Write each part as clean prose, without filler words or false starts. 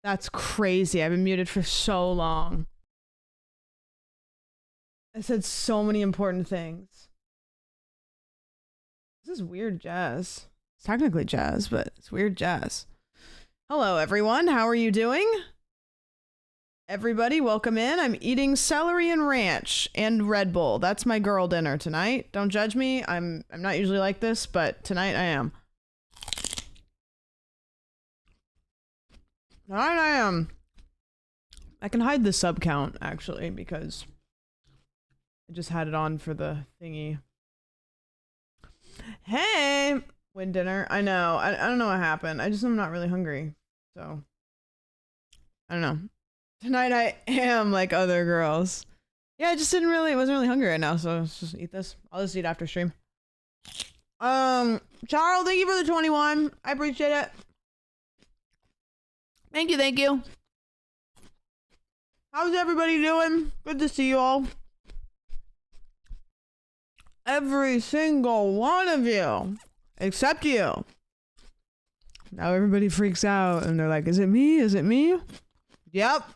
That's crazy. I've been muted for so long. I said so many important things. This is weird jazz. It's technically jazz, but it's weird jazz. Hello, everyone. How are you doing? Everybody, welcome in. I'm eating celery and ranch and Red Bull. That's my girl dinner tonight. Don't judge me. I'm not usually like this, but tonight I am. Tonight I am. I can hide the sub count, actually, because I just had it on for the thingy. Hey! Win dinner. I know. I don't know what happened. I just am not really hungry. So, I don't know. Tonight I am like other girls. Yeah, I just wasn't really hungry right now, so let's just eat this. I'll just eat after stream. Charles, thank you for the 21. I appreciate it. Thank you, thank you. How's everybody doing? Good to see you all. Every single one of you. Except you. Now everybody freaks out and they're like, is it me? Is it me? Yep.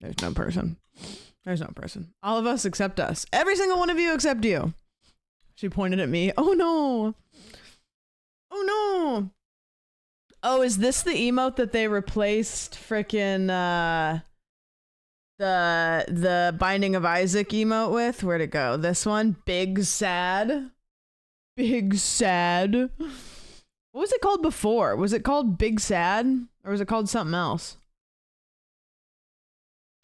There's no person. There's no person. All of us except us. Every single one of you except you. She pointed at me. Oh no. Oh no. Oh, is this the emote that they replaced frickin' the Binding of Isaac emote with? Where'd it go? This one? Big Sad? Big Sad? What was it called before? Was it called Big Sad? Or was it called something else?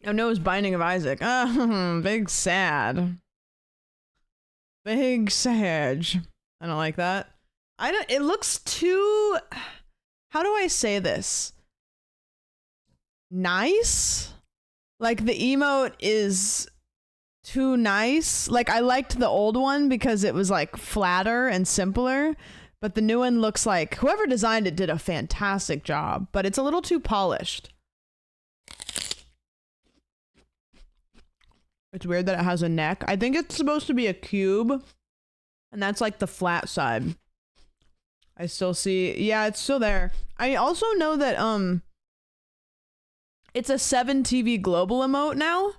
Oh no, it was Binding of Isaac. Big Sad. Big Sage. I don't like that. It looks too, how do I say this? Nice? Like the emote is too nice. Like I liked the old one because it was like flatter and simpler, but the new one looks like whoever designed it did a fantastic job, but it's a little too polished. It's weird that it has a neck. I think it's supposed to be a cube, and that's like the flat side. I still see, yeah, it's still there. I also know that it's a 7TV global emote now.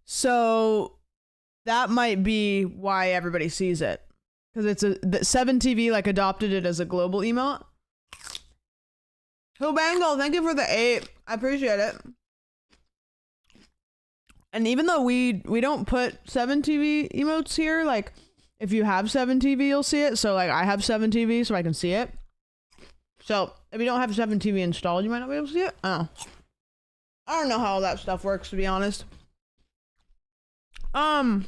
So that might be why everybody sees it. Because it's the 7TV like adopted it as a global emote. Who Bangle, thank you for the 8. I appreciate it. And even though we don't put 7TV emotes here, like if you have 7TV, you'll see it. So like I have 7TV so I can see it. So if you don't have 7TV installed, you might not be able to see it. Oh. I don't know how all that stuff works, to be honest. Sorry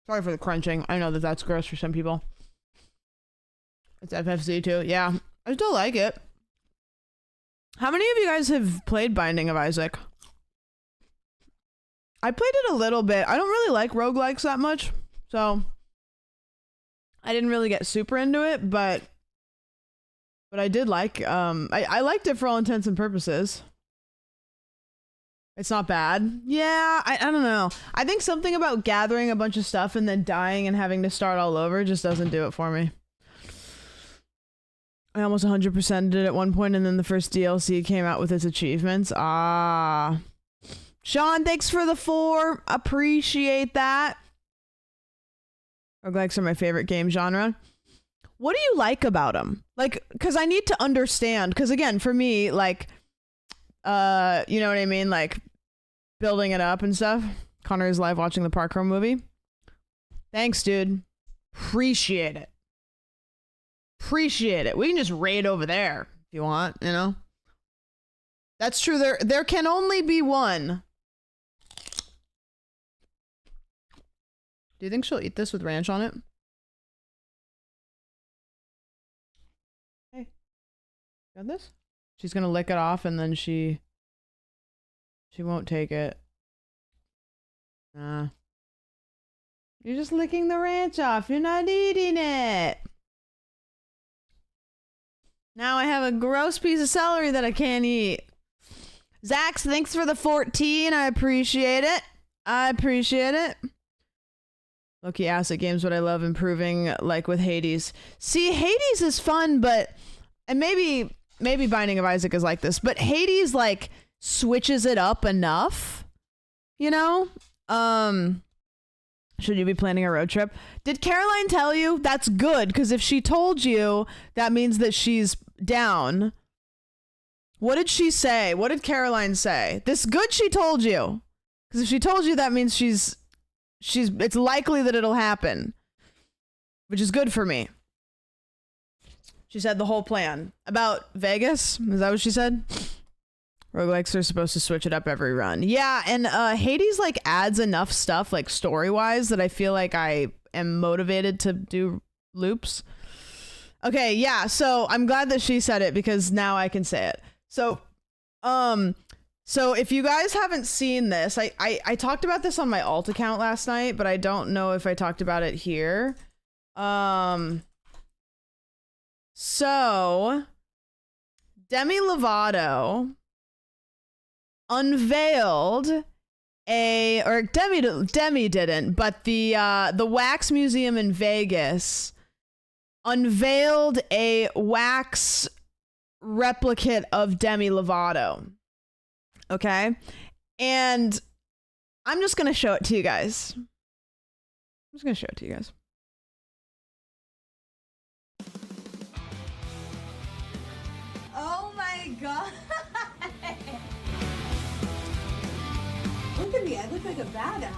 for the crunching. I know that that's gross for some people. It's FFC too. Yeah, I still like it. How many of you guys have played Binding of Isaac? I played it a little bit. I don't really like roguelikes that much, so I didn't really get super into it, but I did like, I liked it for all intents and purposes. It's not bad. Yeah, I don't know. I think something about gathering a bunch of stuff and then dying and having to start all over just doesn't do it for me. I almost 100%ed it at one point, and then the first DLC came out with its achievements. Ah. Sean, thanks for the 4. Appreciate that. Roguelikes are my favorite game genre. What do you like about them? Like, because I need to understand, because again, for me, like, you know what I mean? Like, building it up and stuff. Connor is live watching the Parkour movie. Thanks, dude. Appreciate it. Appreciate it. We can just raid over there if you want, you know? That's true. There can only be one. Do you think she'll eat this with ranch on it? Hey. Got this? She's gonna lick it off and then she won't take it. Nah. You're just licking the ranch off. You're not eating it. Now I have a gross piece of celery that I can't eat. Zax, thanks for the 14. I appreciate it. I appreciate it. Low-key acid games, what I love improving, like with Hades. See, Hades is fun, but and maybe Binding of Isaac is like this, but Hades like switches it up enough, you know? Should you be planning a road trip? Did Caroline tell you? That's good, because if she told you, that means that she's down. What did she say? What did Caroline say? This good she told you. Because if she told you, that means it's likely that it'll happen. Which is good for me. She said the whole plan. About Vegas? Is that what she said? Roguelikes are supposed to switch it up every run. Yeah, and Hades like adds enough stuff like story-wise that I feel like I am motivated to do loops. Okay, yeah, so I'm glad that she said it because now I can say it. So if you guys haven't seen this, I talked about this on my alt account last night, but I don't know if I talked about it here. So Demi Lovato unveiled Demi didn't, but the Wax Museum in Vegas unveiled a wax replicate of Demi Lovato. Okay? And I'm just going to show it to you guys. Oh my god. Look at me, I look like a badass.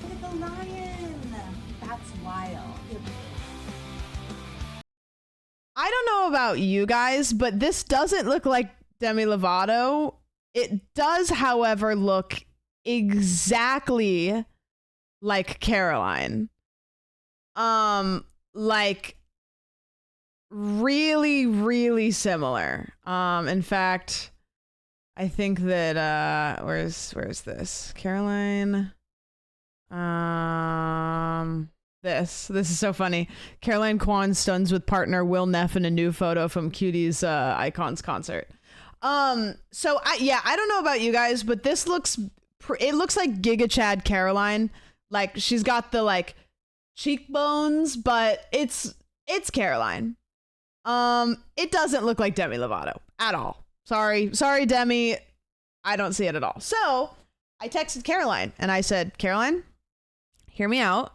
Look at the lion. That's wild. I don't know about you guys, but this doesn't look like Demi Lovato. It does, however, look exactly like Caroline. Like really, really similar. In fact, I think that where's this? Caroline. This is so funny. Caroline Kwan stuns with partner Will Neff in a new photo from Cutie's Icons concert. So I don't know about you guys, but this looks it looks like Giga Chad Caroline. Like she's got the like cheekbones, but it's Caroline. It doesn't look like Demi Lovato at all. Sorry Demi, I don't see it at all. So I texted Caroline and I said, Caroline, hear me out.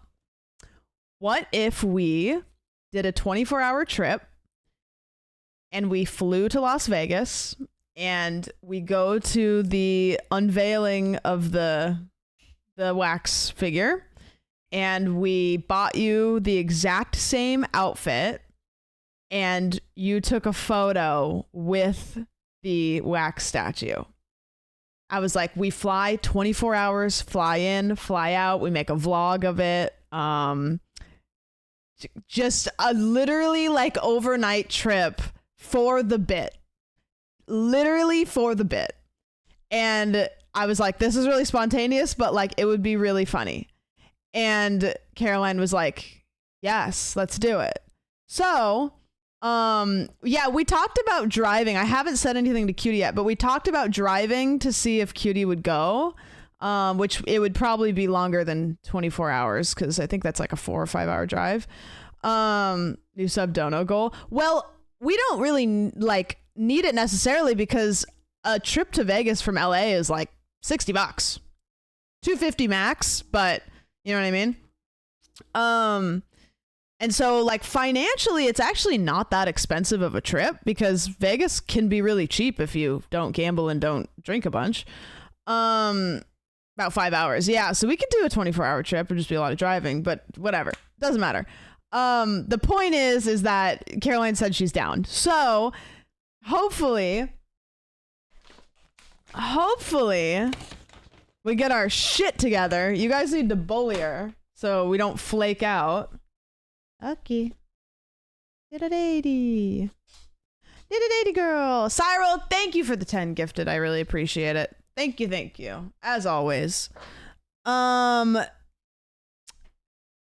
What if we did a 24-hour trip and we flew to Las Vegas and we go to the unveiling of the wax figure and we bought you the exact same outfit and you took a photo with the wax statue? I was like, we fly 24 hours, fly in, fly out. We make a vlog of it. Just a literally like overnight trip for the bit. Literally for the bit. And I was like, this is really spontaneous, but like it would be really funny. And Caroline was like, yes, let's do it. So, yeah, we talked about driving. I haven't said anything to Cutie yet, but we talked about driving to see if Cutie would go. Which it would probably be longer than 24 hours because I think that's like a 4 or 5 hour drive. New sub dono goal. Well, we don't really like need it necessarily because a trip to Vegas from LA is like $60, $250 max, but you know what I mean? And so like financially, it's actually not that expensive of a trip because Vegas can be really cheap if you don't gamble and don't drink a bunch. About 5 hours. Yeah. So we could do a 24-hour trip. It'd just be a lot of driving, but whatever. Doesn't matter. The point is that Caroline said she's down. So hopefully we get our shit together. You guys need to bully her so we don't flake out. Okay. Did it 80. Did it 80, girl. Cyril, thank you for the 10 gifted. I really appreciate it. Thank you. As always.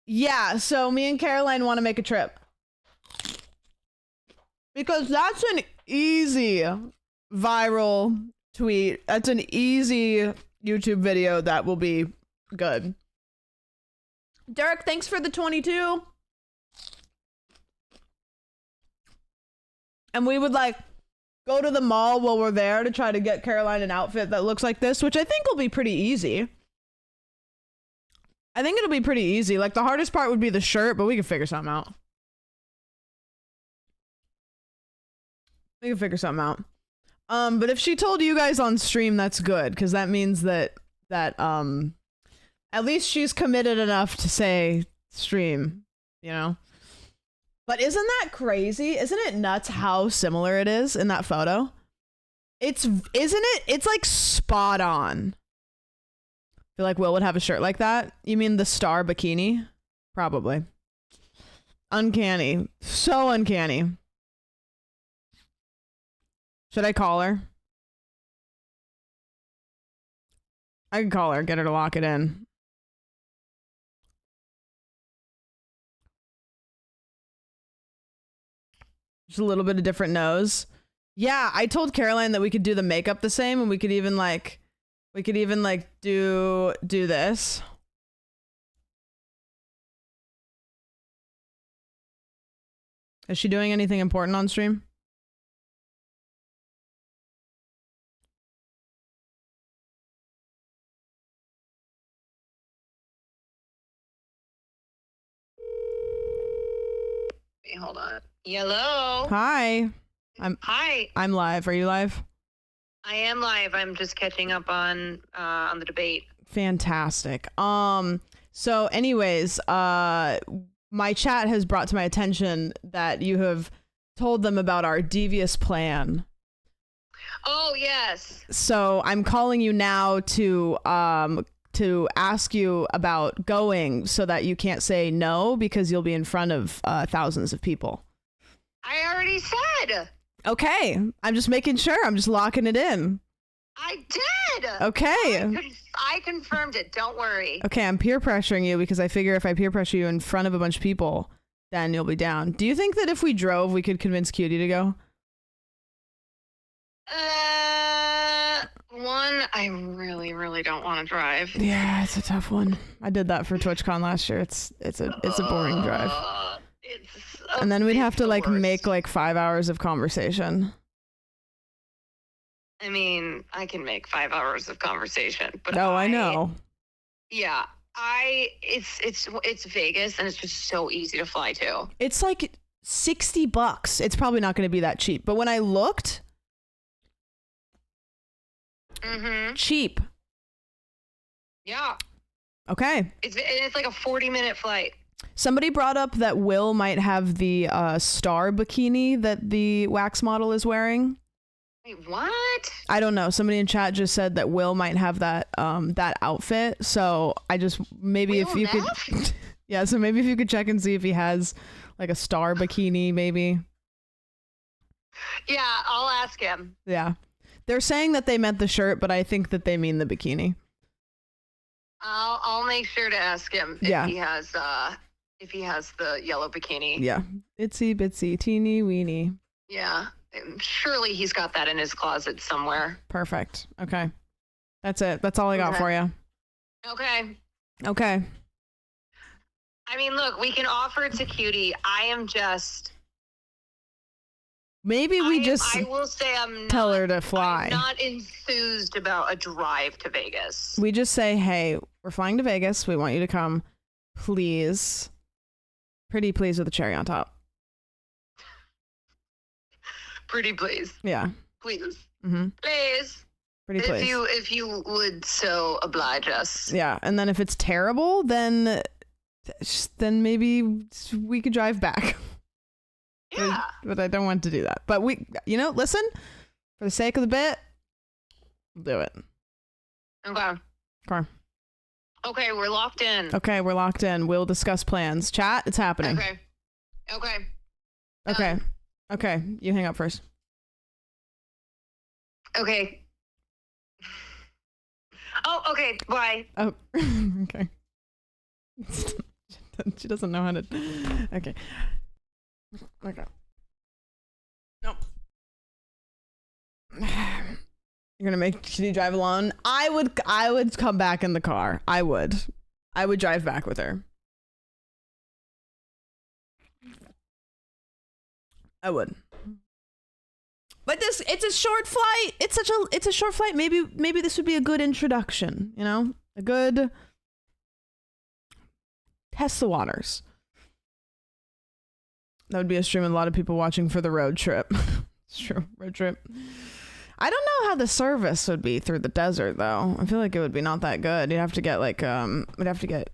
Yeah, so me and Caroline want to make a trip. Because that's an easy viral tweet. That's an easy YouTube video that will be good. Derek, thanks for the 22. And we would like go to the mall while we're there to try to get Caroline an outfit that looks like this, which I think will be pretty easy. I think it'll be pretty easy. Like the hardest part would be the shirt, but we can figure something out. We can figure something out. But if she told you guys on stream, that's good, because that means that at least she's committed enough to say stream, you know? But isn't that crazy? Isn't it nuts how similar it is in that photo? Isn't it? It's like spot on. I feel like Will would have a shirt like that. You mean the star bikini? Probably. Uncanny. So uncanny. Should I call her? I can call her, get her to lock it in. Just a little bit of different nose. Yeah, I told Caroline that we could do the makeup the same, and we could even do this. Is she doing anything important on stream? Wait, hold on. Hello. Hi. Hi. I'm live. Are you live? I am live. I'm just catching up on the debate. Fantastic. So anyways, my chat has brought to my attention that you have told them about our devious plan. Oh, yes. So I'm calling you now to ask you about going so that you can't say no, because you'll be in front of thousands of people. I already said. Okay. I'm just making sure. I'm just locking it in. I did. Okay. I confirmed it. Don't worry. Okay, I'm peer pressuring you because I figure if I peer pressure you in front of a bunch of people, then you'll be down. Do you think that if we drove, we could convince Cutie to go? One, I really, really don't want to drive. Yeah, it's a tough one. I did that for TwitchCon last year. It's a boring drive. And then we'd have to like make like 5 hours of conversation. I mean, I can make 5 hours of conversation, but I know. Yeah, it's Vegas, and it's just so easy to fly to. It's like $60. It's probably not going to be that cheap. But when I looked, cheap. Yeah. Okay. It's like a 40-minute flight. Somebody brought up that Will might have the star bikini that the wax model is wearing. Wait, what? I don't know. Somebody in chat just said that Will might have that outfit. So I just maybe Will if you Neff? could, yeah. So maybe if you could check and see if he has like a star bikini, maybe. Yeah, I'll ask him. Yeah, they're saying that they meant the shirt, but I think that they mean the bikini. I'll make sure to ask him if he has the yellow bikini. Yeah, itsy bitsy teeny weeny. Yeah. Surely he's got that in his closet somewhere. Perfect. Okay. That's it. That's all I got for you. Okay. Okay. I mean, look, we can offer it to Cutie. I am just... Maybe I will say tell her to fly. I'm not enthused about a drive to Vegas. We just say, hey, we're flying to Vegas. We want you to come. Please. Pretty please with a cherry on top. Pretty please. Yeah. Please. Mm-hmm. Please. Pretty please. If you would so oblige us. Yeah, and then if it's terrible, then maybe we could drive back. Yeah. But I don't want to do that. But listen, for the sake of the bit, we'll do it. Okay. Okay, we're locked in. Okay, we're locked in. We'll discuss plans. Chat, it's happening. Okay. Okay, you hang up first. Okay. Oh, okay. Bye. Oh, okay. She doesn't know how to. Okay. Okay. No. You're gonna make Kitty drive alone? I would come back in the car. I would drive back with her. I would. But it's a short flight. It's a short flight. Maybe this would be a good introduction, you know? A good test the waters. That would be a stream with a lot of people watching for the road trip. It's true, road trip. I don't know how the service would be through the desert though. I feel like it would be not that good. You'd have to get like we'd have to get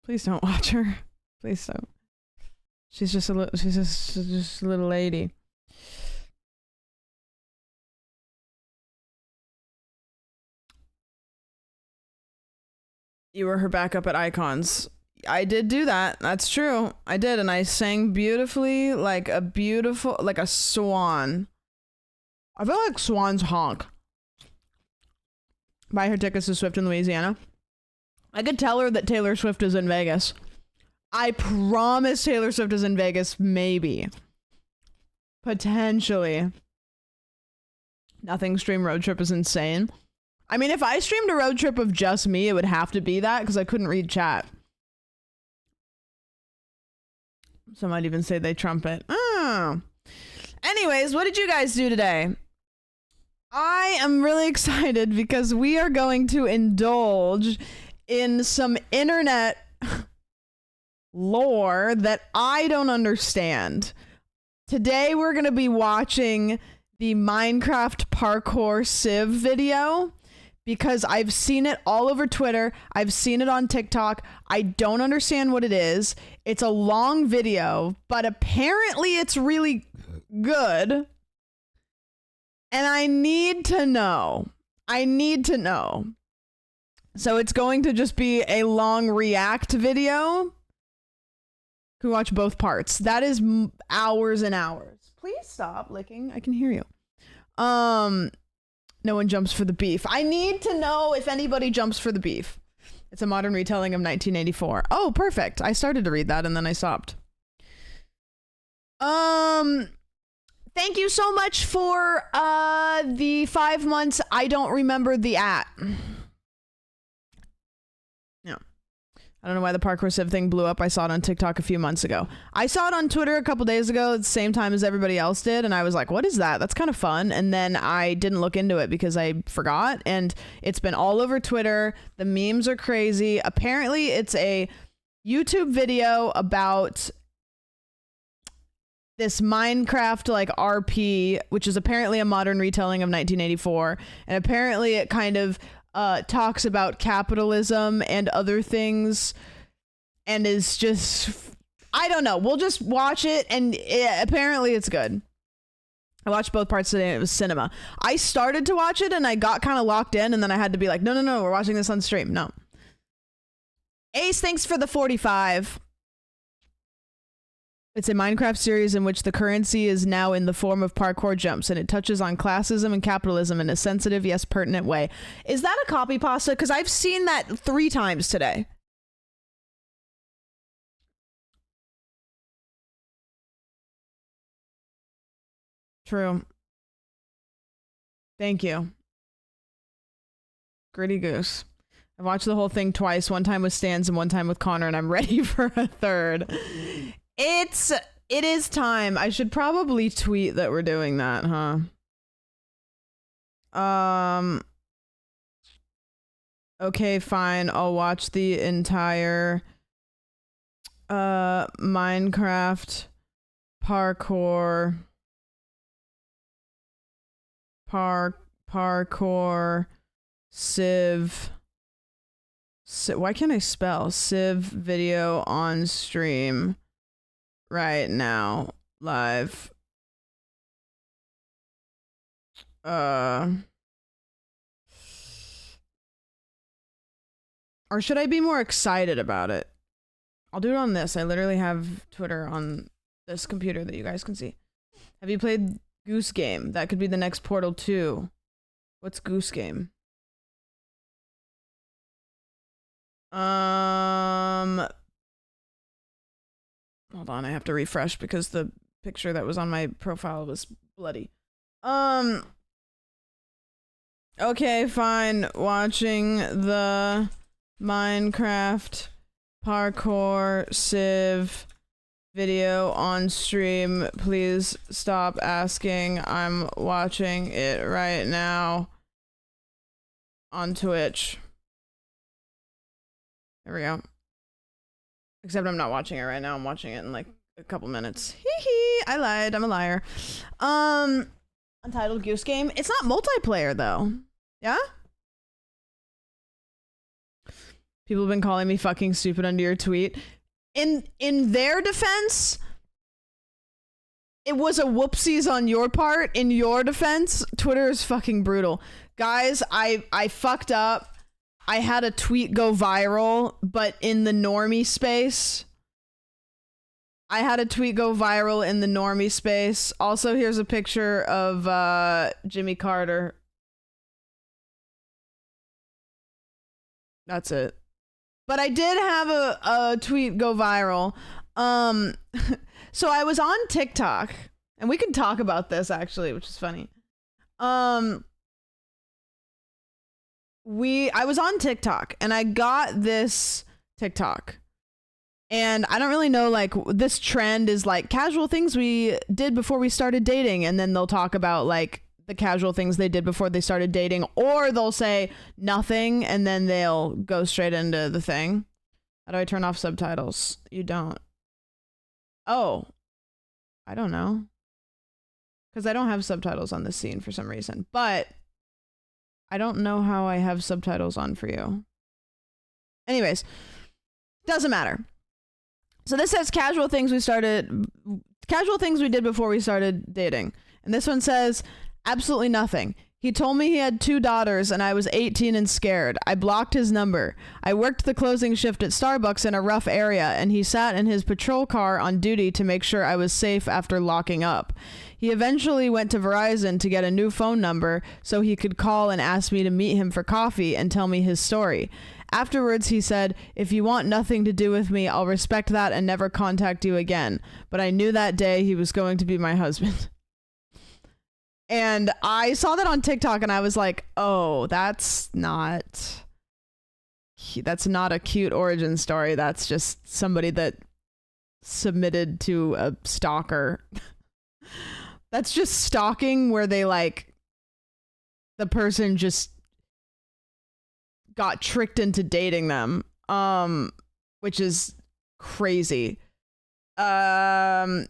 Please don't watch her. Please don't. She's just a little lady. You were her backup at Icons. I did do that. That's true. I did, and I sang beautifully, like a swan. I feel like swans honk. Buy her tickets to Swift in Louisiana. I could tell her that Taylor Swift is in Vegas. I promise Taylor Swift is in Vegas, maybe. Potentially. Nothing stream road trip is insane. I mean, if I streamed a road trip of just me, it would have to be that because I couldn't read chat. Some might even say they trumpet. Oh. Anyways, what did you guys do today? I am really excited because we are going to indulge in some internet lore that I don't understand. Today we're going to be watching the Minecraft parkour Civ video because I've seen it all over Twitter. I've seen it on TikTok. I don't understand what it is. It's a long video, but apparently it's really good. And I need to know. So it's going to just be a long react video. You can watch both parts. That is hours and hours. Please stop licking. I can hear you. No one jumps for the beef. I need to know if anybody jumps for the beef. It's a modern retelling of 1984. Oh, perfect. I started to read that and then I stopped. Thank you so much for the 5 months. I don't remember the @ No. I don't know why the parkour Civ thing blew up. I saw it on TikTok a few months ago. I saw it on Twitter a couple days ago at the same time as everybody else did, and I was like, what is that? That's kind of fun. And then I didn't look into it because I forgot, and it's been all over Twitter. The memes are crazy. Apparently, it's a YouTube video about this Minecraft like RP, which is apparently a modern retelling of 1984, and apparently it kind of talks about capitalism and other things, and is just, I don't know. We'll just watch it, and apparently it's good. I watched both parts today, and it was cinema. I started to watch it, and I got kind of locked in, and then I had to be like, no, we're watching this on stream. No. Ace, thanks for the 45. It's a Minecraft series in which the currency is now in the form of parkour jumps, and it touches on classism and capitalism in a sensitive, yes, pertinent way. Is that a copy pasta? Because I've seen that 3 times today. True. Thank you. Gritty Goose. I've watched the whole thing twice, one time with Stans and one time with Connor, and I'm ready for a third. It is time. I should probably tweet that we're doing that, huh? Okay, fine. I'll watch the entire Minecraft parkour Civ. Why can't I spell? Civ video on stream right now, live. Or should I be more excited about it? I'll do it on this. I literally have Twitter on this computer that you guys can see. Have you played Goose Game? That could be the next Portal 2. What's Goose Game? Hold on, I have to refresh because the picture that was on my profile was bloody. Okay, fine. Watching the Minecraft parkour Civ video on stream. Please stop asking. I'm watching it right now on Twitch. There we go. Except I'm not watching it right now. I'm watching it in like a couple minutes. Hee hee. I lied. I'm a liar. Untitled Goose Game. It's not multiplayer though. Yeah? People have been calling me fucking stupid under your tweet. In their defense, it was a whoopsies on your part. In your defense, Twitter is fucking brutal. Guys, I fucked up. I had a tweet go viral, but in the normie space. I had a tweet go viral in the normie space. Also, here's a picture of Jimmy Carter. That's it. But I did have a tweet go viral. So I was on TikTok, and we can talk about this actually, which is funny. I was on TikTok, and I got this TikTok. And I don't really know, like, this trend is like casual things we did before we started dating, and then they'll talk about like the casual things they did before they started dating, or they'll say nothing and then they'll go straight into the thing. How do I turn off subtitles? You don't. Oh, I don't know. Because I don't have subtitles on this scene for some reason, but I don't know how I have subtitles on for you. Anyways, doesn't matter. So this says casual things we did before we started dating. And this one says, absolutely nothing. He told me he had 2 daughters and I was 18 and scared. I blocked his number. I worked the closing shift at Starbucks in a rough area, and he sat in his patrol car on duty to make sure I was safe after locking up. He eventually went to Verizon to get a new phone number so he could call and ask me to meet him for coffee and tell me his story. Afterwards, he said, if you want nothing to do with me, I'll respect that and never contact you again. But I knew that day he was going to be my husband. And I saw that on TikTok and I was like, oh, that's not a cute origin story. That's just somebody that submitted to a stalker. That's just stalking where they like, the person just got tricked into dating them, which is crazy. And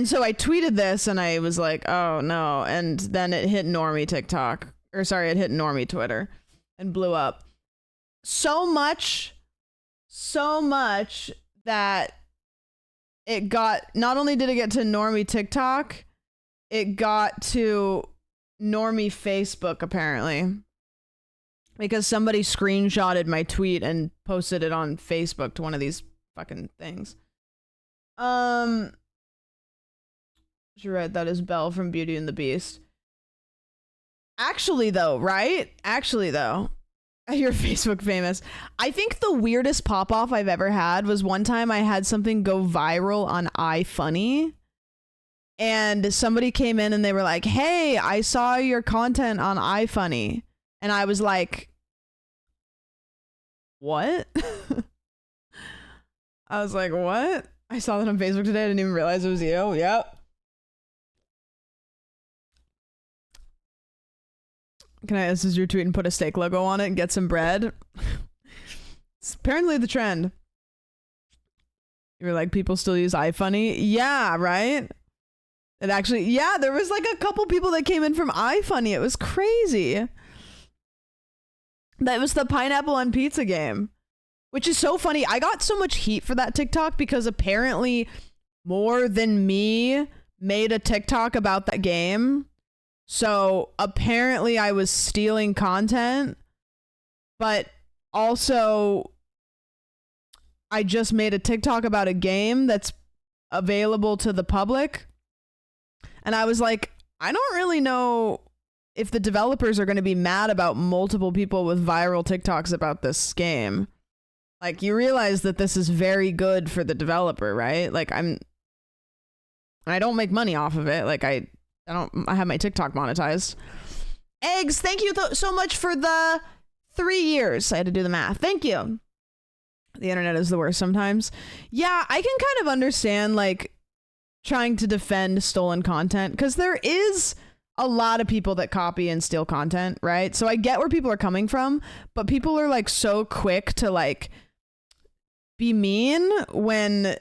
so I tweeted this and I was like, oh no. And then it hit normie TikTok, or sorry, it hit normie Twitter and blew up. So much that it got, not only did it get to normie TikTok, it got to normie Facebook apparently. Because somebody screenshotted my tweet and posted it on Facebook to one of these fucking things. She read that is Belle from Beauty and the Beast. Actually though, right? You're Facebook famous. I think the weirdest pop-off I've ever had was one time I had something go viral on iFunny. And somebody came in and they were like, hey, I saw your content on iFunny. And I was like, what? I was like, what? I saw that on Facebook today. I didn't even realize it was you. Yep. Can I, this is your tweet, and put a steak logo on it and get some bread? It's apparently the trend. You were like, people still use iFunny? Yeah, right? It actually, yeah, there was like a couple people that came in from iFunny. It was crazy. That was the pineapple on pizza game, which is so funny. I got so much heat for that TikTok because apparently more than me made a TikTok about that game. So apparently I was stealing content, but also I just made a TikTok about a game that's available to the public. And I was like, I don't really know if the developers are going to be mad about multiple people with viral TikToks about this game. Like, you realize that this is very good for the developer, right? Like, I don't make money off of it. Like, I have my TikTok monetized. Eggs, thank you so much for the 3 years. I had to do the math. Thank you. The internet is the worst sometimes. Yeah, I can kind of understand like trying to defend stolen content because there is a lot of people that copy and steal content, right? So I get where people are coming from, but people are like so quick to like be mean when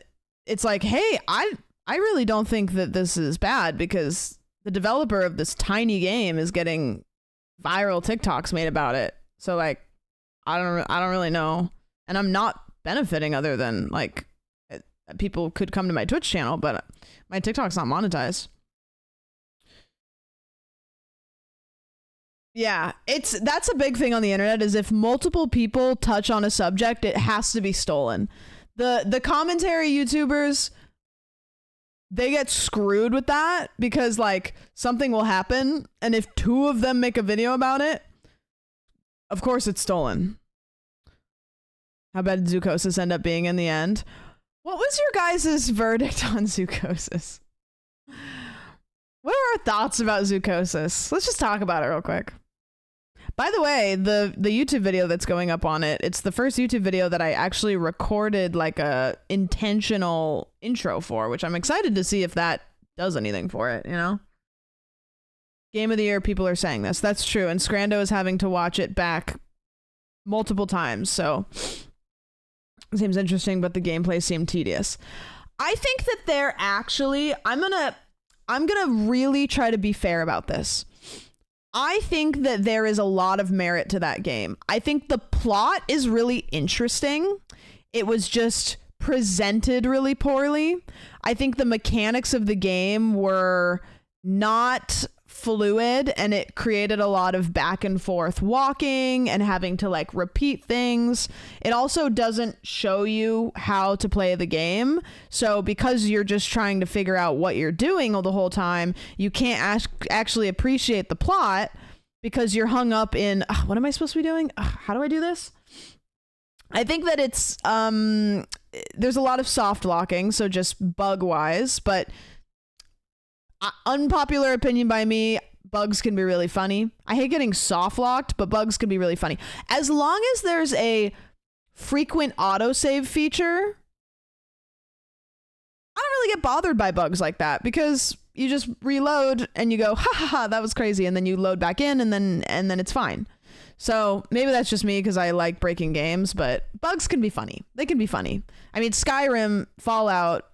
it's like, hey, I really don't think that this is bad because the developer of this tiny game is getting viral TikToks made about it. So like, I don't really know. And I'm not benefiting other than like people could come to my Twitch channel, but my TikTok's not monetized. Yeah, that's a big thing on the internet is if multiple people touch on a subject, it has to be stolen. The commentary YouTubers, they get screwed with that because like something will happen and if 2 of them make a video about it, of course it's stolen. How bad did Zookosis end up being in the end? What was your guys' verdict on Zookosis? What are our thoughts about Zookosis? Let's just talk about it real quick. By the way, the YouTube video that's going up on it, it's the first YouTube video that I actually recorded like a intentional intro for, which I'm excited to see if that does anything for it, you know? Game of the year, people are saying this. That's true. And Scrando is having to watch it back multiple times, so it seems interesting, but the gameplay seemed tedious. I think that they're actually, I'm gonna really try to be fair about this. I think that there is a lot of merit to that game. I think the plot is really interesting. It was just presented really poorly. I think the mechanics of the game were not fluid and it created a lot of back and forth walking and having to like repeat things. It also doesn't show you how to play the game. So because you're just trying to figure out what you're doing the whole time, you can't actually appreciate the plot because you're hung up in what am I supposed to be doing? How do I do this? I think that it's there's a lot of soft locking, so just bug wise, but unpopular opinion by me, bugs can be really funny. I hate getting soft locked, but bugs can be really funny. As long as there's a frequent autosave feature, I don't really get bothered by bugs like that because you just reload and you go, ha ha ha, that was crazy. And then you load back in and then it's fine. So maybe that's just me because I like breaking games, but bugs can be funny. They can be funny. I mean, Skyrim, Fallout,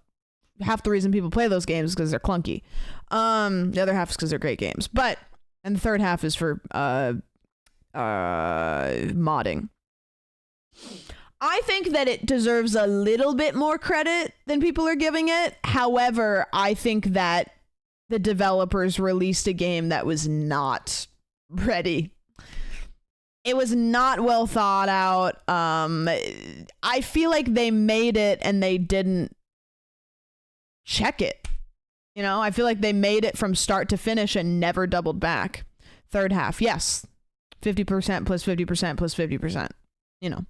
half the reason people play those games is because they're clunky. The other half is because they're great games. And the third half is for modding. I think that it deserves a little bit more credit than people are giving it. However, I think that the developers released a game that was not ready. It was not well thought out. I feel like they made it and they didn't check it. You know, I feel like they made it from start to finish and never doubled back. Third half, yes. 50% plus 50% plus 50%. You know.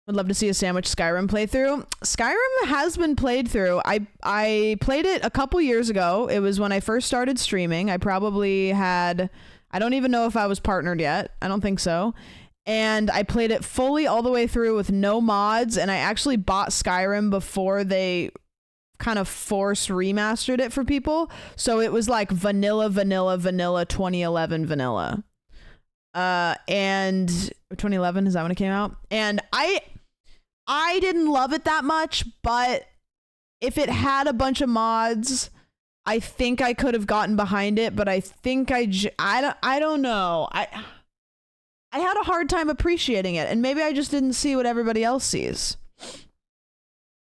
Would love to see a sandwich Skyrim playthrough. Skyrim has been played through. I played it a couple years ago. It was when I first started streaming. I probably had, I don't even know if I was partnered yet. I don't think so. And I played it fully all the way through with no mods. And I actually bought Skyrim before they kind of force remastered it for people. So it was like vanilla 2011 vanilla. And 2011, is that when it came out? And I didn't love it that much, but if it had a bunch of mods, I think I could have gotten behind it, but I think I don't know. I had a hard time appreciating it, and maybe I just didn't see what everybody else sees.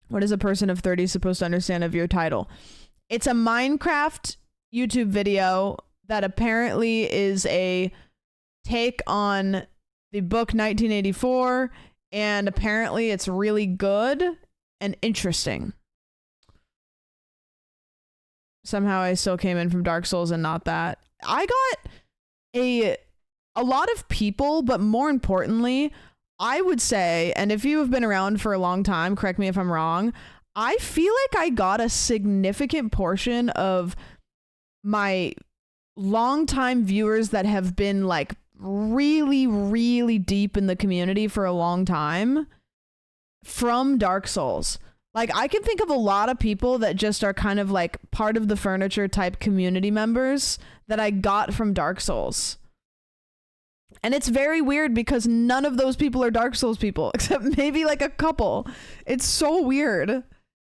What is a person of 30 supposed to understand of your title? It's a Minecraft YouTube video that apparently is a take on the book 1984, and apparently it's really good and interesting. Somehow I still came in from Dark Souls and not that. I got a lot of people, but more importantly, I would say, and if you have been around for a long time, correct me if I'm wrong, I feel like I got a significant portion of my longtime viewers that have been like really, really deep in the community for a long time from Dark Souls. Like, I can think of a lot of people that just are kind of like part of the furniture type community members that I got from Dark Souls. And it's very weird because none of those people are Dark Souls people, except maybe like a couple. It's so weird.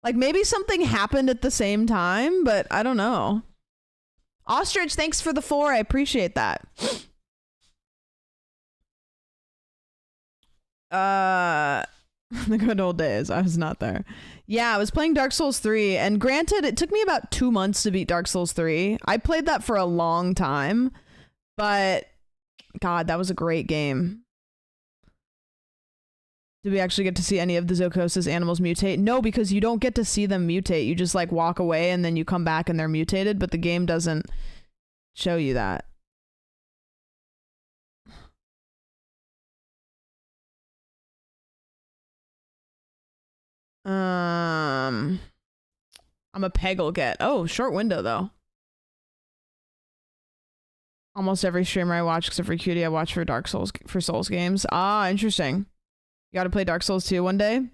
Like, maybe something happened at the same time, but I don't know. Ostrich, thanks for the 4. I appreciate that. The good old days. I was not there. Yeah, I was playing Dark Souls 3, and granted, it took me about 2 months to beat Dark Souls 3. I played that for a long time, but God, that was a great game. Did we actually get to see any of the Zokosis animals mutate? No, because you don't get to see them mutate. You just like walk away and then you come back and they're mutated, but the game doesn't show you that. I'm a Peggle get. Oh, short window though. Almost every streamer I watch except for Cutie I watch for Souls games. Ah, interesting. You got to play Dark Souls 2 one day?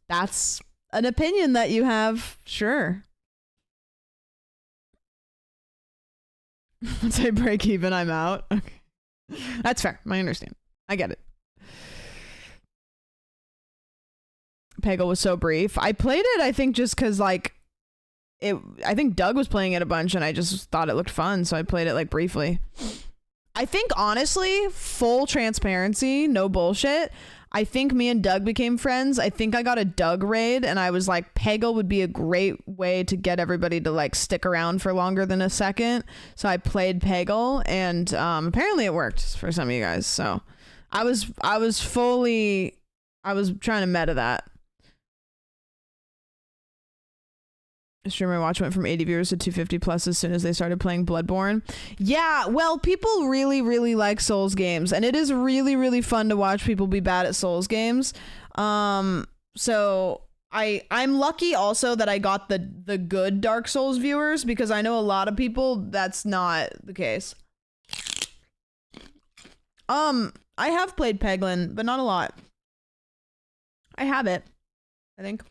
That's an opinion that you have. Sure. Once I break even, I'm out. Okay. That's fair. I understand. I get it. Peggle was so brief. I played it, I think, just because, like, I think Doug was playing it a bunch, and I just thought it looked fun, so I played it, like, briefly. I think, honestly, full transparency, no bullshit, I think me and Doug became friends. I think I got a Doug raid, and I was like, Peggle would be a great way to get everybody to, like, stick around for longer than a second. So I played Peggle, and apparently it worked for some of you guys. So I was trying to meta that. A streamer I watched went from 80 viewers to 250 plus as soon as they started playing Bloodborne. Yeah, well, people really, really like Souls games, and it is really, really fun to watch people be bad at Souls games. So I'm lucky also that I got the good Dark Souls viewers, because I know a lot of people that's not the case. I have played Peglin, but not a lot. I have it, I think.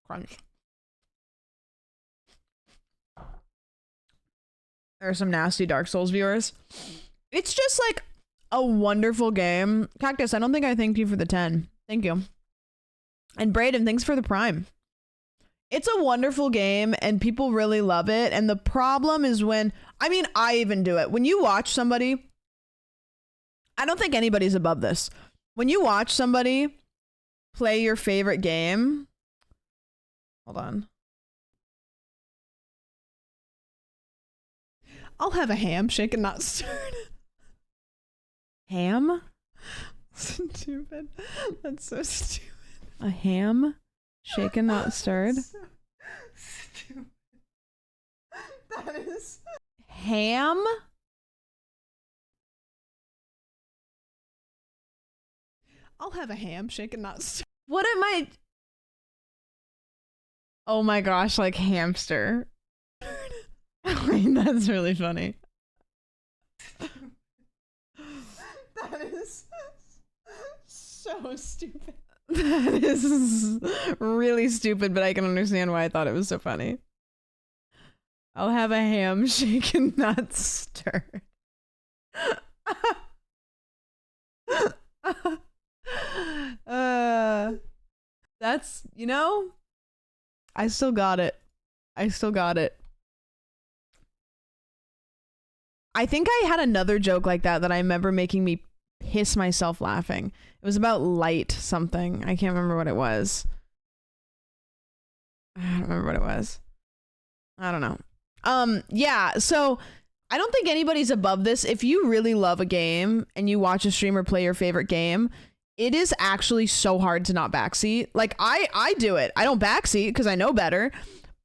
Crunch. There are some nasty Dark Souls viewers. It's just like a wonderful game. Cactus, I don't think I thanked you for the 10. Thank you. And Braden, thanks for the Prime. It's a wonderful game and people really love it. And the problem is when, I mean, I even do it. When you watch somebody, I don't think anybody's above this. When you watch somebody play your favorite game, hold on. I'll have a ham, shaken, not stirred. Ham? Stupid. That's so stupid. A ham, shaken, not stirred. So stupid. That is. Ham? I'll have a ham, shaken, not stirred. What am I? Oh my gosh, like hamster. That's really funny. That is so stupid. That is really stupid, but I can understand why I thought it was so funny. I'll have a ham, shaken, not stirred. That's, you know, I still got it. I still got it. I think I had another joke like that I remember making me piss myself laughing. It was about light something. I can't remember what it was. I don't remember what it was. I don't know. Yeah, so I don't think anybody's above this. If you really love a game and you watch a streamer play your favorite game, it is actually so hard to not backseat. Like, I do it. I don't backseat because I know better,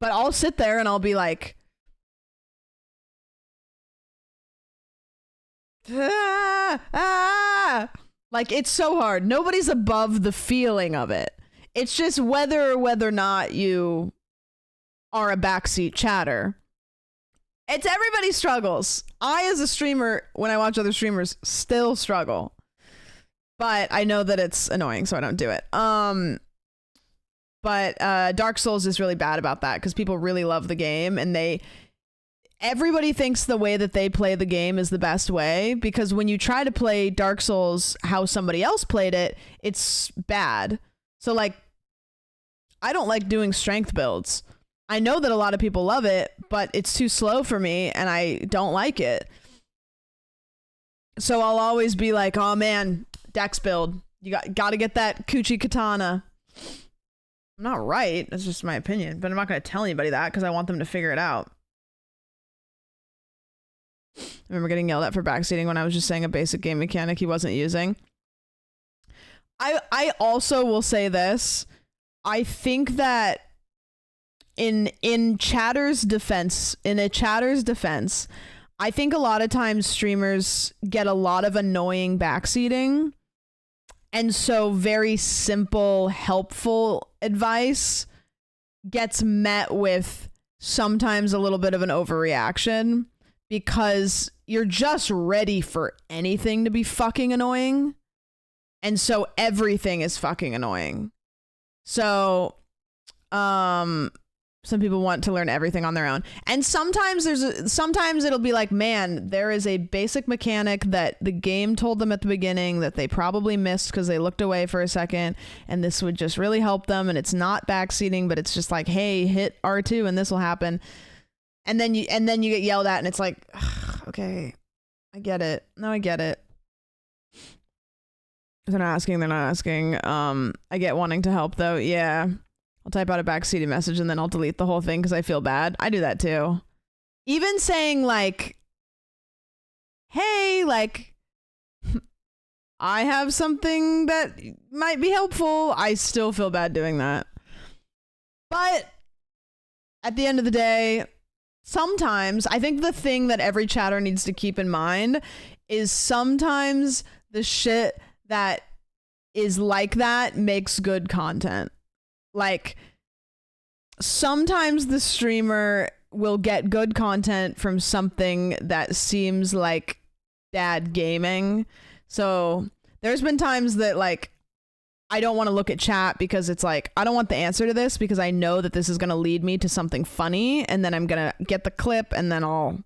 but I'll sit there and I'll be like, like, it's so hard. Nobody's above the feeling of it. It's just whether or not you are a backseat chatter. It's everybody struggles. I, as a streamer, when I watch other streamers, still struggle. But I know that it's annoying, so I don't do it. But Dark Souls is really bad about that because people really love the game, and everybody thinks the way that they play the game is the best way, because when you try to play Dark Souls how somebody else played it, it's bad. So like, I don't like doing strength builds. I know that a lot of people love it, but it's too slow for me and I don't like it. So I'll always be like, oh man, dex build. You got to get that Kuchi katana. I'm not right. That's just my opinion, but I'm not going to tell anybody that because I want them to figure it out. I remember getting yelled at for backseating when I was just saying a basic game mechanic he wasn't using. I also will say this. I think that in a chatter's defense, I think a lot of times streamers get a lot of annoying backseating. And so very simple, helpful advice gets met with sometimes a little bit of an overreaction because you're just ready for anything to be fucking annoying. And so everything is fucking annoying. So, some people want to learn everything on their own. And sometimes sometimes it'll be like, man, there is a basic mechanic that the game told them at the beginning that they probably missed because they looked away for a second, and this would just really help them. And it's not backseating, but it's just like, hey, hit R2 and this will happen. And then you get yelled at and it's like, okay, I get it. No, I get it. They're not asking. I get wanting to help though. Yeah. I'll type out a backseating message and then I'll delete the whole thing because I feel bad. I do that too. Even saying like, hey, like, I have something that might be helpful. I still feel bad doing that. But at the end of the day, sometimes I think the thing that every chatter needs to keep in mind is sometimes the shit that is like that makes good content. Like, sometimes the streamer will get good content from something that seems like bad gaming. So there's been times that like I don't want to look at chat because it's like I don't want the answer to this because I know that this is going to lead me to something funny, and then I'm going to get the clip and then I'll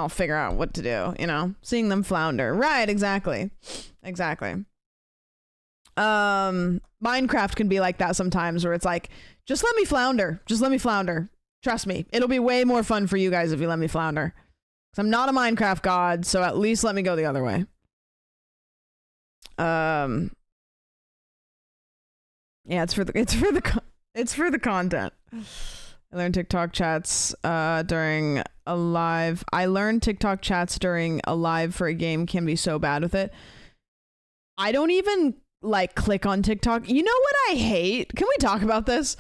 figure out what to do, you know? Seeing them flounder. Right, exactly. Minecraft can be like that sometimes where it's like, just let me flounder. Trust me. It'll be way more fun for you guys if you let me flounder. 'Cause I'm not a Minecraft god, so at least let me go the other way. Yeah, it's for the content. I learned TikTok chats during a live. For a game can be so bad with it. I don't even like click on TikTok. You know what I hate? Can we talk about this?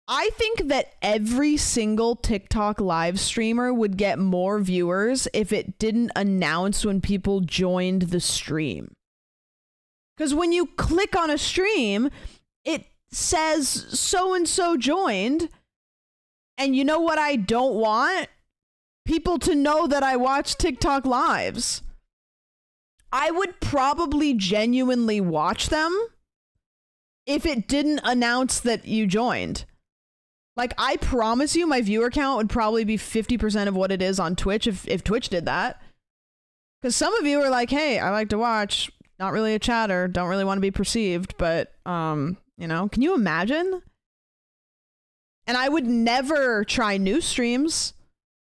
I think that every single TikTok live streamer would get more viewers if it didn't announce when people joined the stream. Because when you click on a stream, it says so-and-so joined. And you know what I don't want? People to know that I watch TikTok lives. I would probably genuinely watch them if it didn't announce that you joined. Like, I promise you my viewer count would probably be 50% of what it is on Twitch if Twitch did that. Because some of you are like, hey, I like to watch, not really a chatter, don't really want to be perceived, but, you know, can you imagine? And I would never try new streams.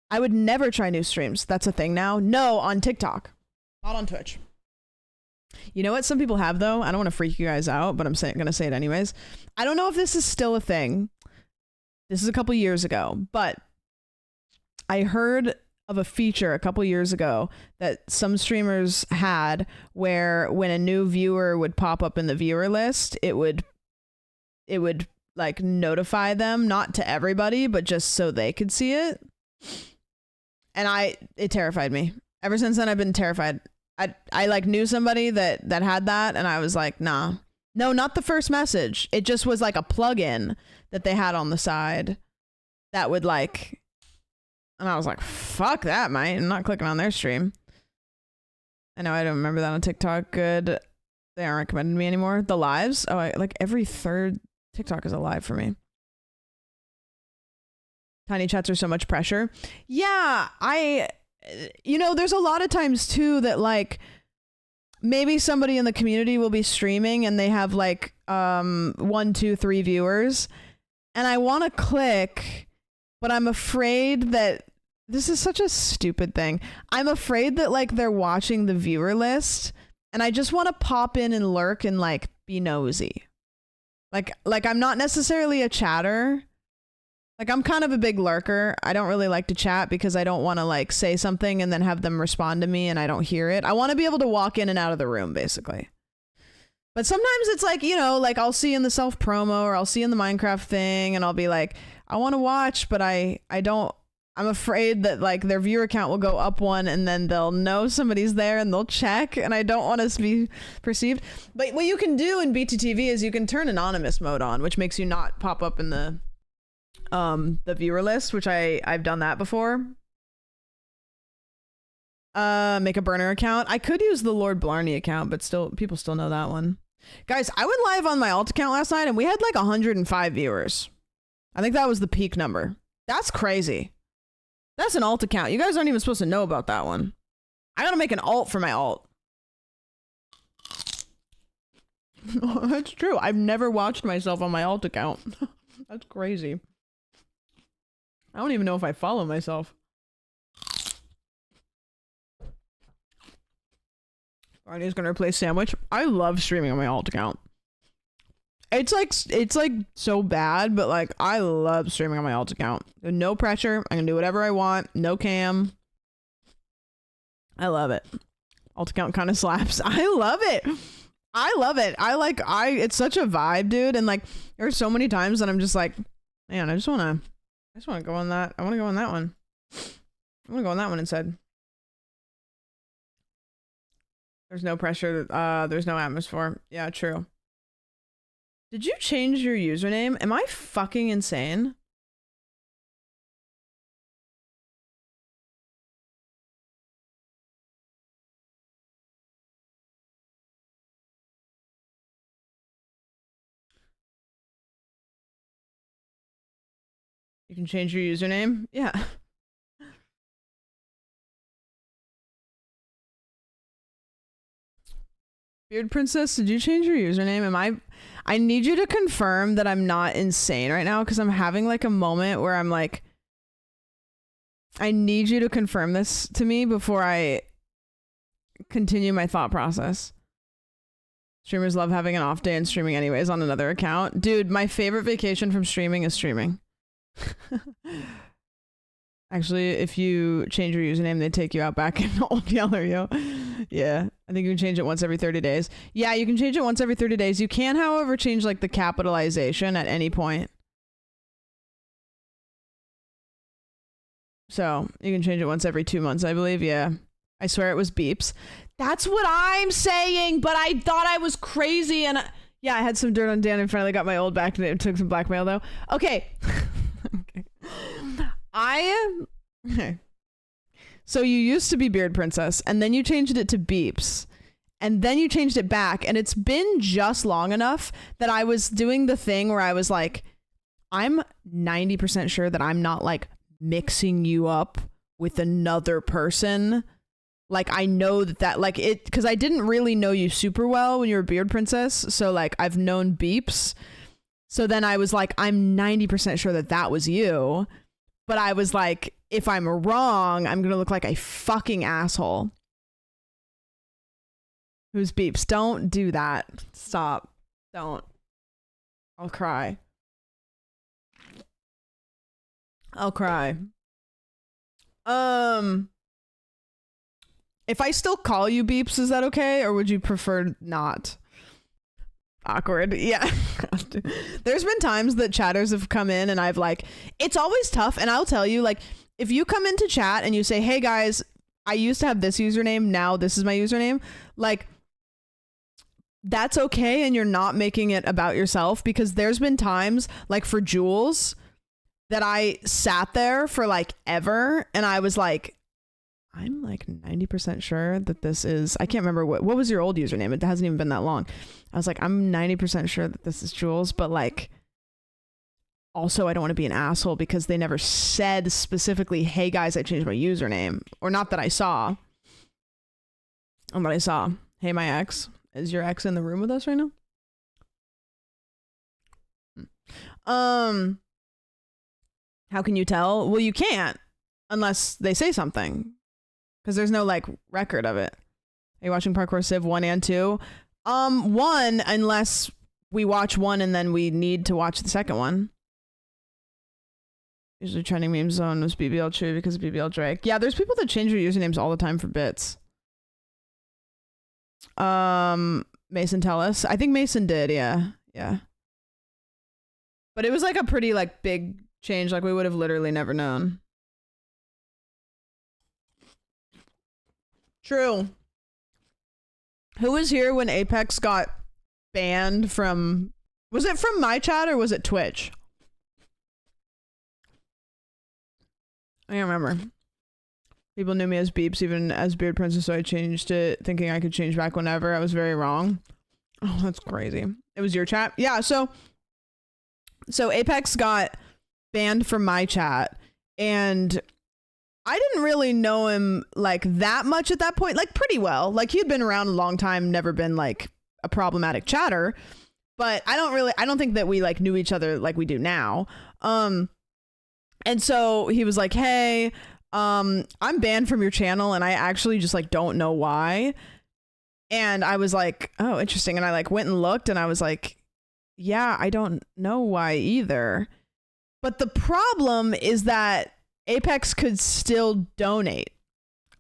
That's a thing now. No, on TikTok, not on Twitch. You know what some people have though? I don't want to freak you guys out, but I'm gonna say it anyways. I don't know if this is still a thing. This is a couple years ago, but I heard of a feature a couple years ago that some streamers had where when a new viewer would pop up in the viewer list, it would like notify them, not to everybody, but just so they could see it. And it terrified me. Ever since then, I've been terrified. I like knew somebody that had that, and I was like, nah. No, not the first message. It just was like a plugin that they had on the side that would like And I was like, fuck that, mate. I'm not clicking on their stream. I know I don't remember that on TikTok. Good. They aren't recommending me anymore. The lives? Oh, like every third TikTok is a live for me. Tiny chats are so much pressure. Yeah, there's a lot of times too that like maybe somebody in the community will be streaming and they have like 1, 2, 3 viewers, and I want to click, but I'm afraid that this is such a stupid thing. I'm afraid that like they're watching the viewer list, and I just want to pop in and lurk and like be nosy. Like I'm not necessarily a chatter. Like, I'm kind of a big lurker. I don't really like to chat because I don't want to, like, say something and then have them respond to me and I don't hear it. I want to be able to walk in and out of the room, basically. But sometimes it's like, like, I'll see in the self-promo or I'll see in the Minecraft thing and I'll be like, I want to watch, but I don't... I'm afraid that, like, their viewer count will go up 1 and then they'll know somebody's there and they'll check, and I don't want us to be perceived. But what you can do in BTTV is you can turn anonymous mode on, which makes you not pop up in the viewer list, which I've done that before. Make a burner account. I could use the Lord Blarney account, but still, people still know that one. Guys, I went live on my alt account last night and we had like 105 viewers. I think that was the peak number. That's crazy. That's an alt account. You guys aren't even supposed to know about that one. I gotta make an alt for my alt. That's true. I've never watched myself on my alt account. That's crazy. I don't even know if I follow myself. Barney's gonna replace Sandwich. I love streaming on my alt account. It's like so bad, but like I love streaming on my alt account. No pressure. I can do whatever I want. No cam. I love it. Alt account kind of slaps. I love it. I love it. It's such a vibe, dude. And like there's so many times that I'm just like, man, I just wanna go on that. I wanna go on that one. I wanna go on that one instead. There's no pressure. There's no atmosphere. Yeah, true. Did you change your username? Am I fucking insane? You can change your username? Yeah. Beard Princess, did you change your username? I need you to confirm that I'm not insane right now, because I'm having like a moment where I'm like, I need you to confirm this to me before I continue my thought process. Streamers love having an off day and streaming anyways on another account. Dude, my favorite vacation from streaming is streaming. Actually, if you change your username, they take you out back in Old Yeller, yo. Yeah, I think you can change it once every 30 days. Yeah, you can change it once every 30 days. You can, however, change like the capitalization at any point. So you can change it once every 2 months, I believe. Yeah, I swear it was beeps. That's what I'm saying, but I thought I was crazy. And yeah, I had some dirt on Dan and finally got my old back. It took some blackmail though. Okay. Okay. Okay. So you used to be Beard Princess, and then you changed it to Beeps, and then you changed it back, and it's been just long enough that I was doing the thing where I was like, I'm 90% sure that I'm not like mixing you up with another person. Like I know that like it, because I didn't really know you super well when you were Beard Princess, so like I've known Beeps. So then I was like, I'm 90% sure that that was you. But I was like, if I'm wrong, I'm going to look like a fucking asshole. Who's Beeps? Don't do that. Stop. Don't. I'll cry. I'll cry. If I still call you Beeps, is that okay? Or would you prefer not? Awkward. Yeah. There's been times that chatters have come in and I've like, it's always tough. And I'll tell you, like, if you come into chat and you say, hey guys, I used to have this username, now this is my username, like, that's okay. And you're not making it about yourself, because there's been times like for Jules that I sat there for like ever, and I was like, I'm like 90% sure that this is, I can't remember what was your old username. It hasn't even been that long. I was like, I'm 90% sure that this is Jules, but like, also I don't want to be an asshole because they never said specifically, hey guys, I changed my username, or not that I saw. But I saw, hey, my ex, is your ex in the room with us right now? How can you tell? Well, you can't unless they say something, because there's no like record of it. Are you watching Parkour Civ 1 and 2? 1, unless we watch 1 and then we need to watch the second one. Usually trending meme zone was BBL True because of BBL Drake. Yeah, there's people that change their usernames all the time for bits. Mason tell us. I think Mason did, yeah. But it was like a pretty like big change, like we would have literally never known. True. Who was here when Apex got banned from, was it from my chat or was it Twitch? I can't remember. People knew me as Beeps, even as Beard Princess, so I changed it, thinking I could change back whenever. I was very wrong. Oh, that's crazy. It was your chat? Yeah, so Apex got banned from my chat, and I didn't really know him, like, that much at that point. Like, pretty well. Like, he had been around a long time, never been, like, a problematic chatter, but I don't think that we, like, knew each other like we do now. And so he was like, hey, I'm banned from your channel, and I actually just like don't know why. And I was like, oh, interesting. And I like went and looked, and I was like, yeah, I don't know why either. But the problem is that Apex could still donate,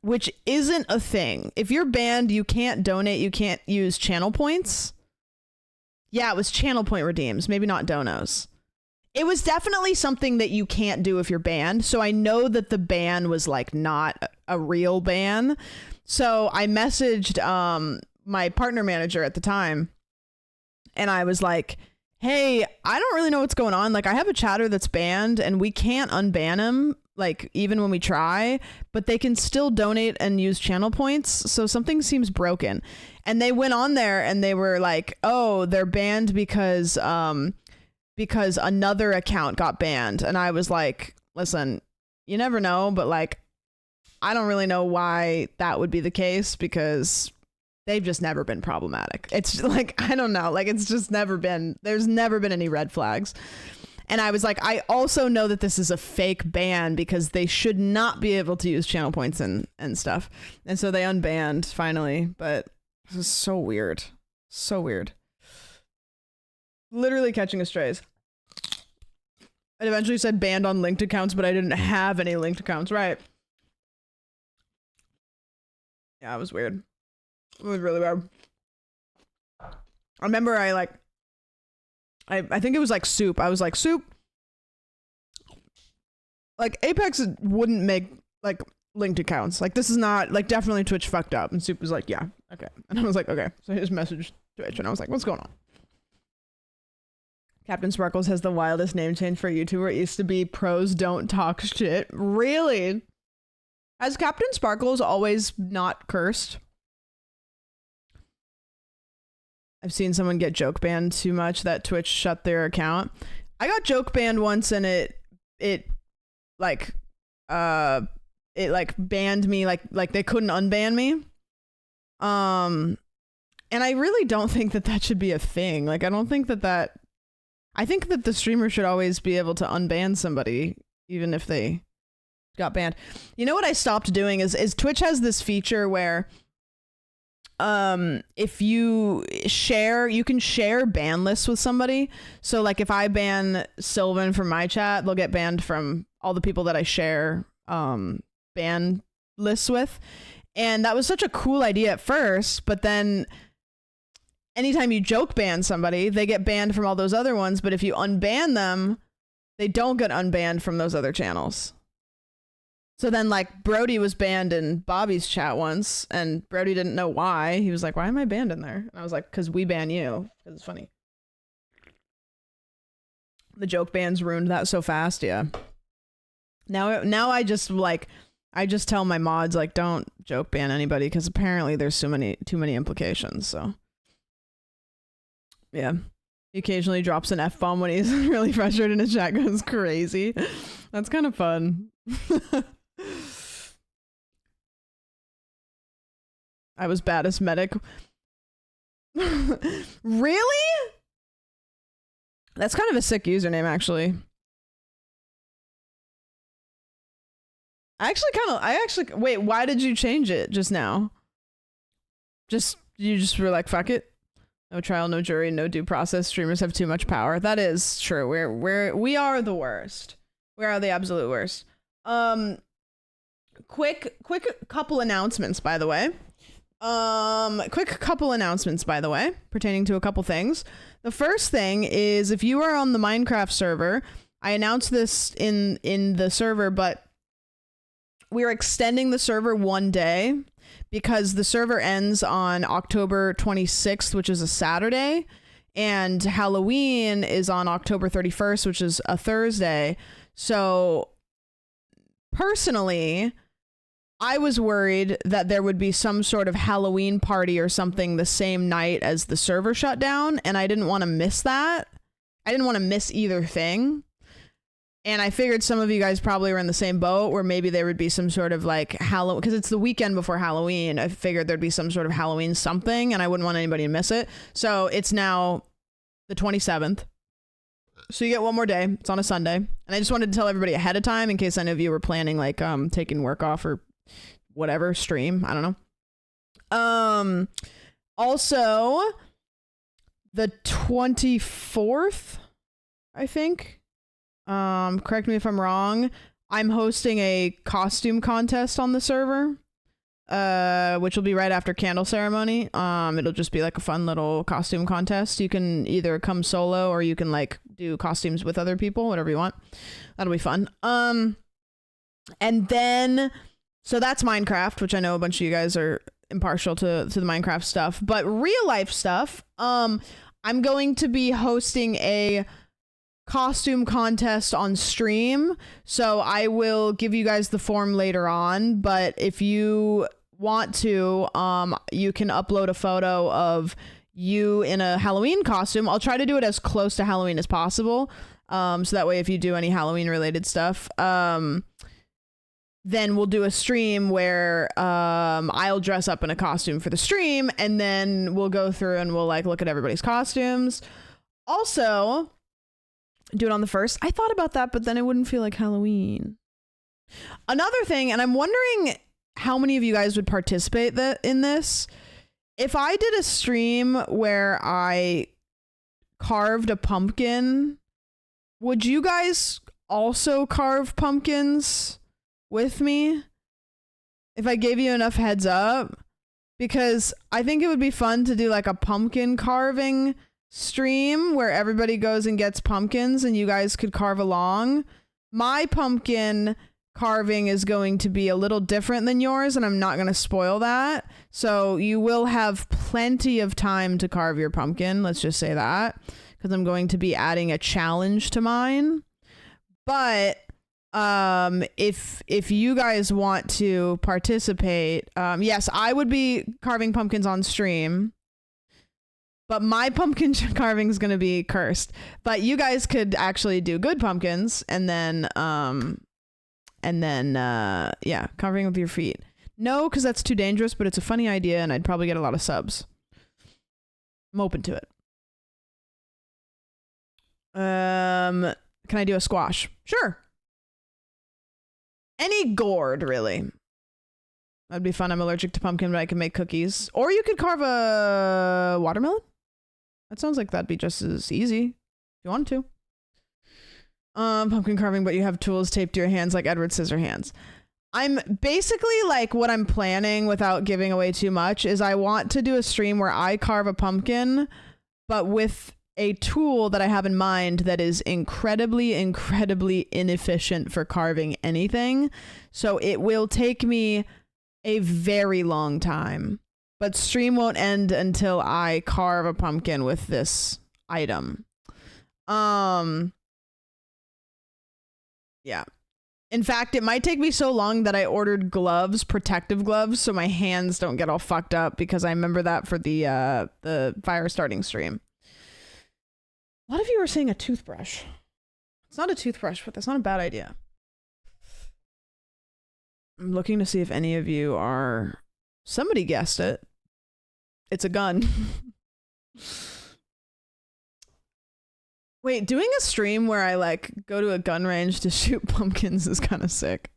which isn't a thing. If you're banned, you can't donate, you can't use channel points. Yeah, it was channel point redeems, maybe not donos. It was definitely something that you can't do if you're banned. So I know that the ban was like not a real ban. So I messaged my partner manager at the time, and I was like, hey, I don't really know what's going on. Like, I have a chatter that's banned and we can't unban him, like even when we try, but they can still donate and use channel points. So something seems broken. And they went on there and they were like, oh, they're banned because another account got banned. And I was like, listen, you never know, but like, I don't really know why that would be the case, because they've just never been problematic. It's like, I don't know, like, it's just never been, there's never been any red flags. And I was like, I also know that this is a fake ban because they should not be able to use channel points and stuff. And so they unbanned finally, but this is so weird. So weird. Literally catching a strays. It eventually said banned on linked accounts, but I didn't have any linked accounts, right? Yeah, it was weird. It was really weird. I remember I think it was like Soup. I was like, Soup, like Apex wouldn't make like linked accounts. Like, this is not, like, definitely Twitch fucked up. And Soup was like, yeah, okay. And I was like, okay. So I just messaged Twitch and I was like, what's going on? Captain Sparkles has the wildest name change for a YouTuber. It used to be Pros Don't Talk Shit. Really? Has Captain Sparkles always not cursed? I've seen someone get joke banned too much that Twitch shut their account. I got joke banned once, and it banned me, like they couldn't unban me. And I really don't think that should be a thing. Like, I don't think that I think that the streamer should always be able to unban somebody, even if they got banned. You know what I stopped doing is Twitch has this feature where if you can share ban lists with somebody. So like if I ban Sylvan from my chat, they'll get banned from all the people that I share ban lists with. And that was such a cool idea at first, but then anytime you joke ban somebody, they get banned from all those other ones. But if you unban them, they don't get unbanned from those other channels. So then, like, Brody was banned in Bobby's chat once, and Brody didn't know why. He was like, why am I banned in there? And I was like, because we ban you. Because it's funny. The joke bans ruined that so fast. Yeah. Now I just tell my mods like don't joke ban anybody because apparently there's too many implications. So yeah, he occasionally drops an F-bomb when he's really frustrated and his chat goes crazy. That's kind of fun. I was baddest medic. Really? That's kind of a sick username, actually. Wait, why did you change it just now? You just were like, fuck it. No trial, no jury, no due process. Streamers have too much power. That is true. We are the worst. We are the absolute worst. Quick couple announcements, by the way. Pertaining to a couple things. The first thing is if you are on the Minecraft server, I announced this in the server, but we're extending the server one day because the server ends on October 26th, which is a Saturday, and Halloween is on October 31st, which is a Thursday. So personally, I was worried that there would be some sort of Halloween party or something the same night as the server shut down, and I didn't want to miss that. I didn't want to miss either thing. And I figured some of you guys probably were in the same boat where maybe there would be some sort of like Halloween, because it's the weekend before Halloween. I figured there'd be some sort of Halloween something and I wouldn't want anybody to miss it. So it's now the 27th. So you get one more day. It's on a Sunday. And I just wanted to tell everybody ahead of time in case any of you were planning like taking work off or whatever, stream. I don't know. Also, the 24th, I think. Correct me if I'm wrong. I'm hosting a costume contest on the server, which will be right after candle ceremony. It'll just be like a fun little costume contest. You can either come solo or you can like do costumes with other people, whatever you want. That'll be fun. And then, so that's Minecraft, which I know a bunch of you guys are impartial to the Minecraft stuff, but real life stuff. I'm going to be hosting a costume contest on stream, so I will give you guys the form later on, but if you want to, you can upload a photo of you in a Halloween costume. I'll try to do it as close to Halloween as possible, so that way if you do any Halloween related stuff, then we'll do a stream where I'll dress up in a costume for the stream, and then we'll go through and we'll like look at everybody's costumes. Also, do it on the 1st. I thought about that, but then it wouldn't feel like Halloween. Another thing, and I'm wondering how many of you guys would participate in this. If I did a stream where I carved a pumpkin, would you guys also carve pumpkins with me? If I gave you enough heads up? Because I think it would be fun to do like a pumpkin carving stream where everybody goes and gets pumpkins and you guys could carve along. My pumpkin carving is going to be a little different than yours, and I'm not going to spoil that. So you will have plenty of time to carve your pumpkin. Let's just say that, because I'm going to be adding a challenge to mine. But if you guys want to participate, yes, I would be carving pumpkins on stream. But my pumpkin carving is going to be cursed. But you guys could actually do good pumpkins and then yeah, carving with your feet. No, because that's too dangerous, but it's a funny idea and I'd probably get a lot of subs. I'm open to it. Can I do a squash? Sure. Any gourd, really. That'd be fun. I'm allergic to pumpkin, but I can make cookies. Or you could carve a watermelon. That sounds like that'd be just as easy if you wanted to. Pumpkin carving, but you have tools taped to your hands like Edward Scissorhands. I'm basically like what I'm planning without giving away too much is I want to do a stream where I carve a pumpkin, but with a tool that I have in mind that is incredibly inefficient for carving anything. So it will take me a very long time. But stream won't end until I carve a pumpkin with this item. Yeah. In fact, it might take me so long that I ordered gloves, protective gloves, so my hands don't get all fucked up, because I remember that for the fire starting stream. A lot of you are saying a toothbrush. It's not a toothbrush, but that's not a bad idea. I'm looking to see if any of you are... Somebody guessed it. It's a gun. Wait, doing a stream where I like go to a gun range to shoot pumpkins is kind of sick.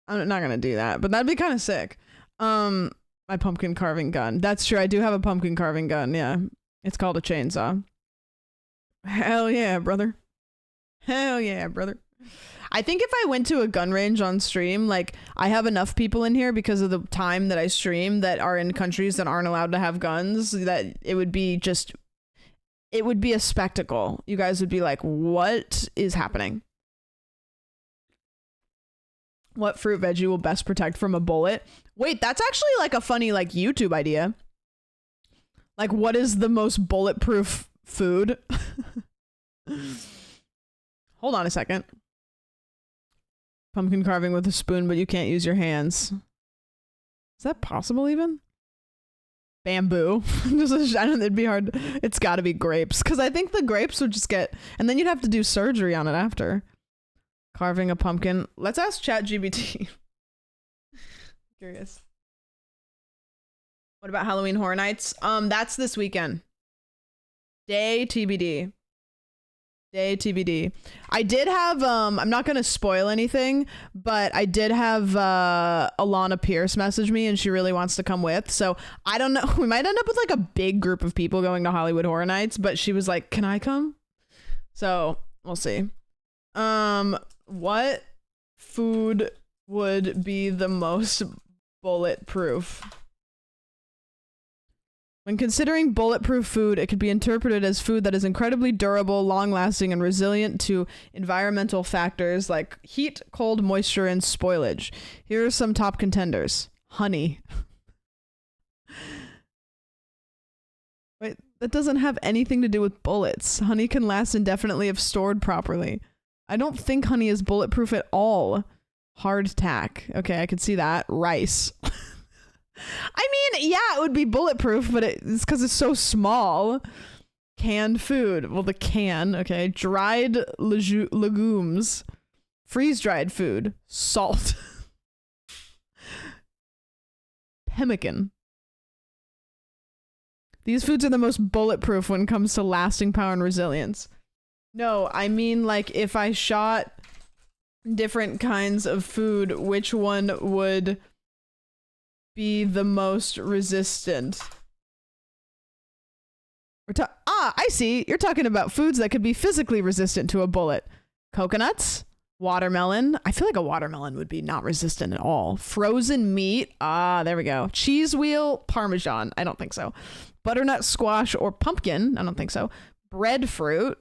I'm not gonna do that, but that'd be kind of sick. My pumpkin carving gun. That's true. I do have a pumpkin carving gun. Yeah, it's called a chainsaw. Hell yeah, brother. Hell yeah, brother. I think if I went to a gun range on stream, like I have enough people in here because of the time that I stream that are in countries that aren't allowed to have guns, that it would be a spectacle. You guys would be like, what is happening? What fruit veggie will best protect from a bullet? Wait, that's actually like a funny like YouTube idea. Like, what is the most bulletproof food? Hold on a second. Pumpkin carving with a spoon, but you can't use your hands. Is that possible even? Bamboo. I don't, it'd be hard. It's gotta be grapes, because I think the grapes would just get, and then you'd have to do surgery on it after. Carving a pumpkin. Let's ask ChatGPT. Curious. What about Halloween Horror Nights? That's this weekend. Day TBD. Day TBD. I did have I'm not gonna spoil anything, but I did have Alana Pierce message me, and she really wants to come with. So I don't know. We might end up with like a big group of people going to Hollywood Horror Nights, but she was like, "Can I come?" So we'll see. What food would be the most bulletproof? When considering bulletproof food, it could be interpreted as food that is incredibly durable, long-lasting, and resilient to environmental factors like heat, cold, moisture, and spoilage. Here are some top contenders. Honey. Wait, that doesn't have anything to do with bullets. Honey can last indefinitely if stored properly. I don't think honey is bulletproof at all. Hardtack. Okay, I can see that. Rice. I mean, yeah, it would be bulletproof, but it's because it's so small. Canned food. Well, the can, okay. Dried legumes. Freeze-dried food. Salt. Pemmican. These foods are the most bulletproof when it comes to lasting power and resilience. No, I mean, like, if I shot different kinds of food, which one would be the most resistant? I see. You're talking about foods that could be physically resistant to a bullet. Coconuts, watermelon. I feel like a watermelon would be not resistant at all. Frozen meat. There we go. Cheese wheel, Parmesan. I don't think so. Butternut squash or pumpkin. I don't think so. Breadfruit,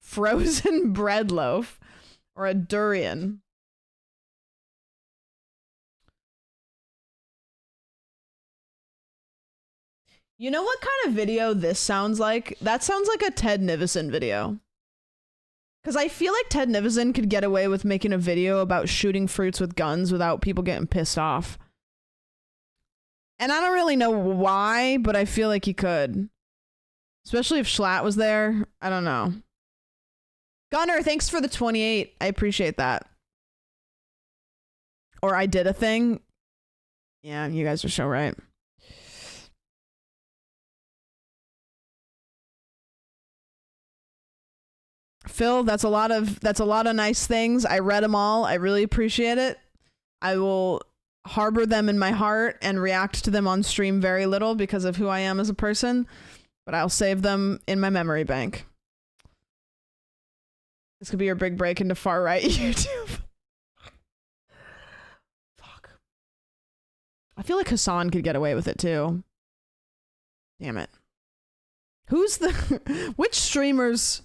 frozen bread loaf, or a durian. You know what kind of video this sounds like? That sounds like a Ted Nivison video. Because I feel like Ted Nivison could get away with making a video about shooting fruits with guns without people getting pissed off. And I don't really know why, but I feel like he could. Especially if Schlatt was there. I don't know. Gunner, thanks for the 28. I appreciate that. Or I did a thing. Yeah, you guys are so right. Phil, that's a lot of nice things. I read them all. I really appreciate it. I will harbor them in my heart and react to them on stream very little because of who I am as a person, but I'll save them in my memory bank. This could be your big break into far right YouTube. Fuck. I feel like Hassan could get away with it too. Damn it. Which streamers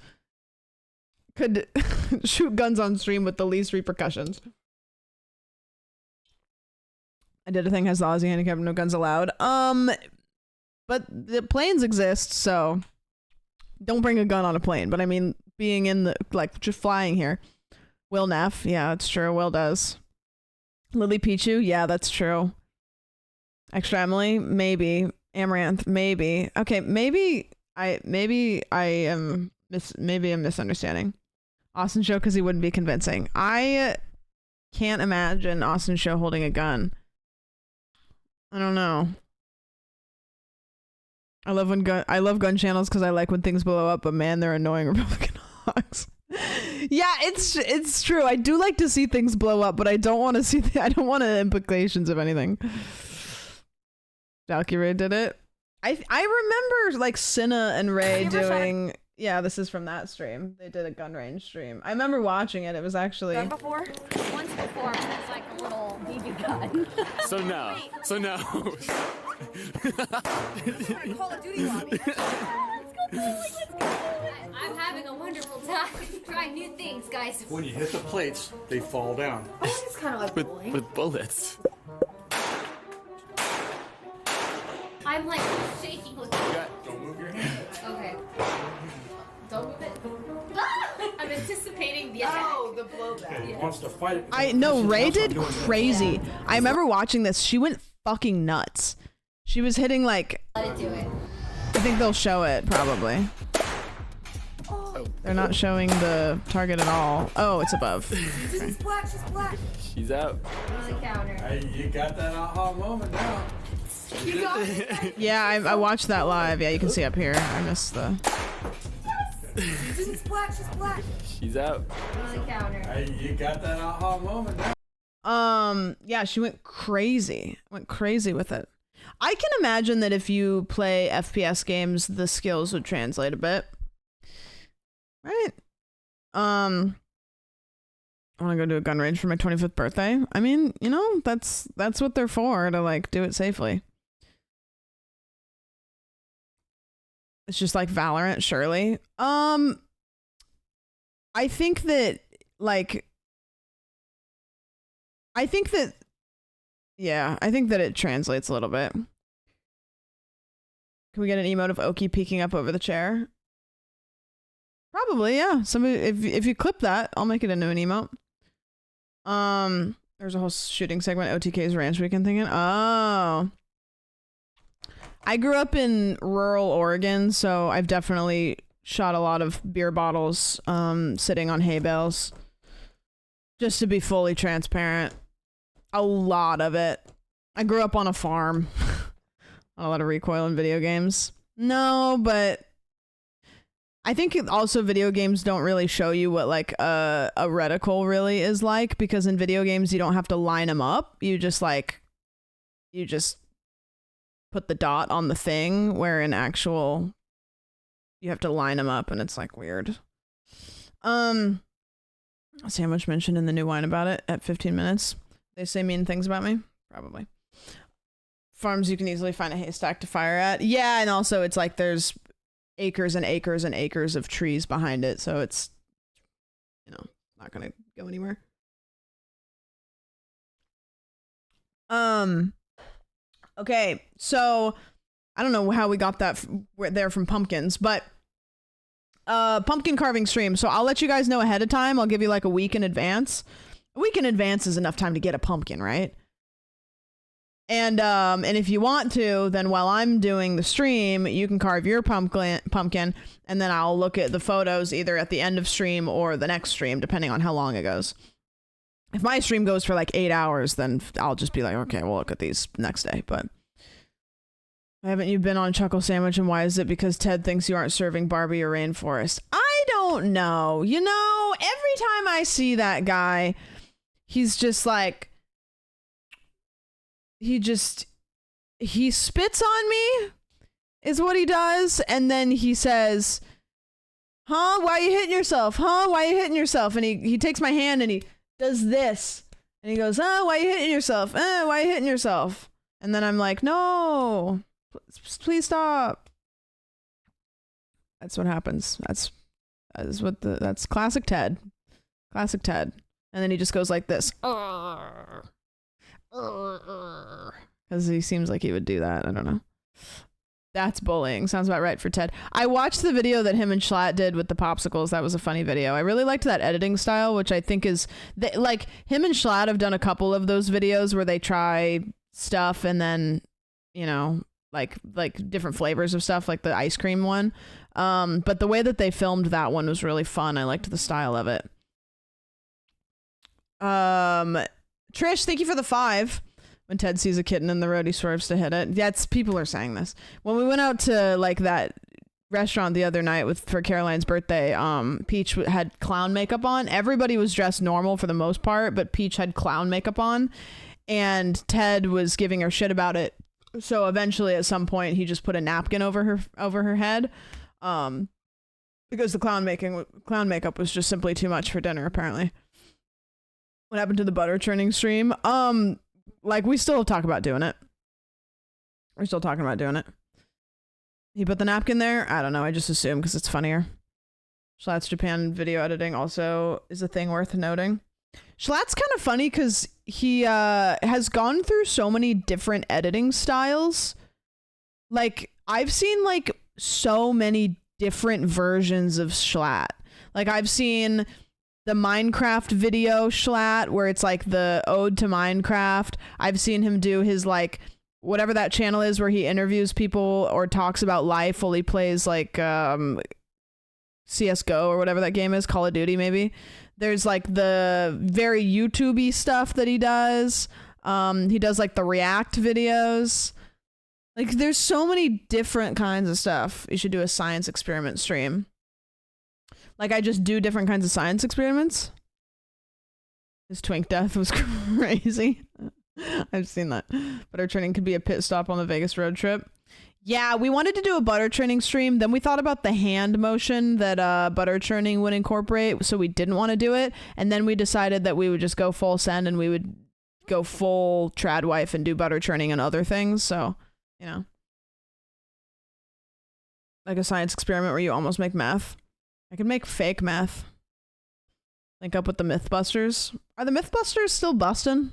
could shoot guns on stream with the least repercussions? I did a thing has the Aussie handicap, no guns allowed. But the planes exist, so don't bring a gun on a plane, but I mean being in the like just flying here. Will Neff, yeah, that's true. Will does. Lily Pichu, yeah, that's true. Extra Emily, maybe. Amaranth, maybe. Okay, maybe I am maybe I'm misunderstanding. Austin Show because he wouldn't be convincing. I can't imagine Austin Show holding a gun. I don't know. I love gun channels because I like when things blow up, but man, they're annoying Republican hogs. Yeah, it's true. I do like to see things blow up, but I don't want to see I don't want the implications of anything. Valkyrie did it. I remember like Cinna and Ray doing. Yeah, this is from that stream. They did a gun range stream. I remember watching it. It was actually. Done before? Once before, but it's like a little BB gun. So no. So no. Call of Duty lobby. Let's go play. Let's go. I'm having a wonderful time trying new things, guys. When you hit the plates, they fall down. This is kind of like bowling. With bullets. I'm like shaking with Don't move your hand. Okay. Don't move it. I'm anticipating the attack. Oh, the blowback. He wants to fight. I know Ray did crazy. I remember watching this. She went fucking nuts. She was hitting like. Let it do it. I think they'll show it probably. Oh. They're not showing the target at all. Oh, it's above. Okay. She's black. She's black. She's out. On the counter. Hey, you got that aha moment now. You got it. Yeah, I watched that live. Yeah, you can see up here. I missed the. She's black. She's black. She's out. On the counter. Hey, you got that aha moment now. Yeah, she went crazy. Went crazy with it. I can imagine that if you play FPS games, the skills would translate a bit. Right? I want to go to a gun range for my 25th birthday. I mean, you know, that's what they're for, to like do it safely. It's just like Valorant, surely. I think that yeah, I think that it translates a little bit. Can we get an emote of Oki peeking up over the chair? Probably, yeah. Somebody, if you clip that, I'll make it into an emote. There's a whole shooting segment, OTK's Ranch Weekend thinking. Oh. I grew up in rural Oregon, so I've definitely shot a lot of beer bottles sitting on hay bales. Just to be fully transparent. A lot of it. I grew up on a farm. A lot of recoil in video games. No, but I think also video games don't really show you what like a reticle really is like, because in video games you don't have to line them up. You just put the dot on the thing, where in actual you have to line them up and it's like weird. Sandwich mentioned in the new wine about it at 15 minutes. They say mean things about me? Probably. Farms you can easily find a haystack to fire at. Yeah, and also it's like there's acres and acres and acres of trees behind it, so it's, you know, not gonna go anywhere. Okay, so I don't know how we got that there from pumpkins, but pumpkin carving stream. So I'll let you guys know ahead of time. I'll give you like a week in advance. A week in advance is enough time to get a pumpkin, right? And if you want to, then while I'm doing the stream, you can carve your pumpkin, and then I'll look at the photos either at the end of stream or the next stream, depending on how long it goes. If my stream goes for like 8 hours, then I'll just be like, okay, we'll look at these next day. But haven't you been on Chuckle Sandwich, and why is it because Ted thinks you aren't serving Barbie or Rainforest? I don't know. You know, every time I see that guy, he's just like, he spits on me is what he does, and then he says, huh, why are you hitting yourself? Huh, why are you hitting yourself? And he takes my hand and he does this, and he goes, oh, why are you hitting yourself? Why are you hitting yourself? And then I'm like, no, please stop. That's what happens. That's classic Ted. Classic Ted. And then he just goes like this. Because he seems like he would do that. I don't know. That's bullying. Sounds about right for Ted. I watched the video that him and Schlatt did with the popsicles. That was a funny video. I really liked that editing style, which I think is like him and Schlatt have done a couple of those videos where they try stuff and then, you know, like different flavors of stuff, like the ice cream one. But the way that they filmed that one was really fun. I liked the style of it. Trish, thank you for the 5. When Ted sees a kitten in the road, he swerves to hit it. That's, people are saying this. When we went out to like that restaurant the other night for Caroline's birthday, Peach had clown makeup on. Everybody was dressed normal for the most part, but Peach had clown makeup on, and Ted was giving her shit about it. So eventually, at some point, he just put a napkin over her head, because the clown makeup was just simply too much for dinner. Apparently, what happened to the butter churning stream? Like, we still talk about doing it. We're still talking about doing it. He put the napkin there? I don't know. I just assume because it's funnier. Schlatt's Japan video editing also is a thing worth noting. Schlatt's kind of funny because he has gone through so many different editing styles. Like, I've seen, like, so many different versions of Schlatt. Like, I've seen the Minecraft video Schlatt, where it's like the ode to Minecraft. I've seen him do his, like, whatever that channel is where he interviews people or talks about life while he plays, like, CSGO or whatever that game is, Call of Duty maybe. There's like the very YouTube-y stuff that he does. He does like the React videos. Like, there's so many different kinds of stuff. You should do a science experiment stream. Like, I just do different kinds of science experiments. His twink death was crazy. I've seen that. Butter churning could be a pit stop on the Vegas road trip. Yeah, we wanted to do a butter churning stream. Then we thought about the hand motion that butter churning would incorporate, so we didn't want to do it. And then we decided that we would just go full send and we would go full trad wife and do butter churning and other things. So, you know, like a science experiment where you almost make meth. I could make fake meth. Link up with the Mythbusters. Are the Mythbusters still busting?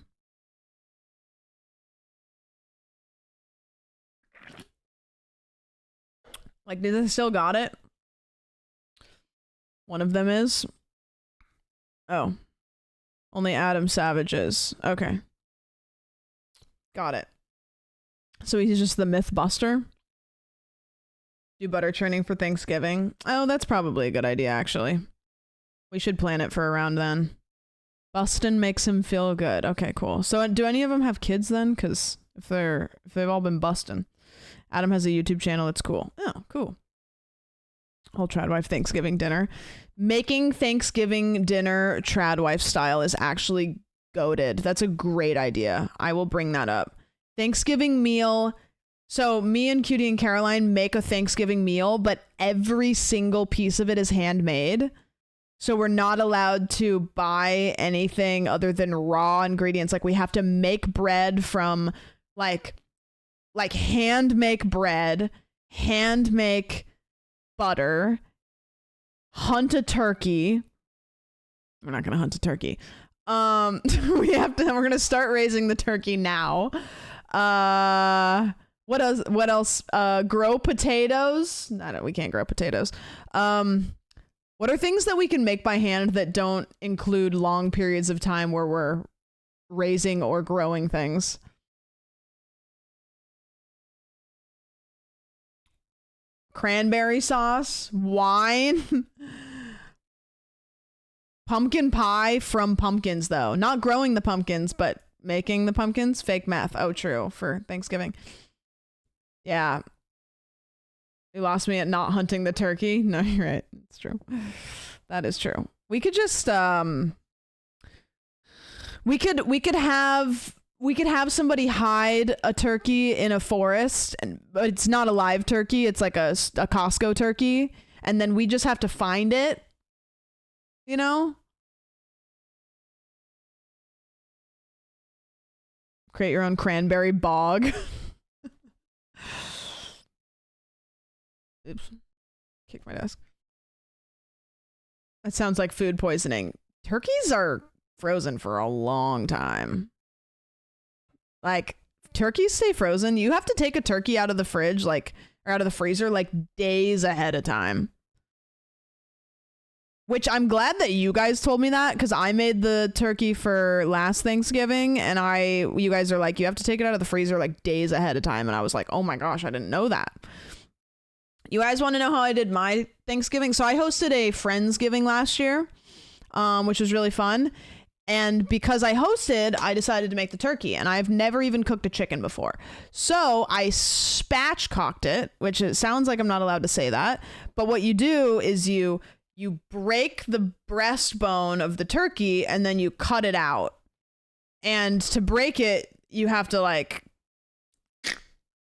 Like, do they still got it? One of them is. Oh. Only Adam Savages. Okay. Got it. So he's just the Mythbuster. Do butter churning for Thanksgiving. Oh, that's probably a good idea, actually. We should plan it for around then. Bustin' makes him feel good. Okay, cool. So do any of them have kids then? Because if they've all been bustin'. Adam has a YouTube channel. It's cool. Oh, cool. Whole Tradwife Thanksgiving dinner. Making Thanksgiving dinner Tradwife style is actually goated. That's a great idea. I will bring that up. Thanksgiving meal. So me and Cutie and Caroline make a Thanksgiving meal, but every single piece of it is handmade. So we're not allowed to buy anything other than raw ingredients. Like, we have to make bread from like hand make bread, hand make butter, hunt a turkey. We're not going to hunt a turkey. We're going to start raising the turkey now. What else? Grow potatoes. No, we can't grow potatoes. What are things that we can make by hand that don't include long periods of time where we're raising or growing things? Cranberry sauce, wine, pumpkin pie from pumpkins, though. Not growing the pumpkins, but making the pumpkins. Fake meth. Oh, true. For Thanksgiving. Yeah. You lost me at not hunting the turkey. No, you're right. It's true. That is true. We could just we could have somebody hide a turkey in a forest, but it's not a live turkey. It's like a Costco turkey, and then we just have to find it. You know? Create your own cranberry bog. Oops. Kick my desk. That sounds like food poisoning. Turkeys are frozen for a long time. Like, turkeys stay frozen. You have to take a turkey out of the fridge like or out of the freezer like days ahead of time. Which I'm glad that you guys told me that, because I made the turkey for last Thanksgiving and you guys are like, you have to take it out of the freezer like days ahead of time. And I was like, oh my gosh, I didn't know that. You guys want to know how I did my Thanksgiving? So I hosted a Friendsgiving last year, which was really fun. And because I hosted, I decided to make the turkey, and I've never even cooked a chicken before. So I spatchcocked it, which it sounds like I'm not allowed to say that. But what you do is you break the breastbone of the turkey and then you cut it out. And to break it, you have to like,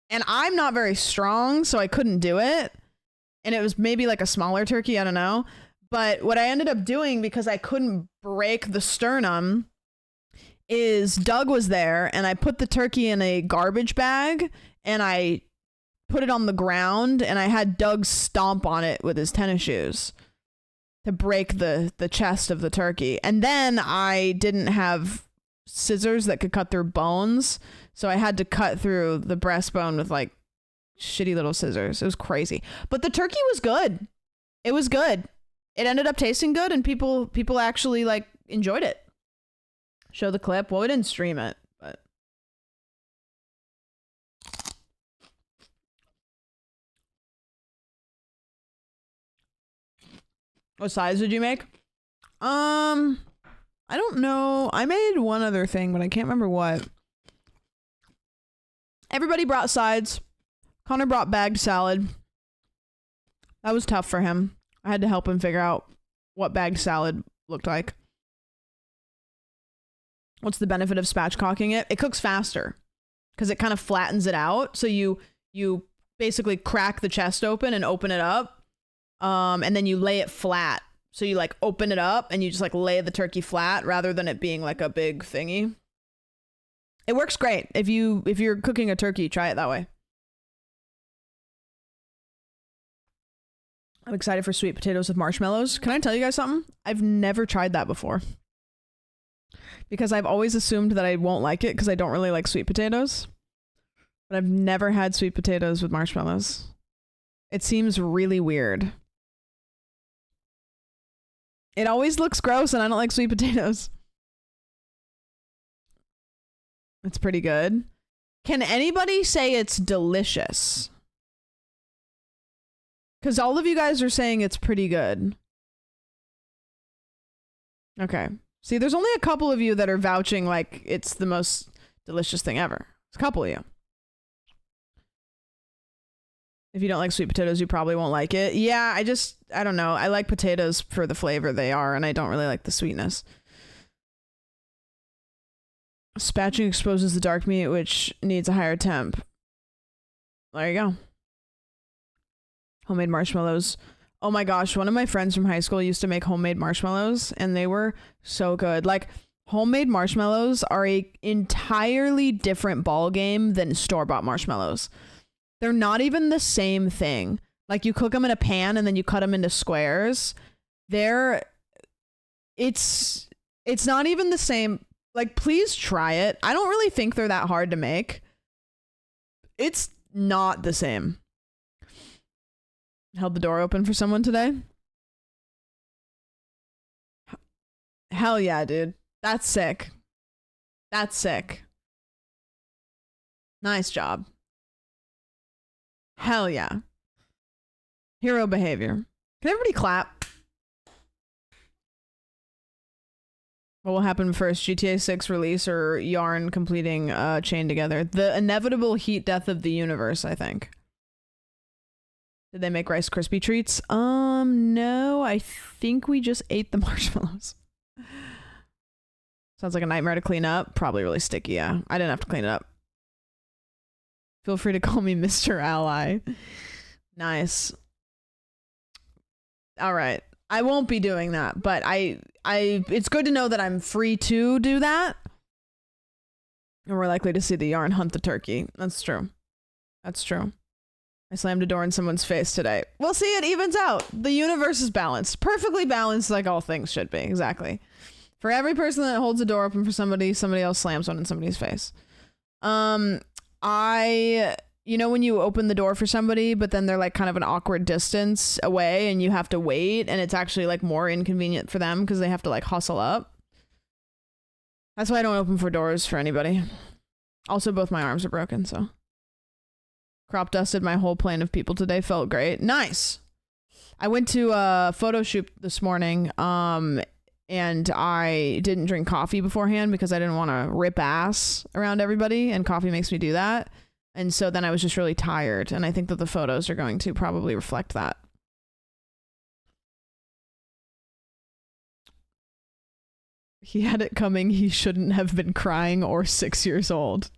and I'm not very strong, so I couldn't do it. And it was maybe like a smaller turkey, I don't know. But what I ended up doing, because I couldn't break the sternum, is Doug was there and I put the turkey in a garbage bag and I put it on the ground and I had Doug stomp on it with his tennis shoes to break the chest of the turkey. And then I didn't have scissors that could cut through bones, so I had to cut through the breastbone with like shitty little scissors. It was crazy. But the turkey was good. It was good. It ended up tasting good, and people actually like enjoyed it. Show the clip. Well, we didn't stream it, but what size did you make? I don't know. I made one other thing, but I can't remember what. Everybody brought sides. Connor brought bagged salad. That was tough for him. I had to help him figure out what bagged salad looked like. What's the benefit of spatchcocking it? It cooks faster because it kind of flattens it out. So you basically crack the chest open and open it up, and then you lay it flat. So you like open it up and you just like lay the turkey flat rather than it being like a big thingy. It works great. If you're cooking a turkey, try it that way. I'm excited for sweet potatoes with marshmallows. Can I tell you guys something? I've never tried that before. Because I've always assumed that I won't like it because I don't really like sweet potatoes. But I've never had sweet potatoes with marshmallows. It seems really weird. It always looks gross and I don't like sweet potatoes. It's pretty good. Can anybody say it's delicious? Because all of you guys are saying it's pretty good. Okay. See, there's only a couple of you that are vouching like it's the most delicious thing ever. It's a couple of you. If you don't like sweet potatoes, you probably won't like it. Yeah, I don't know. I like potatoes for the flavor they are, and I don't really like the sweetness. Spatching exposes the dark meat, which needs a higher temp. There you go. Homemade marshmallows. Oh my gosh, one of my friends from high school used to make homemade marshmallows, and they were so good. Like, homemade marshmallows are a entirely different ball game than store-bought marshmallows. They're not even the same thing. Like, you cook them in a pan and then you cut them into squares. It's not even the same. Like, please try it. I don't really think they're that hard to make. It's not the same. Held the door open for someone today? Hell yeah, dude. That's sick. That's sick. Nice job. Hell yeah. Hero behavior. Can everybody clap? What will happen first? GTA 6 release or Yarn completing Chain Together? The inevitable heat death of the universe, I think. Did they make Rice Krispie treats? No, I think we just ate the marshmallows. Sounds like a nightmare to clean up. Probably really sticky, yeah. I didn't have to clean it up. Feel free to call me Mr. Ally. Nice. All right. I won't be doing that, but it's good to know that I'm free to do that. And we're likely to see the Yarn hunt the turkey. That's true. That's true. I slammed a door in someone's face today. We'll see, it evens out. The universe is balanced. Perfectly balanced like all things should be. Exactly. For every person that holds a door open for somebody, somebody else slams one in somebody's face. you know when you open the door for somebody, but then they're like kind of an awkward distance away and you have to wait, and it's actually like more inconvenient for them because they have to like hustle up. That's why I don't open for doors for anybody. Also, both my arms are broken, so. Crop dusted my whole plane of people today. Felt great. Nice. I went to a photo shoot this morning, and I didn't drink coffee beforehand because I didn't want to rip ass around everybody, and coffee makes me do that. And so then I was just really tired, and I think that the photos are going to probably reflect that. He had it coming. He shouldn't have been crying or 6 years old.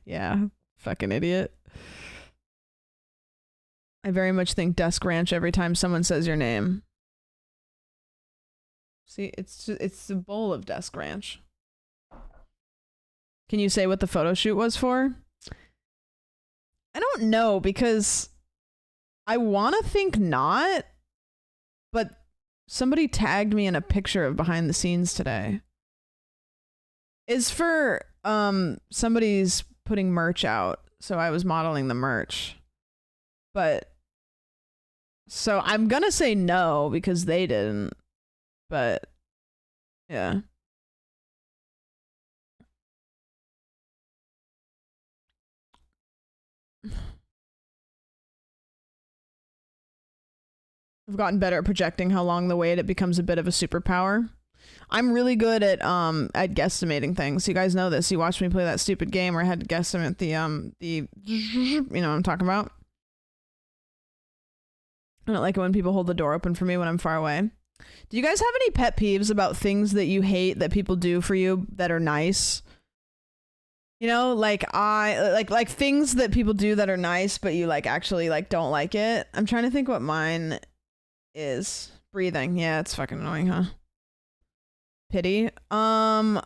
Yeah, fucking idiot. I very much think Desk Ranch every time someone says your name. See, it's a bowl of Desk Ranch. Can you say what the photo shoot was for? I don't know, because I want to think not, but somebody tagged me in a picture of behind the scenes today. It's for somebody's putting merch out, so I was modeling the merch. But so I'm gonna say no because they didn't, but yeah. I've gotten better at projecting how long the wait. It becomes a bit of a superpower. I'm really good at guesstimating things. You guys know this. You watched me play that stupid game where I had to guesstimate the you know what I'm talking about. I don't like it when people hold the door open for me when I'm far away. Do you guys have any pet peeves about things that you hate that people do for you that are nice? You know, like like things that people do that are nice, but you like actually like don't like it. I'm trying to think what mine is. Breathing. Yeah, it's fucking annoying, huh? Pity. No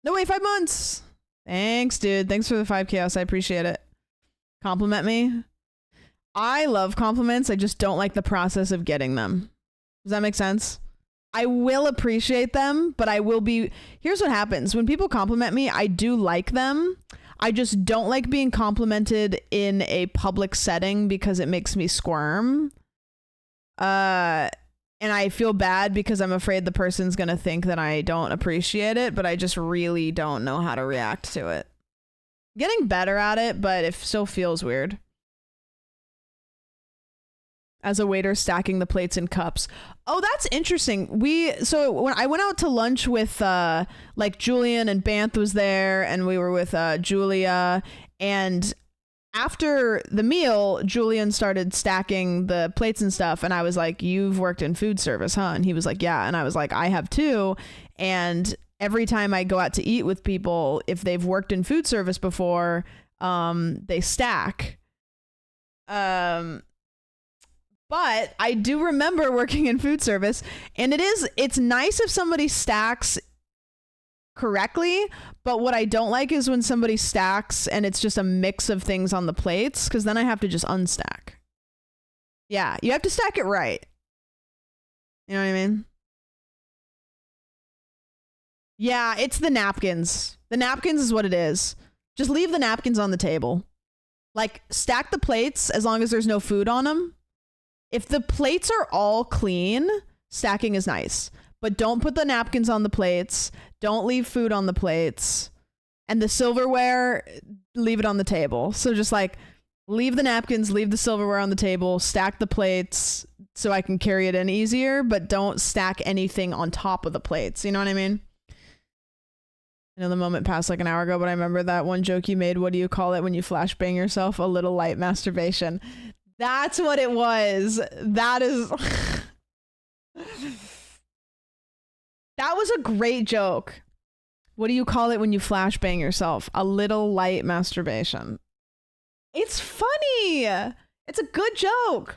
wait, 5 months. Thanks, dude. Thanks for the 5 chaos. I appreciate it. Compliment me. I love compliments. I just don't like the process of getting them. Does that make sense? I will appreciate them, but I will be... Here's what happens. When people compliment me, I do like them. I just don't like being complimented in a public setting because it makes me squirm. And I feel bad because I'm afraid the person's going to think that I don't appreciate it, but I just really don't know how to react to it. Getting better at it, but it still feels weird. As a waiter stacking the plates and cups. Oh, that's interesting. So when I went out to lunch with like Julian and Banth was there, and we were with Julia, and after the meal, Julian started stacking the plates and stuff, and I was like, "You've worked in food service, huh?" And he was like, "Yeah." And I was like, "I have too." And every time I go out to eat with people, if they've worked in food service before, they stack. But I do remember working in food service, and it's nice if somebody stacks correctly, but what I don't like is when somebody stacks and it's just a mix of things on the plates, because then I have to just unstack. Yeah, you have to stack it right. You know what I mean? Yeah, it's the napkins. The napkins is what it is. Just leave the napkins on the table. Like, stack the plates as long as there's no food on them. If the plates are all clean, stacking is nice. But don't put the napkins on the plates. Don't leave food on the plates. And the silverware, leave it on the table. So just like, leave the napkins, leave the silverware on the table, stack the plates so I can carry it in easier, but don't stack anything on top of the plates. You know what I mean? I know the moment passed like an hour ago, but I remember that one joke you made. What do you call it when you flashbang yourself? A little light masturbation. That's what it was. That is... That was a great joke. What do you call it when you flashbang yourself? A little light masturbation. It's funny. It's a good joke.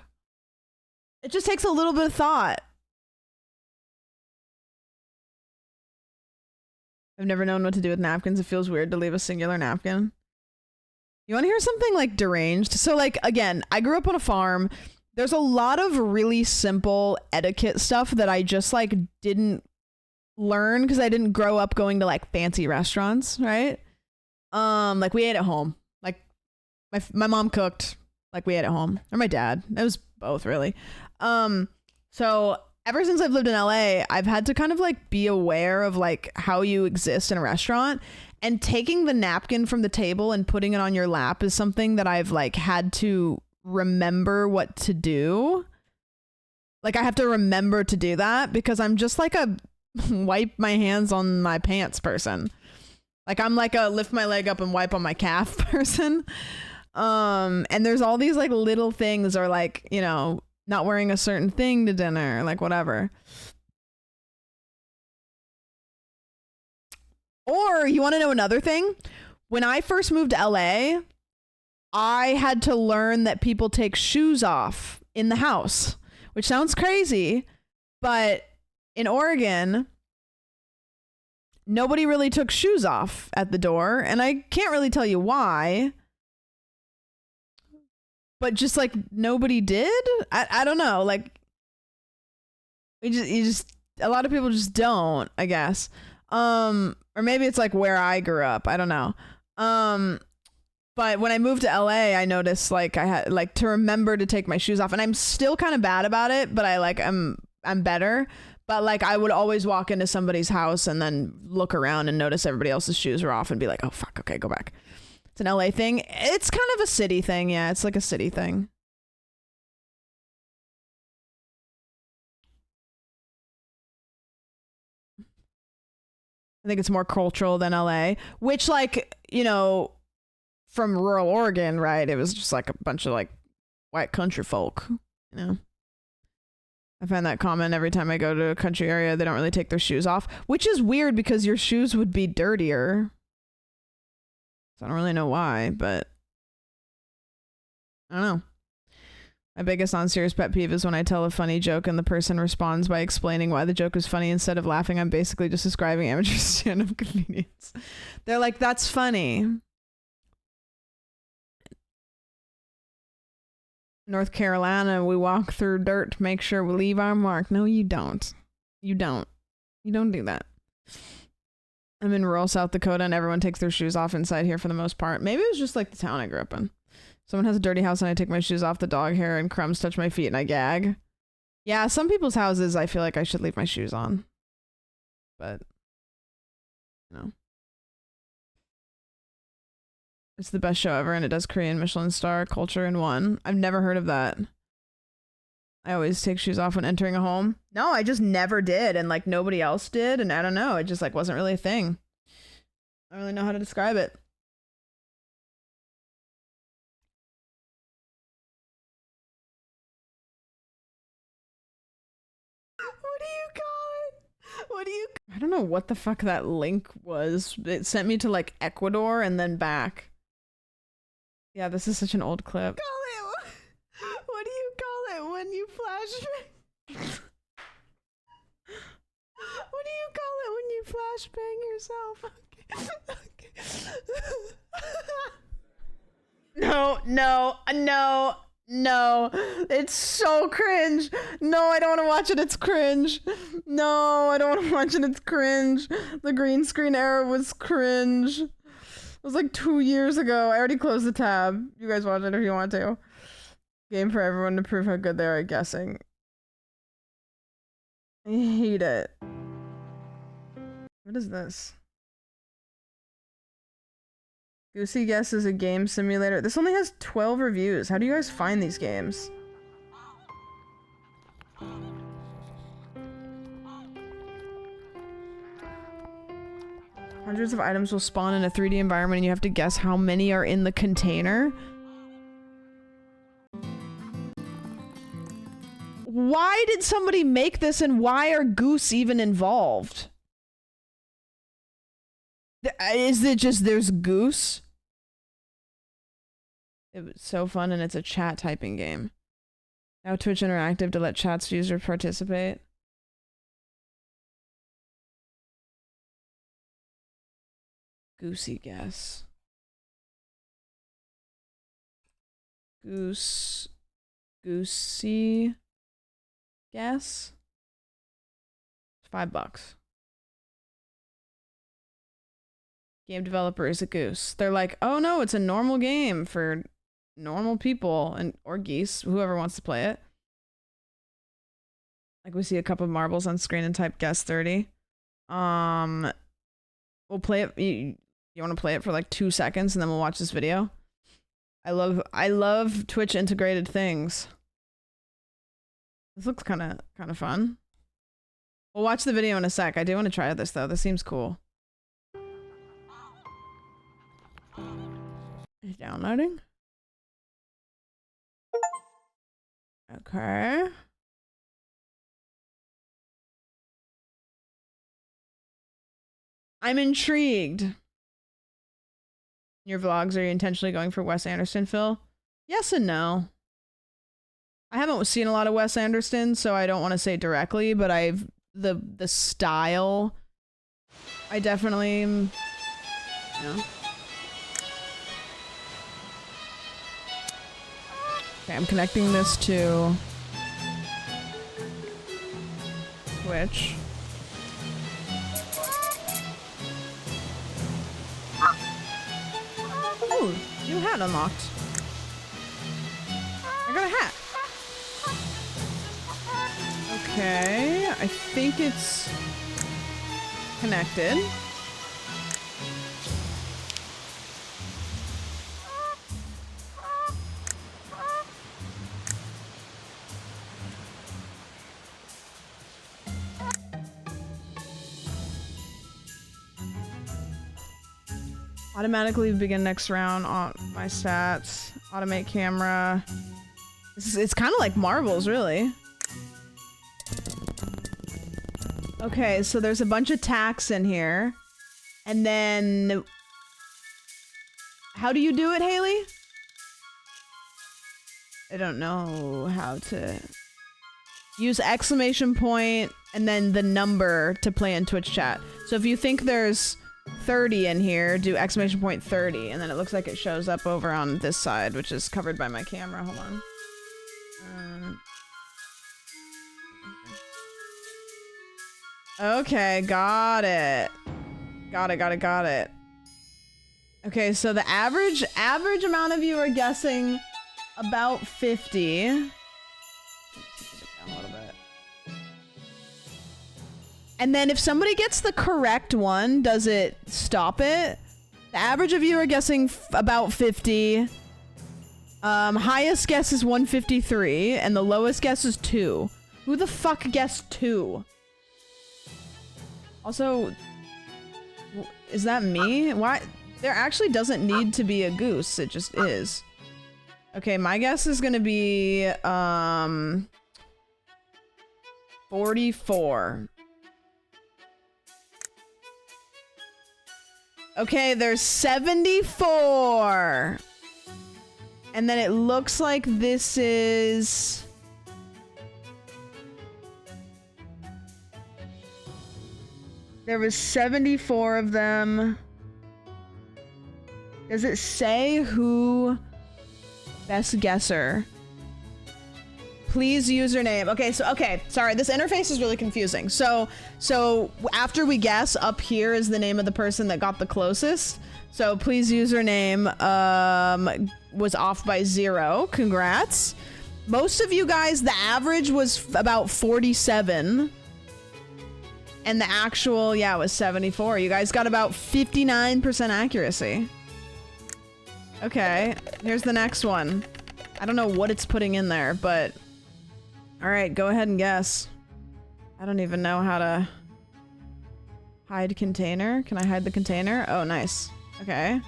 It just takes a little bit of thought. I've never known what to do with napkins. It feels weird to leave a singular napkin. You want to hear something like deranged? So like, again, I grew up on a farm. There's a lot of really simple etiquette stuff that I just like didn't learn because I didn't grow up going to like fancy restaurants, right? Like we ate at home. Like my mom cooked. Like we ate at home, or my dad. It was both really. So ever since I've lived in LA, I've had to kind of like be aware of like how you exist in a restaurant, and taking the napkin from the table and putting it on your lap is something that I've like had to remember what to do. Like I have to remember to do that because I'm just like a wipe my hands on my pants person. Like I'm like a lift my leg up and wipe on my calf person. And there's all these like little things, or like, you know, not wearing a certain thing to dinner, like whatever. Or you want to know another thing? When I first moved to LA, I had to learn that people take shoes off in the house, which sounds crazy, but in Oregon, nobody really took shoes off at the door, and I can't really tell you why. But just like nobody did. I don't know. Like you just a lot of people just don't, I guess. Or maybe it's like where I grew up. I don't know. But when I moved to LA, I noticed like I had like to remember to take my shoes off, and I'm still kind of bad about it, but I'm better. But like I would always walk into somebody's house and then look around and notice everybody else's shoes were off and be like, oh fuck, okay, go back. It's an LA thing. It's kind of a city thing. Yeah, it's like a city thing. I think it's more cultural than LA, which like, you know, from rural Oregon, right? It was just like a bunch of like white country folk, you know. I find that common every time I go to a country area. They don't really take their shoes off, which is weird because your shoes would be dirtier. So I don't really know why, but I don't know. My biggest non-serious pet peeve is when I tell a funny joke and the person responds by explaining why the joke is funny instead of laughing. I'm basically just describing amateur stand-up convenience. They're like, that's funny. North Carolina, we walk through dirt to make sure we leave our mark. No, you don't. You don't. You don't do that. I'm in rural South Dakota and everyone takes their shoes off inside here for the most part. Maybe it was just like the town I grew up in. Someone has a dirty house and I take my shoes off, the dog hair and crumbs touch my feet and I gag. Yeah, some people's houses I feel like I should leave my shoes on. But, you know. It's the best show ever and it does Korean Michelin star culture in one. I've never heard of that. I always take shoes off when entering a home. No, I just never did, and like nobody else did, and I don't know, it just like wasn't really a thing. I don't really know how to describe it. What do you call it? What do you? I don't know what the fuck that link was. It sent me to like Ecuador and then back. Yeah, this is such an old clip. What do you call it when you flashbang? What do you call it when you flashbang yourself? No. It's so cringe. No, I don't want to watch it. It's cringe. No, I don't want to watch it. It's cringe. The green screen era was cringe. It was like 2 years ago. I already closed the tab. You guys watch it if you want to. Game for everyone to prove how good they are at guessing. I hate it. What is this? Goosey Guess is a game simulator. This only has 12 reviews. How do you guys find these games? Hundreds of items will spawn in a 3D environment and you have to guess how many are in the container. Why did somebody make this and why are goose even involved? Is it just there's goose? It was so fun and it's a chat typing game. Now Twitch Interactive to let chat's users participate. Goosey Guess. Goosey Guess. $5. Game developer is a goose. They're like, oh no, it's a normal game for normal people and or geese, whoever wants to play it. Like we see a cup of marbles on screen and type guess 30. We'll play it. You want to play it for like 2 seconds and then we'll watch this video. I love Twitch integrated things. This looks kind of fun. We'll watch the video in a sec. I do want to try this though. This seems cool. It's downloading. Okay. I'm intrigued. Your vlogs, are you intentionally going for Wes Anderson, Phil? Yes and no. I haven't seen a lot of Wes Anderson, so I don't want to say directly, but I've the style. I definitely, you know. Okay, I'm connecting this to Twitch. Ooh, new hat unlocked. I got a hat. Okay, I think it's connected. Automatically begin next round on my stats. Automate camera. It's kind of like marbles, really. Okay, so there's a bunch of tacks in here. And then... How do you do it, Haley? I don't know how to... Use exclamation point and then the number to play in Twitch chat. So if you think there's 30 in here, do exclamation point 30, and then it looks like it shows up over on this side, which is covered by my camera. Hold on. Okay, got it. Got it. Okay, so the average amount of you are guessing about 50. Down a little bit. And then if somebody gets the correct one, does it stop it? The average of you are guessing about 50. Highest guess is 153, and the lowest guess is 2. Who the fuck guessed 2? Also, is that me? Why? There actually doesn't need to be a goose, it just is. Okay, my guess is gonna be, 44. Okay, there's 74. And then it looks like this is... There was 74 of them. Does it say who... Best guesser? Please username. Okay, sorry, this interface is really confusing. So after we guess, up here is the name of the person that got the closest. So please username was off by 0. Congrats. Most of you guys, the average was about 47. And the actual, yeah, was 74. You guys got about 59% accuracy. Okay, here's the next one. I don't know what it's putting in there, but... Alright, go ahead and guess. I don't even know how to... Hide container? Can I hide the container? Oh, nice. Okay.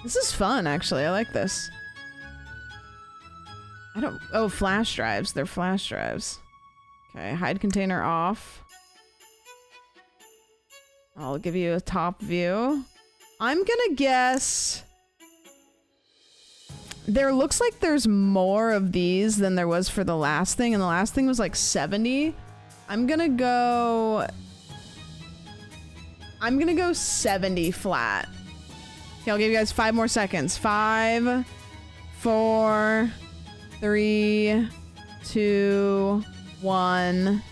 This is fun, actually. I like this. I don't... Oh, flash drives. They're flash drives. Okay, hide container off. I'll give you a top view. I'm gonna guess... There looks like there's more of these than there was for the last thing, and the last thing was like 70. I'm gonna go 70 flat. Okay, I'll give you guys 5 more seconds. 5, 4, 3, 2, 1.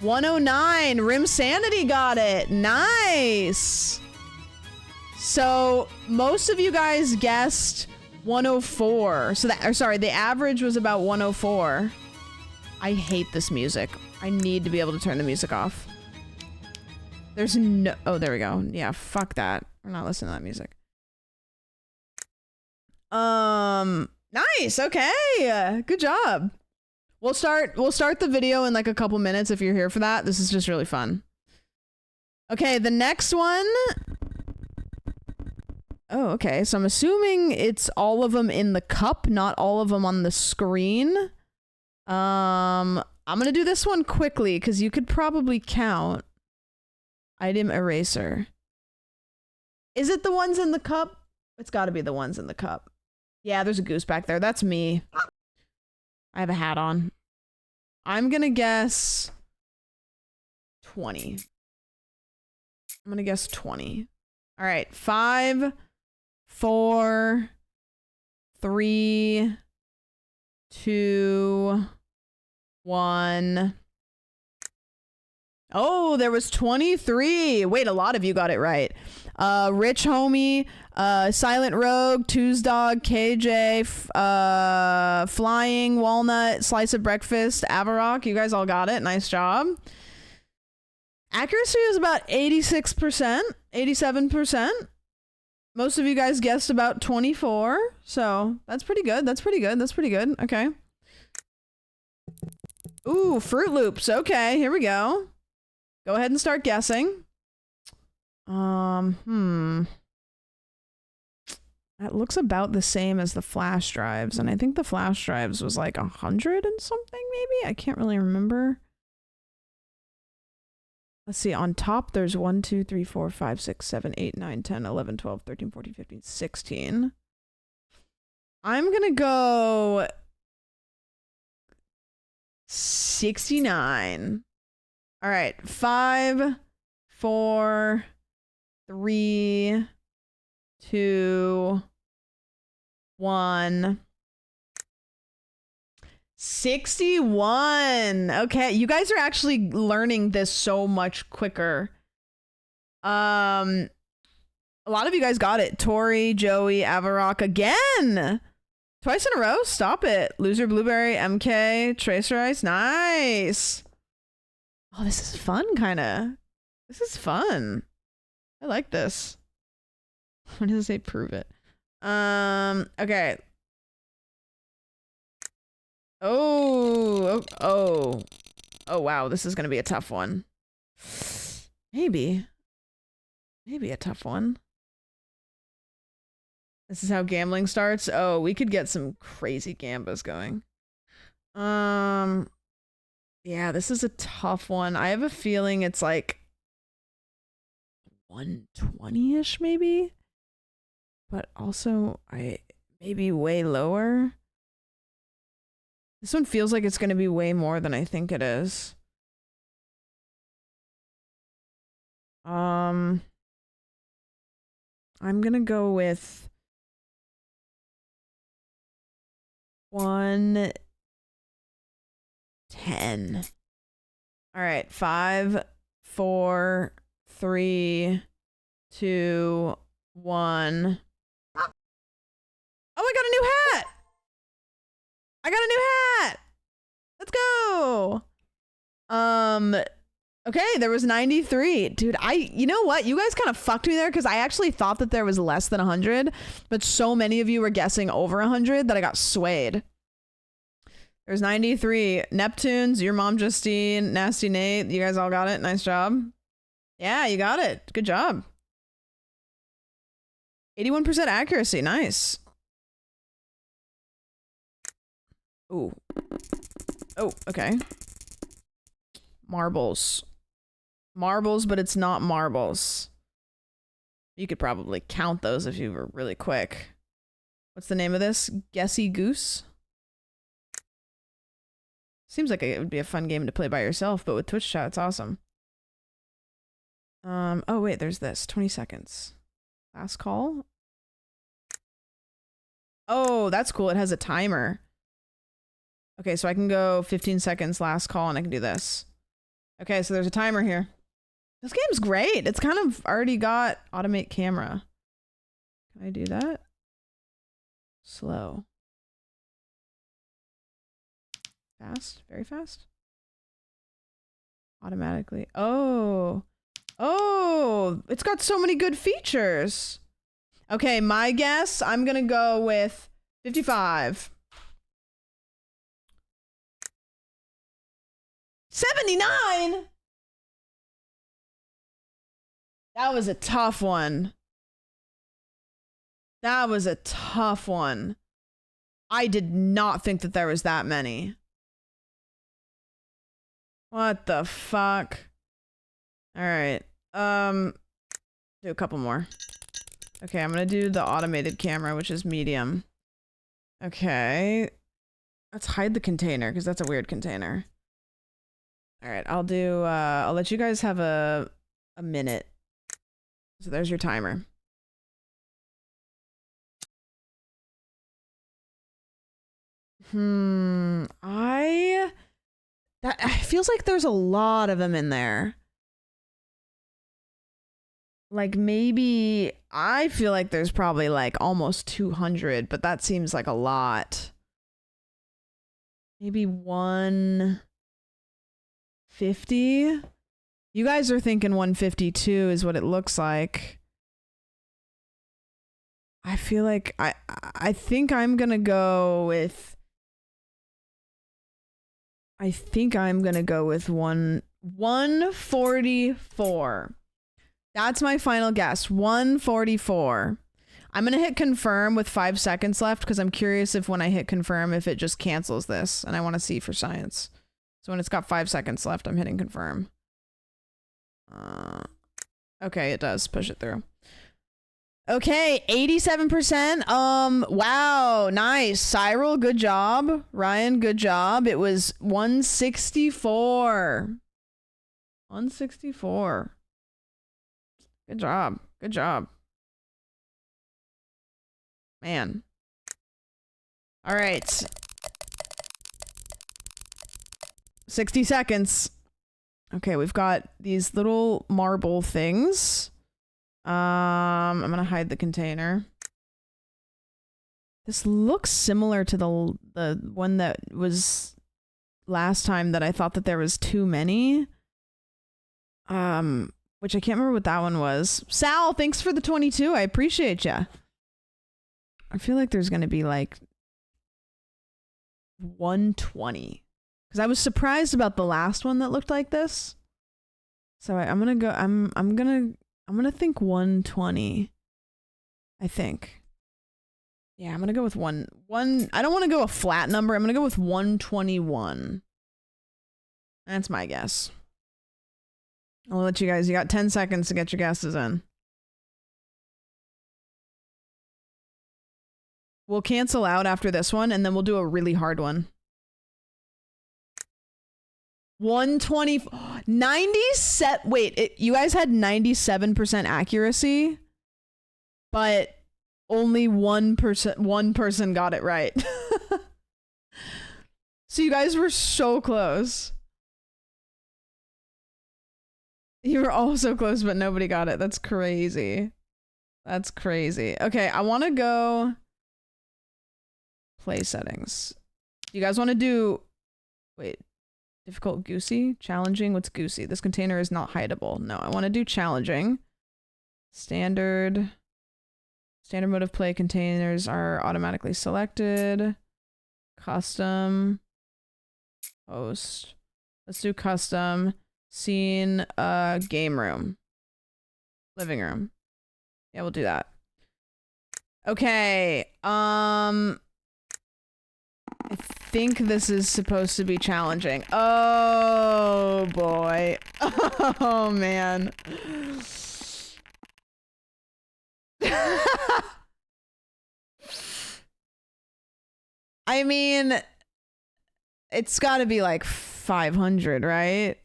109. Rim Sanity got it. Nice. So most of you guys guessed 104. So that, or sorry, the average was about 104. I hate this music. I need to be able to turn the music off. There's no, oh, there we go. Yeah, fuck that. We're not listening to that music. Nice. Okay. Good job. We'll start the video in like a couple minutes if you're here for that. This is just really fun. Okay, the next one. Oh, okay. So I'm assuming it's all of them in the cup, not all of them on the screen. I'm gonna do this one quickly because you could probably count. Item eraser. Is it the ones in the cup? It's got to be the ones in the cup. Yeah, there's a goose back there. That's me. I have a hat on. I'm gonna guess 20. I'm gonna guess 20. All right, 5, 4, 3, 2, 1. Oh, there was 23. Wait, a lot of you got it right. Rich Homie, Silent Rogue, Two's Dog, KJ, Flying, Walnut, Slice of Breakfast, Avarok. You guys all got it. Nice job. Accuracy was about 86%, 87%. Most of you guys guessed about 24. So that's pretty good. That's pretty good. That's pretty good. Okay. Ooh, Fruit Loops. Okay, here we go. Go ahead and start guessing. That looks about the same as the flash drives, and I think the flash drives was like 100 and something, maybe? I can't really remember. Let's see, on top there's 1, 2, 3, 4, 5, 6, 7, 8, 9, 10, 11, 12, 13, 14, 15, 16. I'm gonna go 69. All right, 5, 4, 3, 2, 1. 61. Okay, you guys are actually learning this so much quicker. A lot of you guys got it. Tori, Joey, Avarok again. Twice in a row. Stop it. Loser Blueberry, MK, Tracer Ice. Nice. Oh, this is fun, kind of. This is fun. I like this. What does it say? Prove it. Okay. Oh, wow. This is going to be a tough one. Maybe a tough one. This is how gambling starts. Oh, we could get some crazy gambas going. Yeah, this is a tough one. I have a feeling it's like 120-ish maybe, but also maybe way lower. This one feels like it's going to be way more than I think it is. I'm going to go with 110. All right, 5, 4, 3, 2, 1. Oh, I got a new hat. Let's go. Okay, there was 93. Dude, you know what? You guys kind of fucked me there because I actually thought that there was less than 100, but so many of you were guessing over 100 that I got swayed. There's 93. Neptunes, Your Mom Justine, Nasty Nate. You guys all got it. Nice job. Yeah, you got it. Good job. 81% accuracy. Nice. Ooh. Oh, okay. Marbles. Marbles, but it's not marbles. You could probably count those if you were really quick. What's the name of this? Guessy Goose? Seems like it would be a fun game to play by yourself, but with Twitch chat, it's awesome. Oh wait, there's this. 20 seconds. Last call? Oh, that's cool. It has a timer. Okay, so I can go 15 seconds last call and I can do this. Okay, so there's a timer here. This game's great. It's kind of already got automate camera. Can I do that? Slow. Fast? Very fast? Automatically. Oh. Oh, it's got so many good features. Okay, my guess, I'm gonna go with 55. 79? That was a tough one. That was a tough one. I did not think that there was that many. What the fuck? All right. Do a couple more. Okay, I'm gonna do the automated camera, which is medium. Okay. Let's hide the container, because that's a weird container. All right, I'll do, I'll let you guys have a minute. So there's your timer. That feels like there's a lot of them in there. Like maybe, I feel like there's probably like almost 200, but that seems like a lot. Maybe 150? You guys are thinking 152 is what it looks like. I feel like I think I'm gonna go with 144. That's my final guess. 144. I'm gonna hit confirm with 5 seconds left because I'm curious if when I hit confirm if it just cancels this, and I want to see for science. So when it's got 5 seconds left, I'm hitting confirm. Okay, it does push it through. Okay, 87%. Wow, nice. Cyril, good job. Ryan, good job. It was 164. 164. Good job. Good job. Man. All right. 60 seconds. Okay, we've got these little marble things. I'm gonna hide the container. This looks similar to the one that was last time that I thought that there was too many. Which I can't remember what that one was. Sal, thanks for the 22. I appreciate ya. I feel like there's gonna be like 120. Because I was surprised about the last one that looked like this. So I'm gonna go. I'm gonna think 120. I think. Yeah, I'm gonna go with one. I don't want to go a flat number. I'm gonna go with 121. That's my guess. I'll let you guys. You got 10 seconds to get your guesses in. We'll cancel out after this one, and then we'll do a really hard one. 120, 90 set. Wait, you guys had 97% accuracy, but only 1%. One person got it right. So you guys were so close. You were all so close, but nobody got it. That's crazy. That's crazy. Okay, I want to go play settings. You guys want to do? Wait. Difficult, goosey, challenging. What's goosey? This container is not hideable. No, I want to do challenging. Standard mode of play. Containers are automatically selected. Custom. Host. Let's do custom. Scene. Game room. Living room. Yeah, we'll do that. Okay. I think this is supposed to be challenging. Oh boy. Oh man. I mean, it's got to be like 500, right?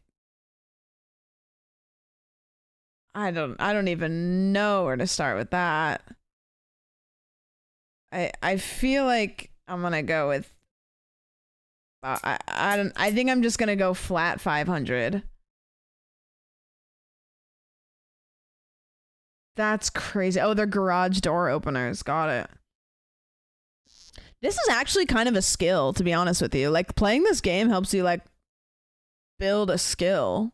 I don't even know where to start with that. I feel like I'm gonna go with I think I'm just gonna go flat 500. That's crazy. Oh, they're garage door openers. Got it. This is actually kind of a skill, to be honest with you. Like, playing this game helps you, like, build a skill.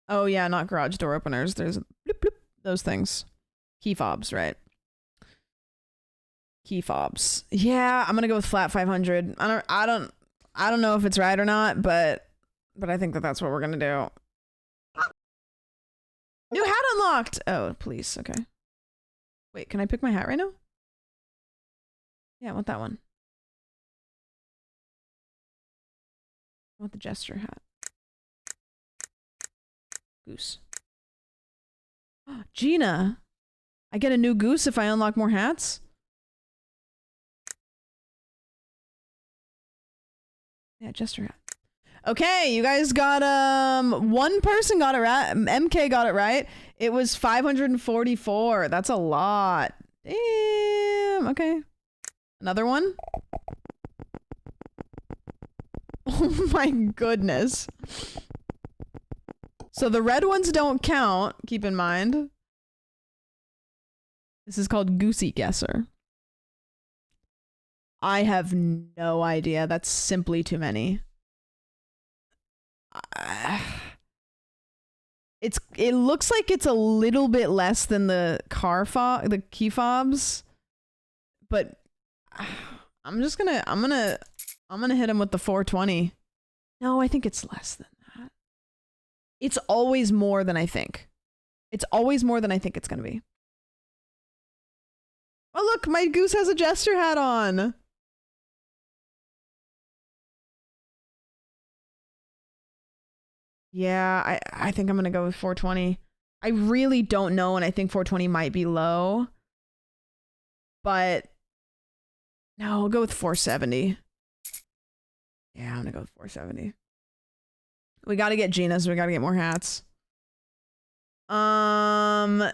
Oh, yeah, not garage door openers. There's bloop, bloop, those things. Key fobs, right? Key fobs. Yeah, I'm gonna go with flat 500. I don't know if it's right or not, but I think that that's what we're gonna do. New hat unlocked. Oh, please. Okay. Wait, can I pick my hat right now? Yeah, I want that one. I want the gesture hat. Goose. Gina. I get a new goose if I unlock more hats? Yeah, gesture hat. Okay, you guys got one person got it right. MK got it right. It was 544. That's a lot. Damn. Okay. Another one. Oh my goodness. So the red ones don't count, keep in mind. This is called Goosey Guesser. I have no idea. That's simply too many. It looks like it's a little bit less than the key fobs, but I'm gonna hit him with the 420. No, I think it's less than that. It's always more than I think. It's always more than I think it's gonna be. Oh look, my goose has a gesture hat on. Yeah, I think I'm gonna go with 420. I really don't know, and I think 420 might be low. But no, I'll go with 470. Yeah, I'm gonna go with 470. We gotta get Gina's, we gotta get more hats. Oh,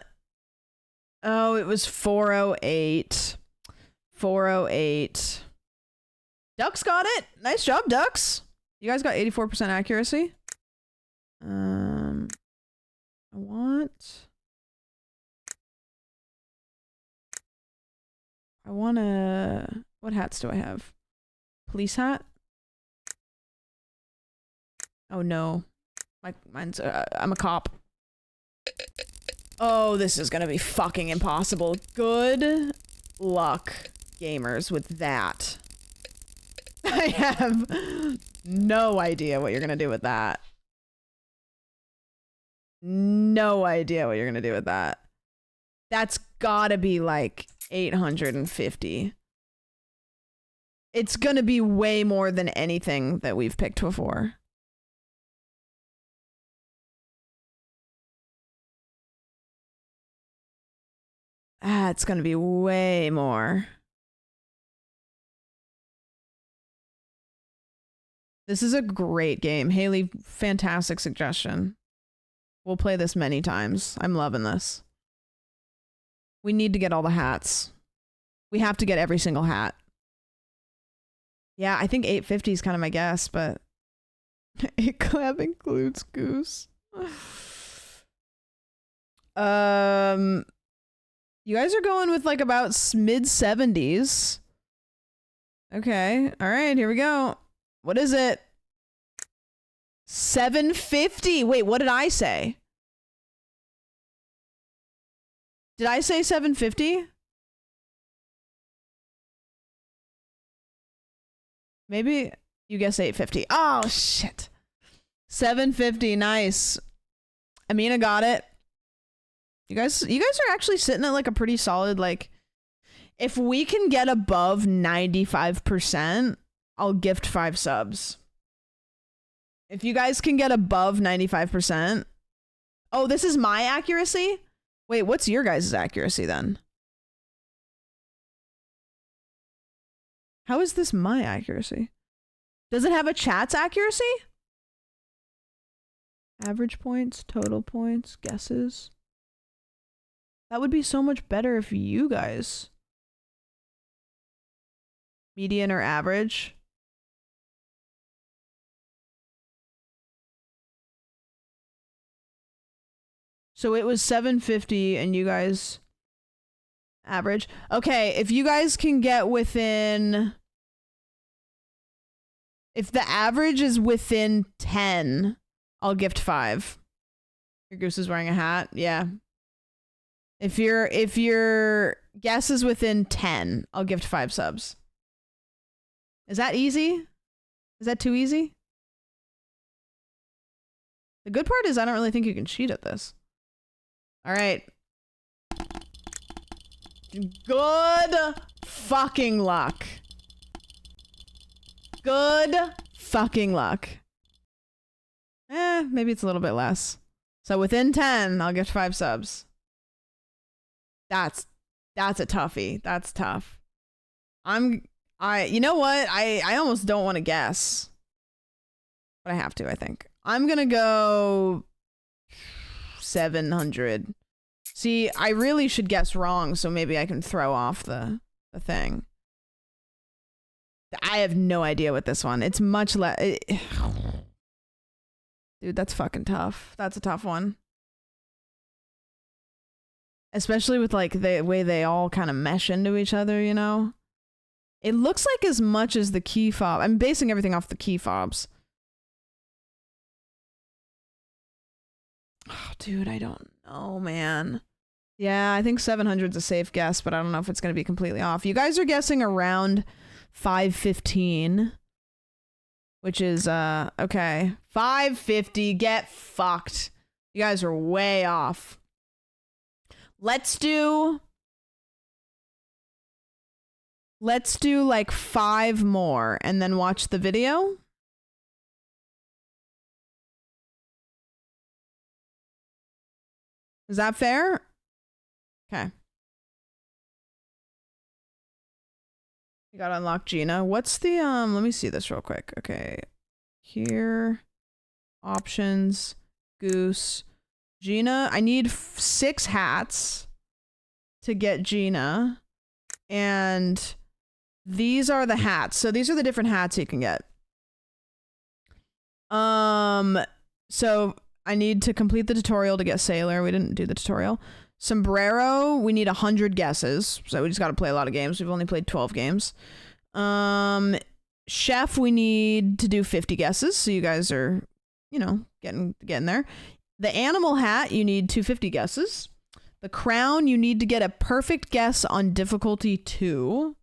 it was 408. 408. Ducks got it. Nice job, Ducks. You guys got 84% accuracy. What hats do I have? Police hat? Oh no. Mine's, I'm a cop. Oh, this is gonna be fucking impossible. Good luck, gamers, with that. I have no idea what you're gonna do with that. No idea what you're gonna do with that. That's gotta be like 850. It's gonna be way more than anything that we've picked before. It's gonna be way more. This is a great game. Haley, fantastic suggestion. We'll play this many times. I'm loving this. We need to get all the hats. We have to get every single hat. Yeah, I think 850 is kind of my guess, but 8 collab includes goose. You guys are going with like about mid 70s. Okay. All right, here we go. What is it? 750. Wait, what did I say? Did I say 750? Maybe you guess 850. Oh, shit. 750. Nice. Amina got it. You guys are actually sitting at like a pretty solid, like, if we can get above 95%, I'll gift 5 subs. If you guys can get above 95%. Oh, this is my accuracy? Wait, what's your guys' accuracy then? How is this my accuracy? Does it have a chat's accuracy? Average points, total points, guesses. That would be so much better if you guys. Median or average? So it was 750 and you guys average. Okay, if you guys can get within, if the average is within 10, I'll gift 5. Your goose is wearing a hat. Yeah. If your guess is within 10, I'll gift 5 subs. Is that easy? Is that too easy? The good part is I don't really think you can cheat at this. All right. Good fucking luck. Good fucking luck. Maybe it's a little bit less. So within 10, I'll gift 5 subs. That's a toughie. That's tough. You know what? I almost don't want to guess. But I have to, I think. I'm gonna go 700. See, I really should guess wrong, so maybe I can throw off the thing. I have no idea with this one. It's much less. Dude, that's fucking tough. That's a tough one. Especially with like the way they all kind of mesh into each other, you know? It looks like as much as the key fob. I'm basing everything off the key fobs. Oh, dude, I don't know, man. Yeah, I think 700's a safe guess, but I don't know if it's going to be completely off. You guys are guessing around 515, which is, okay. 550, get fucked. You guys are way off. Let's do like 5 more and then watch the video. Is that fair? Okay. You gotta unlock Gina. What's the, let me see this real quick. Okay. Here. Options. Goose. Gina. I need 6 hats to get Gina. And these are the hats. So these are the different hats you can get. So I need to complete the tutorial to get Sailor. We didn't do the tutorial. Sombrero, we need 100 guesses. So we just got to play a lot of games. We've only played 12 games. Chef, we need to do 50 guesses. So you guys are, you know, getting there. The animal hat, you need 250 guesses. The crown, you need to get a perfect guess on difficulty 2.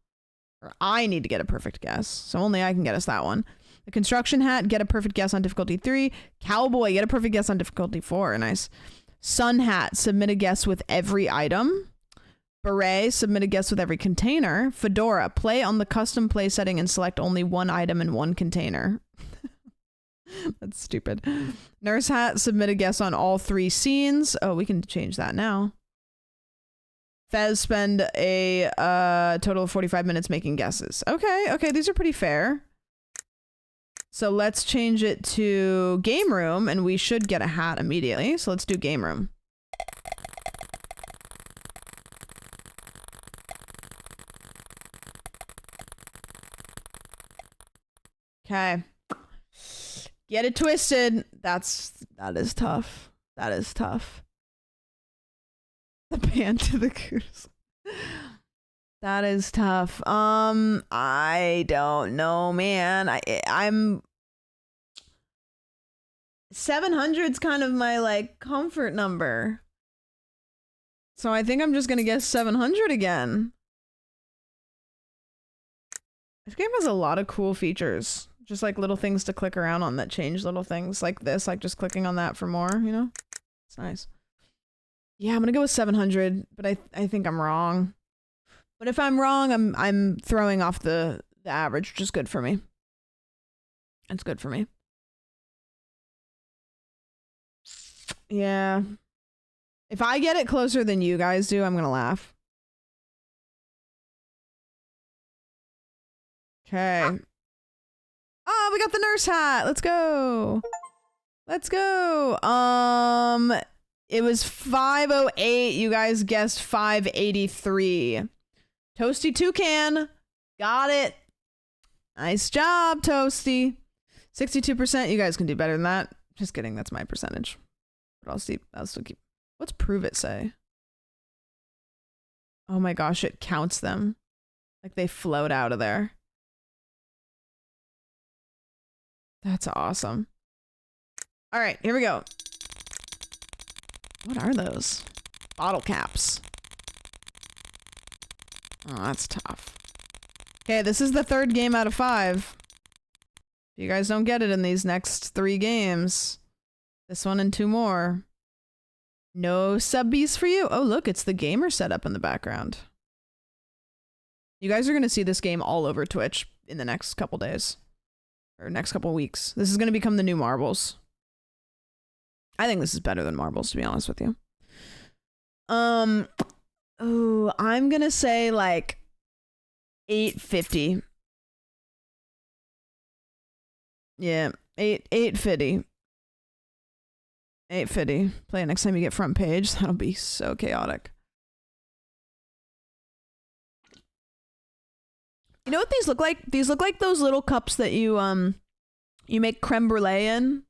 Or I need to get a perfect guess. So only I can get us that one. The construction hat, get a perfect guess on difficulty 3. Cowboy, get a perfect guess on difficulty 4. Nice. Sun hat, submit a guess with every item. Beret, submit a guess with every container. Fedora, play on the custom play setting and select only one item in one container. That's stupid. Nurse hat, submit a guess on all 3 scenes. Oh, we can change that now. Fez, spend a total of 45 minutes making guesses. Okay, these are pretty fair. So let's change it to game room and we should get a hat immediately. So let's do game room. Okay. Get it twisted. That is tough. That is tough. The band to the goose. That is tough. I don't know, man. I'm 700's kind of my like comfort number. So I think I'm just gonna guess 700 again. This game has a lot of cool features. Just like little things to click around on that change little things like this, like just clicking on that for more, you know? It's nice. Yeah, I'm gonna go with 700, but I think I'm wrong. But if I'm wrong, I'm throwing off the average, which is good for me. It's good for me. Yeah. If I get it closer than you guys do, I'm gonna laugh. Okay. Oh, we got the nurse hat. Let's go. Let's go. It was 508. You guys guessed 583. Toasty Toucan. Got it. Nice job, Toasty. 62%. You guys can do better than that. Just kidding. That's my percentage. But I'll still keep What's prove it say? Oh my gosh, it counts them. Like they float out of there. That's awesome. All right, here we go. What are those? Bottle caps. Oh, that's tough. Okay, this is the third game out of 5. If you guys don't get it in these next 3 games, this one and 2 more, no subbies for you. Oh, look, it's the gamer setup in the background. You guys are going to see this game all over Twitch in the next couple days. Or next couple weeks. This is going to become the new Marbles. I think this is better than Marbles, to be honest with you. Oh, I'm going to say like 850. Yeah, 850. 850. Play it next time you get front page. That'll be so chaotic. You know what these look like? These look like those little cups that you make creme brulee in.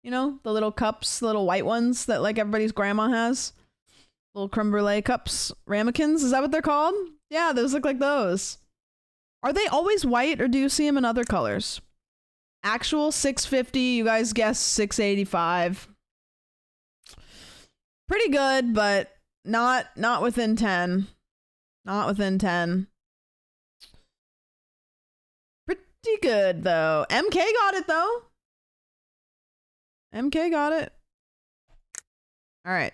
You know, the little cups, the little white ones that like everybody's grandma has. Little creme brulee cups, ramekins, is that what they're called? Yeah, those look like those. Are they always white or do you see them in other colors? Actual 650, you guys guess 685. Pretty good, but not within 10. Not within 10. Pretty good though. MK got it though. MK got it. All right.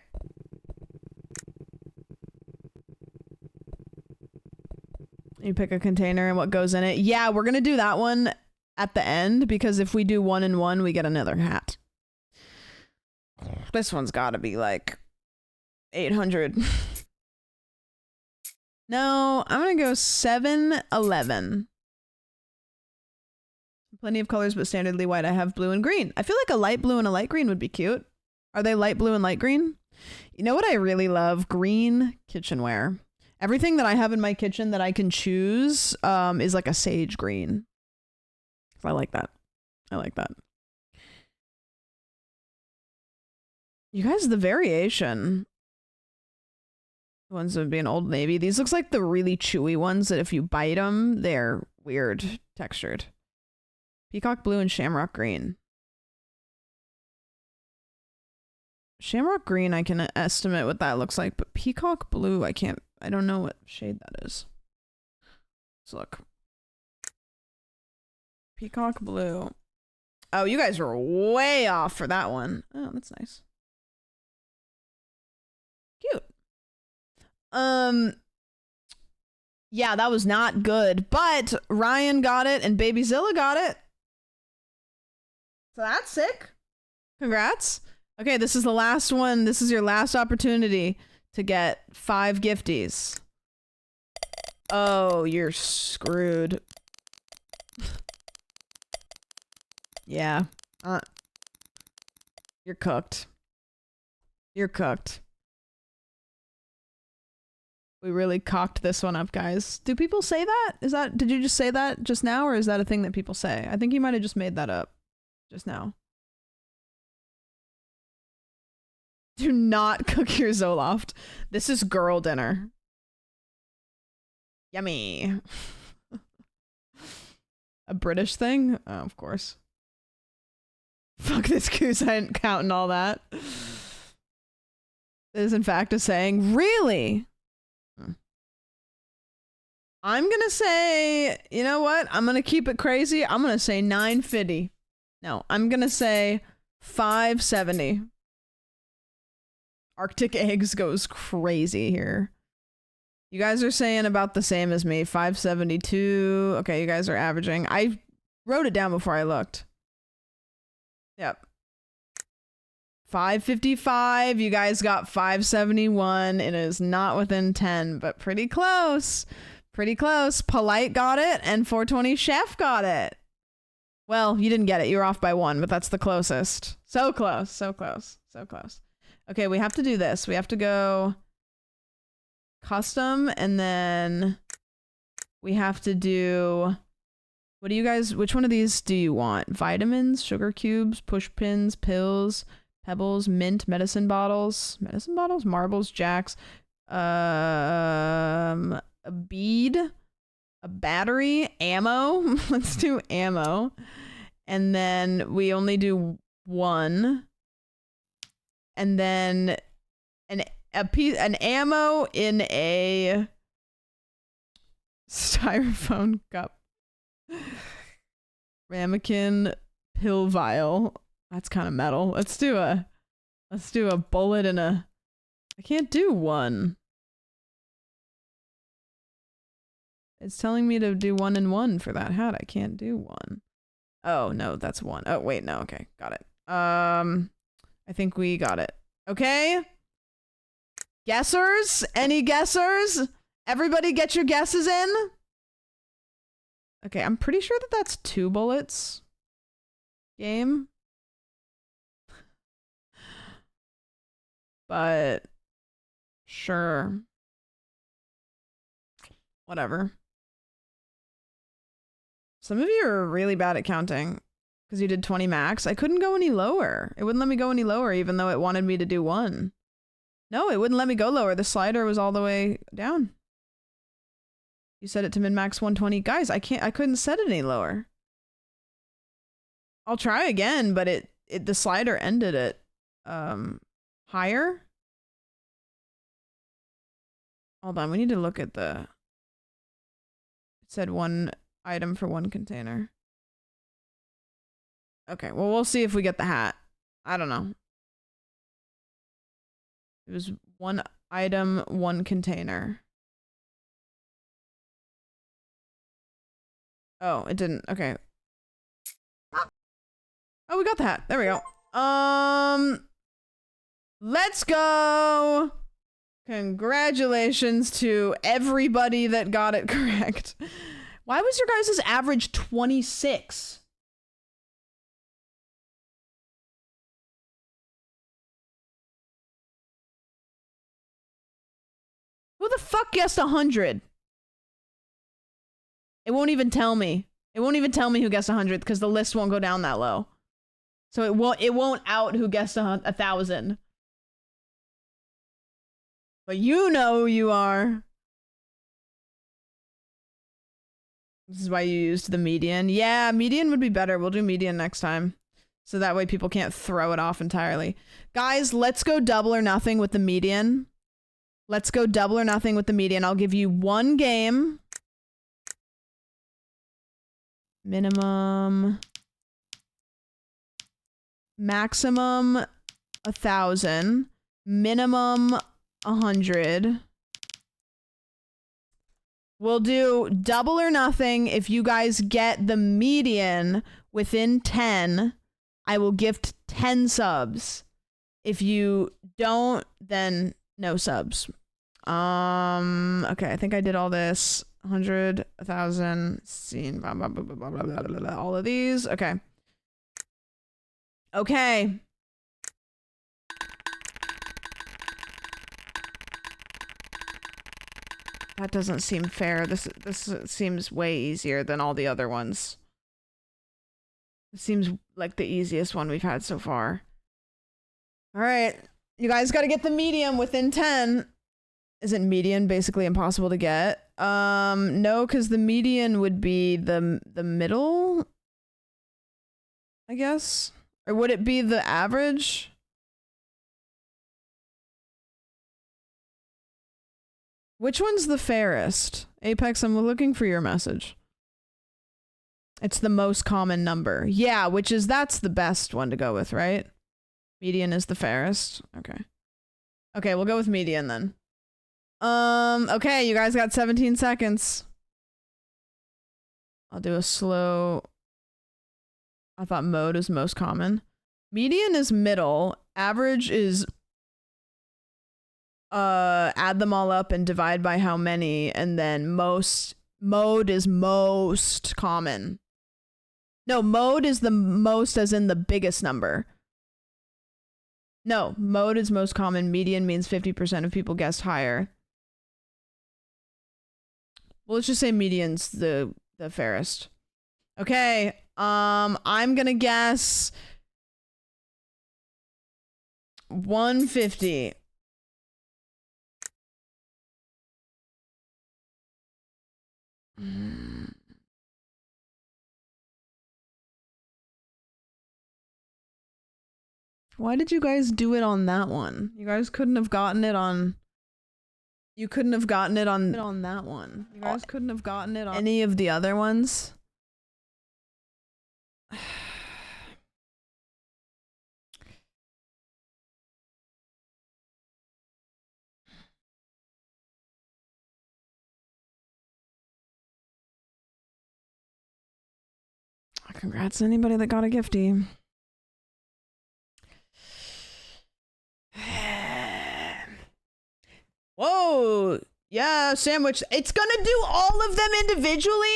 You pick a container and what goes in it. Yeah, we're going to do that one at the end because if we do 1 and 1, we get another hat. This one's got to be like 800. No, I'm going to go 711. Plenty of colors, but standardly white. I have blue and green. I feel like a light blue and a light green would be cute. Are they light blue and light green? You know what I really love? Green kitchenware. Everything that I have in my kitchen that I can choose is like a sage green. I like that. I like that. You guys, the variation. The ones that would be an Old Navy. These looks like the really chewy ones that if you bite them, they're weird textured. Peacock blue and shamrock green. Shamrock green, I can estimate what that looks like, but peacock blue, I don't know what shade that is. Let's look. Peacock blue. Oh, you guys were way off for that one. Oh, that's nice. Cute. Yeah, that was not good, but Ryan got it and Babyzilla got it. So that's sick. Congrats. Okay, this is the last one. This is your last opportunity to get 5 gifties. Oh, you're screwed. Yeah. You're cooked. You're cooked. We really cocked this one up, guys. Do people say that? Did you just say that just now, or is that a thing that people say? I think you might have just made that up just now. Do not cook your Zoloft. This is girl dinner. Yummy. A British thing? Oh, of course. Fuck this goose, I ain't counting all that. It is in fact a saying. Really? I'm gonna say, you know what? I'm gonna keep it crazy. I'm gonna say 950. No, I'm gonna say 570. Arctic Eggs goes crazy here. You guys are saying about the same as me. 572. Okay, you guys are averaging. I wrote it down before I looked. Yep. 555. You guys got 571. It is not within 10, but pretty close. Pretty close. Polite got it, and 420 Chef got it. Well, you didn't get it. You were off by 1, but that's the closest. So close. So close. So close. Okay, we have to do this. We have to go custom, and then we have to do... What do you guys... Which one of these do you want? Vitamins, sugar cubes, push pins, pills, pebbles, mint, medicine bottles, marbles, jacks, a bead, a battery, ammo. Let's do ammo. And then we only do one. And then an ammo in a styrofoam cup. Ramekin pill vial. That's kind of metal. Let's do a bullet and a. I can't do one. It's telling me to do 1 and 1 for that hat. I can't do one. Oh no, that's one. Oh wait, no. Okay, got it. I think we got it. Okay. Guessers? Any guessers? Everybody get your guesses in? Okay, I'm pretty sure that that's 2 bullets. Game. But sure. Whatever. Some of you are really bad at counting because you did 20 max. I couldn't go any lower. It wouldn't let me go any lower even though it wanted me to do 1. No, it wouldn't let me go lower. The slider was all the way down. You set it to min-max 120. Guys, I couldn't set it any lower. I'll try again, but the slider ended it higher. Hold on, we need to look at it said 1 item for 1 container. Okay, well we'll see if we get the hat. I don't know. It was 1 item, 1 container. Oh, it didn't. Okay. Oh, we got the hat. There we go. Let's go. Congratulations to everybody that got it correct. Why was your guys' average 26? Who the fuck guessed 100? It won't even tell me. It won't even tell me who guessed 100 because the list won't go down that low. So it won't out who guessed 1,000. But you know who you are. This is why you used the median. Yeah, median would be better. We'll do median next time. So that way people can't throw it off entirely. Guys, let's go double or nothing with the median. Let's go double or nothing with the median. I'll give you 1 game. Minimum. Maximum 1,000. Minimum 100. We'll do double or nothing. If you guys get the median within 10, I will gift 10 subs. If you don't, then no subs. Okay, I think I did all this. 100, 1,000, scene, blah, blah, blah, blah, blah, blah, blah, blah, blah, all of these. Okay. Okay. That doesn't seem fair. This seems way easier than all the other ones. It seems like the easiest one we've had so far. All right. You guys got to get the medium within 10. Isn't median basically impossible to get? No, because the median would be the middle, I guess. Or would it be the average? Which one's the fairest? Apex, I'm looking for your message. It's the most common number. Yeah, that's the best one to go with, right? Median is the fairest. Okay. Okay, we'll go with median then. Okay, you guys got 17 seconds. I'll do a slow. I thought mode is most common. Median is middle. Average is add them all up and divide by how many, and then mode is most common. No, mode is the most as in the biggest number. No, mode is most common. Median means 50% of people guessed higher. Well, let's just say median's the fairest. Okay, I'm gonna guess 150. Why did you guys do it on that one? You guys couldn't have gotten it on... You couldn't have gotten it on that one. You guys couldn't have gotten it on any of the other ones. Congrats to anybody that got a gifty. Whoa! Yeah, sandwich. It's gonna do all of them individually?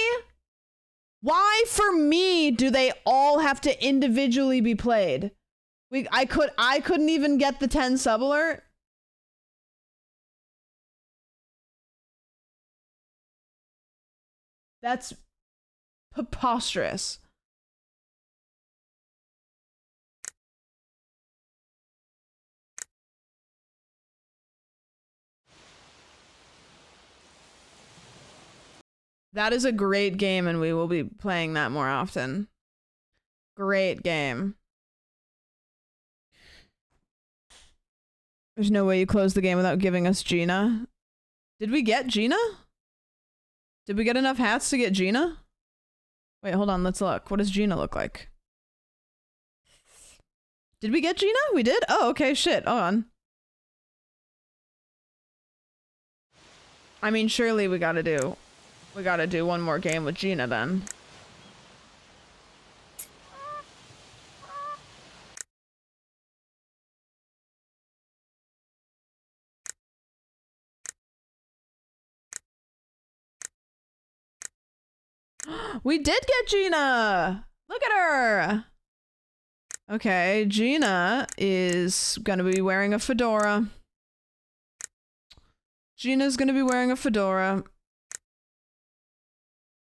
Why, for me, do they all have to individually be played? I couldn't even get the 10 sub alert? That's preposterous. That is a great game, and we will be playing that more often. Great game. There's no way you close the game without giving us Gina. Did we get Gina? Did we get enough hats to get Gina? Wait, hold on, let's look. What does Gina look like? Did we get Gina? We did? Oh, okay, shit. Hold on. I mean, surely we gotta do one more game with Gina then. We did get Gina! Look at her! Okay, Gina is gonna be wearing a fedora. Gina's gonna be wearing a fedora.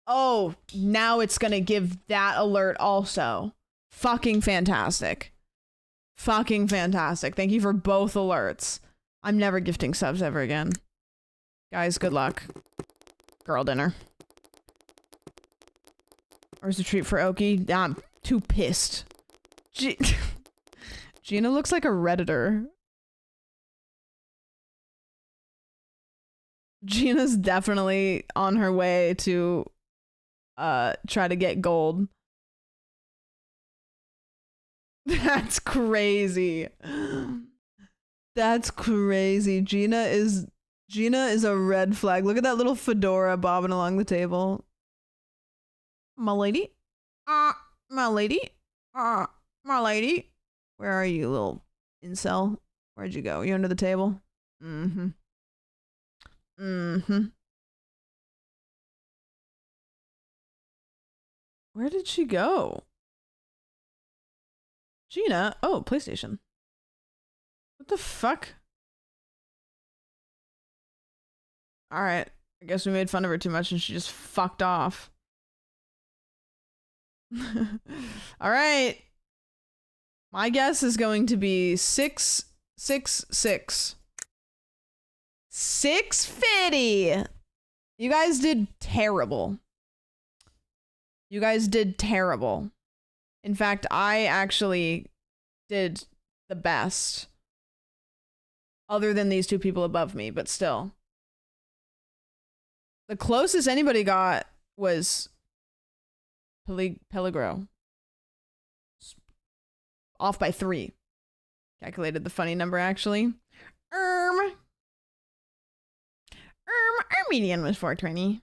Oh, now it's gonna give that alert also. Fucking fantastic. Fucking fantastic. Thank you for both alerts. I'm never gifting subs ever again. Guys, good luck. Girl dinner. Where's the treat for Oki? I'm too pissed. Gina looks like a Redditor. Gina's definitely on her way to try to get gold. That's crazy. That's crazy. Gina is a red flag. Look at that little fedora bobbing along the table. My lady? My lady? My lady? Where are you, little incel? Where'd you go? You under the table? Mm-hmm. Mm-hmm. Where did she go? Gina? Oh, PlayStation. What the fuck? Alright. I guess we made fun of her too much and she just fucked off. Alright. My guess is going to be 666. 650. You guys did terrible. You guys did terrible. In fact, I actually did the best. Other than these two people above me, but still. The closest anybody got was Peligro. Off by 3. Calculated the funny number, actually. Our median was 420.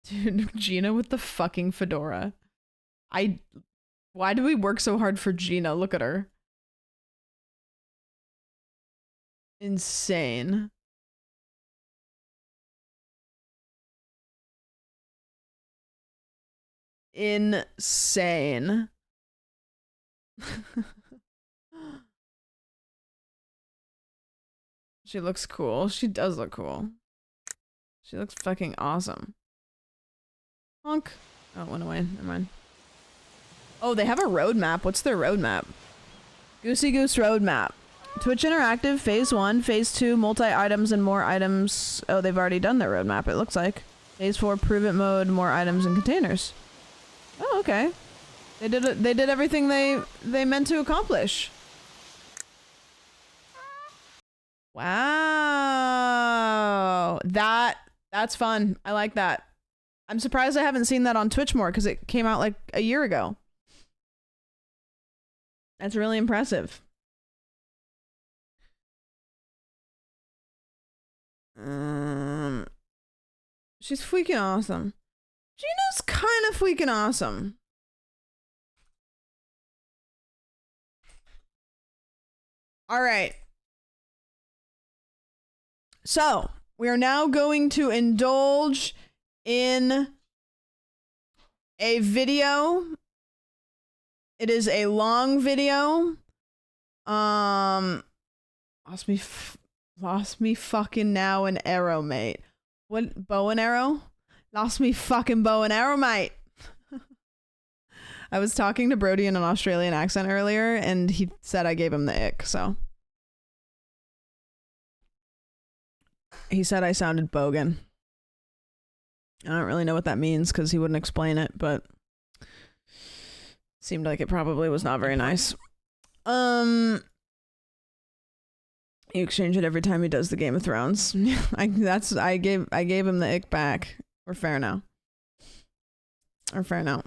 Dude, Gina with the fucking fedora. Why do we work so hard for Gina? Look at her. Insane. Insane. She looks cool. She does look cool. She looks fucking awesome. Honk. Oh, it went away. Never mind. Oh, they have a roadmap. What's their roadmap? Goosey Goose Roadmap. Twitch Interactive, Phase 1, Phase 2, multi-items and more items. Oh, they've already done their roadmap, it looks like. Phase 4, Prove It mode, more items and containers. Oh, okay. They did everything they meant to accomplish. Wow. That's fun. I like that. I'm surprised I haven't seen that on Twitch more because it came out like a year ago. That's really impressive. She's freaking awesome. Gina's kind of freaking awesome. All right. So, we are now going to indulge in a video. It is a long video. Lost me fucking now an arrow, mate. What, bow and arrow? Lost me fucking bow and arrow, mate. I was talking to Brody in an Australian accent earlier, and he said I gave him the ick, so. He said I sounded bogan. I don't really know what that means, because he wouldn't explain it, but seemed like it probably was not very nice. You exchange it every time he does the Game of Thrones. I gave him the ick back. We're fair now. We're fair now.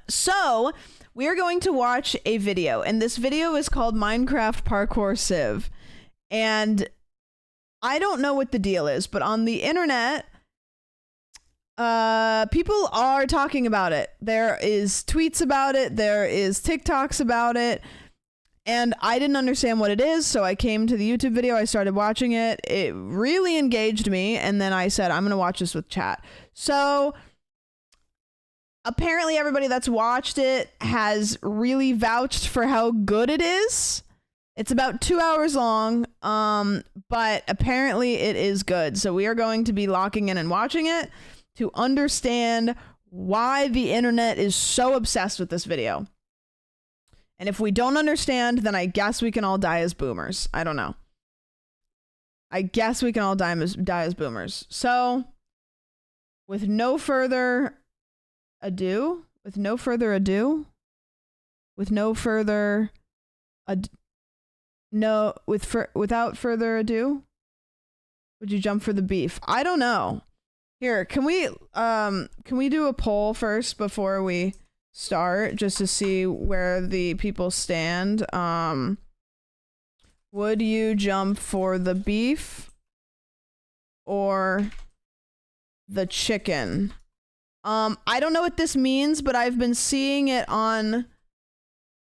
So we are going to watch a video, and this video is called Minecraft Parkour Civ. And I don't know what the deal is, but on the internet, people are talking about it. There is tweets about it. There is TikToks about it. And I didn't understand what it is, so I came to the YouTube video, I started watching it, it really engaged me, and then I said, I'm gonna watch this with chat. So, apparently everybody that's watched it has really vouched for how good it is. It's about 2 hours long, but apparently it is good. So we are going to be locking in and watching it to understand why the internet is so obsessed with this video. And if we don't understand, then I guess we can all die as boomers. I don't know. I guess we can all die as boomers. So, with no further ado, without further ado, would you jump for the beef? I don't know. Here, can we do a poll first before we start, just to see where the people stand? Would you jump for the beef or the chicken? I don't know what this means, but I've been seeing it on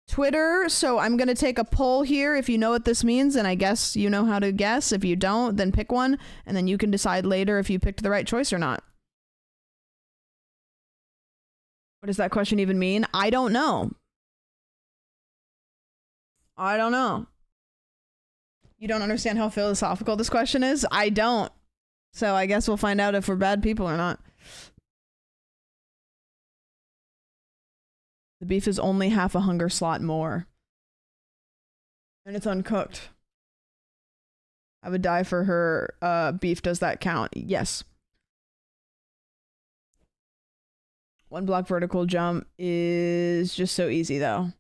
Twitter, so I'm gonna take a poll here. If you know what this means, and I guess you know how to guess. If you don't, then pick one, and then you can decide later if you picked the right choice or not. What does that question even mean? I don't know. I don't know. You don't understand how philosophical this question is? I don't. So I guess we'll find out if we're bad people or not. The beef is only half a hunger slot more. And it's uncooked. I would die for her beef. Does that count? Yes. 1 block vertical jump is just so easy, though.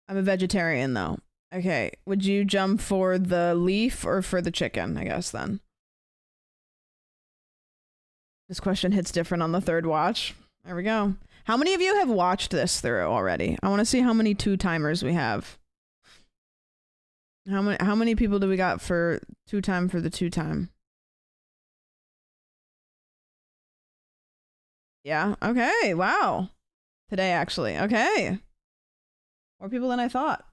I'm a vegetarian, though. Okay, would you jump for the leaf or for the chicken, I guess, then? This question hits different on the third watch. There we go. How many of you have watched this through already? I want to see how many 2-timers we have. How many people do we got for 2-time for the 2-time? Yeah, okay, wow. Today, actually, okay. More people than I thought.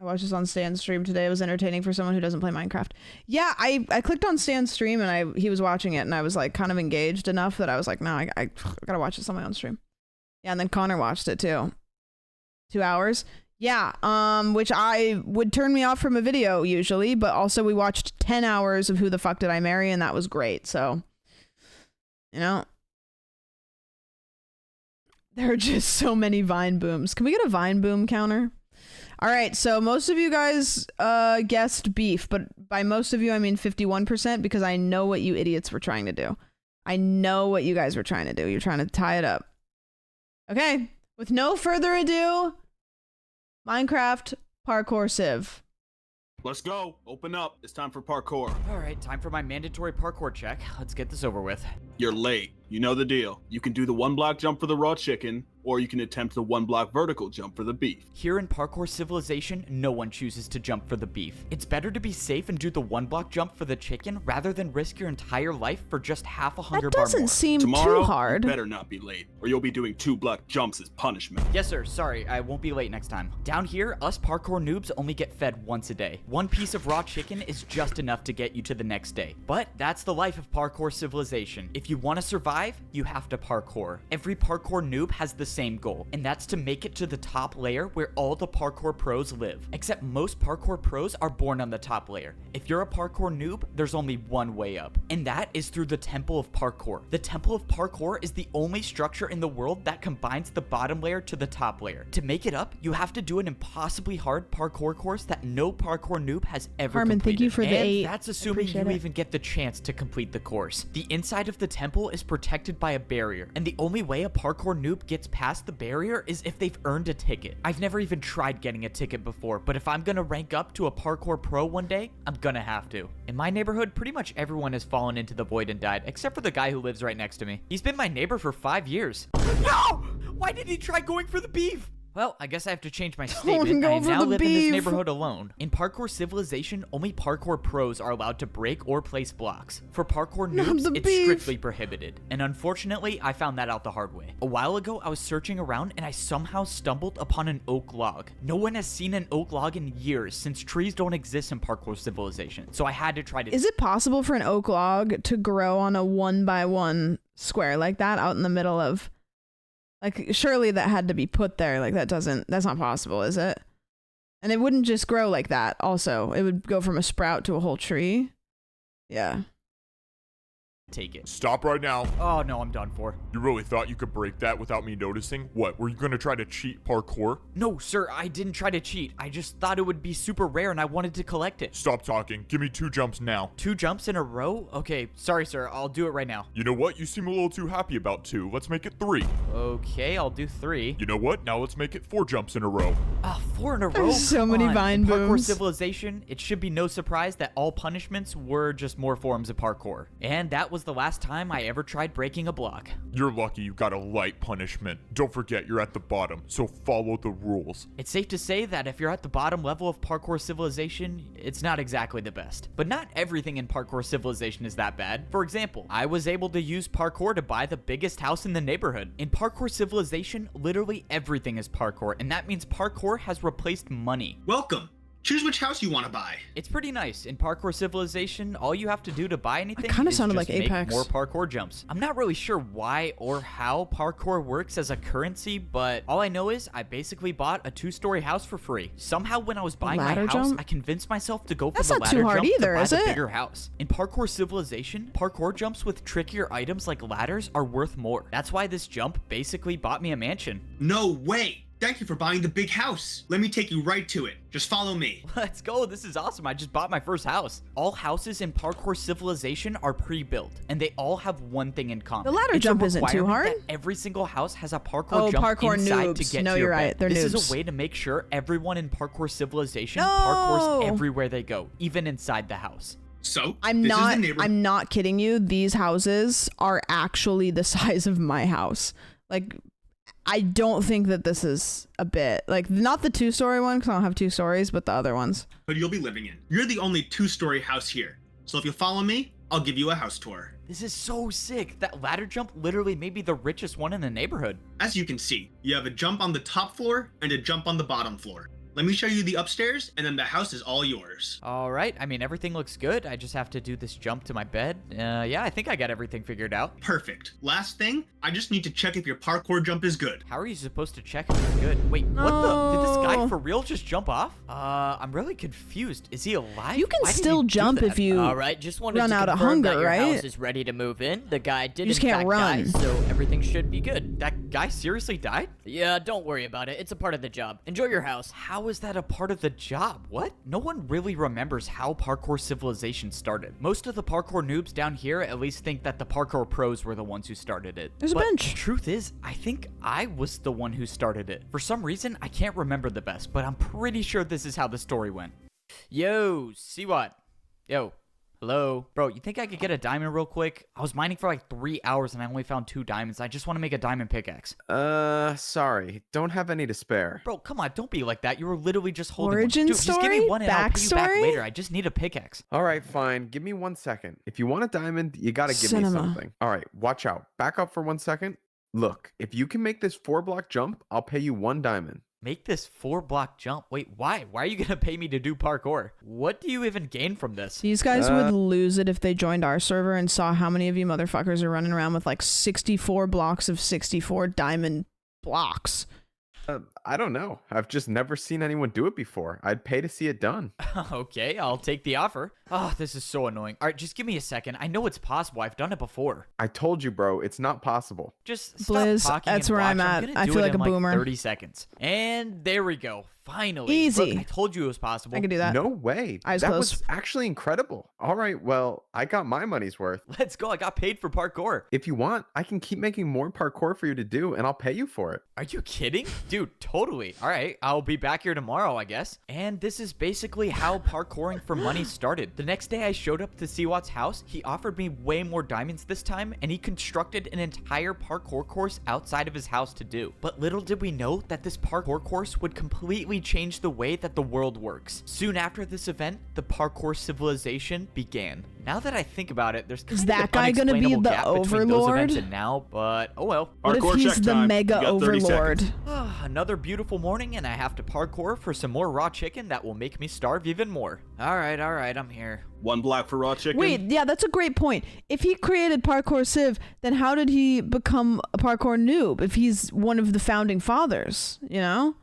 I watched this on Stan's stream today. It was entertaining for someone who doesn't play Minecraft. Yeah, I clicked on Stan's stream and he was watching it, and I was like kind of engaged enough that I was like, no, I gotta watch this on my own stream. Yeah, and then Connor watched it too. 2 hours. Yeah, which would turn me off from a video usually, but also we watched 10 hours of Who the Fuck Did I Marry, and that was great, so, you know. There are just so many vine booms. Can we get a vine boom counter? All right, so most of you guys guessed beef, but by most of you, I mean 51% because I know what you idiots were trying to do. I know what you guys were trying to do. You're trying to tie it up. Okay, with no further ado, Minecraft Parkour Civ. Let's go. Open up. It's time for parkour. All right, time for my mandatory parkour check. Let's get this over with. You're late. You know the deal. You can do the 1-block jump for the raw chicken, or you can attempt the 1-block vertical jump for the beef. Here in Parkour Civilization, no one chooses to jump for the beef. It's better to be safe and do the 1-block jump for the chicken rather than risk your entire life for just half a hunger bar more. That doesn't seem Tomorrow, too hard. you better not be late, or you'll be doing 2-block jumps as punishment. Yes, sir. Sorry, I won't be late next time. Down here, us parkour noobs only get fed once a day. 1 piece of raw chicken is just enough to get you to the next day. But that's the life of Parkour Civilization. If you want to survive, you have to parkour. Every parkour noob has the same goal, and that's to make it to the top layer where all the parkour pros live. Except most parkour pros are born on the top layer. If you're a parkour noob, there's only one way up, and that is through the Temple of Parkour. The Temple of Parkour is the only structure in the world that combines the bottom layer to the top layer. To make it up, you have to do an impossibly hard parkour course that no parkour noob has ever Harmon, completed. thank you for the and 8. That's assuming you even get the chance to complete the course. The inside of the temple is protected by a barrier, and the only way a parkour noob gets past the barrier is if they've earned a ticket. I've never even tried getting a ticket before, but if I'm gonna rank up to a parkour pro one day, I'm gonna have to. In my neighborhood, pretty much everyone has fallen into the void and died, except for the guy who lives right next to me. He's been my neighbor for 5 years. No! Why did he try going for the beef? Well, I guess I have to change my statement. go I for now the live in this beef. neighborhood alone. In Parkour Civilization, only parkour pros are allowed to break or place blocks. For parkour noobs, it's beef. strictly prohibited. And unfortunately, I found that out the hard way. A while ago, I was searching around and I somehow stumbled upon an oak log. No one has seen an oak log in years since trees don't exist in Parkour Civilization. So I had to try to... Is it possible for an oak log to grow on a 1x1 square like that out in the middle of... Like, surely that had to be put there. Like, that's not possible, is it? And it wouldn't just grow like that, also. It would go from a sprout to a whole tree. Yeah. take it. Stop right now. Oh no, I'm done for. You really thought you could break that without me noticing? What, were you gonna try to cheat parkour? No, sir, I didn't try to cheat. I just thought it would be super rare and I wanted to collect it. Stop talking. Give me 2 jumps now. 2 jumps in a row? Okay, sorry, sir. I'll do it right now. You know what? You seem a little too happy about 2. Let's make it 3. Okay, I'll do 3. You know what? Now let's make it 4 jumps in a row. 4 in a row? There's so Come many on. vine In Parkour booms. Civilization, it should be no surprise that all punishments were just more forms of parkour. And that was the last time I ever tried breaking a block. You're lucky you got a light punishment. Don't forget, you're at the bottom, so follow the rules. It's safe to say that if you're at the bottom level of Parkour Civilization, it's not exactly the best. But not everything in Parkour Civilization is that bad. For example, I was able to use parkour to buy the biggest house in the neighborhood. In Parkour Civilization, literally everything is parkour, and that means parkour has replaced money. Welcome. Choose which house you want to buy. It's pretty nice. In Parkour Civilization, all you have to do to buy anything kinda is sounded just like make Apex. more parkour jumps. I'm not really sure why or how parkour works as a currency, but all I know is I basically bought a 2-story house for free. Somehow when I was buying my ladder house, jump? I convinced myself to go for That's the not ladder too hard jump either, to buy is the it? bigger house. In Parkour Civilization, parkour jumps with trickier items like ladders are worth more. That's why this jump basically bought me a mansion. No way. Thank you for buying the big house. Let me take you right to it. Just follow me. Let's go. This is awesome. I just bought my first house. All houses in Parkour Civilization are pre-built, and they all have one thing in common. The ladder It's a jump isn't too requirement hard. that every single house has a parkour Oh, jump parkour inside to noobs. get No, to you're your right. bed. They're This noobs. is a way to make sure everyone in Parkour Civilization No! parkours everywhere they go, even inside the house. So, I'm this is the neighborhood. I'm not kidding you. These houses are actually the size of my house. Like, I don't think that this is a bit like not the 2-story one because I don't have 2 stories, but the other ones. But you'll be living in. You're the only 2-story house here. So if you follow me, I'll give you a house tour. This is so sick. That ladder jump literally may be the richest one in the neighborhood. As you can see, you have a jump on the top floor and a jump on the bottom floor. Let me show you the upstairs, and then the house is all yours. All right. I mean, everything looks good. I just have to do this jump to my bed. Yeah, I think I got everything figured out. Perfect. Last thing, I just need to check if your parkour jump is good. How are you supposed to check if it's good? Wait, what the? Did this guy for real just jump off? I'm really confused. Is he alive? You can Why did still he do jump that? if you All right, just wanted run to out of confirm that hunger, your right? house is ready to move in. The guy did just in can't fact run. die, so everything should be good. that guy seriously died? Yeah, don't worry about it. It's a part of the job. Enjoy your house. How is that a part of the job? What? No one really remembers how Parkour Civilization started. Most of the parkour noobs down here at least think that the parkour pros were the ones who started it. There's a But bench. the truth is, I think I was the one who started it. For some reason, I can't remember the best, but I'm pretty sure this is how the story went. Yo, see what? Yo. Hello? Bro, you think I could get a diamond real quick? I was mining for like 3 hours and I only found 2 diamonds. I just want to make a diamond pickaxe. Sorry. Don't have any to spare. Bro, come on. Don't be like that. You were literally just holding Origin one. Dude, just give me story? one and I'll pay you back Backstory? later. I just need a pickaxe. All right, fine. Give me 1 second. If you want a diamond, you gotta give Cinema. me something. All right, watch out. Back up for 1 second. Look, if you can make this 4-block jump, I'll pay you 1 diamond. Make this 4-block jump. Wait, why? Why are you gonna pay me to do parkour? What do you even gain from this? These guys would lose it if they joined our server and saw how many of you motherfuckers are running around with like 64 blocks of 64 diamond blocks. I don't know. I've just never seen anyone do it before. I'd pay to see it done. Okay, I'll take the offer. Oh, this is so annoying. All right, just give me a second. I know it's possible. I've done it before. I told you, bro. It's not possible. Just stop Blizz, talking that's and where I'm watch. at. Gonna I do feel it like in a boomer. 30 seconds. And there we go. Finally. Easy. Look, I told you it was possible. I can do that. No way. Eyes that closed. was actually incredible. All right, well, I got my money's worth. Let's go. I got paid for parkour. If you want, I can keep making more parkour for you to do, and I'll pay you for it. Are you kidding? Dude, totally. All right, I'll be back here tomorrow, I guess. And this is basically how parkouring for money started. The next day I showed up to Siwat's house. He offered me way more diamonds this time, and he constructed an entire parkour course outside of his house to do. But little did we know that this parkour course would completely change the way that the world works. Soon after this event, the parkour civilization began. Now that I think about it, there's kind of that an guy gonna be unexplainable the gap between those overlord? events and now, but oh well. What if Parkour he's check the time. mega You got 30 overlord? seconds. Another beautiful morning, and I have to parkour for some more raw chicken that will make me starve even more. All right, I'm here. 1 block for raw chicken. Wait, yeah, that's a great point. If he created Parkour Civ, then how did he become a parkour noob if he's one of the founding fathers, you know?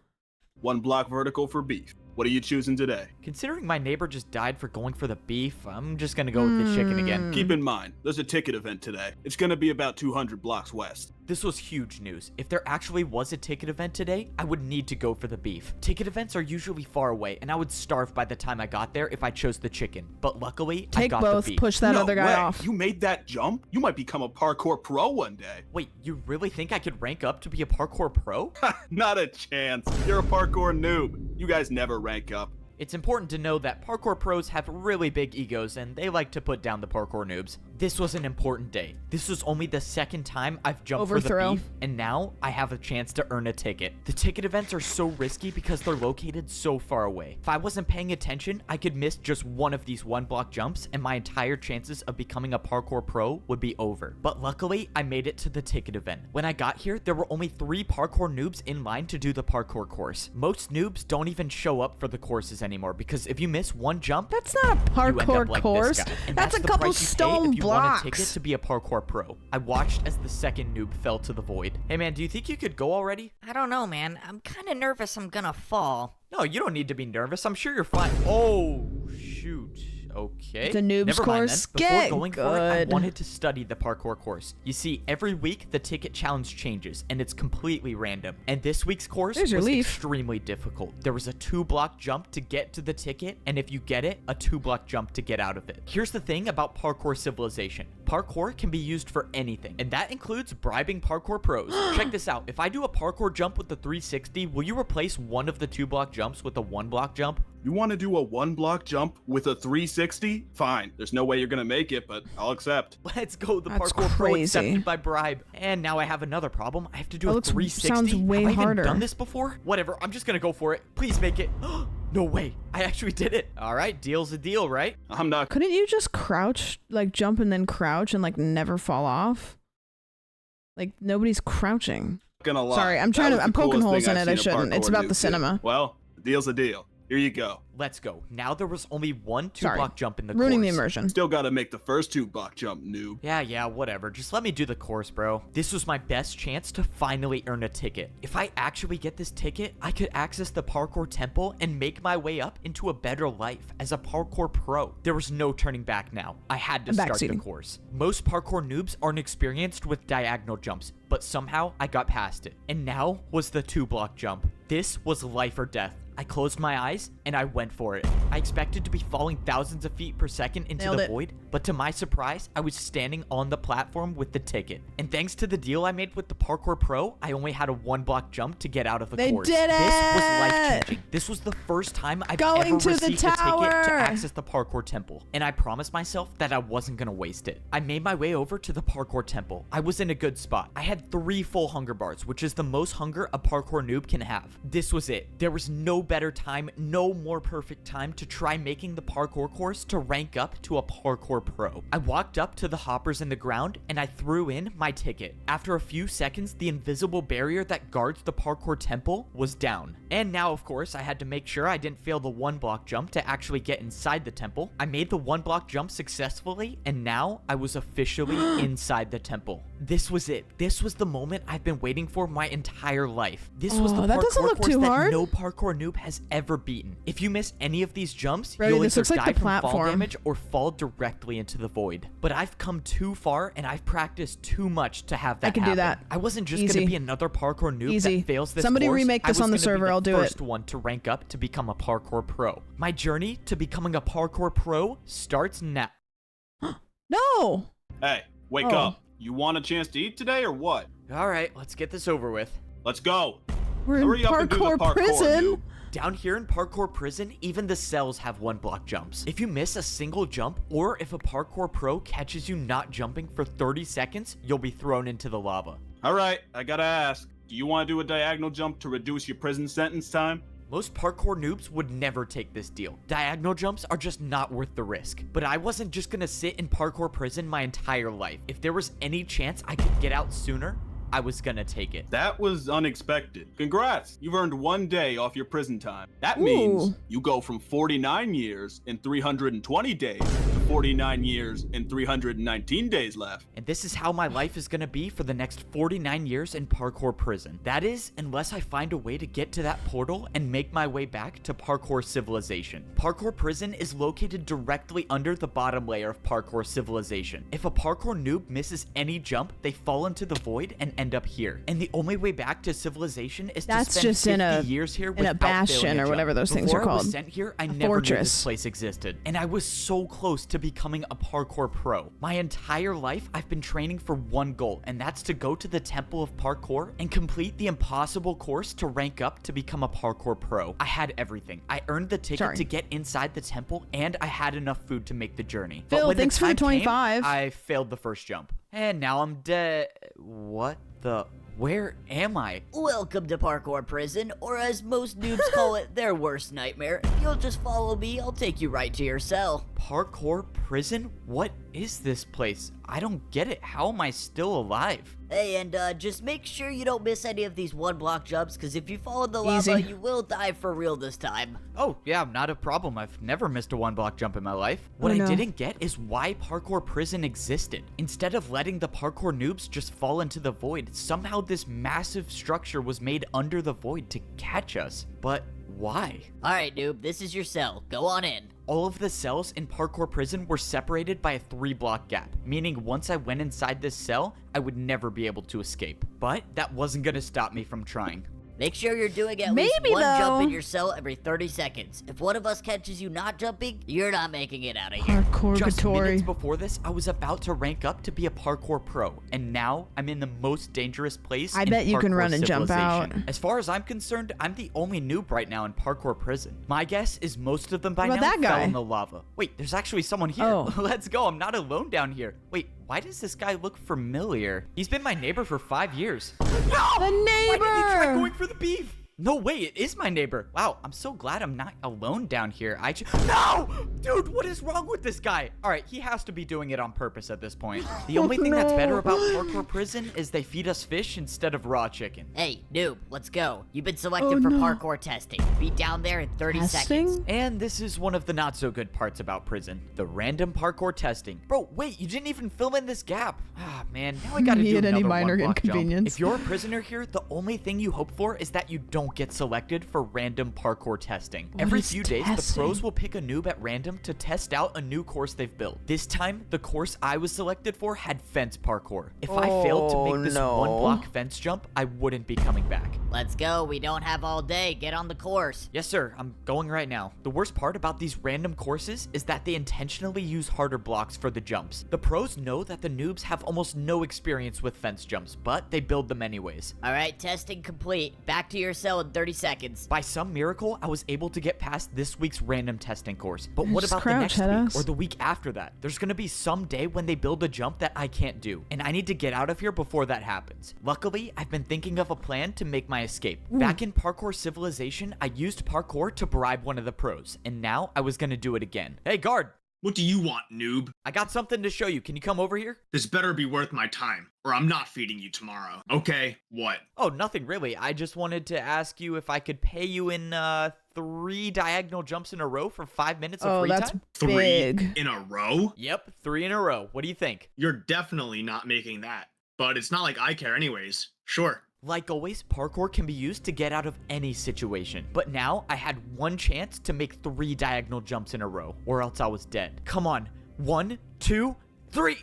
1 block vertical for beef. What are you choosing today? Considering my neighbor just died for going for the beef, I'm just gonna go with the chicken again. Keep in mind, there's a ticket event today. It's gonna be about 200 blocks west. This was huge news. If there actually was a ticket event today, I would need to go for the beef. Ticket events are usually far away, and I would starve by the time I got there if I chose the chicken. But luckily, I Take got both, the beef. push that No other guy way. off. You made that jump? You might become a parkour pro one day. Wait, you really think I could rank up to be a parkour pro? Not a chance. You're a parkour noob. You guys never rank up. It's important to know that parkour pros have really big egos and they like to put down the parkour noobs. This was an important day. This was only the second time I've jumped for Overthrow. the beef, and now I have a chance to earn a ticket. The ticket events are so risky because they're located so far away. If I wasn't paying attention, I could miss just one of these 1-block jumps and my entire chances of becoming a parkour pro would be over. But luckily, I made it to the ticket event. When I got here, there were only 3 parkour noobs in line to do the parkour course. Most noobs don't even show up for the courses anymore because if you miss one jump, That's not a you end parkour up like course. this guy. And That's a the couple price you pay stone if you want a blocks. ticket to be a parkour pro. I watched as the second noob fell to the void. Hey man, do you think you could go already? I don't know, man. I'm kind of nervous I'm gonna fall. No, you don't need to be nervous. I'm sure you're fine. Oh, shoot. Okay. The noob's Never mind course. then. Before Get going for it, I good. wanted to study the parkour course. You see, every week the ticket challenge changes, and it's completely random. And this week's course There's your was leaf. extremely difficult. There was a 2-block jump to get to the ticket, and if you get it, a 2-block jump to get out of it. Here's the thing about parkour civilization. Parkour can be used for anything, and that includes bribing parkour pros. Check this out. If I do a parkour jump with the 360, will you replace one of the 2-block jumps with a 1-block jump? You want to do a 1-block jump with a 360? Fine. There's no way you're gonna make it, but I'll accept. Let's go. The That's parkour pro crazy. accepted by bribe. And now I have another problem. I have to do That a looks- 360. sounds way have I even harder. done this before? Whatever. I'm just gonna go for it. Please make it. No way. I actually did it. All right. Deal's a deal, right? I'm not. Couldn't you just crouch, like jump and then crouch and like never fall off? Like nobody's crouching. Gonna lie. Sorry, I'm That trying to- was the I'm poking coolest holes thing in I've it. I seen a shouldn't. It's parkour about noob the do. cinema. Well, the deal's a deal. Here you go. Let's go. Now there was only one Sorry. 2-block jump in the Ruining course. the immersion. Still gotta make the first 2-block jump, noob. Yeah, whatever. Just let me do the course, bro. This was my best chance to finally earn a ticket. If I actually get this ticket, I could access the parkour temple and make my way up into a better life as a parkour pro. There was no turning back now. I had to start the course. Most parkour noobs aren't experienced with diagonal jumps, but somehow I got past it. And now was the 2-block jump. This was life or death. I closed my eyes and I went for it. I expected to be falling thousands of feet per second into the void, but to my surprise, I was standing on the platform with the ticket. And thanks to the deal I made with the Parkour Pro, I only had a 1-block jump to get out of the course. They did it! This was life-changing. This was the first time I've ever received a ticket to access the Parkour Temple, and I promised myself that I wasn't gonna waste it. I made my way over to the Parkour Temple. I was in a good spot. I had 3 full hunger bars, which is the most hunger a parkour noob can have. This was it. There was no better time, no more perfect time to try making the parkour course to rank up to a parkour pro. I walked up to the hoppers in the ground and I threw in my ticket. After a few seconds, the invisible barrier that guards the parkour temple was down. And now, of course, I had to make sure I didn't fail the 1-block jump to actually get inside the temple. I made the 1-block jump successfully, and now I was officially inside the temple. This was it. This was the moment I've been waiting for my entire life. This was the parkour course that no parkour noob has ever beaten. If you miss any of these jumps, you'll either die from fall damage or fall directly into the void. But I've come too far and I've practiced too much to have that happen. I can do that. I wasn't just going to be another parkour noob that fails this Somebody course. remake this on the server, I'll do it. I was the first one to rank up to become a parkour pro. My journey to becoming a parkour pro starts now. No! Hey, wake up. You want a chance to eat today or what? All right, let's get this over with. Let's go. We're in Hurry up and do the parkour prison. noob. Down here in parkour prison, even the cells have 1-block jumps. If you miss a single jump, or if a parkour pro catches you not jumping for 30 seconds, you'll be thrown into the lava. All right, I gotta ask. Do you want to do a diagonal jump to reduce your prison sentence time? Most parkour noobs would never take this deal. Diagonal jumps are just not worth the risk. But I wasn't just gonna sit in parkour prison my entire life. If there was any chance I could get out sooner, I was gonna take it. That was unexpected. Congrats, you've earned 1 day off your prison time. That means you go from 49 years and 320 days to 49 years and 319 days left. And this is how my life is gonna be for the next 49 years in parkour prison. That is, unless I find a way to get to that portal and make my way back to parkour civilization. Parkour prison is located directly under the bottom layer of parkour civilization. If a parkour noob misses any jump, they fall into the void and end up here. And the only way back to civilization is to spend just 50 years here in a bastion or whatever those things are called. Before I was called. sent here, I never knew this place existed. And I was so close to becoming a parkour pro. My entire life, I've been training for one goal, and that's to go to the Temple of Parkour and complete the impossible course to rank up to become a parkour pro. I had everything. I earned the ticket to get inside the temple, and I had enough food to make the journey. Phil, but when thanks the for the time 25. came, I failed the first jump. And now I'm dead. What the? Where am I? Welcome to parkour prison, or as most noobs call it, their worst nightmare. If you'll just follow me, I'll take you right to your cell. Parkour prison? What is this place? I don't get it. How am I still alive? Hey, and just make sure you don't miss any of these 1-block jumps, because if you fall in the lava, you will die for real this time. Oh, yeah, not a problem. I've never missed a 1-block jump in my life. What I didn't get is why parkour prison existed. Instead of letting the parkour noobs just fall into the void, somehow this massive structure was made under the void to catch us. But why? Alright, noob, this is your cell. Go on in. All of the cells in parkour prison were separated by a 3-block gap, meaning once I went inside this cell, I would never be able to escape. But that wasn't gonna stop me from trying. Make sure you're doing at least one jump in your cell every 30 seconds. If one of us catches you not jumping, you're not making it out of here. Just minutes before this, I was about to rank up to be a parkour pro, and now I'm in the most dangerous place I in bet you can parkour run and jump out. civilization. As far as I'm concerned, I'm the only noob right now in parkour prison. My guess is most of them by What now about that fell guy? in the lava. Wait, there's actually someone here. Oh. Let's go. I'm not alone down here. Wait, why does this guy look familiar? He's been my neighbor for 5 years. No! The neighbor! Why did he try going for the beef? No way, it is my neighbor. Wow, I'm so glad I'm not alone down here. No! Dude, what is wrong with this guy? All right, he has to be doing it on purpose at this point. The only thing that's better about Parkour Prison is they feed us fish instead of raw chicken. Hey, noob, let's go. You've been selected for parkour testing. Be down there in 30 seconds. And this is one of the not so good parts about prison. The random parkour testing. Bro, wait, you didn't even fill in this gap. Ah, man, now I gotta do another any minor one-block inconvenience. jump. If you're a prisoner here, the only thing you hope for is that you don't get selected for random parkour testing. Every few days, the pros will pick a noob at random to test out a new course they've built. This time, the course I was selected for had fence parkour. If I failed to make this one-block fence jump, I wouldn't be coming back. Let's go. We don't have all day. Get on the course. Yes, sir. I'm going right now. The worst part about these random courses is that they intentionally use harder blocks for the jumps. The pros know that the noobs have almost no experience with fence jumps, but they build them anyways. All right, testing complete. Back to your cell in 30 seconds. By some miracle, I was able to get past this week's random testing course. But what about the next week or the week after that? There's gonna be some day when they build a jump that I can't do, and I need to get out of here before that happens. Luckily, I've been thinking of a plan to make my escape. Back in Parkour Civilization, I used parkour to bribe one of the pros, and now I was gonna do it again. Hey, guard! What do you want, noob? I got something to show you. Can you come over here? This better be worth my time, or I'm not feeding you tomorrow. Okay, what? Oh, nothing really. I just wanted to ask you if I could pay you in 3 diagonal jumps in a row for 5 minutes of free time. 3 in a row? Yep, 3 in a row. What do you think? You're definitely not making that. But it's not like I care anyways. Sure. Like always, parkour can be used to get out of any situation. But now, I had one chance to make 3 diagonal jumps in a row, or else I was dead. Come on. 1, 2, 3!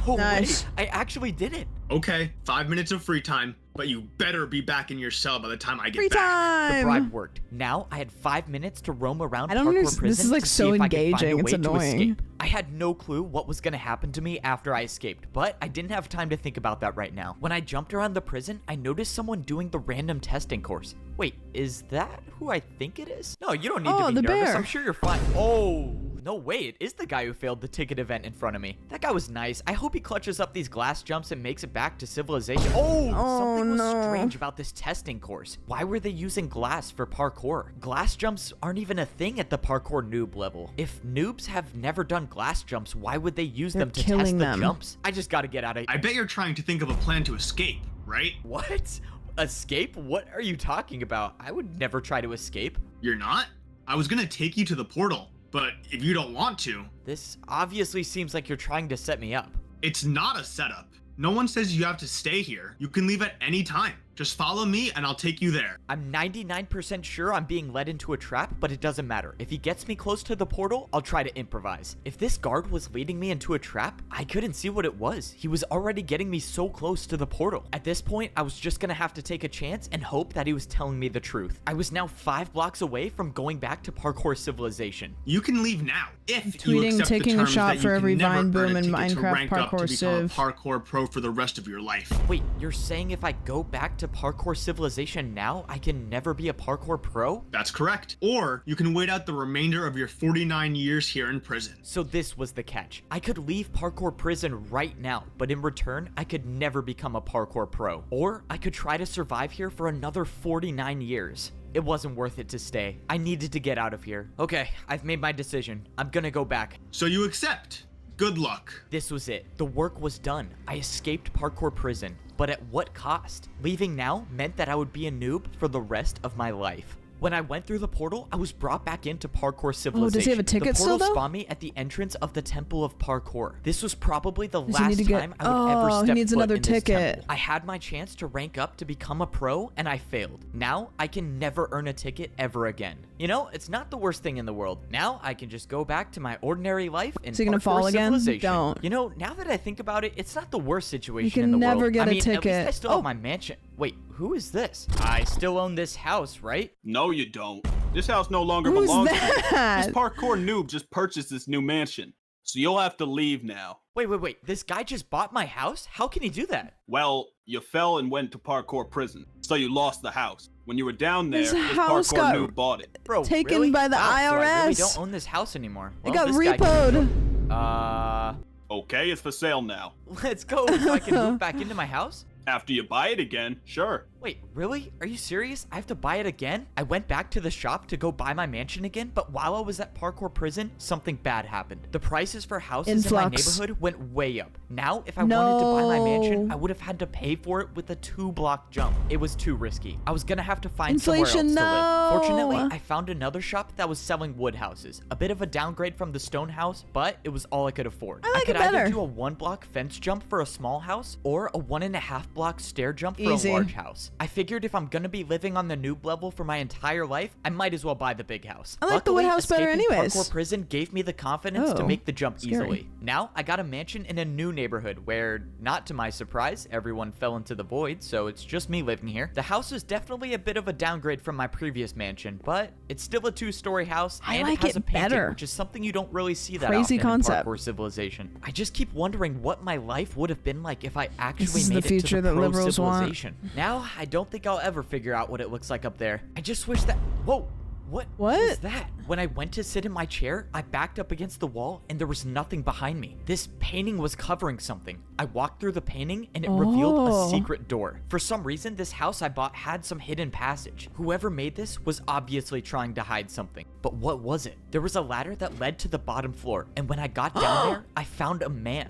No way! I actually did it! Okay, 5 minutes of free time, but you better be back in your cell by the time I get free back. The bribe worked. Now, I had 5 minutes to roam around I don't parkour understand. prison This is like to so see if I could find a engaging. way It's to annoying. escape. I had no clue what was gonna happen to me after I escaped, but I didn't have time to think about that right now. When I jumped around the prison, I noticed someone doing the random testing course. Wait, is that who I think it is? No, you don't need to be nervous. Bear. I'm sure you're fine. Oh, no way. It is the guy who failed the ticket event in front of me. That guy was nice. I hope he clutches up these glass jumps and makes it back to civilization. Something was strange about this testing course. Why were they using glass for parkour? Glass jumps aren't even a thing at the parkour noob level. If noobs have never done glass jumps, why would they use them to test the jumps? I just gotta get out of here. I bet you're trying to think of a plan to escape, right? What? Escape? What are you talking about? I would never try to escape. You're not? I was gonna take you to the portal, but if you don't want to... This obviously seems like you're trying to set me up. It's not a setup. No one says you have to stay here. You can leave at any time. Just follow me and I'll take you there. I'm 99% sure I'm being led into a trap, but it doesn't matter. If he gets me close to the portal, I'll try to improvise. If this guard was leading me into a trap, I couldn't see what it was. He was already getting me so close to the portal. At this point, I was just gonna have to take a chance and hope that he was telling me the truth. I was now 5 blocks away from going back to Parkour Civilization. You can leave now if you tweeting accept taking the a terms shot that for you every can never Vine earn boom a in ticket to Minecraft rank up to Parkour become a Civ. parkour pro for the rest of your life. Wait, you're saying if I go back to Parkour Civilization now, I can never be a parkour pro? That's correct. Or you can wait out the remainder of your 49 years here in prison. So this was the catch. I could leave parkour prison right now, but in return, I could never become a parkour pro. Or I could try to survive here for another 49 years. It wasn't worth it to stay. I needed to get out of here. Okay, I've made my decision. I'm gonna go back. So you accept? Good luck. This was it. The work was done. I escaped parkour prison. But at what cost? Leaving now meant that I would be a noob for the rest of my life. When I went through the portal, I was brought back into Parkour Civilization. Oh, does he have a ticket still, though? The portal though? spawned me at the entrance of the Temple of Parkour. This was probably the last time I would ever step he needs foot another in this ticket. temple. I had my chance to rank up to become a pro, and I failed. Now, I can never earn a ticket ever again. You know, it's not the worst thing in the world. Now, I can just go back to my ordinary life in Is he gonna Parkour fall again? Civilization. Don't. You know, now that I think about it, it's not the worst situation can in the never world. get I a mean, at least I ticket. still have my mansion. Wait, who is this? I still own this house, right? No, you don't. This house no longer Who's belongs to you. that? This parkour noob just purchased this new mansion, so you'll have to leave now. Wait. This guy just bought my house? How can he do that? Well, you fell and went to parkour prison, so you lost the house. When you were down there, His this house parkour got noob bought it. Bro, taken really? by the Wow, so I really IRS. don't own this house anymore. It Well, got this guy can repoed. Okay, it's for sale now. let's go so I can move back into my house? After you buy it again, sure. Wait, really? Are you serious? I have to buy it again? I went back to the shop to go buy my mansion again, but while I was at Parkour Prison, something bad happened. The prices for houses in my neighborhood went way up. Now, if I wanted to buy my mansion, I would have had to pay for it with a 2-block jump. It was too risky. I was gonna have to find somewhere else to live. Fortunately, I found another shop that was selling wood houses. A bit of a downgrade from the stone house, but it was all I could afford. I could either do a 1-block fence jump for a small house or a 1.5-block stair jump for a large house. I figured if I'm gonna be living on the noob level for my entire life, I might as well buy the big house. I like the wood house better anyways. Parkour Prison gave me the confidence to make the jump easily. Now, I got a mansion in a new neighborhood where, not to my surprise, everyone fell into the void, so it's just me living here. The house is definitely a bit of a downgrade from my previous mansion, but it's still a 2-story house and it has a painting, which is something you don't really see that often in Parkour Civilization. I just keep wondering what my life would have been like if I actually made it to the pro civilization. Now, I don't think I'll ever figure out what it looks like up there. I just wish that... Whoa! What was that? When I went to sit in my chair, I backed up against the wall and there was nothing behind me. This painting was covering something. I walked through the painting and it revealed a secret door. For some reason, this house I bought had some hidden passage. Whoever made this was obviously trying to hide something. But what was it? There was a ladder that led to the bottom floor, and when I got down there, I found a man.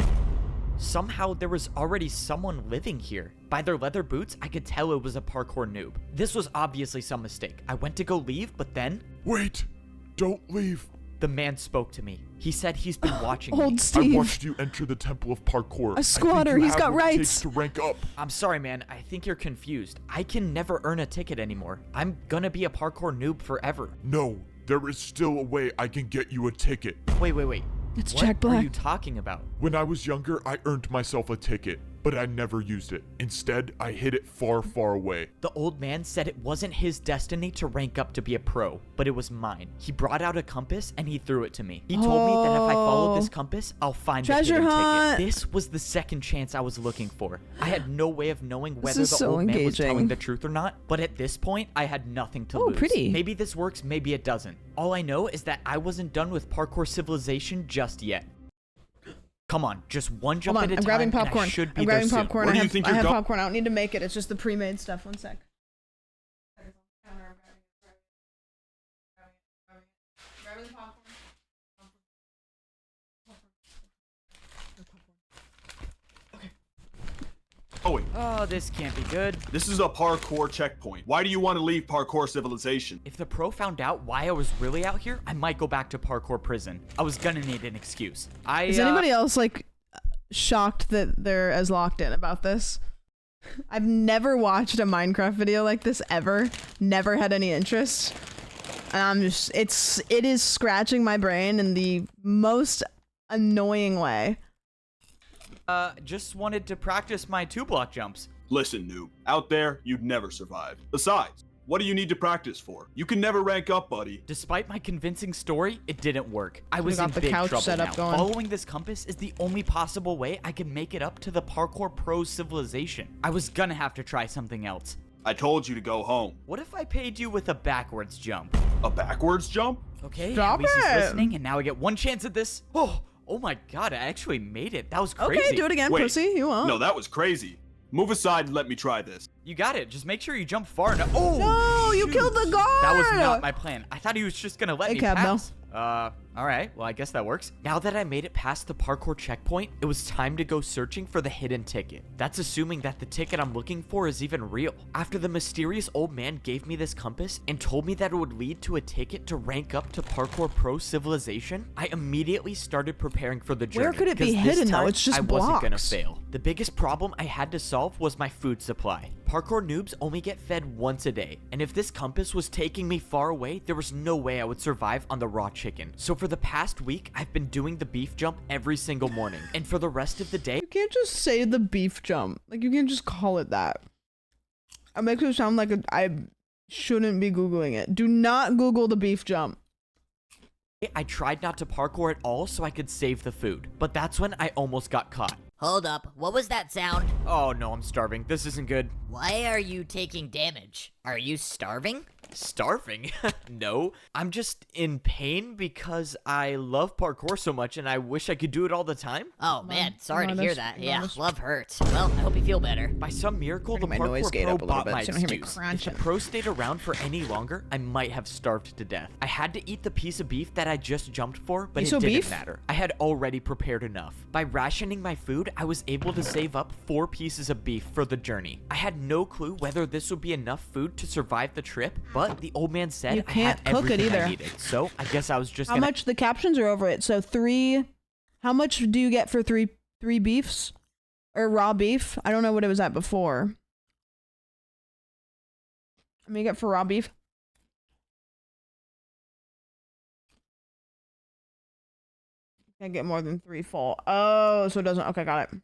Somehow, there was already someone living here. By their leather boots, I could tell it was a parkour noob. This was obviously some mistake. I went to go leave, but then... Wait! Don't leave! The man spoke to me. He said he's been watching Old me. Steve. I watched you enter the Temple of Parkour. A squatter, he's got rights. To rank up. I'm sorry, man. I think you're confused. I can never earn a ticket anymore. I'm gonna be a parkour noob forever. No, there is still a way I can get you a ticket. Wait. It's what Jack Black. are you talking about? When I was younger, I earned myself a ticket, but I never used it. Instead, I hid it far, far away. The old man said it wasn't his destiny to rank up to be a pro, but it was mine. He brought out a compass and he threw it to me. He told me that if I followed this compass, I'll find the hidden ticket. This was the second chance I was looking for. I had no way of knowing whether the old man was telling the truth or not, but at this point, I had nothing to lose. Pretty. Maybe this works, maybe it doesn't. All I know is that I wasn't done with Parkour Civilization just yet. Come on, just one jump at a time. I'm grabbing popcorn. And I should be I'm grabbing popcorn. I have popcorn. I don't need to make it. It's just the pre-made stuff. One sec. Oh, wait. Oh, this can't be good. This is a parkour checkpoint. Why do you want to leave Parkour Civilization? If the pro found out why I was really out here, I might go back to Parkour Prison. I was gonna need an excuse. Is anybody else, like, shocked that they're as locked in about this? I've never watched a Minecraft video like this ever. Never had any interest. And I'm just, it is scratching my brain in the most annoying way. Just wanted to practice my 2-block jumps. Listen, noob. Out there, you'd never survive. Besides, what do you need to practice for? You can never rank up, buddy. Despite my convincing story, it didn't work. I was in got the big couch trouble set up now. going. Following this compass is the only possible way I can make it up to the Parkour Pro Civilization. I was gonna have to try something else. I told you to go home. What if I paid you with a backwards jump? A backwards jump? Okay, Drop at least he's it. listening, and now I get one chance at this. Oh my god, I actually made it. That was crazy. Okay, do it again, Wait, pussy. You won't. No, that was crazy. Move aside and let me try this. You got it. Just make sure you jump far enough. Oh, no, you killed the guard. That was not my plan. I thought he was just gonna let me Cab, pass. All right. Well, I guess that works. Now that I made it past the parkour checkpoint, it was time to go searching for the hidden ticket. That's assuming that the ticket I'm looking for is even real. After the mysterious old man gave me this compass and told me that it would lead to a ticket to rank up to Parkour Pro Civilization, I immediately started preparing for the journey. Where could it be 'cause this hidden, though? time, It's just I wasn't gonna blocks. fail. The biggest problem I had to solve was my food supply. Parkour noobs only get fed once a day, and if this compass was taking me far away, there was no way I would survive on the raw chicken. So for the past week, I've been doing the beef jump every single morning, and for the rest of the day... You can't just say the beef jump. Like, you can't just call it that. It makes it sound like I shouldn't be Googling it. Do not Google the beef jump. I tried not to parkour at all so I could save the food, but that's when I almost got caught. Hold up, what was that sound? Oh no, I'm starving. This isn't good. Why are you taking damage? Are you starving? Starving? No, I'm just in pain because I love parkour so much and I wish I could do it all the time. Oh man, sorry to hear that. Yeah, love hurts. Well, I hope you feel better. By some miracle, the my noise parkour gate pro up a little bought bit my so you don't hear me excuse. If crunching. the pro stayed around for any longer, I might have starved to death. I had to eat the piece of beef that I just jumped for, but it didn't matter. I had already prepared enough. By rationing my food, I was able to save up 4 pieces of beef for the journey. I had no clue whether this would be enough food to survive the trip, but the old man said I had everything I needed. So I guess I was just How much? The captions are over it. So 3. How much do you get for three beefs or raw beef? I don't know what it was at before. I mean, you get for raw beef. Can't get more than 3 full. Oh, so it doesn't. Okay, got it.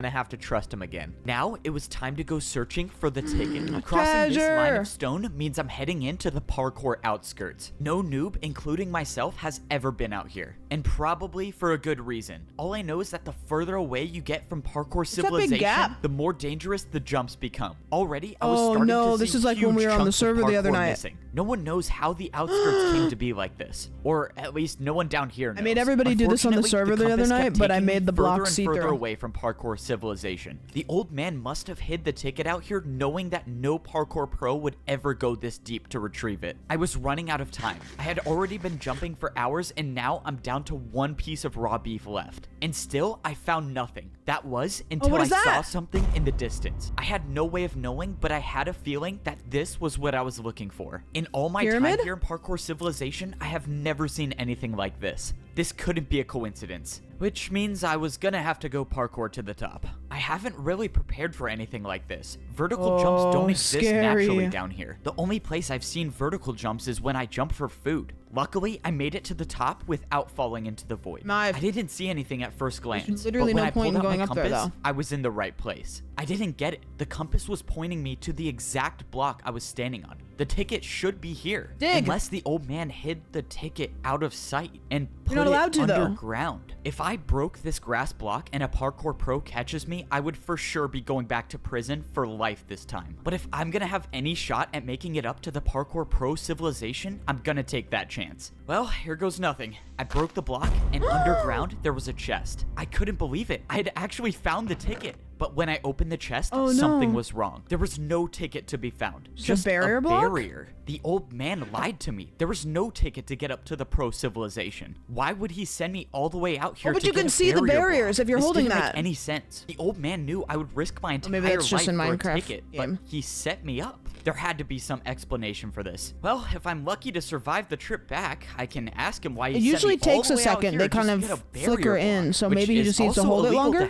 I have to trust him again. Now it was time to go searching for the ticket. Crossing this line of stone means I'm heading into the parkour outskirts. No noob, including myself, has ever been out here, and probably for a good reason. All I know is that the further away you get from parkour civilization, the more dangerous the jumps become. Already, I was starting to see this is like when we were on the server the other night. Missing. No one knows how the outskirts came to be like this, or at least no one down here knows. I made everybody do this on the server the other night, but I made the block see-through. Further away from parkour civilization. The old man must have hid the ticket out here knowing that no parkour pro would ever go this deep to retrieve it. I was running out of time. I had already been jumping for hours and now I'm down to 1 piece of raw beef left. And still, I found nothing. That was until I saw something in the distance. I had no way of knowing, but I had a feeling that this was what I was looking for. In all my time here in parkour civilization, I have never seen anything like this. This couldn't be a coincidence, which means I was gonna have to go parkour to the top. I haven't really prepared for anything like this. Vertical jumps don't exist naturally down here. The only place I've seen vertical jumps is when I jump for food. Luckily, I made it to the top without falling into the void. I didn't see anything at first glance, There's literally no point in going up there, though. I was in the right place. I didn't get it. The compass was pointing me to the exact block I was standing on. The ticket should be here. Unless the old man hid the ticket out of sight and put it underground. If I broke this grass block and a parkour pro catches me, I would for sure be going back to prison for life this time. But if I'm gonna have any shot at making it up to the parkour pro civilization, I'm gonna take that chance. Well, here goes nothing. I broke the block and underground there was a chest. I couldn't believe it. I had actually found the ticket. But when I opened the chest, something was wrong. There was no ticket to be found. Just a barrier block? The old man lied to me. There was no ticket to get up to the pro civilization. Why would he send me all the way out here to get a barrier block? But you can see the barriers if you're holding that. This didn't make any sense. The old man knew I would risk my entire life for a ticket, but he set me up. There had to be some explanation for this. Well, if I'm lucky to survive the trip back, I can ask him why he sent me all the way out here. It usually takes a second. They kind of flicker in, so maybe he just needs to hold it longer.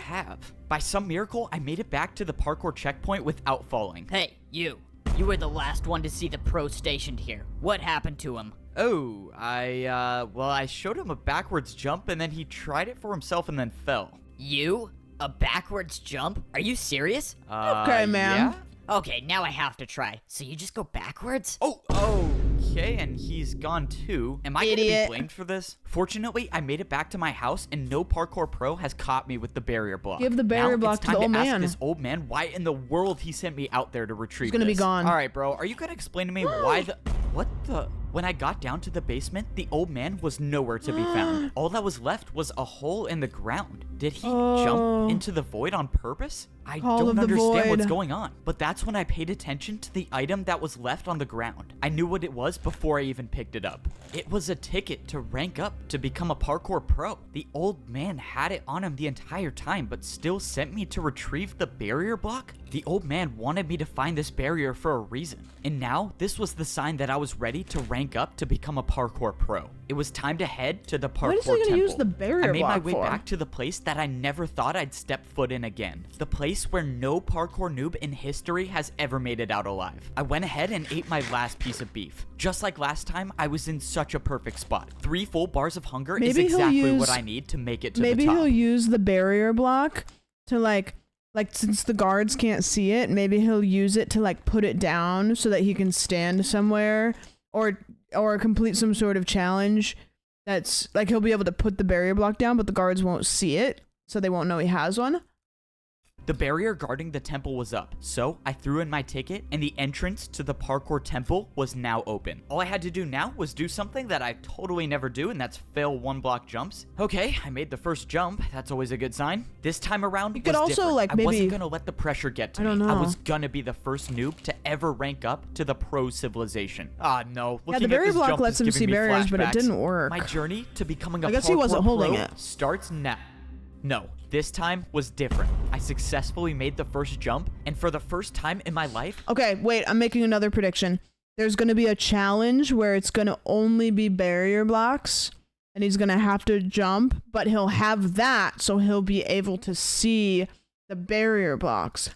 By some miracle, I made it back to the parkour checkpoint without falling. Hey, you. You were the last one to see the pro stationed here. What happened to him? Oh, I showed him a backwards jump and then he tried it for himself and then fell. You? A backwards jump? Are you serious? Okay, man. Yeah? Okay, now I have to try. So you just go backwards? Oh, okay, and he's gone too. Am I gonna be blamed for this? Fortunately, I made it back to my house and no parkour pro has caught me with the barrier block. Give the barrier block to the old man. Ask this old man why in the world he sent me out there to retrieve He's gonna be gone. All right, bro, are you gonna explain to me why what the... When I got down to the basement, the old man was nowhere to be found. All that was left was a hole in the ground. Did he jump into the void on purpose? I don't understand what's going on. But that's when I paid attention to the item that was left on the ground. I knew what it was before I even picked it up. It was a ticket to rank up to become a parkour pro. The old man had it on him the entire time, but still sent me to retrieve the barrier block? The old man wanted me to find this barrier for a reason. And now, this was the sign that I was ready to rank up to become a parkour pro. It was time to head to the parkour temple. Use the barrier I made my way for? back to the place that I never thought I'd step foot in again. The place where no parkour noob in history has ever made it out alive. I went ahead and ate my last piece of beef. Just like last time, I was in such a perfect spot. 3 full bars of hunger is exactly what I need to make it to the top. Maybe he'll use the barrier block to like since the guards can't see it, maybe he'll use it to like put it down so that he can stand somewhere or complete some sort of challenge that's like he'll be able to put the barrier block down but the guards won't see it so they won't know he has one. The barrier guarding the temple was up, so I threw in my ticket and the entrance to the parkour temple was now open. All I had to do now was do something that I totally never do, and that's fail 1 block jumps. Okay, I made the first jump. That's always a good sign. This time around, You could also different. like I maybe. wasn't gonna let the pressure get to I don't me. know. I was gonna be the first noob to ever rank up to the pro civilization. Ah, no. Yeah, the barrier block lets him see barriers, but it didn't work. My journey to becoming a I guess he wasn't parkour holding pro it. starts now. No, this time was different. I successfully made the first jump, and for the first time in my life... Okay, wait, I'm making another prediction. There's going to be a challenge where it's going to only be barrier blocks, and he's going to have to jump, but he'll have that, so he'll be able to see the barrier blocks.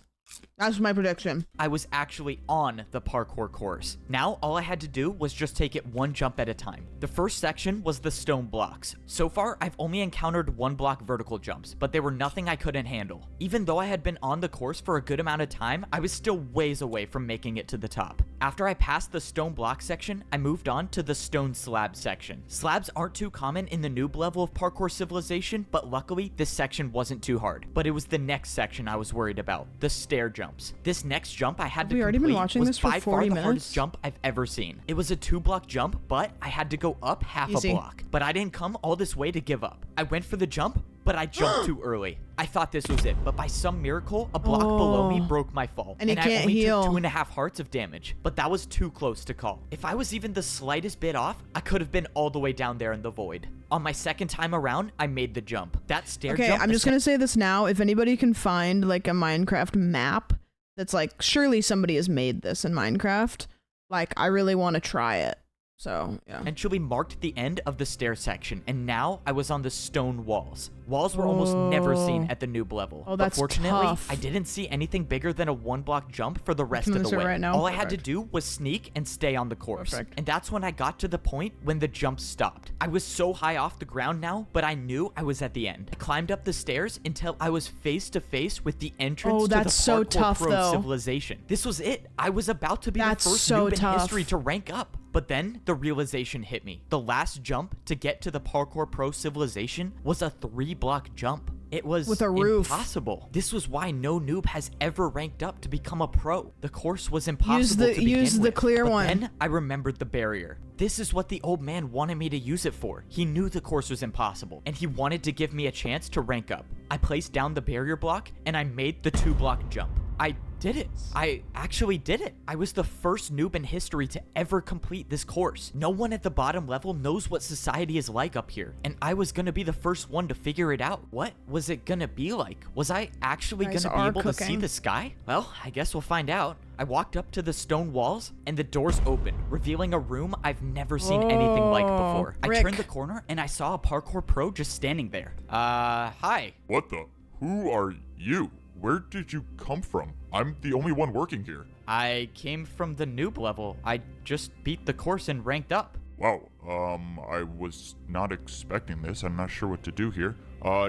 That's my prediction. I was actually on the parkour course. Now, all I had to do was just take it 1 jump at a time. The first section was the stone blocks. So far, I've only encountered 1 block vertical jumps, but they were nothing I couldn't handle. Even though I had been on the course for a good amount of time, I was still ways away from making it to the top. After I passed the stone block section, I moved on to the stone slab section. Slabs aren't too common in the noob level of parkour civilization, but luckily, this section wasn't too hard. But it was the next section I was worried about, the stair jumps. This next jump I had to complete was by far the hardest jump I've ever seen. It was a 2-block jump, but I had to go up half a block. But I didn't come all this way to give up. I went for the jump, but I jumped too early. I thought this was it, but by some miracle, a block below me broke my fall. And he I can't only heal. took 2.5 hearts of damage, but that was too close to call. If I was even the slightest bit off, I could have been all the way down there in the void. On my second time around, I made the jump. That stair jump... Okay, I'm just going to say this now. If anybody can find like a Minecraft map that's like, surely somebody has made this in Minecraft, like, I really want to try it. So, yeah. Eventually marked the end of the stair section, and now I was on the stone walls. Walls were almost never seen at the noob level. Oh, that's but fortunately, tough. I didn't see anything bigger than a 1-block jump for the rest of the way. Right now? All I had to do was sneak and stay on the course. Perfect. And that's when I got to the point when the jump stopped. I was so high off the ground now, but I knew I was at the end. I climbed up the stairs until I was face to face with the entrance to the that's so Parkour tough, Pro though. civilization. This was it. I was about to be That's the first so noob in tough. history to rank up. But then the realization hit me. The last jump to get to the Parkour Pro civilization was a 3-block jump. It was With a roof. impossible. This was why no noob has ever ranked up to become a pro. The course was impossible to begin use the with, clear but one. Then I remembered the barrier. This is what the old man wanted me to use it for. He knew the course was impossible, and he wanted to give me a chance to rank up. I placed down the barrier block, and I made the 2-block jump. I did it. I actually did it. I was the first noob in history to ever complete this course. No one at the bottom level knows what society is like up here, and I was gonna be the first one to figure it out. What was it gonna be like? Was I actually Guys gonna be are able to see cooking. the sky? Well, I guess we'll find out. I walked up to the stone walls, and the doors opened, revealing a room I've never seen anything like before. I Rick. turned the corner, and I saw a parkour pro just standing there. Hi. What the? Who are you? Where did you come from? I'm the only one working here. I came from the noob level. I just beat the course and ranked up. Wow, I was not expecting this. I'm not sure what to do here.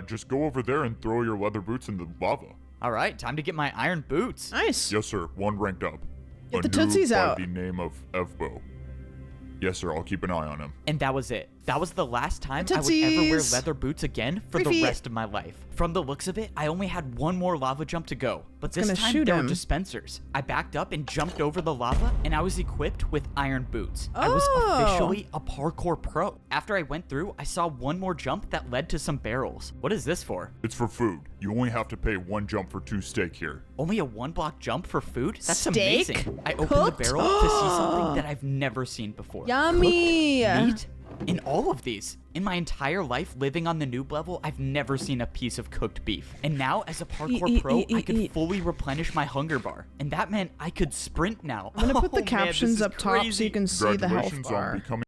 Just go over there and throw your leather boots in the lava. All right, time to get my iron boots. Nice. Yes, sir. 1 ranked up. Get A the noob tootsies by out. the name of Evbo. Yes, sir. I'll keep an eye on him. And that was it. That was the last time I would Tootsies. ever wear leather boots again for Free the feet. rest of my life. From the looks of it, I only had 1 more lava jump to go. But this gonna time, shoot there were him. dispensers. I backed up and jumped over the lava, and I was equipped with iron boots. I was Oh. officially a parkour pro. After I went through, I saw 1 more jump that led to some barrels. What is this for? It's for food. You only have to pay 1 jump for 2 steak here. Only a 1-block jump for food? That's Steak? amazing. I opened Cooked? the barrel to see something that I've never seen before. Yummy. Cooked meat? In all of these. In my entire life living on the noob level, I've never seen a piece of cooked beef. And now, as a parkour pro, I could fully replenish my hunger bar. And that meant I could sprint now. I'm gonna put the Oh, man, captions this is up top so crazy. you can see the health Congratulations on bar. becoming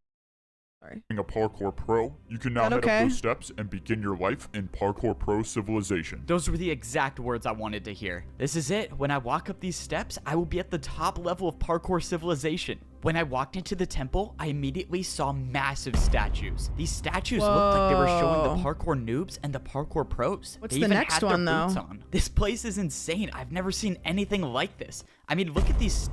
Sorry. a parkour pro. You can now That head okay? up those steps and begin your life in parkour pro civilization. Those were the exact words I wanted to hear. This is it. When I walk up these steps, I will be at the top level of parkour civilization. When I walked into the temple, I immediately saw massive statues. These statues looked like they were showing the parkour noobs and the parkour pros. What's They the even next had their one, though? boots on. This place is insane. I've never seen anything like this. I mean, look at these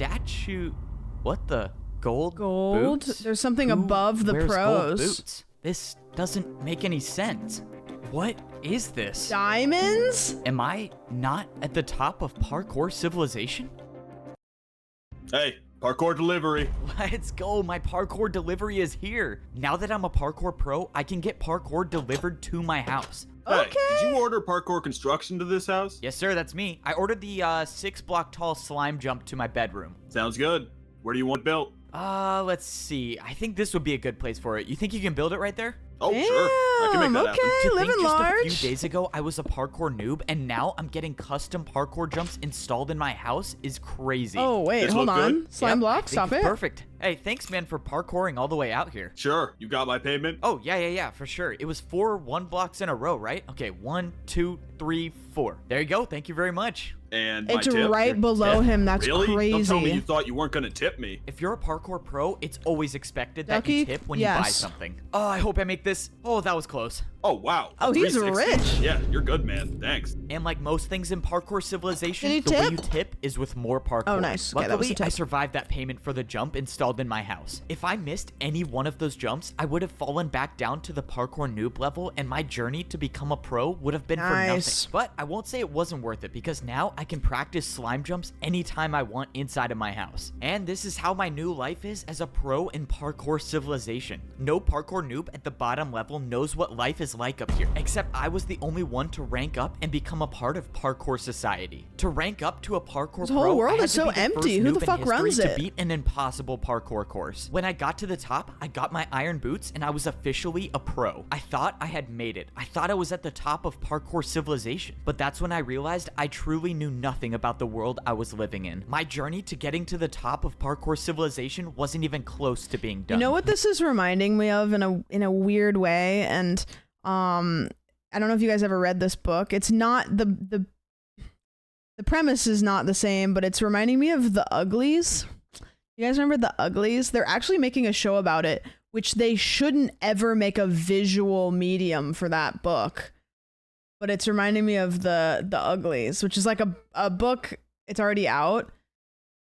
What the? Gold Gold? boots? There's something Who above the wears gold pros. boots? This doesn't make any sense. What is this? Diamonds? Am I not at the top of parkour civilization? Hey, parkour delivery. Let's go, my parkour delivery is here. Now that I'm a parkour pro, I can get parkour delivered to my house. Hey, did you order parkour construction to this house? Yes, sir, that's me. I ordered the 6-block tall slime jump to my bedroom. Sounds good. Where do you want it built? Let's see. I think this would be a good place for it. You think you can build it right there? Oh, sure. I can make that happen. Okay, To living think just large. a few days ago, I was a parkour noob, and now I'm getting custom parkour jumps installed in my house is crazy. Oh, wait, This hold look on. good? Slime Yep, I block, think stop it's it. Perfect. Hey, thanks, man, for parkouring all the way out here. Sure. You got my payment? Oh, yeah, for sure. It was 4 1-blocks in a row, right? Okay, 1, 2, 3, 4. There you go. Thank you very much. And my It's tip? right below him. That's Really? crazy. Don't tell me you thought you weren't going to tip me. If you're a parkour pro, it's always expected that Ducky, you tip when you buy yes. something. Oh, I hope I make this. Oh, that was close. Oh, wow. Oh, he's 360? rich. Yeah, you're good, man. Thanks. And like most things in parkour civilization, Did he the way tip? you tip is with more parkour. Oh, nice. Okay, that was Luckily, the tip. I survived that payment for the jump installed in my house. If I missed any one of those jumps, I would have fallen back down to the parkour noob level, and my journey to become a pro would have been for Nice. nothing. But I won't say it wasn't worth it, because now I can practice slime jumps anytime I want inside of my house. And this is how my new life is as a pro in parkour civilization. No parkour noob at the bottom level knows what life is like up here, except I was the only one to rank up and become a part of parkour society. To rank up to a parkour This whole pro, world I had is to so be the empty. first Who the noob in fuck history runs to it? beat an impossible parkour course. When I got to the top, I got my iron boots and I was officially a pro. I thought I had made it. I thought I was at the top of parkour civilization. But that's when I realized I truly knew nothing about the world I was living in. My journey to getting to the top of parkour civilization wasn't even close to being done. You know what this is reminding me of in a weird way, and I don't know if you guys ever read this book. It's not the premise is not the same, but it's reminding me of The Uglies. You guys remember The Uglies? They're actually making a show about it, which they shouldn't ever make a visual medium for that book. But it's reminding me of the Uglies, which is like a book. It's already out.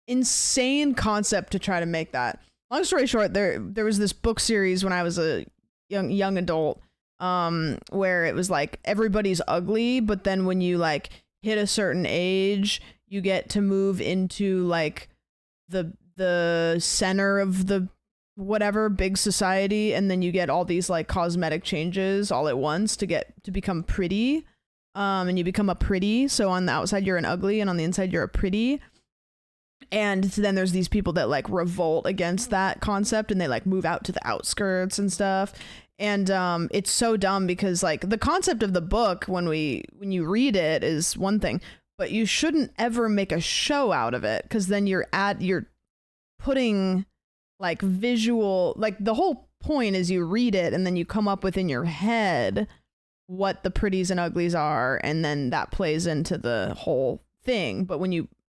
Insane concept to try to make that. Long story short, there was this book series when I was a young adult, where it was like everybody's ugly, but then when you like hit a certain age, you get to move into like the center of the whatever big society, and then you get all these like cosmetic changes all at once to become pretty. And you become a pretty, so on the outside you're an ugly and on the inside you're a pretty. And then there's these people that like revolt against that concept, and they like move out to the outskirts and stuff. And it's so dumb because like the concept of the book when you read it is one thing, but you shouldn't ever make a show out of it, because then you're putting like visual, like the whole point is you read it and then you come up with in your head what the pretties and uglies are, and then that plays into the whole thing. But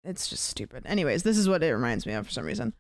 it's just stupid. Anyways, this is what it reminds me of for some reason.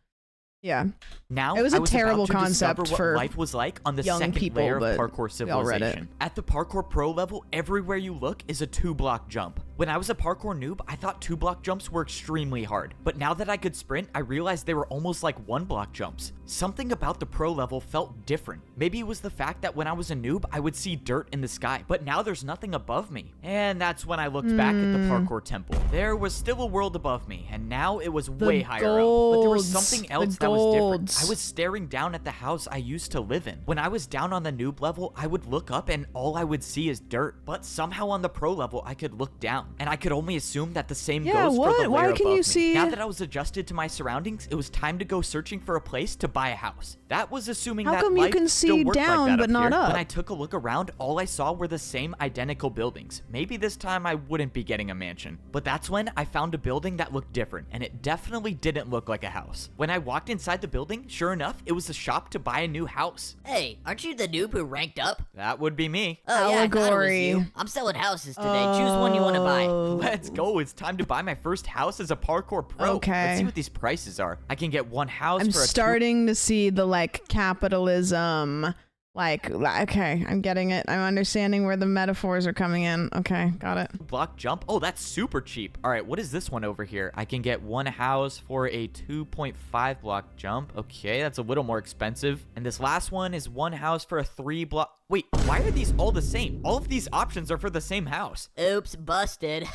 Yeah. Now, it was I a terrible about to concept discover for what life was like on the young second people, layer of but parkour we all read it. civilization. At the parkour pro level, everywhere you look is a 2-block jump. When I was a parkour noob, I thought 2-block jumps were extremely hard. But now that I could sprint, I realized they were almost like 1-block jumps. Something about the pro level felt different. Maybe it was the fact that when I was a noob, I would see dirt in the sky, but now there's nothing above me. And that's when I looked back at the parkour temple. There was still a world above me, and now it was way higher up. But there was something else that was different. I was staring down at the house I used to live in. When I was down on the noob level, I would look up and all I would see is dirt. But somehow on the pro level, I could look down, and I could only assume that the same goes for the layer Why can above you me. see? Now that I was adjusted to my surroundings, it was time to go searching for a place to buy a house. That was assuming How that come you life can still see worked down like that but not here. up? When I took a look around, all I saw were the same identical buildings. Maybe this time I wouldn't be getting a mansion. But that's when I found a building that looked different, and it definitely didn't look like a house. When I walked inside the building, sure enough, it was a shop to buy a new house. Hey, aren't you the noob who ranked up? That would be me. Oh, yeah, I thought it was Allegory. you. I'm selling houses today. Choose one you want to buy. Let's go. It's time to buy my first house as a parkour pro. Okay. Let's see what these prices are. I can get one house I'm for a starting to see the like capitalism Like, okay, I'm getting it. I'm understanding where the metaphors are coming in. Okay, got it. Block jump. Oh, that's super cheap. All right, what is this one over here? I can get one house for a 2.5 block jump. Okay, that's a little more expensive. And this last one is one house for a 3 block. Wait, why are these all the same? All of these options are for the same house. Oops, busted.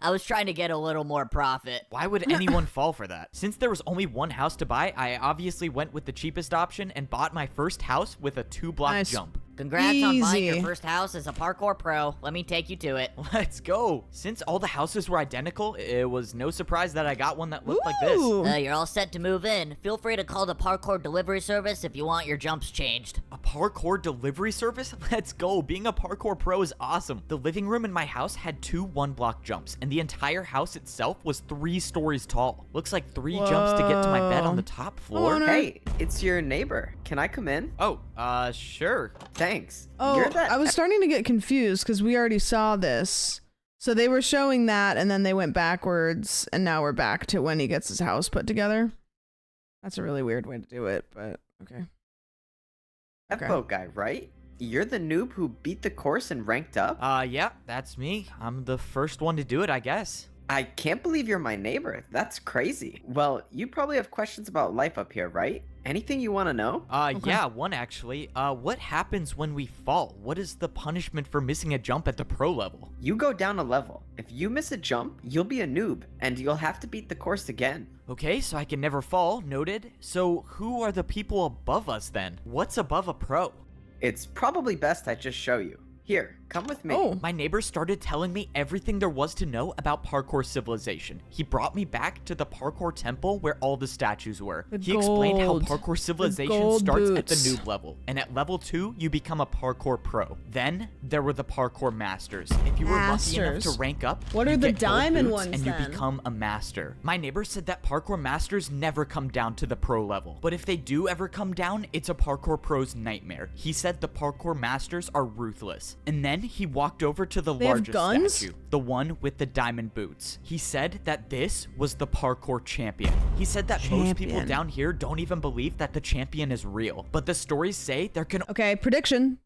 I was trying to get a little more profit. Why would anyone fall for that? Since there was only one house to buy, I obviously went with the cheapest option and bought my first house with a 2-block jump. Congrats on buying your first house as a parkour pro. Let me take you to it. Let's go. Since all the houses were identical, it was no surprise that I got one that looked like this. You're all set to move in. Feel free to call the parkour delivery service if you want your jumps changed. A parkour delivery service? Let's go. Being a parkour pro is awesome. The living room in my house had 2 1-block jumps, and the entire house itself was 3 stories tall. Looks like 3 jumps to get to my bed on the top floor. Hey, it's your neighbor. Can I come in? Oh, sure. Thanks. Oh, I was starting to get confused because we already saw this. So they were showing that, and then they went backwards, and now we're back to when he gets his house put together. That's a really weird way to do it, but okay. That boat guy, right? You're the noob who beat the course and ranked up? Yeah, that's me. I'm the first one to do it, I guess. I can't believe you're my neighbor. That's crazy. Well, you probably have questions about life up here, right? Anything you want to know? Yeah, one actually. What happens when we fall? What is the punishment for missing a jump at the pro level? You go down a level. If you miss a jump, you'll be a noob, and you'll have to beat the course again. Okay, so I can never fall, noted. So who are the people above us then? What's above a pro? It's probably best I just show you. Here, come with me. Oh, my neighbor started telling me everything there was to know about parkour civilization. He brought me back to the parkour temple where all the statues were. He explained how parkour civilization starts at the noob level, and at level 2, you become a parkour pro. Then, there were the parkour masters. If you were lucky enough to rank up, what are the diamond ones and you become a master. My neighbor said that parkour masters never come down to the pro level, but if they do ever come down, it's a parkour pro's nightmare. He said the parkour masters are ruthless. And then he walked over to the largest statue, the one with the diamond boots. He said that this was the parkour champion. He said that most people down here don't even believe that the champion is real, but the stories say there can— Okay, prediction.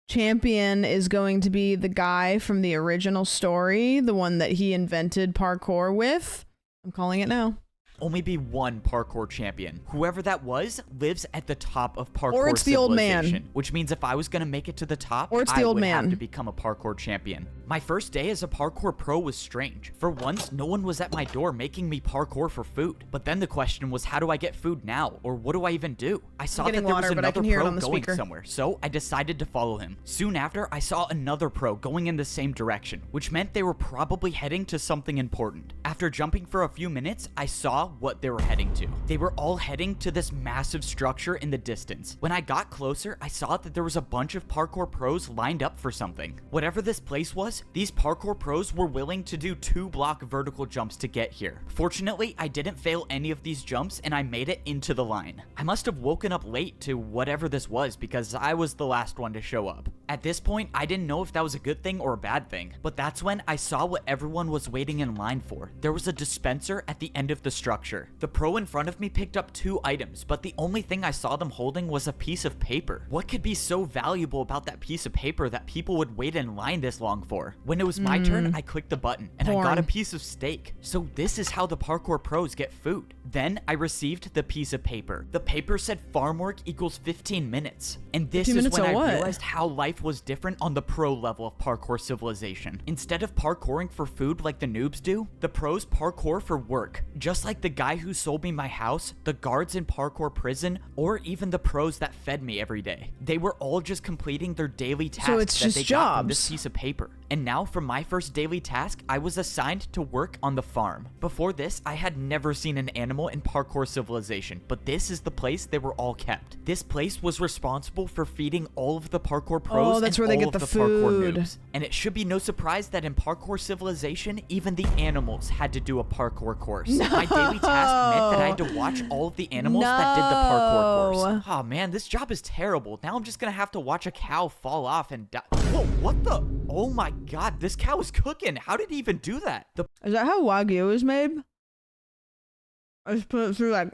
Champion is going to be the guy from the original story, the one that he invented parkour with. I'm calling it now. Only be one parkour champion. Whoever that was lives at the top of parkour or it's the old man, which means if I was gonna make it to the top, or it's the I old would man. have to become a parkour champion. My first day as a parkour pro was strange. For once, no one was at my door making me parkour for food. But then the question was, how do I get food now? Or what do I even do? I saw that there was another pro going somewhere, so I decided to follow him. Soon after, I saw another pro going in the same direction, which meant they were probably heading to something important. After jumping for a few minutes, I saw what they were heading to. They were all heading to this massive structure in the distance. When I got closer, I saw that there was a bunch of parkour pros lined up for something. Whatever this place was, these parkour pros were willing to do 2-block vertical jumps to get here. Fortunately, I didn't fail any of these jumps and I made it into the line. I must have woken up late to whatever this was because I was the last one to show up. At this point, I didn't know if that was a good thing or a bad thing, but that's when I saw what everyone was waiting in line for. There was a dispenser at the end of the structure. The pro in front of me picked up 2 items, but the only thing I saw them holding was a piece of paper. What could be so valuable about that piece of paper that people would wait in line this long for? When it was my turn, I clicked the button, and I got a piece of steak. So this is how the parkour pros get food. Then I received the piece of paper. The paper said farm work equals 15 minutes. And this is when I realized how life was different on the pro level of parkour civilization. Instead of parkouring for food like the noobs do, the pros parkour for work. Just like the guy who sold me my house, the guards in parkour prison, or even the pros that fed me every day. They were all just completing their daily tasks that they got from this piece of paper. And now for my first daily task, I was assigned to work on the farm. Before this, I had never seen an animal in parkour civilization, but this is the place they were all kept. This place was responsible for feeding all of the parkour pros and all of the parkour noobs. And it should be no surprise that in parkour civilization, even the animals had to do a parkour course. My daily task meant that I had to watch all of the animals that did the parkour course. Oh man, this job is terrible. Now I'm just gonna have to watch a cow fall off and die. Whoa, what the? Oh my god, this cow is cooking. How did he even do that? Is that how Wagyu is made? I just put it through like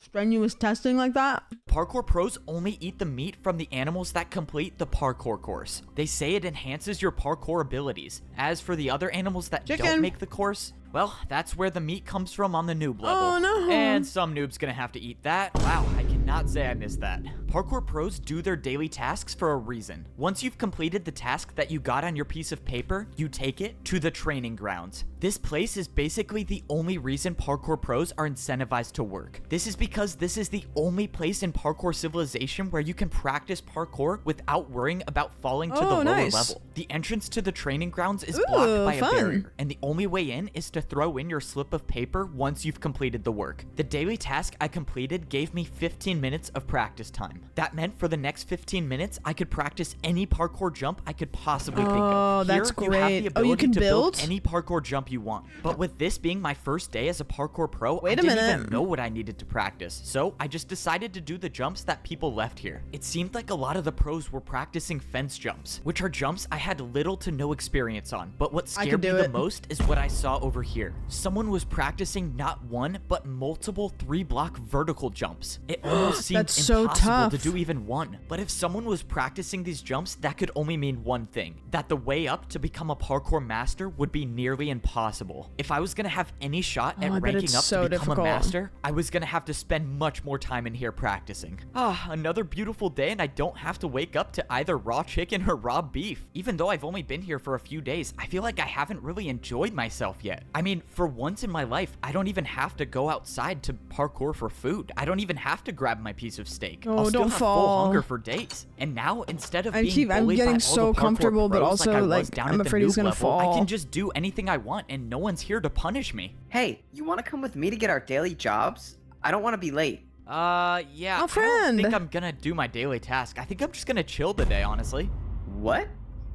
strenuous testing like that. Parkour pros only eat the meat from the animals that complete the parkour course. They say it enhances your parkour abilities. As for the other animals that don't make the course, well, that's where the meat comes from on the noob level. Oh no. And some noob's gonna have to eat that. Wow, I cannot say I missed that. Parkour pros do their daily tasks for a reason. Once you've completed the task that you got on your piece of paper, you take it to the training grounds. This place is basically the only reason parkour pros are incentivized to work. This is because this is the only place in parkour civilization where you can practice parkour without worrying about falling to the lower level. The entrance to the training grounds is blocked by a barrier, and the only way in is to throw in your slip of paper once you've completed the work. The daily task I completed gave me 15 minutes of practice time. That meant for the next 15 minutes, I could practice any parkour jump I could possibly think of. Oh, that's great. You have the ability you can to build any parkour jump you want. But with this being my first day as a parkour pro, I Wait a didn't minute. even know what I needed to practice. So I just decided to do the jumps that people left here. It seemed like a lot of the pros were practicing fence jumps, which are jumps I had little to no experience on. But what scared me the most is what I saw over here. Someone was practicing not one, but multiple 3-block vertical jumps. It almost seemed That's so impossible tough. to do even one. But if someone was practicing these jumps, that could only mean one thing, that the way up to become a parkour master would be nearly impossible. If I was gonna have any shot at ranking up to become a master, I was gonna have to spend much more time in here practicing. Another beautiful day, and I don't have to wake up to either raw chicken or raw beef. Even though I've only been here for a few days, I feel like I haven't really enjoyed myself yet. I mean, for once in my life, I don't even have to go outside to parkour for food. I don't even have to grab my piece of steak. Oh, I'll still don't have full fall. hunger for days. And now, instead of I'm being bullied getting by all so the parkour comfortable, but pros also, like I was like, down I'm at the afraid he's noob gonna level, I fall. can just do anything I want, and no one's here to punish me. Hey, you want to come with me to get our daily jobs? I don't want to be late. Yeah, I don't think I'm gonna do my daily task. I think I'm just gonna chill today, honestly. What?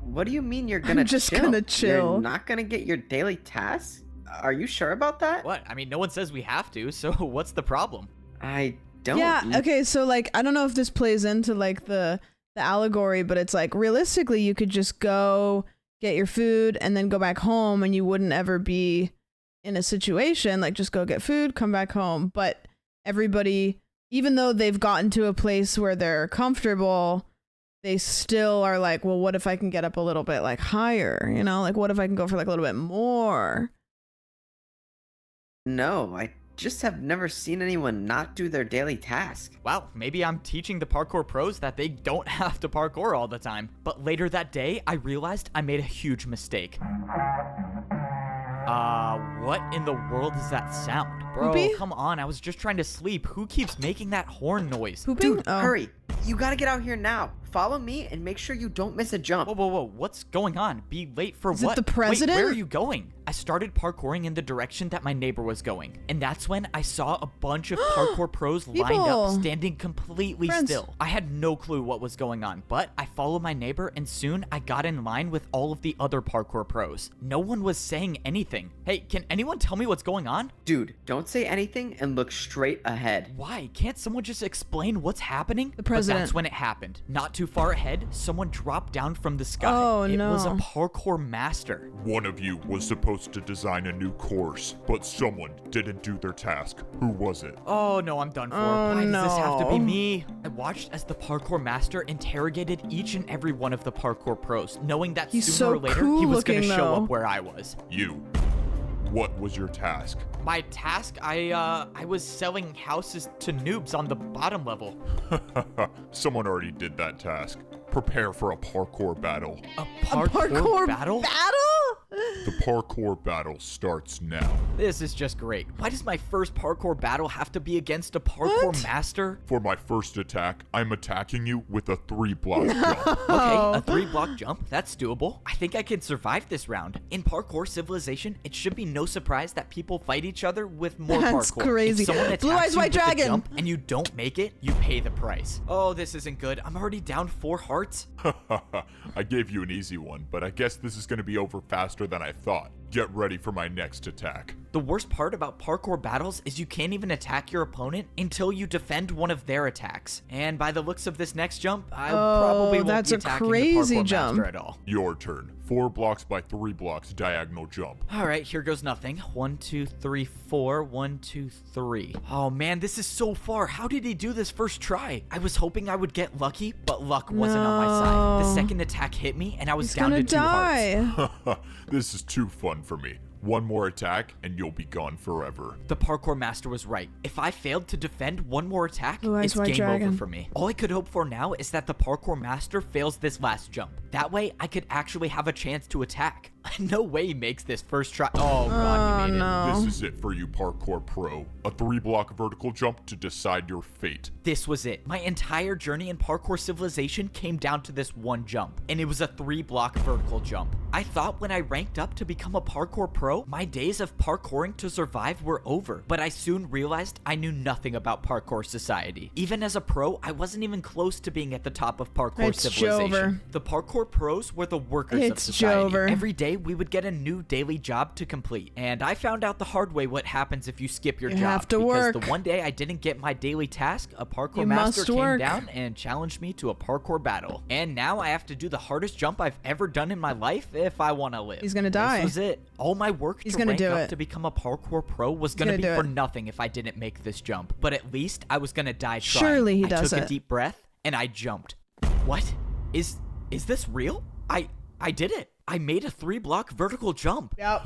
What do you mean you're gonna just gonna chill. You're not gonna get your daily tasks? Are you sure about that? What? I mean, no one says we have to, so what's the problem? I don't. Yeah, okay, so like I don't know if this plays into like the allegory, but it's like realistically you could just go get your food and then go back home and you wouldn't ever be in a situation like just go get food, come back home. But everybody, even though they've gotten to a place where they're comfortable, they still are like, well, what if I can get up a little bit like higher, you know, like what if I can go for like a little bit more? No, I just have never seen anyone not do their daily task. Wow, maybe I'm teaching the parkour pros that they don't have to parkour all the time. But later that day, I realized I made a huge mistake. What in the world is that sound? Bro, Poopy? Come on, I was just trying to sleep. Who keeps making that horn noise? Pooping? Dude, hurry. You gotta get out here now. Follow me and make sure you don't miss a jump. Whoa, what's going on? Be late for Is what? it the president? Wait, where are you going? I started parkouring in the direction that my neighbor was going. And that's when I saw a bunch of parkour pros lined up, standing completely still. I had no clue what was going on, but I followed my neighbor and soon I got in line with all of the other parkour pros. No one was saying anything. Hey, can anyone tell me what's going on? Dude, don't say anything and look straight ahead. Why? Can't someone just explain what's happening? The president. But that's when it happened. Not too far ahead, someone dropped down from the sky. Oh, it was a no. parkour master. One of you was supposed to design a new course, but someone didn't do their task. Who was it? Oh no, I'm done for. Oh, Why does this have to be no. me? I watched as the parkour master interrogated each and every one of the parkour pros, knowing that He's sooner or so later cool he was going to looking, show though. up where I was. You. What was your task? My task, I was selling houses to noobs on the bottom level. Someone already did that task. Prepare for a parkour battle. A parkour battle? The parkour battle starts now. This is just great. Why does my first parkour battle have to be against a parkour master? For my first attack, I'm attacking you with a 3-block jump. Okay, a 3-block jump, that's doable. I think I can survive this round. In parkour civilization, it should be no surprise that people fight each other with more That's parkour. crazy. If someone attacks Blue Eyes you White with the Dragon. jump and you don't make it, you pay the price. Oh, this isn't good. I'm already down 4 hearts. I gave you an easy one, but I guess this is going to be over faster than I thought. Get ready for my next attack. The worst part about parkour battles is you can't even attack your opponent until you defend one of their attacks. And by the looks of this next jump, I probably won't that's be a attacking crazy the parkour jump. master at all. Your turn. 4 blocks by 3 blocks diagonal jump. All right, here goes nothing. 1, 2, 3, 4. 1, 2, 3. Oh man, this is so far. How did he do this first try? I was hoping I would get lucky, but luck wasn't on my side. The second attack hit me, and I was down to 2 hearts. This is too fun for me. One more attack, and you'll be gone forever. The parkour master was right. If I failed to defend one more attack, Blue Eyes it's White game over Dragon. for me. All I could hope for now is that the parkour master fails this last jump. That way, I could actually have a chance to attack. No way he makes this first try. Oh god, he made it. This is it for you, parkour pro. A 3-block vertical jump to decide your fate. This was it. My entire journey in parkour civilization came down to this one jump, and it was a 3-block vertical jump. I thought when I ranked up to become a parkour pro, my days of parkouring to survive were over, but I soon realized I knew nothing about parkour society. Even as a pro, I wasn't even close to being at the top of parkour civilization. Jover. The parkour pros were the workers of society. Jover. Every day we would get a new daily job to complete, and I found out the hard way what happens if you skip your job. have to because work. the one day I didn't get my daily task, a parkour You master must came work. down and challenged me to a parkour battle. And now I have to do the hardest jump I've ever done in my life if I want to live. He's gonna die. This was it. All my work He's to gonna rank do up it. to become a parkour pro was gonna be gonna do for it. nothing if I didn't make this jump. But at least I was gonna die trying. Surely he I does took it. a deep breath and I jumped. What? Is this real? I did it. I made a 3-block vertical jump. Yep.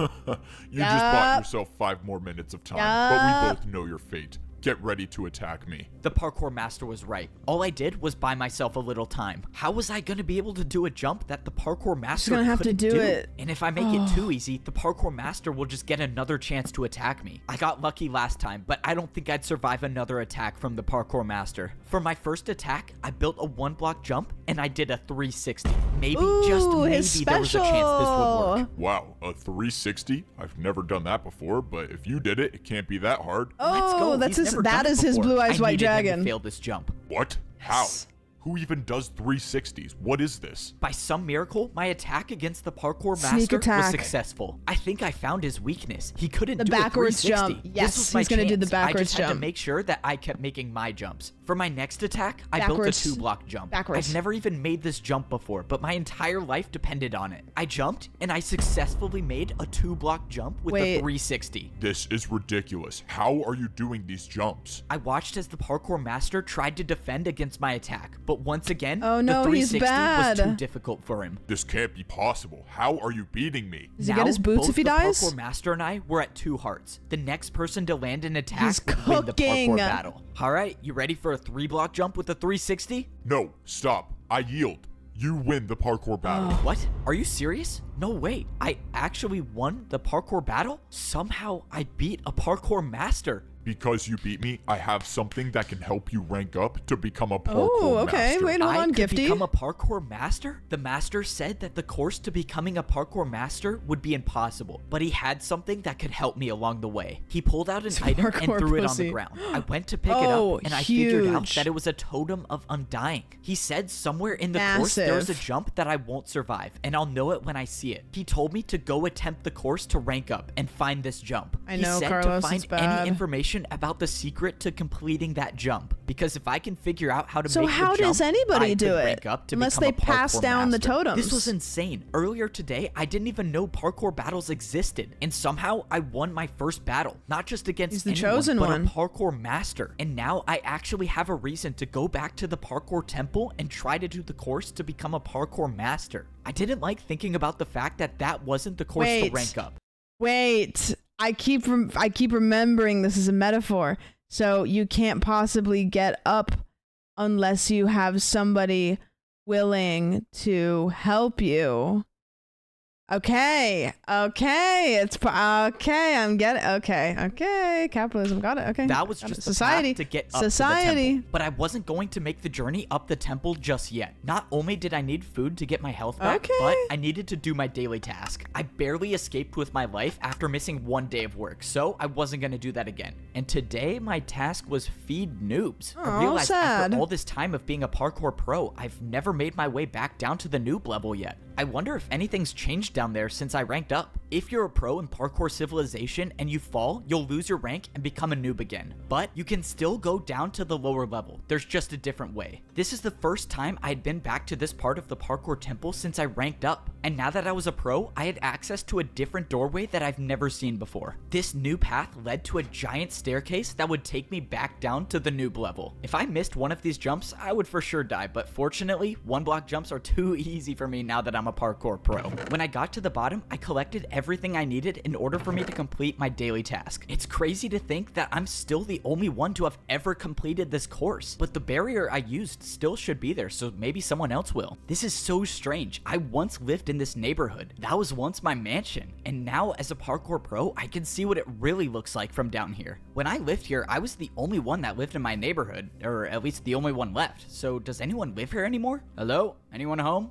You just bought yourself 5 more minutes of time, but we both know your fate. Get ready to attack me. The parkour master was right. All I did was buy myself a little time. How was I going to be able to do a jump that the parkour master gonna have to couldn't do it. And if I make it too easy, the parkour master will just get another chance to attack me. I got lucky last time, but I don't think I'd survive another attack from the parkour master. For my first attack, I built a 1-block jump and I did a 360. Maybe, just Ooh, maybe, his there was a chance this would work. Wow, a 360? I've never done that before, but if you did it, it can't be that hard. Let's go. That's He's his. never done That it is his before. Blue Eyes I White needed him to Dragon. fail this jump. What? How? Who even does 360s? What is this? By some miracle, my attack against the parkour Sneak master attack. was successful. I think I found his weakness. He couldn't The do backwards a 360. jump. Yes, this was my he's gonna do the chance. backwards I just had to jump. make sure that I kept making my jumps. For my next attack, I built a Backwards. 2-block jump. Backwards. I've never even made this jump before, but my entire life depended on it. I jumped, and I successfully made a 2-block jump with Wait. a 360. This is ridiculous. How are you doing these jumps? I watched as the parkour master tried to defend against my attack, but once again, Oh, no, the he's 360 was too bad. difficult for him. This can't be possible. How are you beating me? Does he get his boots both if he the dies? Parkour master and I were at 2 hearts. The next person to land an attack He's would win the cooking. parkour battle. All right, you ready for a 3-block jump with a 360? No, stop. I yield. You win the parkour battle. What? Are you serious? No way. I actually won the parkour battle? Somehow I beat a parkour master. Because you beat me, I have something that can help you rank up to become a parkour Oh, okay. master. Wait, hold I on, could Gifty. become a parkour master? The master said that the course to becoming a parkour master would be impossible, but he had something that could help me along the way. He pulled out an item and parkour threw it on pussy. the ground. I went to pick it Oh, up, and I figured out huge. that it was a totem of undying. He said somewhere in the course there's a Massive. jump that I won't survive, and I'll know it when I see it. He told me to go attempt the course to rank up and find this jump. I He know, said Carlos, to find it's bad. any information about the secret to completing that jump, because if I can figure out how to So make the how jump, does anybody I do could it? rank up to Unless become they a pass parkour down the master. totems. This was insane. Earlier today, I didn't even know parkour battles existed, and somehow I won my first battle, not just against He's the anyone, chosen but one. a parkour master. And now I actually have a reason to go back to the parkour temple and try to do the course to become a parkour master. I didn't like thinking about the fact that that wasn't the course to Wait. rank up. Wait, I keep remembering this is a metaphor. So you can't possibly get up unless you have somebody willing to help you. Okay, I'm getting okay. Capitalism, got it. Okay, That was got it. just society the path to get up society. to the temple. But I wasn't going to make the journey up the temple just yet. Not only did I need food to get my health back, Okay. but I needed to do my daily task. I barely escaped with my life after missing 1 day of work, so I wasn't going to do that again. And today, my task was feed noobs. I Aw, realized sad. after all this time of being a parkour pro, I've never made my way back down to the noob level yet. I wonder if anything's changed down there since I ranked up. If you're a pro in Parkour Civilization and you fall, you'll lose your rank and become a noob again. But you can still go down to the lower level. There's just a different way. This is the first time I had been back to this part of the Parkour Temple since I ranked up. And now that I was a pro, I had access to a different doorway that I've never seen before. This new path led to a giant staircase that would take me back down to the noob level. If I missed one of these jumps, I would for sure die, but fortunately, 1-block jumps are too easy for me now that I'm a parkour pro. When I got to the bottom, I collected everything I needed in order for me to complete my daily task. It's crazy to think that I'm still the only one to have ever completed this course, but the barrier I used still should be there, so maybe someone else will. This is so strange. I once lived in this neighborhood. That was once my mansion, and now as a parkour pro, I can see what it really looks like from down here. When I lived here, I was the only one that lived in my neighborhood, or at least the only one left. So does anyone live here anymore? Hello? Anyone home?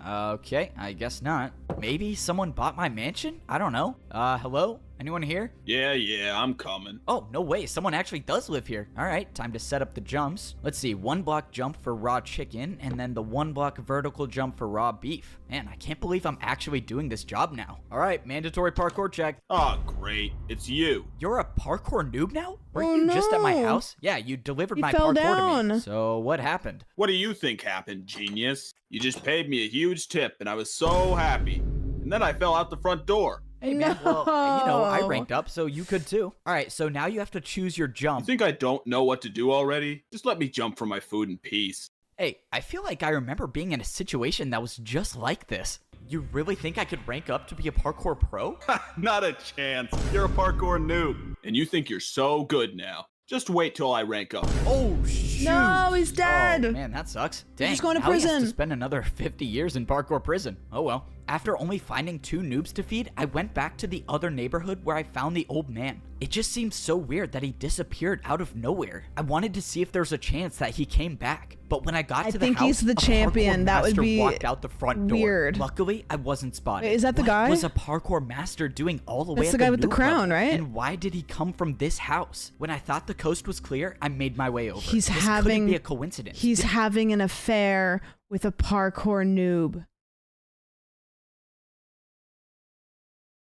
Okay, I guess not. Maybe someone bought my mansion? I don't know. Hello? Anyone here? Yeah, I'm coming. Oh, no way. Someone actually does live here. All right, time to set up the jumps. Let's see, 1-block jump for raw chicken, and then the 1-block vertical jump for raw beef. Man, I can't believe I'm actually doing this job now. All right, mandatory parkour check. Oh, great. It's you. You're a parkour noob now? Weren't you just at my house? Yeah, you delivered my fell parkour to me. down. So what happened? What do you think happened, genius? You just paid me a huge tip, and I was so happy. And then I fell out the front door. Hey, man, well, you know, I ranked up, so you could too. All right, so now you have to choose your You jump. think I don't know what to do already? Just let me jump for my food in peace. Hey, I feel like I remember being in a situation that was just like this. You really think I could rank up to be a parkour pro? Not a chance. You're a parkour noob. And you think you're so good now. Just wait till I rank up. Oh, shoot. No, he's dead. Oh, man, that sucks. Dang, just going to now he has prison. to spend another 50 years in parkour prison. Oh, well. After only finding 2 noobs to feed, I went back to the other neighborhood where I found the old man. It just seems so weird that he disappeared out of nowhere. I wanted to see if there's a chance that he came back. But when I got to the house, he's the a champion. parkour That would master be walked out the front door. weird. Luckily, I wasn't spotted. Wait, is that the guy? What was a parkour master doing all the way That's at the guy with the noob crown, level? right? And why did he come from this house? When I thought the coast was clear, I made my way over. He's This having couldn't be a coincidence. He's having an affair with a parkour noob.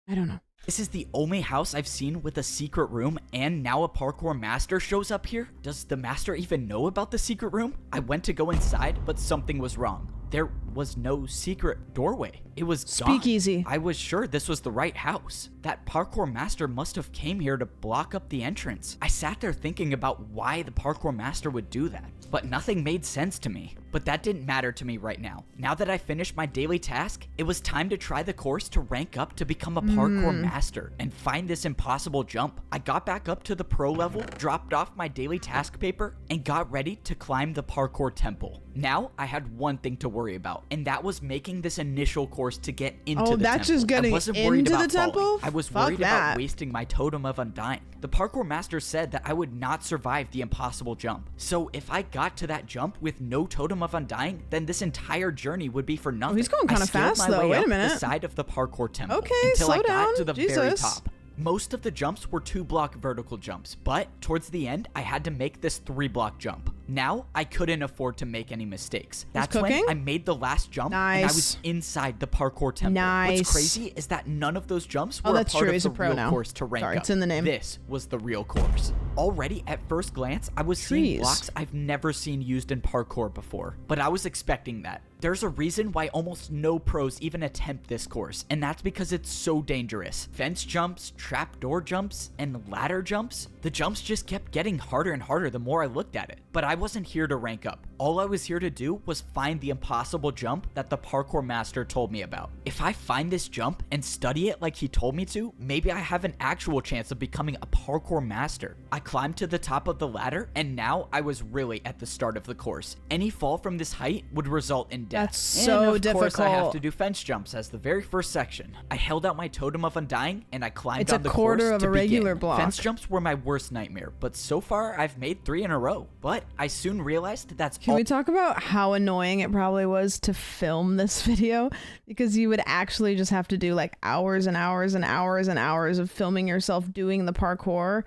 I don't know. This is the only house I've seen with a secret room, and now a parkour master shows up here? Does the master even know about the secret room? I went to go inside, but something was wrong. There was no secret doorway. It was gone. Speakeasy. I was sure this was the right house. That parkour master must have came here to block up the entrance. I sat there thinking about why the parkour master would do that, but nothing made sense to me. But that didn't matter to me right now. Now that I finished my daily task, it was time to try the course to rank up to become a parkour master and find this impossible jump. I got back up to the pro level, dropped off my daily task paper, and got ready to climb the parkour temple. Now I had one thing to worry about, and that was making this initial course to get into the temple. that's just getting I wasn't worried into about the temple? falling. I was Fuck worried that. about wasting my totem of undying. The parkour master said that I would not survive the impossible jump. So if I got to that jump with no totem of undying, then this entire journey would be for nothing. he's going kinda I scaled fast, my though. way Wait a up minute. the side of the parkour temple Okay, until slow I got down. to the very Jesus. top. Most of the jumps were 2-block vertical jumps, but towards the end, I had to make this 3-block jump. Now, I couldn't afford to make any mistakes. That's when cooking? I made the last jump, and I was Nice. inside the parkour temple. Nice. What's crazy is that none of those jumps were that's a part true. of He's the a pro real now. course to rank Sorry, up. it's in the name. This was the real course. Already, at first glance, I was seeing Trees. blocks I've never seen used in parkour before, but I was expecting that. There's a reason why almost no pros even attempt this course, and that's because it's so dangerous. Fence jumps, trapdoor jumps, and ladder jumps. The jumps just kept getting harder and harder the more I looked at it. But I wasn't here to rank up. All I was here to do was find the impossible jump that the parkour master told me about. If I find this jump and study it like he told me to, maybe I have an actual chance of becoming a parkour master. I climbed to the top of the ladder, and now I was really at the start of the course. Any fall from this height would result in death. That's And so of course I have difficult. to do fence jumps as the very first section. I held out my totem of undying, and I climbed It's down a the quarter course of to a regular begin. block. Fence jumps were my worst nightmare, but so far I've made 3 in a row. But I soon realized that's Can all. we talk about how annoying it probably was to film this video? Because you would actually just have to do like hours and hours and hours and hours of filming yourself doing the parkour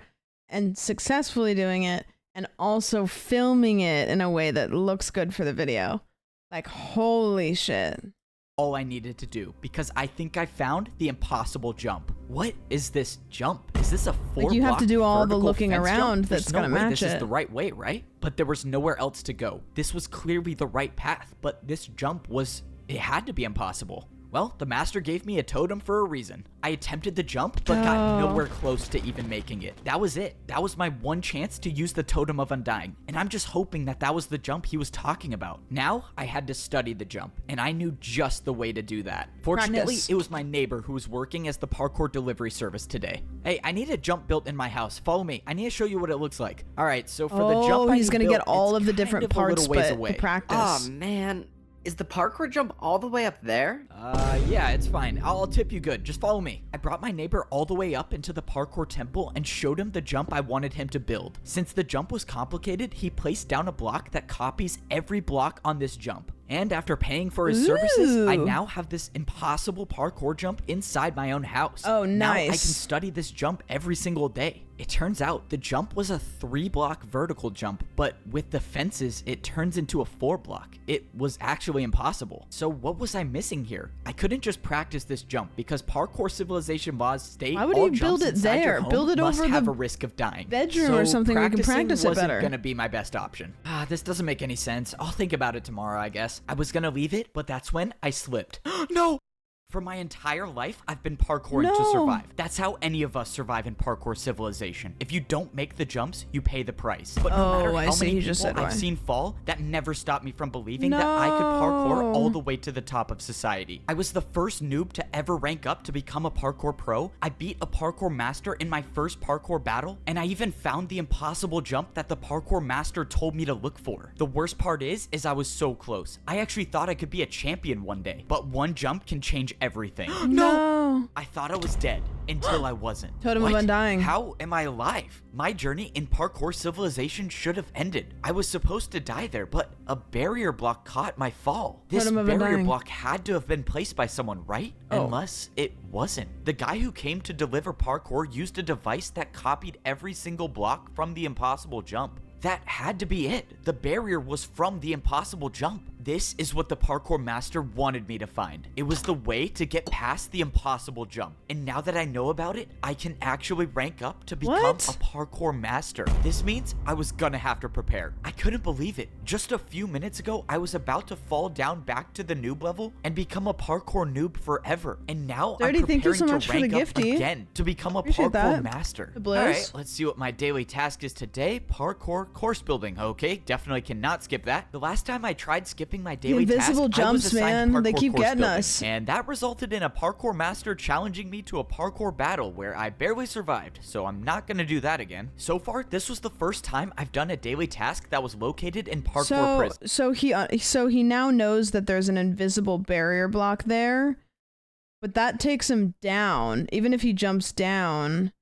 and successfully doing it, and also filming it in a way that looks good for the video. Like, holy shit. all I needed to do because I think I found the impossible jump. What is this jump? Is this a 4-block Like you have to do all the looking fence around jump? that's There's no gonna way match this it. is the right way, right? But there was nowhere else to go. This was clearly the right path, but this jump it had to be impossible. Well, the master gave me a totem for a reason. I attempted the jump, but got nowhere close to even making it. That was it. That was my one chance to use the Totem of Undying, and I'm just hoping that was the jump he was talking about. Now, I had to study the jump, and I knew just the way to do that. Fortunately, Practice. it was my neighbor who was working as the parkour delivery service today. Hey, I need a jump built in my house. Follow me. I need to show you what it looks like. All right, so for the jump he's going gonna to get all of the different a parts, little ways but away. to practice. Oh man, is the parkour jump all the way up there? Yeah, it's fine. I'll tip you good. Just follow me. I brought my neighbor all the way up into the parkour temple and showed him the jump I wanted him to build. Since the jump was complicated, he placed down a block that copies every block on this jump. And after paying for his services, I now have this impossible parkour jump inside my own house. Oh, Now I can nice. study this jump every single day. It turns out the jump was a 3-block vertical jump, but with the fences, it turns into a 4-block. It was actually impossible. So what was I missing here? I couldn't just practice this jump because parkour civilization laws state Why would all you build jumps it inside your there? home Build it must over have the a risk of dying. bedroom or So something where you can practicing practice it wasn't better. gonna be my best option. This doesn't make any sense. I'll think about it tomorrow, I guess. I was gonna leave it, but that's when I slipped. No! For my entire life, I've been parkouring to No. survive. That's how any of us survive in parkour civilization. If you don't make the jumps, you pay the price. But no matter I how see. many You just people said I've why. seen fall, that never stopped me from believing that I could parkour all No. the way to the top of society. I was the first noob to ever rank up to become a parkour pro. I beat a parkour master in my first parkour battle, and I even found the impossible jump that the parkour master told me to look for. The worst part is I was so close. I actually thought I could be a champion one day, but one jump can change everything. No. I thought I was dead until I wasn't. Totem of What? Undying. How am I alive? My journey in parkour civilization should have ended. I was supposed to die there, but a barrier block caught my fall. This Totem of barrier Undying. block had to have been placed by someone, right? Oh. Unless it wasn't. The guy who came to deliver parkour used a device that copied every single block from the impossible jump. That had to be it. The barrier was from the impossible jump. This is what the parkour master wanted me to find. It was the way to get past the impossible jump. And now that I know about it, I can actually rank up to become What? a parkour master. This means I was gonna have to prepare. I couldn't believe it. Just a few minutes ago, I was about to fall down back to the noob level and become a parkour noob forever. And now Dirty, I'm thank you preparing so to much for the rank up gifty. again to become a Appreciate parkour that. master. The bliss. All right, let's see what my daily task is today. Parkour course building. Okay, definitely cannot skip that. The last time I tried skipping my daily invisible task, I was jumps, assigned man. They parkour keep course getting building. us. And that resulted in a parkour master challenging me to a parkour battle where I barely survived, so I'm not gonna do that again. So far, this was the first time I've done a daily task that was located in parkour prison. So he now knows that there's an invisible barrier block there, but that takes him down. Even if he jumps down,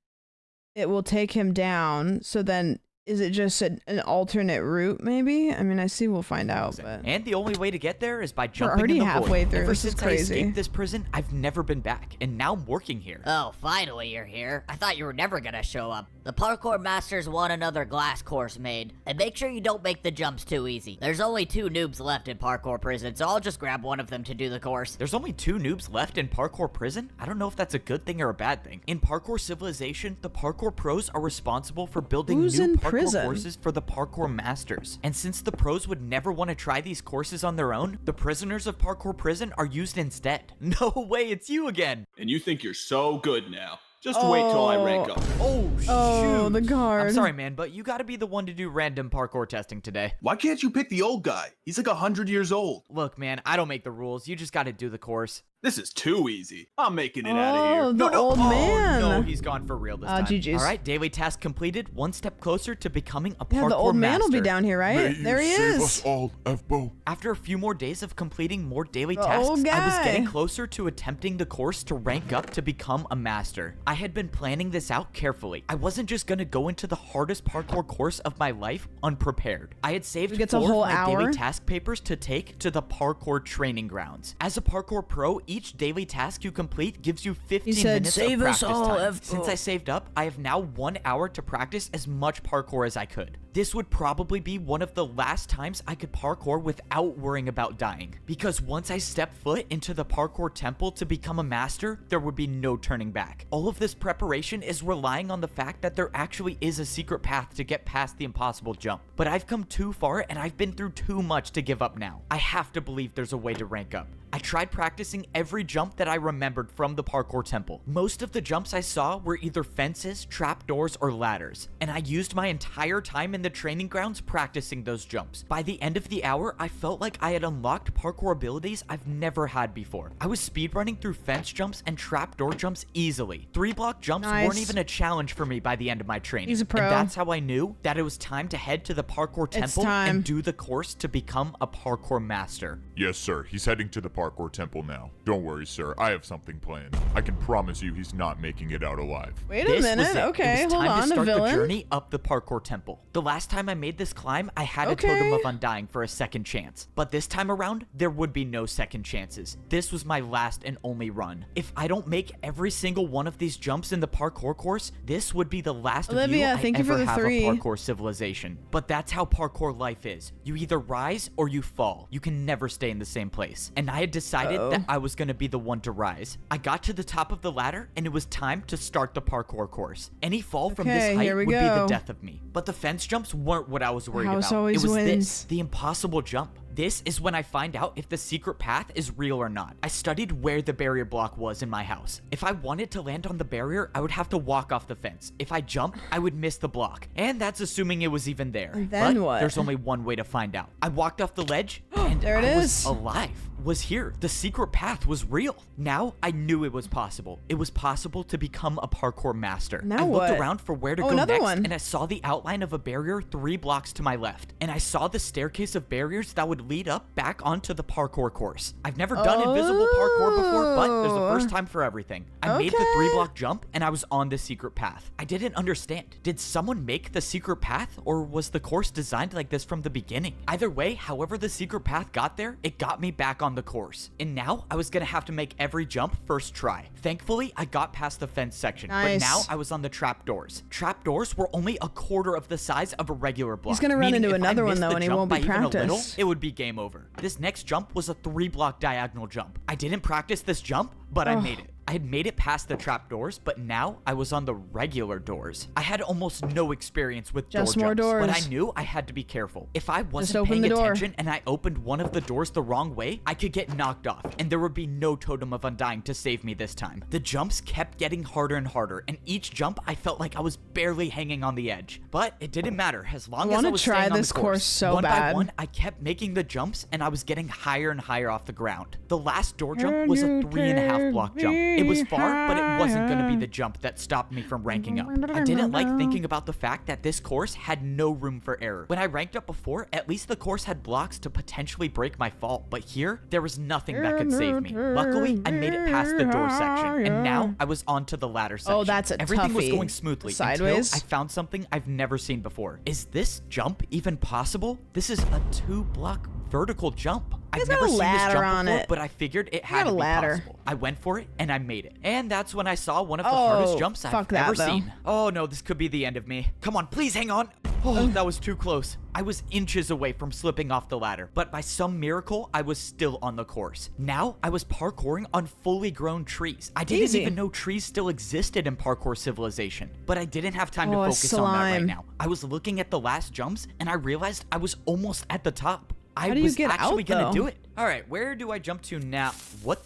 it will take him down. So then, is it just an alternate route? Maybe. I mean, we'll find out. But And the only way to get there is by We're jumping already in the halfway void. through. Ever This is since I crazy. escaped this prison, I've never been back, and now I'm working here. Oh, finally you're here. I thought you were never gonna show up. The parkour masters want another glass course made. And make sure you don't make the jumps too easy. There's only 2 noobs left in parkour prison, so I'll just grab one of them to do the course. There's only 2 noobs left in parkour prison? I don't know if that's a good thing or a bad thing. In parkour civilization, the parkour pros are responsible for building Who's new in parkour prison? courses for the parkour masters. And since the pros would never want to try these courses on their own, the prisoners of parkour prison are used instead. No way, it's you again. And you think you're so good now. Just wait till I rank up. Oh, shoot. Oh, the guard. I'm sorry, man, but you gotta be the one to do random parkour testing today. Why can't you pick the old guy? He's like 100 years old. Look, man, I don't make the rules. You just gotta do the course. This is too easy. I'm making it out of here. Oh, the old man. No, he's gone for real this time. GG's. All right, daily task completed. One step closer to becoming a Yeah, parkour the old man will be master. down here, right? May you There he save is. us all, F-Bo. After a few more days of completing more daily The tasks, old I was guy. getting closer to attempting the course to rank up to become a master. I had been planning this out carefully. I wasn't just gonna go into the hardest parkour course of my life unprepared. I had saved It gets a 4 whole of my hour? daily task papers to take to the parkour training grounds. As a parkour pro, each daily task you complete gives you 15 said, minutes of "Save us practice all, time. F-o." Since I saved up, I have now 1 hour to practice as much parkour as I could. This would probably be one of the last times I could parkour without worrying about dying, because once I stepped foot into the parkour temple to become a master, there would be no turning back. All of this preparation is relying on the fact that there actually is a secret path to get past the impossible jump. But I've come too far and I've been through too much to give up now. I have to believe there's a way to rank up. I tried practicing every jump that I remembered from the parkour temple. Most of the jumps I saw were either fences, trapdoors, or ladders, and I used my entire time in the training grounds practicing those jumps. By the end of the hour, I felt like I had unlocked parkour abilities I've never had before. I was speedrunning through fence jumps and trapdoor jumps easily. 3-block jumps weren't even a challenge for me by the end of my training. He's a pro. And that's how I knew that it was time to head to the parkour temple and do the course to become a parkour master. Yes, sir. He's heading to the parkour temple now. Don't worry, sir. I have something planned. I can promise you he's not making it out alive. Wait a minute. Okay, it was hold time on. to start A villain. the journey up the parkour temple. The last time I made this climb, I had a totem of undying for a second chance. But this time around, there would be no second chances. This was my last and only run. If I don't make every single one of these jumps in the parkour course, this would be the last Olivia, view thank I you for ever the have 3. of parkour civilization. But that's how parkour life is. You either rise or you fall. You can never stay in the same place. And I had decided that I was going to be the one to rise. I got to the top of the ladder and it was time to start the parkour course. Any fall from this height would be the death of me. But the fence jumps weren't what I was worried about. It was this, the impossible jump. This is when I find out if the secret path is real or not. I studied where the barrier block was in my house. If I wanted to land on the barrier, I would have to walk off the fence. If I jumped, I would miss the block. And that's assuming it was even there. And then what? There's only one way to find out. I walked off the ledge and there it I is. was alive. Was here. The secret path was real. Now I knew it was possible. It was possible to become a parkour master. Now I looked what? around for where to go another next, one. and I saw the outline of a barrier 3 blocks to my left. And I saw the staircase of barriers that would lead up back onto the parkour course. I've never done invisible parkour before, but there's a first time for everything. I made the 3-block jump, and I was on the secret path. I didn't understand. Did someone make the secret path, or was the course designed like this from the beginning? Either way, however the secret path got there, it got me back on the course. And now I was gonna have to make every jump first try. Thankfully, I got past the fence section, but now I was on the trapdoors. Trapdoors were only a quarter of the size of a regular block. He's gonna run into another one though, and he won't be practiced. It would be game over. This next jump was a 3-block diagonal jump. I didn't practice this jump, but I made it. I had made it past the trapdoors, but now I was on the regular doors. I had almost no experience with Just door more jumps, but doors. I knew I had to be careful. If I Just wasn't open paying the door. attention and I opened one of the doors the wrong way, I could get knocked off, and there would be no totem of undying to save me this time. The jumps kept getting harder and harder, and each jump I felt like I was barely hanging on the edge. But it didn't matter, as long as I was try staying on this the course. so One bad. by one, I kept making the jumps, and I was getting higher and higher off the ground. The last door jump was a 3.5-block jump. It was far, but it wasn't going to be the jump that stopped me from ranking up. I didn't like thinking about the fact that this course had no room for error. When I ranked up before, at least the course had blocks to potentially break my fall, but here, there was nothing that could save me. Luckily, I made it past the door section, and now I was onto the ladder section. Oh, that's a Everything was toughie. going smoothly Sideways. until I found something I've never seen before. Is this jump even possible? This is a 2-block vertical jump. I've never seen this jump before, but I figured it had to be possible. I went for it, and I made it. And that's when I saw one of the hardest jumps I've ever seen. Oh no, this could be the end of me. Come on, please hang on. Oh, that was too close. I was inches away from slipping off the ladder, but by some miracle, I was still on the course. Now, I was parkouring on fully grown trees. I didn't even know trees still existed in parkour civilization, but I didn't have time to focus on that right now. I was looking at the last jumps, and I realized I was almost at the top. I was actually gonna do it. All right, where do I jump to now? What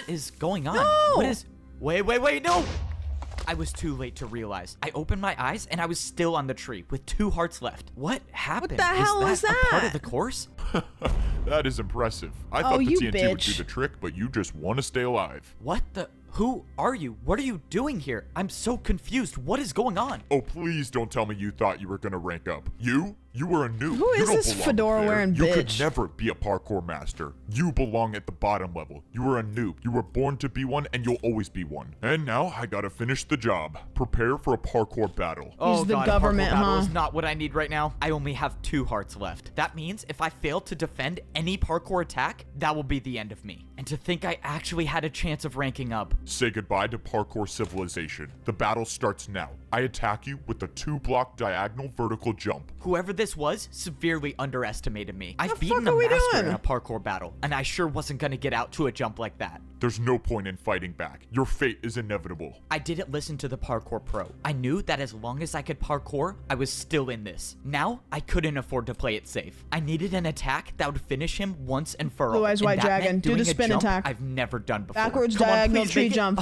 is going on? What is? Wait, no! I was too late to realize. I opened my eyes and I was still on the tree with 2 hearts left. What happened? What the hell was a part that? of the course? That is impressive. I thought the you TNT would do bitch. the trick, but you just want to stay alive. What the? Who are you? What are you doing here? I'm so confused. What is going on? Oh, please don't tell me you thought you were gonna rank up. You You were a noob. Who You is don't this belong up fedora there. wearing You could bitch? never be a parkour master. You belong at the bottom level. You were a noob. You were born to be one, and you'll always be one. And now I gotta finish the job. Prepare for a parkour battle. Oh the god, government, a parkour battle huh? is not what I need right now. I only have 2 hearts left. That means if I fail to defend any parkour attack, that will be the end of me. And to think I actually had a chance of ranking up. Say goodbye to parkour civilization. The battle starts now. I attack you with a 2-block diagonal vertical jump. Whoever this was severely underestimated me. I've beaten fuck a are we master doing? in a parkour battle, and I sure wasn't gonna get out to a jump like that. There's no point in fighting back. Your fate is inevitable. I didn't listen to the parkour pro. I knew that as long as I could parkour, I was still in this. Now, I couldn't afford to play it safe. I needed an attack that would finish him once and for all. Blue Eyes and White that Dragon. meant Do the doing a spin jump attack. I've never done before. Backwards Come on, diagonal please tree make it. jump.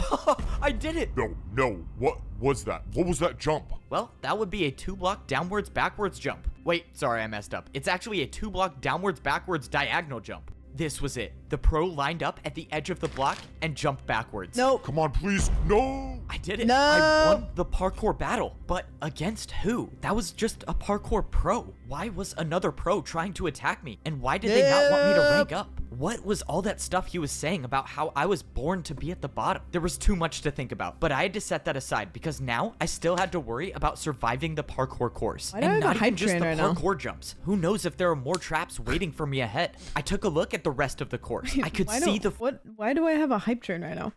I did it. No. What was that? What was that jump? Well, that would be a 2-block downwards backwards jump. Wait, sorry, I messed up. It's actually a 2-block downwards backwards diagonal jump. This was it. The pro lined up at the edge of the block and jumped backwards. Nope. Come on, please. No. I did it. No. I won the parkour battle. But against who? That was just a parkour pro. Why was another pro trying to attack me? And why did they not want me to rank up? What was all that stuff he was saying about how I was born to be at the bottom? There was too much to think about, but I had to set that aside because now I still had to worry about surviving the parkour course. Why do I And have a not even hype just train the right now? parkour jumps. Who knows if there are more traps waiting for me ahead? I took a look at the rest of the course. I could see the Why do I have a hype train right now?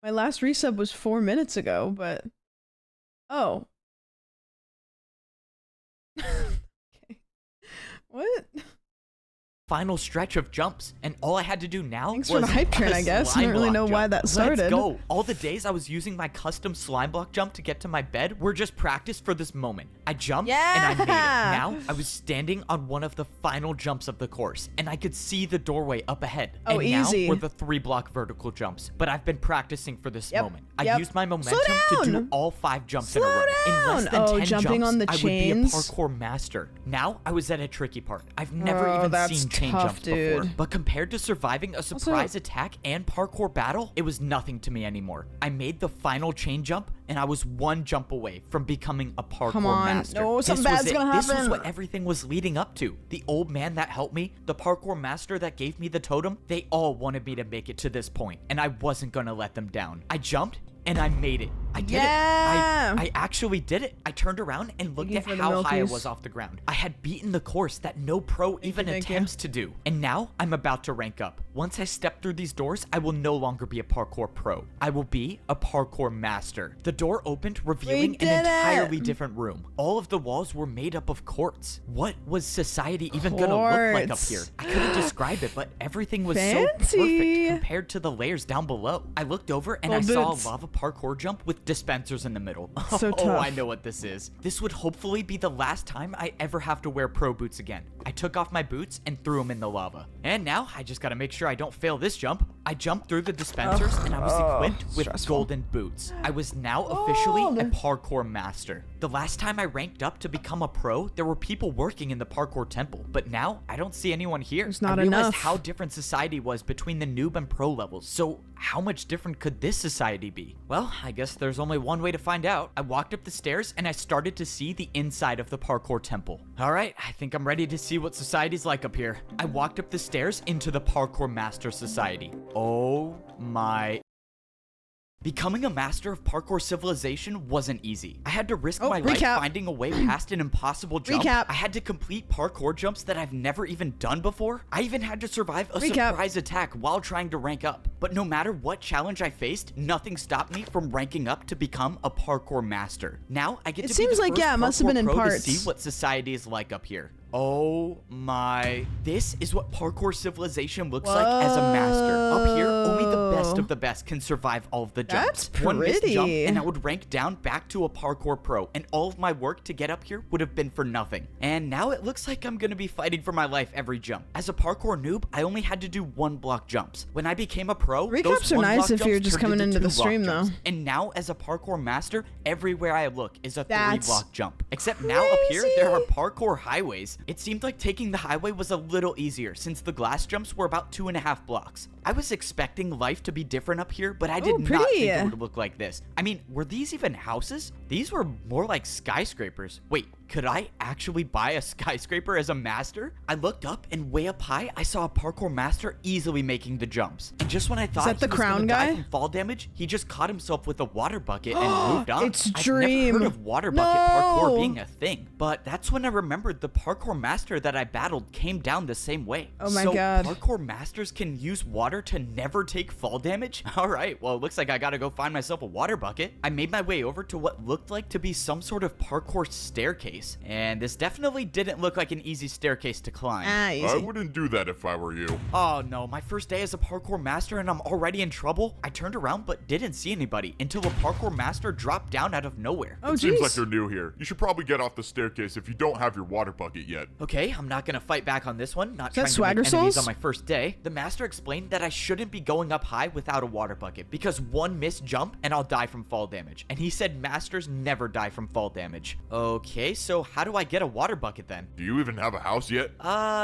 My last resub was 4 minutes ago, but oh. Okay. What? final stretch of jumps, and all I had to do now Thanks was for the hype train, a I guess. I slime don't really block know why jump. that started. Let's go. All the days I was using my custom slime block jump to get to my bed were just practice for this moment. I jumped and I made it. Now I was standing on one of the final jumps of the course, and I could see the doorway up ahead. Oh, and easy. now were the 3-block vertical jumps, but I've been practicing for this moment. I Yep. used my momentum Slow to do down. all 5 jumps Slow in a row. In less down. than Oh, 10 jumping jumps, on the I would be a chains. parkour master. Now I was at a tricky part. I've never Oh, even that's seen chain tough, jumps before. dude. But compared to surviving a surprise attack and parkour battle, it was nothing to me anymore. I made the final chain jump, and I was 1 jump away from becoming a parkour Come on. master. No, something This was bad's it. gonna This was happen. what everything was leading up to. The old man that helped me, the parkour master that gave me the totem, they all wanted me to make it to this point, and I wasn't gonna let them down. I jumped, and I made it. I did it. I actually did it. I turned around and looked at for the how high I milkies. was off the ground. I had beaten the course that no pro even thank you. attempts to do. And now I'm about to rank up. Once I step through these doors, I will no longer be a parkour pro. I will be a parkour master. The door opened, revealing an did it. entirely different room. All of the walls were made up of quartz. What was society even gonna look like up Quartz. here? I couldn't describe it, but everything was so Fancy. perfect compared to the layers down below. I looked over and I Gold saw boots. a lava parkour jump with dispensers in the middle. So Oh, tough. I know what this is. This would hopefully be the last time I ever have to wear pro boots again. I took off my boots and threw them in the lava. And now I just gotta make sure I don't fail this jump. I jumped through the dispensers and I was equipped with stressful. golden boots. I was now officially a parkour master. The last time I ranked up to become a pro, there were people working in the parkour temple, but now I don't see anyone here. There's not I realized enough. how different society was between the noob and pro levels. So how much different could this society be? Well, I guess there's only one way to find out. I walked up the stairs and I started to see the inside of the parkour temple. All right, I think I'm ready to see what society's like up here. I walked up the stairs into the parkour master society. Oh my. Becoming a master of parkour civilization wasn't easy. I had to risk my life recap. finding a way past an impossible jump. Recap. I had to complete parkour jumps that I've never even done before. I even had to survive a Recap. surprise attack while trying to rank up. But no matter what challenge I faced, nothing stopped me from ranking up to become a parkour master. Now I get It to seems be the like, first yeah, it must have parkour been in pro parts. to see what society is like up here. Oh my. This is what parkour civilization looks like as a master. Up here, only the best of the best can survive all of the jumps. That's One missed jump pretty. and I would rank down back to a parkour pro, and all of my work to get up here would have been for nothing. And now it looks like I'm gonna be fighting for my life every jump. As a parkour noob, I only had to do 1-block jumps. When I became a pro, Recaps those are 1-block nice if jumps you're just turned coming into the 2-block stream, jumps. though. And now as a parkour master, everywhere I look is a That's 3-block jump. Except now up here, there are parkour highways. It seemed like taking the highway was a little easier since the glass jumps were about 2.5 blocks. I was expecting life to be different up here, but I did not think pretty. it would look like this. I mean, were these even houses? These were more like skyscrapers. Wait, could I actually buy a skyscraper as a master? I looked up, and way up high, I saw a parkour master easily making the jumps. And just when I thought that the he was crown gonna die guy? from fall damage, he just caught himself with a water bucket and moved on. It's I've Dream. never heard of water bucket parkour No. being a thing, but that's when I remembered the parkour master that I battled came down the same way. Oh my so God. Parkour masters can use water to never take fall damage? All right, well, it looks like I gotta go find myself a water bucket. I made my way over to what looked like to be some sort of parkour staircase, and this definitely didn't look like an easy staircase to climb. I wouldn't do that if I were you. Oh no, my first day as a parkour master and I'm already in trouble? I turned around but didn't see anybody until a parkour master dropped down out of nowhere. Oh, Seems jeez. like you're new here. You should probably get off the staircase if you don't have your water bucket yet. Okay, I'm not gonna fight back on this one. Not Is that trying to Swagger make enemies Souls? on my first day. The master explained that I shouldn't be going up high without a water bucket because one missed jump and I'll die from fall damage. And he said masters never die from fall damage. Okay, so how do I get a water bucket then? Do you even have a house yet?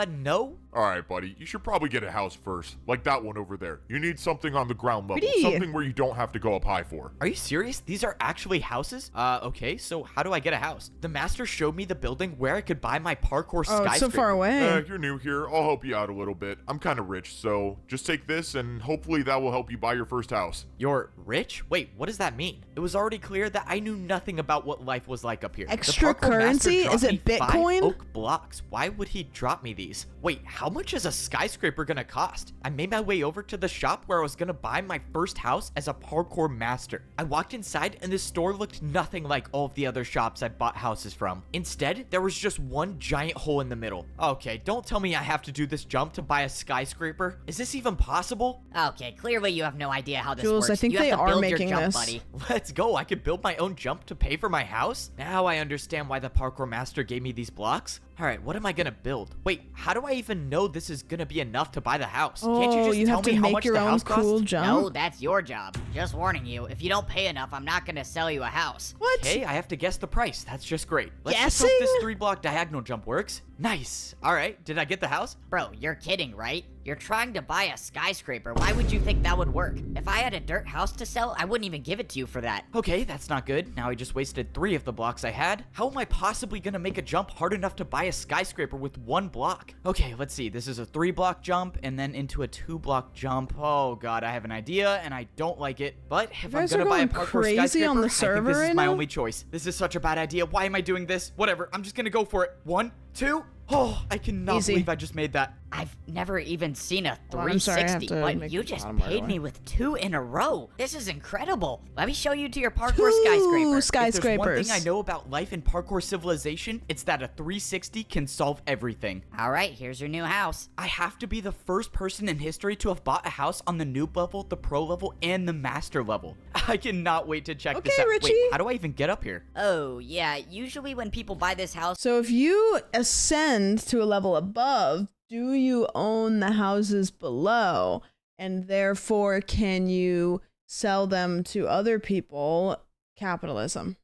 No. Alright, buddy. You should probably get a house first. Like that one over there. You need something on the ground level. Pretty. Something where you don't have to go up high for. Are you serious? These are actually houses? Okay, so how do I get a house? The master showed me the building where I could buy my parkour Oh, skyscraper. it's so far away. You're new here. I'll help you out a little bit. I'm kind of rich, so just take this and hopefully that will help you buy your first house. You're rich? Wait, what does that mean? It was already clear that I knew nothing about what life was like up here. The Extra parkour master currency? dropped Is it me 5 Bitcoin? oak blocks. Why would he drop me these? Wait, how much is a skyscraper gonna cost? I made my way over to the shop where I was gonna buy my first house as a parkour master. I walked inside and the store looked nothing like all of the other shops I've bought houses from. Instead, there was just one giant hole in the middle. Okay, don't tell me I have to do this jump to buy a skyscraper. Is this even possible? Okay, clearly you have no idea how this Jules, works. I think you have they to are build making your jump, this. buddy. Let's go. I could build my own jump to pay for my house. Now I understand why the parkour master gave me these blocks. All right, what am I gonna build? Wait, how do I even know this is gonna be enough to buy the house? Can't you Oh, just you tell have me to how make much your the own house cool costs? jump. No, that's your job. Just warning you, if you don't pay enough, I'm not gonna sell you a house. What? Okay, I have to guess the price. That's just great. Let's just hope this Guessing? 3-block diagonal jump works. Nice. All right, did I get the house? Bro, you're kidding, right? You're trying to buy a skyscraper. Why would you think that would work? If I had a dirt house to sell, I wouldn't even give it to you for that. Okay, that's not good. Now I just wasted 3 of the blocks I had. How am I possibly gonna make a jump hard enough to buy a skyscraper with 1 block? Okay, let's see. This is a 3-block jump and then into a 2-block jump. Oh god, I have an idea and I don't like it. But if I'm guys gonna are buy a going parkour crazy skyscraper, on the I think server this is right my now? only choice. This is such a bad idea. Why am I doing this? Whatever. I'm just gonna go for it. 1, 2. Oh, I cannot Easy. believe I just made that. I've never even seen a Hold on, I'm sorry, I have 360, to but make you the just bottom bar paid go me away. with 2 in a row. This is incredible. Let me show you to your parkour 2 skyscraper. If there's one skyscrapers. thing I know about life in parkour civilization, it's that a 360 can solve everything. All right, here's your new house. I have to be the first person in history to have bought a house on the noob level, the pro level, and the master level. I cannot wait to check this Okay, out. Richie. Wait, how do I even get up here? Oh, yeah, usually when people buy this house, So if you ascend to a level above, do you own the houses below? And therefore, can you sell them to other people? Capitalism.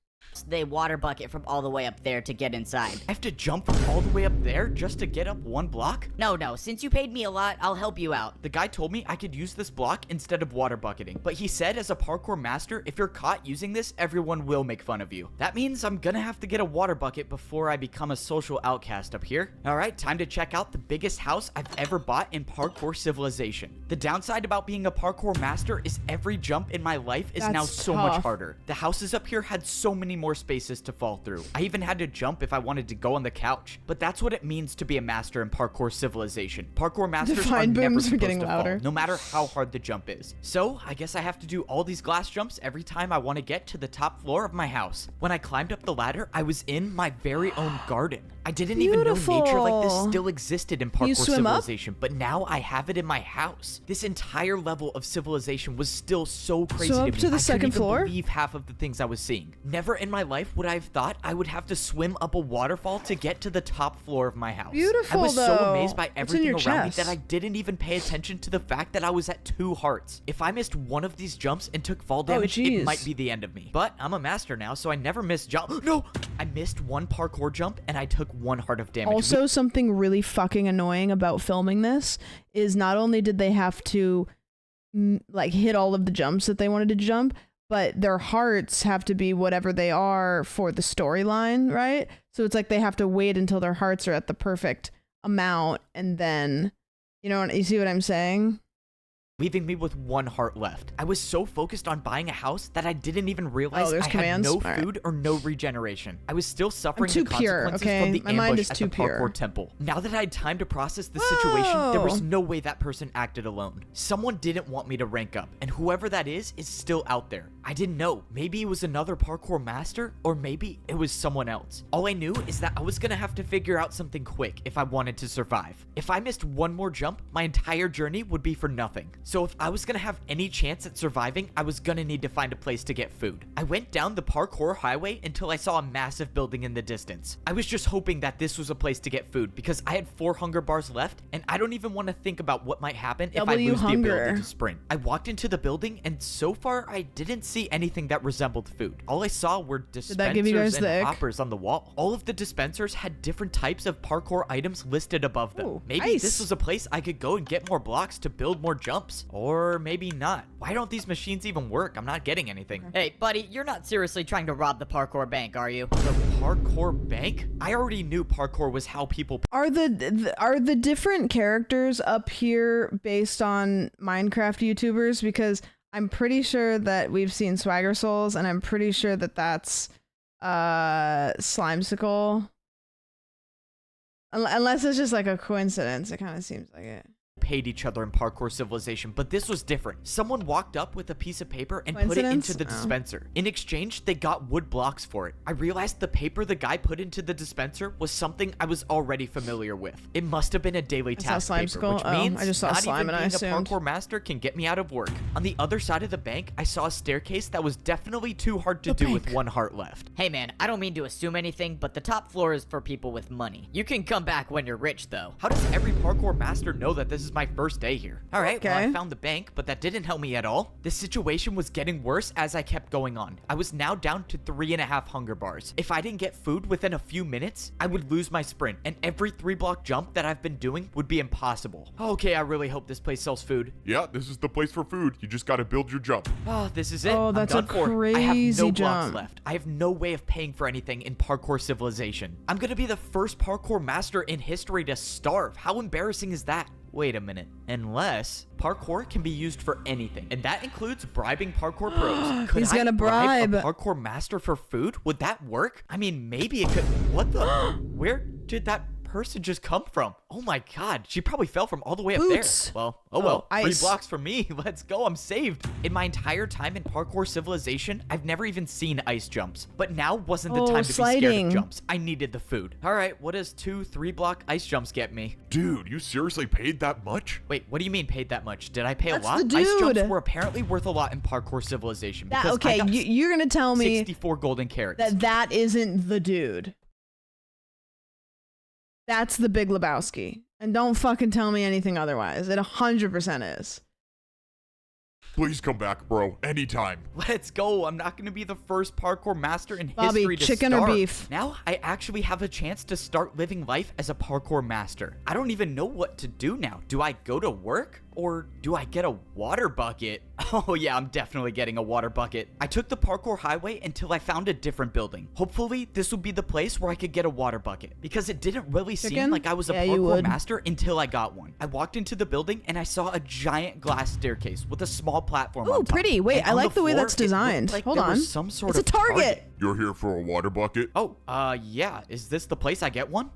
they water bucket from all the way up there to get inside. I have to jump from all the way up there just to get up 1 block? No, since you paid me a lot, I'll help you out. The guy told me I could use this block instead of water bucketing, but he said as a parkour master, if you're caught using this, everyone will make fun of you. That means I'm gonna have to get a water bucket before I become a social outcast up here. Alright, time to check out the biggest house I've ever bought in parkour civilization. The downside about being a parkour master is every jump in my life is now That's so much tough. harder. The houses up here had so many more spaces to fall through. I even had to jump if I wanted to go on the couch. But that's what it means to be a master in parkour civilization. Parkour masters Divine are never booms are supposed getting to louder. fall, no matter how hard the jump is. So I guess I have to do all these glass jumps every time I want to get to the top floor of my house. When I climbed up the ladder, I was in my very own garden. I didn't even know nature like this Beautiful. still existed in You parkour swim up? civilization, but now I have it in my house. This entire level of civilization was still so crazy So to up me. to the I second couldn't even floor? believe half of the things I was seeing. Never in my life would I have thought I would have to swim up a waterfall to get to the top floor of my house. Beautiful, I was so though. amazed by What's in everything your around me chest? that I didn't even pay attention to the fact that I was at 2 hearts. If I missed one of these jumps and took fall damage, it jeez. might be the end of me. But I'm a master now, so I never miss jump. No! I missed 1 parkour jump and I took 1 heart of damage. Also, something really fucking annoying about filming this is not only did they have to like hit all of the jumps that they wanted to jump, but their hearts have to be whatever they are for the storyline, right? So it's like they have to wait until their hearts are at the perfect amount, and then, you see what I'm saying? Leaving me with 1 heart left. I was so focused on buying a house that I didn't even realize there's I commands? had no All right. food or no regeneration. I was still suffering too the pure, consequences okay? from the My mind ambush is at too the Parkour pure. temple. Now that I had time to process the situation, there was Whoa. no way that person acted alone. Someone didn't want me to rank up, and whoever that is still out there. I didn't know. Maybe it was another parkour master, or maybe it was someone else. All I knew is that I was gonna have to figure out something quick if I wanted to survive. If I missed one more jump, my entire journey would be for nothing. So if I was gonna have any chance at surviving, I was gonna need to find a place to get food. I went down the parkour highway until I saw a massive building in the distance. I was just hoping that this was a place to get food because I had 4 hunger bars left, and I don't even want to think about what might happen if I lose the ability to sprint. I walked into the building, and so far I didn't see anything that resembled food. All I saw were dispensers and hoppers on the wall. All of the dispensers had different types of parkour items listed above them. Ooh, maybe this was a place I could go and get more blocks to build more jumps. Or maybe not. Why don't these machines even work? I'm not getting anything. Hey, buddy, you're not seriously trying to rob the parkour bank, are you? The parkour bank? I already knew parkour was how people... Are the different characters up here based on Minecraft YouTubers? Because I'm pretty sure that we've seen Swagger Souls, and I'm pretty sure that that's Slimesicle. Unless it's just like a coincidence, it kind of seems like it. Paid each other in Parkour Civilization, but this was different. Someone walked up with a piece of paper and put it into the dispenser. In exchange, they got wood blocks for it. I realized the paper the guy put into the dispenser was something I was already familiar with. It must have been a daily task paper, which means I just saw not slime even and I being a assumed. parkour master can get me out of work. On the other side of the bank, I saw a staircase that was definitely too hard to do with 1 heart left. Hey man, I don't mean to assume anything, but the top floor is for people with money. You can come back when you're rich though. How does every parkour master know that this is my first day here? All right, well, Okay. I found the bank, but that didn't help me at all. The situation was getting worse as I kept going on. I was now down to 3.5 hunger bars. If I didn't get food within a few minutes, I would lose my sprint, and every 3-block jump that I've been doing would be impossible. Okay, I really hope this place sells food. Yeah, this is the place for food. You just gotta build your jump. Oh, this is it. Oh, that's I'm a done for. I have crazy no blocks jump. left. I have no way of paying for anything in Parkour Civilization. I'm gonna be the first parkour master in history to starve. How embarrassing is that? Wait a minute. Unless parkour can be used for anything, and that includes bribing parkour pros. Could He's I gonna bribe a parkour master for food? Would that work? I mean, maybe it could. What the? Where did that person just come from? Oh my god, she probably fell from all the way up Boots. there. Well, oh well, 3 ice. blocks for me. Let's go, I'm saved. In my entire time in Parkour Civilization, I've never even seen ice jumps. But now wasn't the time to be scared sliding. of jumps. I needed the food. All right, what does 2 3-block ice jumps get me? Dude, you seriously paid that much? Wait, what do you mean paid that much? Did I pay That's a lot? the Ice jumps dude. were apparently worth a lot in Parkour Civilization. That, because I okay, got you're gonna tell me 64 golden carrots. that isn't the dude. That's the Big Lebowski. And don't fucking tell me anything otherwise. It 100% is. Please come back, bro. Anytime. Let's go. I'm not going to be the first parkour master in Bobby, history to chicken or starve. beef? Now I actually have a chance to start living life as a parkour master. I don't even know what to do now. Do I go to work? Or do I get a water bucket? Oh yeah, I'm definitely getting a water bucket. I took the parkour highway until I found a different building. Hopefully, this would be the place where I could get a water bucket, because it didn't really seem Chicken? like I was a Yeah, you parkour would. master until I got one. I walked into the building and I saw a giant glass staircase with a small platform Ooh, on top. pretty. Wait, And I on like the way floor, that's it looked designed. like Hold there on. was some sort It's of a target. You're here for a water bucket? Oh, yeah. Is this the place I get one?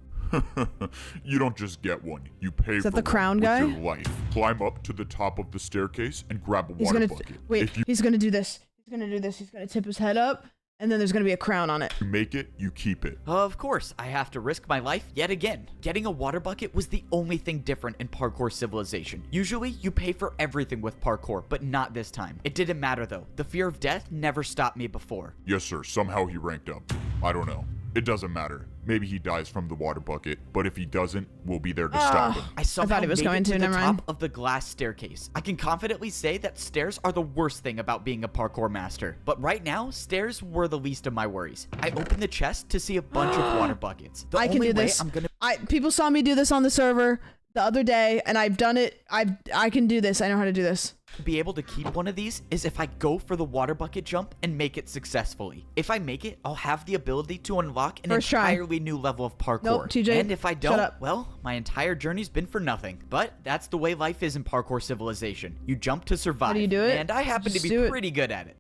You don't just get one. You pay Is that for the crown one guy? with your life. Climb up to the top of the staircase and grab a He's water gonna bucket. wait. If you He's gonna do this. He's gonna do this. He's gonna tip his head up, and then there's gonna be a crown on it. make it, you keep it. Of course, I have to risk my life yet again. Getting a water bucket was the only thing different in Parkour Civilization. Usually, you pay for everything with parkour, but not this time. It didn't matter though. The fear of death never stopped me before. Yes, sir. Somehow he ranked up. I don't know. It doesn't matter. Maybe he dies from the water bucket, but if he doesn't, we'll be there to stop him. I somehow he was made going it to to, the never top mind. of the glass staircase. I can confidently say that stairs are the worst thing about being a parkour master. But right now, stairs were the least of my worries. I opened the chest to see a bunch of water buckets. The I can only do way this. I'm gonna People saw me do this on the server. the other day, and I've done it. I can do this. I know how to do this. Be able to keep one of these is if I go for the water bucket jump and make it successfully. If I make it, I'll have the ability to unlock an entirely new level of parkour. Nope, TJ, and if I don't, well, my entire journey's been for nothing. But that's the way life is in Parkour Civilization. You jump to survive. How do you do it? And I happen to be pretty good at it.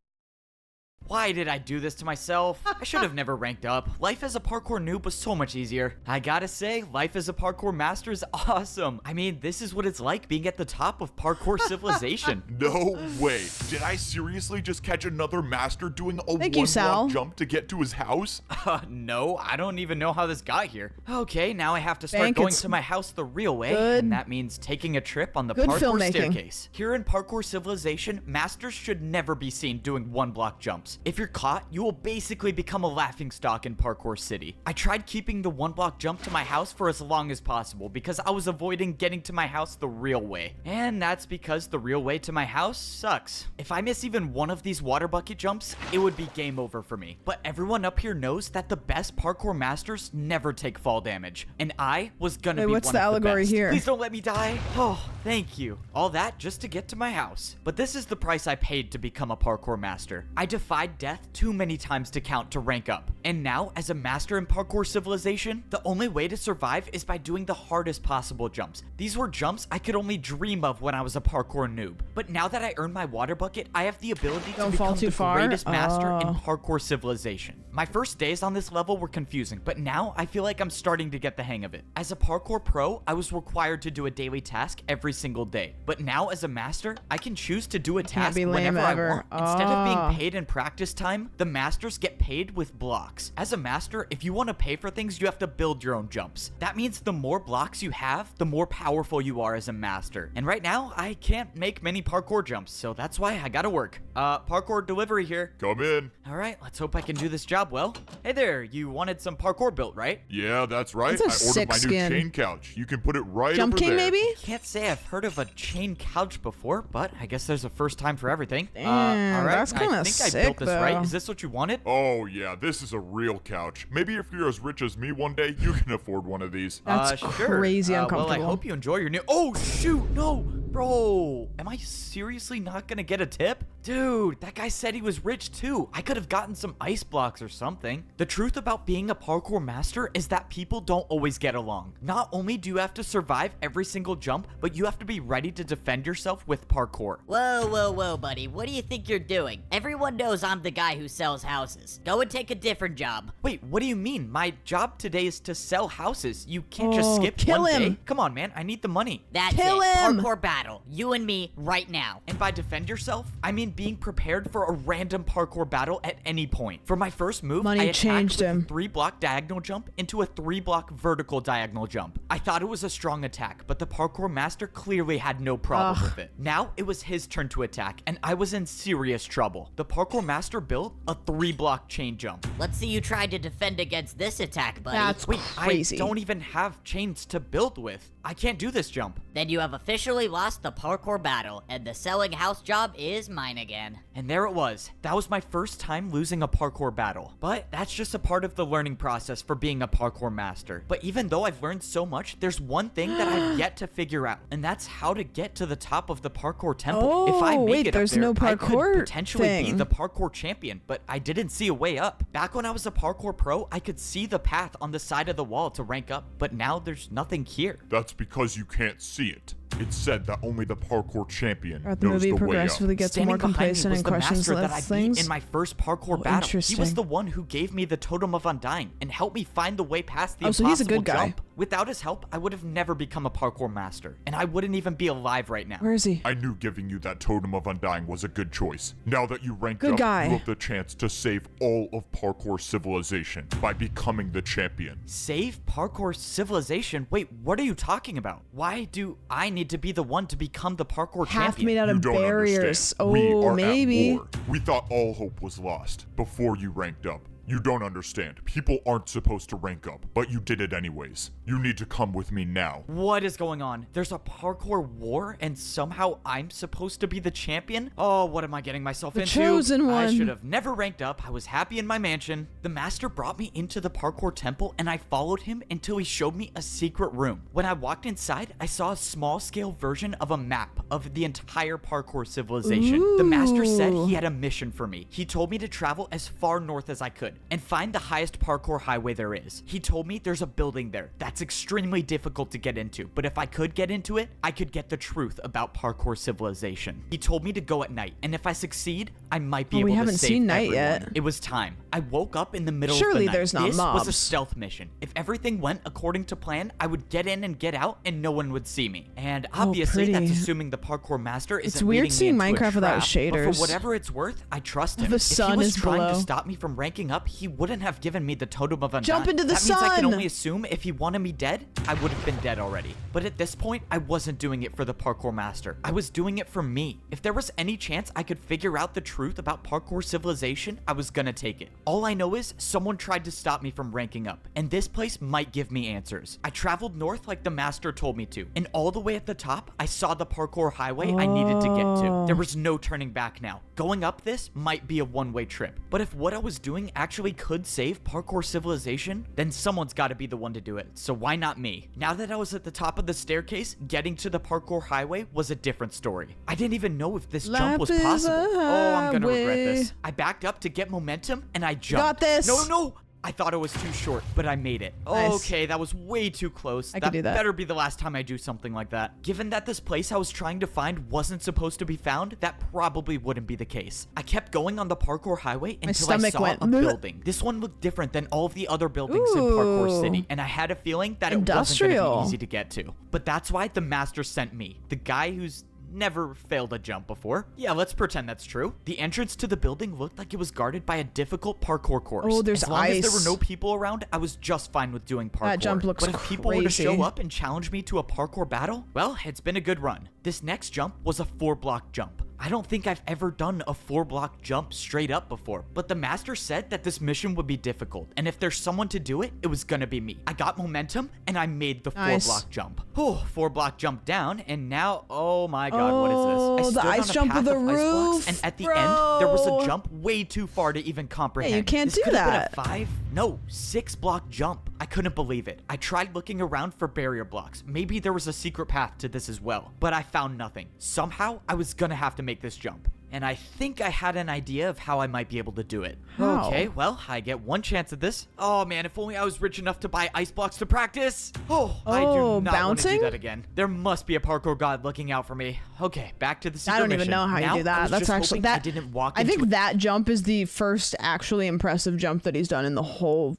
Why did I do this to myself? I should have never ranked up. Life as a parkour noob was so much easier. I gotta say, life as a parkour master is awesome. I mean, this is what it's like being at the top of Parkour Civilization. No way. Did I seriously just catch another master doing a one-block jump to get to his house? No, I don't even know how this got here. Okay, now I have to start going to my house the real way, and that means taking a trip on the parkour staircase. Here in Parkour Civilization, masters should never be seen doing one-block jumps. If you're caught, you will basically become a laughingstock in Parkour City. I tried keeping the one-block jump to my house for as long as possible because I was avoiding getting to my house the real way. And that's because the real way to my house sucks. If I miss even one of these water bucket jumps, it would be game over for me. But everyone up here knows that the best parkour masters never take fall damage. And I was gonna be one of the best. What's the allegory here? Please don't let me die. Oh, thank you. All that just to get to my house. But this is the price I paid to become a parkour master. I defied death too many times to count to rank up. And now, as a master in Parkour Civilization, the only way to survive is by doing the hardest possible jumps. These were jumps I could only dream of when I was a parkour noob. But now that I earned my water bucket, I have the ability to become the greatest master in Parkour Civilization. My first days on this level were confusing, but now I feel like I'm starting to get the hang of it. As a parkour pro, I was required to do a daily task every single day. But now as a master, I can choose to do a task whenever I want. Instead of being paid in practice time, the masters get paid with blocks. As a master, if you want to pay for things, you have to build your own jumps. That means the more blocks you have, the more powerful you are as a master. And right now, I can't make many parkour jumps, so that's why I gotta work. Parkour delivery here. Come in. All right, let's hope I can do this job well. Hey there, you wanted some parkour built, right? Yeah, that's right. I ordered my new chain couch. You can put it right Jump over King, there. maybe? Can't say I've heard of a chain couch before, but I guess there's a first time for everything. Damn, all right, that's kind I of think sick, I built this though. right. Is this what you wanted? Oh yeah, this is a real couch. Maybe if you're as rich as me one day, you can afford one of these. That's crazy uncomfortable. Well, I hope you enjoy your new. Oh shoot, no, bro. Am I seriously not gonna get a tip? Dude, that guy said he was rich too. I could have gotten some ice blocks or something. The truth about being a parkour master is that people don't always get along. Not only do you have to survive every single jump, but you have to be ready to defend yourself with parkour. Whoa, buddy. What do you think you're doing? Everyone knows I'm the guy who sells houses. Go and take a different job. Wait, what do you mean? My job today is to sell houses. You can't just skip one day. Come on, man. I need the money. That's it. Parkour battle. You and me right now. And by defend yourself, I mean being prepared for a random parkour battle at any point. For my first move, I attacked with a 3-block diagonal jump into a 3-block vertical diagonal jump. I thought it was a strong attack, but the parkour master clearly had no problem with it. Now it was his turn to attack, and I was in serious trouble. The parkour master built a 3-block chain jump. Let's see you try to defend against this attack, buddy. That's crazy. I don't even have chains to build with. I can't do this jump. Then you have officially lost the parkour battle, and the selling house job is mine again. And there it was. That was my first time losing a parkour battle. But that's just a part of the learning process for being a parkour master. But even though I've learned so much, there's one thing that I've yet to figure out, and that's how to get to the top of the parkour temple. If I make it up there, I could potentially be the parkour champion, but I didn't see a way up. Back when I was a parkour pro, I could see the path on the side of the wall to rank up, but now there's nothing here. That's because you can't see it. It's said that only the parkour champion the knows movie the way progressively up. gets more complacent and questions that I things. beat in my first parkour battle. He was the one who gave me the Totem of Undying and helped me find the way past the impossible so he's a good guy. jump. Without his help, I would have never become a parkour master, and I wouldn't even be alive right now. Where is he? I knew giving you that Totem of Undying was a good choice. Now that you ranked up, you have the chance to save all of Parkour Civilization by becoming the champion. Save Parkour Civilization? Wait, what are you talking about? Why do I need to be the one to become the parkour champion? Made out of barriers. We are at war. We thought all hope was lost before you ranked up. You don't understand. People aren't supposed to rank up, but you did it anyways. You need to come with me now. What is going on? There's a parkour war and somehow I'm supposed to be the champion? Oh, what am I getting myself The into? chosen one. I should have never ranked up. I was happy in my mansion. The master brought me into the parkour temple and I followed him until he showed me a secret room. When I walked inside, I saw a small scale version of a map of the entire parkour civilization. The master said he had a mission for me. He told me to travel as far north as I could and find the highest parkour highway there is. He told me there's a building there that's extremely difficult to get into, but if I could get into it, I could get the truth about parkour civilization. He told me to go at night, and if I succeed, I might be able to save everyone. We haven't seen night yet. It was time. I woke up in the middle of the night. Surely there's not mobs. This was a stealth mission. If everything went according to plan, I would get in and get out, and no one would see me. And obviously, that's assuming the parkour master isn't It's weird seeing Minecraft without shaders. But for whatever it's worth, I trust him. The sun if he was is trying below. to stop me from ranking up, he wouldn't have given me the totem of undying. Jump into the that means I can sun! only assume if he wanted me dead, I would have been dead already. But at this point, I wasn't doing it for the parkour master. I was doing it for me. If there was any chance I could figure out the truth about parkour civilization, I was gonna take it. All I know is someone tried to stop me from ranking up, and this place might give me answers. I traveled north like the master told me to, and all the way at the top, I saw the parkour highway I needed to get to. There was no turning back now. Going up this might be a one-way trip, but if what I was doing actually could save parkour civilization, then someone's got to be the one to do it, so why not me? Now that I was at the top of the staircase, getting to the parkour highway was a different story. I didn't even know if this jump was possible. Oh, I'm gonna regret this. I backed up to get momentum, and I jumped. Got this. No! I thought it was too short, but I made it. Nice. Okay, that was way too close. I could do that. Better be the last time I do something like that. Given that this place I was trying to find wasn't supposed to be found, that probably wouldn't be the case. I kept going on the parkour highway until I saw a building. This one looked different than all of the other buildings in Parkour City, and I had a feeling that it wasn't going to be easy to get to. But that's why the master sent me, the guy who's never failed a jump before. Yeah, let's pretend that's true. The entrance to the building looked like it was guarded by a difficult parkour course. Oh, there's as long ice. as there were no people around, I was just fine with doing parkour. That jump looks But if people were to show up and challenge me to a parkour battle, well, it's been a good run. This next jump was a 4-block jump. I don't think I've ever done a 4-block jump straight up before, but the master said that this mission would be difficult, and if there's someone to do it, it was gonna be me. I got momentum, and I made the 4-block jump. Whew, 4-block jump down, and now, oh my god, what is this? I stood the ice on a jump path with the of ice blocks, roof, and at the end, there was a jump way too far to even comprehend. Hey, you can't this do could have that. been a 6-block jump. I couldn't believe it. I tried looking around for barrier blocks. Maybe there was a secret path to this as well, but I found nothing. Somehow, I was gonna have to make this jump. And I think I had an idea of how I might be able to do it. How? Okay, well, I get one chance at this. Oh man, if only I was rich enough to buy ice blocks to practice. I do not want to bouncing? do that again. There must be a parkour god looking out for me. Okay, back to the secret I don't even mission. know how Now, you do I that. was That's just actually hoping I that. didn't walk I into think a that jump is the first actually impressive jump that he's done in the whole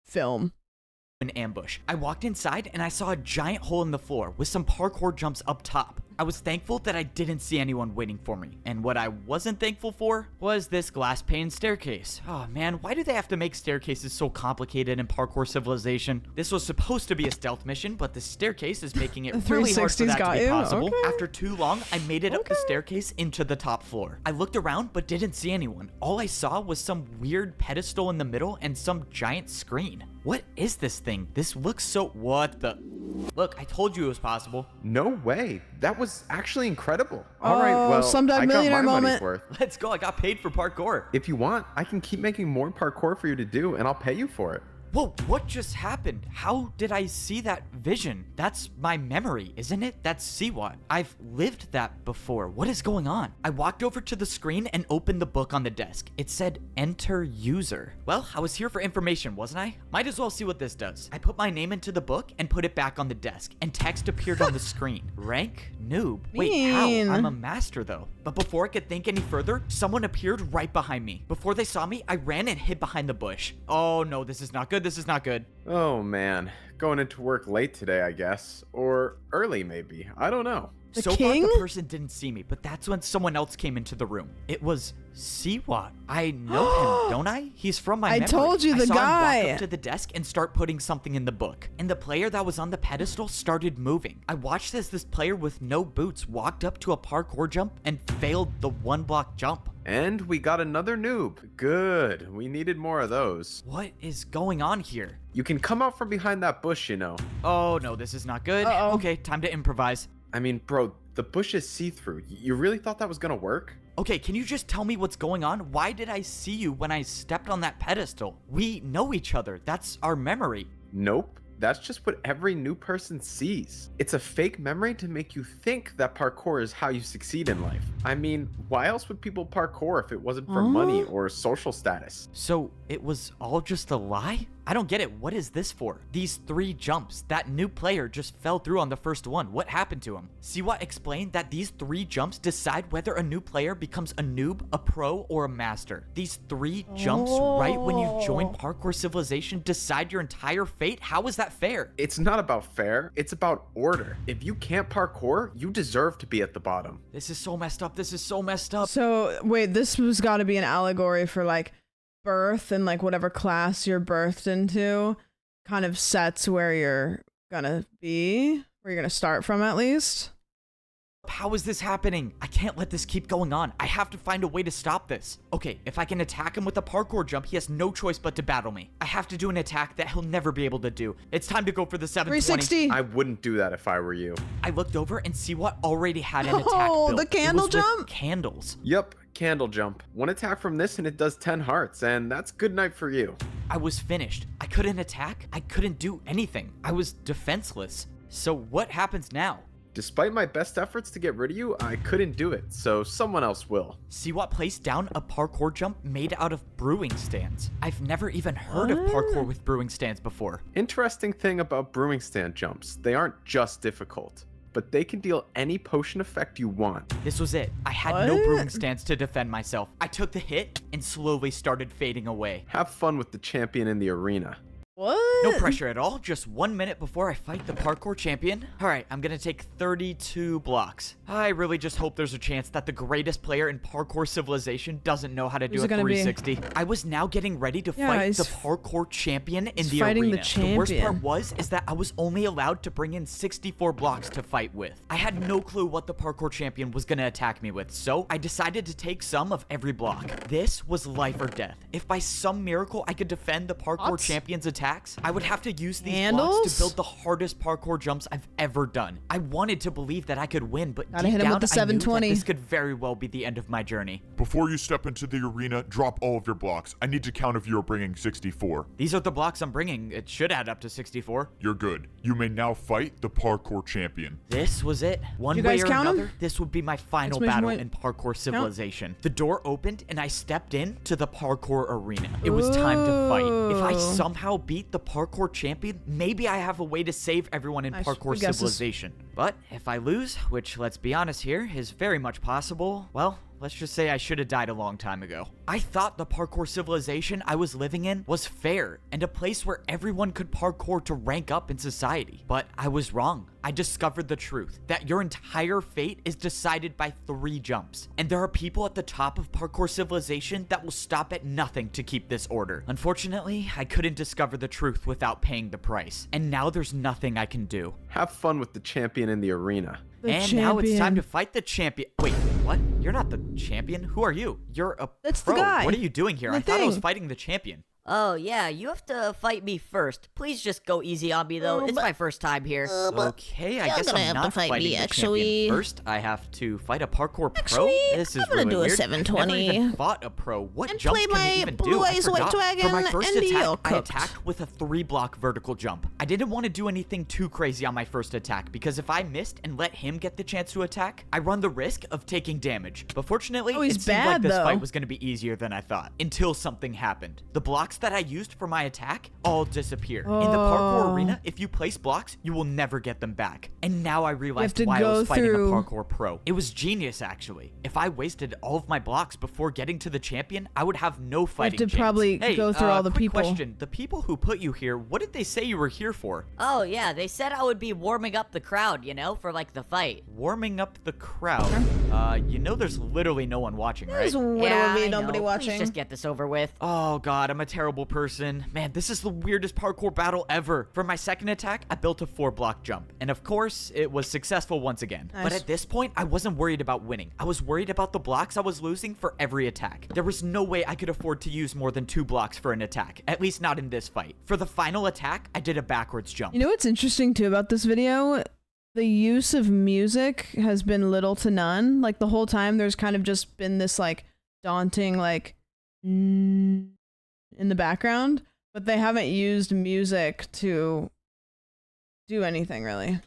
film. an ambush. I walked inside and I saw a giant hole in the floor with some parkour jumps up top. I was thankful that I didn't see anyone waiting for me, and what I wasn't thankful for was this glass pane staircase. Oh man, why do they have to make staircases so complicated in Parkour Civilization? This was supposed to be a stealth mission, but the staircase is making it really hard for that to be possible. Okay. After too long, I made it up the staircase into the top floor. I looked around but didn't see anyone. All I saw was some weird pedestal in the middle and some giant screen. What is this thing? This looks so... What the... Look, I told you it was possible. No way. That was actually incredible. All right, well, Slumdog I got Millionaire my money's moment. worth. Let's go. I got paid for parkour. If you want, I can keep making more parkour for you to do, and I'll pay you for it. Whoa, what just happened? How did I see that vision? That's my memory, isn't it? That's Siwat. I've lived that before. What is going on? I walked over to the screen and opened the book on the desk. It said, enter user. Well, I was here for information, wasn't I? Might as well see what this does. I put my name into the book and put it back on the desk, and text appeared on the screen. Rank noob. Wait, how? I'm a master though. But before I could think any further, someone appeared right behind me. Before they saw me, I ran and hid behind the bush. Oh no, this is not good. This is not good. Oh man, going into work late today, I guess. Or early maybe. I don't know. The so king? far, the person didn't see me, but that's when someone else came into the room. It was Siwat. I know him, don't I? He's from my memory. told you, the I saw guy. him walk up to the desk and start putting something in the book. And the player that was on the pedestal started moving. I watched as this player with no boots walked up to a parkour jump and failed the 1-block jump. And we got another noob. Good. We needed more of those. What is going on here? You can come out from behind that bush, you know. Oh, no, this is not good. Uh-oh. Okay, time to improvise. I mean, bro, the bush is see-through. You really thought that was gonna work? Okay, can you just tell me what's going on? Why did I see you when I stepped on that pedestal? We know each other. That's our memory. Nope. That's just what every new person sees. It's a fake memory to make you think that parkour is how you succeed in life. I mean, why else would people parkour if it wasn't for money or social status? So it was all just a lie? I don't get it. What is this for? These 3 jumps. That new player just fell through on the first one. What happened to him? Siwat explained that these 3 jumps decide whether a new player becomes a noob, a pro, or a master. These 3 jumps right when you join Parkour Civilization decide your entire fate? How is that fair? It's not about fair. It's about order. If you can't parkour, you deserve to be at the bottom. This is so messed up. This is so messed up. So wait, this was got to be an allegory for like birth, and like whatever class you're birthed into kind of sets where you're gonna be, where you're gonna start from at least. How is this happening? I can't let this keep going on. I have to find a way to stop this. Okay, if I can attack him with a parkour jump, he has no choice but to battle me. I have to do an attack that he'll never be able to do. It's time to go for the 720. 360. I wouldn't do that if I were you. I looked over and Siwat already had an attack built. The candle It was with jump? candles. Yep, candle jump. One attack from this and it does 10 hearts, and that's good night for you. I was finished. I couldn't attack. I couldn't do anything. I was defenseless. So what happens now? Despite my best efforts to get rid of you, I couldn't do it, so someone else will. Siwat placed down a parkour jump made out of brewing stands. I've never even heard of parkour with brewing stands before. Interesting thing about brewing stand jumps, they aren't just difficult, but they can deal any potion effect you want. This was it. I had no brewing stands to defend myself. I took the hit and slowly started fading away. Have fun with the champion in the arena. What? No pressure at all. Just 1 minute before I fight the parkour champion. All right, I'm gonna take 32 blocks. I really just hope there's a chance that the greatest player in Parkour Civilization doesn't know how to do a 360. I was now getting ready to fight the parkour champion in the arena. The worst part is that I was only allowed to bring in 64 blocks to fight with. I had no clue what the parkour champion was gonna attack me with, so I decided to take some of every block. This was life or death. If by some miracle I could defend the parkour champion's attack, I would have to use these blocks to build the hardest parkour jumps I've ever done. I wanted to believe that I could win, but deep down, I knew that this could very well be the end of my journey. Before you step into the arena, drop all of your blocks. I need to count if you're bringing 64. These are the blocks I'm bringing. It should add up to 64. You're good. You may now fight the parkour champion. This was it. One way or another, this would be my final battle in Parkour Civilization. The door opened and I stepped into the parkour arena. It was time to fight. If I somehow beat the parkour champion, maybe I have a way to save everyone in Parkour Civilization. But if I lose, which let's be honest here, is very much possible, well, let's just say I should have died a long time ago. I thought the Parkour Civilization I was living in was fair and a place where everyone could parkour to rank up in society. But I was wrong. I discovered the truth, that your entire fate is decided by 3 jumps. And there are people at the top of Parkour Civilization that will stop at nothing to keep this order. Unfortunately, I couldn't discover the truth without paying the price. And now there's nothing I can do. Have fun with the champion in the arena. Now it's time to fight the champion. Wait, what? You're not the champion? Who are you? You're a That's pro. the guy. What are you doing here? I thought I was fighting the champion. Oh, yeah, you have to fight me first. Please just go easy on me, though. It's my first time here. Okay, I guess I'm not fighting the champion. First, I have to fight a parkour pro? This is really weird. 720. I've never even fought a pro. What And jumps play can I my even Blue do? I Eyes White forgot. Dragon For my first and attack, Eel I cooked. attacked with a 3-block vertical jump. I didn't want to do anything too crazy on my first attack, because if I missed and let him get the chance to attack, I run the risk of taking damage. But fortunately, it seemed like this fight was going to be easier than I thought, until something happened. The block blocks that I used for my attack all disappear. In the parkour arena, if you place blocks, you will never get them back. And now I realized why I was fighting a parkour pro. It was genius, actually. If I wasted all of my blocks before getting to the champion, I would have no fighting chance. You have to probably go through all the people. Question. The people who put you here, what did they say you were here for? Oh, yeah, they said I would be warming up the crowd, you know, for like the fight. Warming up the crowd? You know there's literally no one watching, right? There's literally nobody watching. Please just get this over with. Oh god, I'm a terrible person. Man, this is the weirdest parkour battle ever. For my second attack, I built a 4-block jump. And of course, it was successful once again. Nice. But at this point, I wasn't worried about winning. I was worried about the blocks I was losing for every attack. There was no way I could afford to use more than 2 blocks for an attack. At least not in this fight. For the final attack, I did a backwards jump. You know what's interesting too about this video? The use of music has been little to none. Like the whole time there's kind of just been this like daunting like in the background, but they haven't used music to do anything really.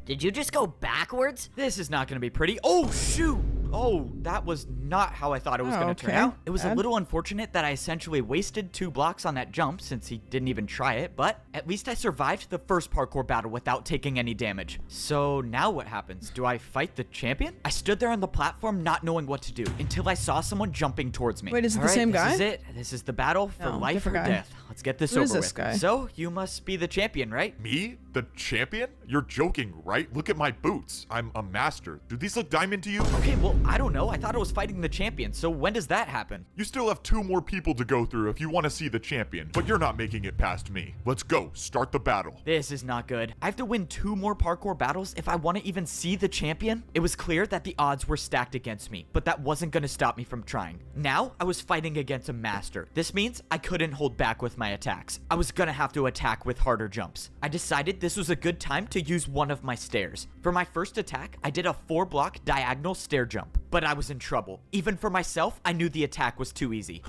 Did you just go backwards? This is not going to be pretty. Oh, shoot. Oh, that was not how I thought it was going to turn out. It was a little unfortunate that I essentially wasted 2 blocks on that jump since he didn't even try it, but at least I survived the first parkour battle without taking any damage. So now what happens? Do I fight the champion? I stood there on the platform not knowing what to do until I saw someone jumping towards me. Wait, is it the same guy? This is it. This is the battle for life or death. Let's get this over with. Guy? So, you must be the champion, right? Me? The champion? You're joking, right? Look at my boots. I'm a master. Do these look diamond to you? Okay, well, I don't know. I thought I was fighting the champion, so when does that happen? You still have 2 more people to go through if you want to see the champion, but you're not making it past me. Let's go. Start the battle. This is not good. I have to win 2 more parkour battles if I want to even see the champion? It was clear that the odds were stacked against me, but that wasn't going to stop me from trying. Now, I was fighting against a master. This means I couldn't hold back with my attacks. I was going to have to attack with harder jumps. I decided this was a good time to use one of my stairs. For my first attack, I did a 4-block diagonal stair jump, but I was in trouble. Even for myself, I knew the attack was too easy.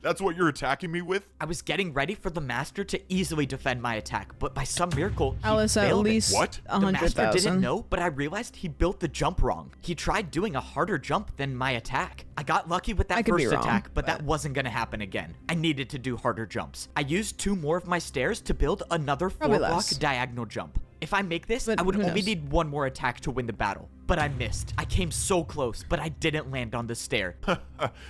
That's what you're attacking me with? I was getting ready for the master to easily defend my attack, but by some miracle, he Alice, at failed least it. What? The master 100,000. didn't know, but I realized he built the jump wrong. He tried doing a harder jump than my attack. I got lucky with that first attack, but that wasn't going to happen again. I needed to do harder jumps. I used 2 more of my stairs to build another 4-block diagonal jump. If I make this, I would only need 1 more attack to win the battle. But I missed. I came so close, but I didn't land on the stair.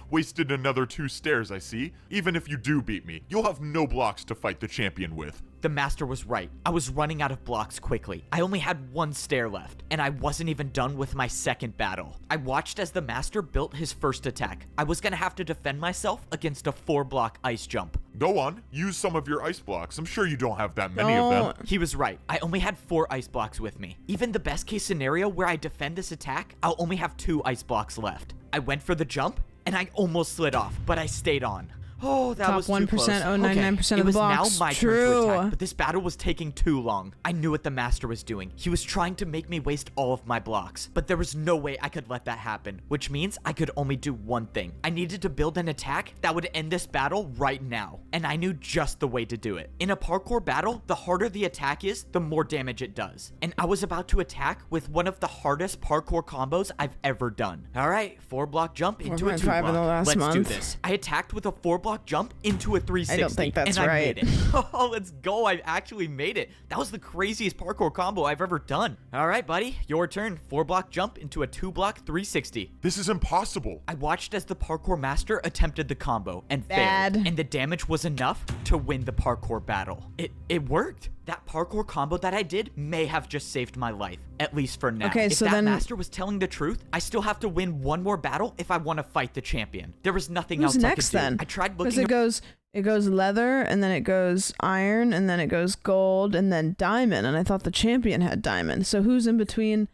Wasted another 2 stairs, I see. Even if you do beat me, you'll have no blocks to fight the champion with. The master was right. I was running out of blocks quickly. I only had 1 stair left, and I wasn't even done with my second battle. I watched as the master built his first attack. I was gonna have to defend myself against a 4-block ice jump. Go on, use some of your ice blocks. I'm sure you don't have that many of them. He was right. I only had 4 ice blocks with me. Even the best case scenario where I defend this attack, I'll only have 2 ice blocks left. I went for the jump, and I almost slid off, but I stayed on. Oh, that was too 1%, close. 0.99% of the blocks. It was now my turn to attack, but this battle was taking too long. I knew what the master was doing. He was trying to make me waste all of my blocks, but there was no way I could let that happen, which means I could only do one thing. I needed to build an attack that would end this battle right now, and I knew just the way to do it. In a parkour battle, the harder the attack is, the more damage it does, and I was about to attack with one of the hardest parkour combos I've ever done. All right, 4-block jump into a 2-block. Let's do this. I attacked with a 4-block jump into a 360. I don't think that's and right. I made it. Oh, let's go. I actually made it. That was the craziest parkour combo I've ever done. All right, buddy, your turn. 4-block jump into a 2-block 360. This is impossible. I watched as the parkour master attempted the combo and failed, and the damage was enough to win the parkour battle. It worked. That parkour combo that I did may have just saved my life, at least for now. Okay, if so that then master was telling the truth, I still have to win 1 more battle if I want to fight the champion. There was nothing else Who's I next could do. then? I tried Because looking. it goes leather, and then it goes iron, and then it goes gold, and then diamond. And I thought the champion had diamond. So who's in between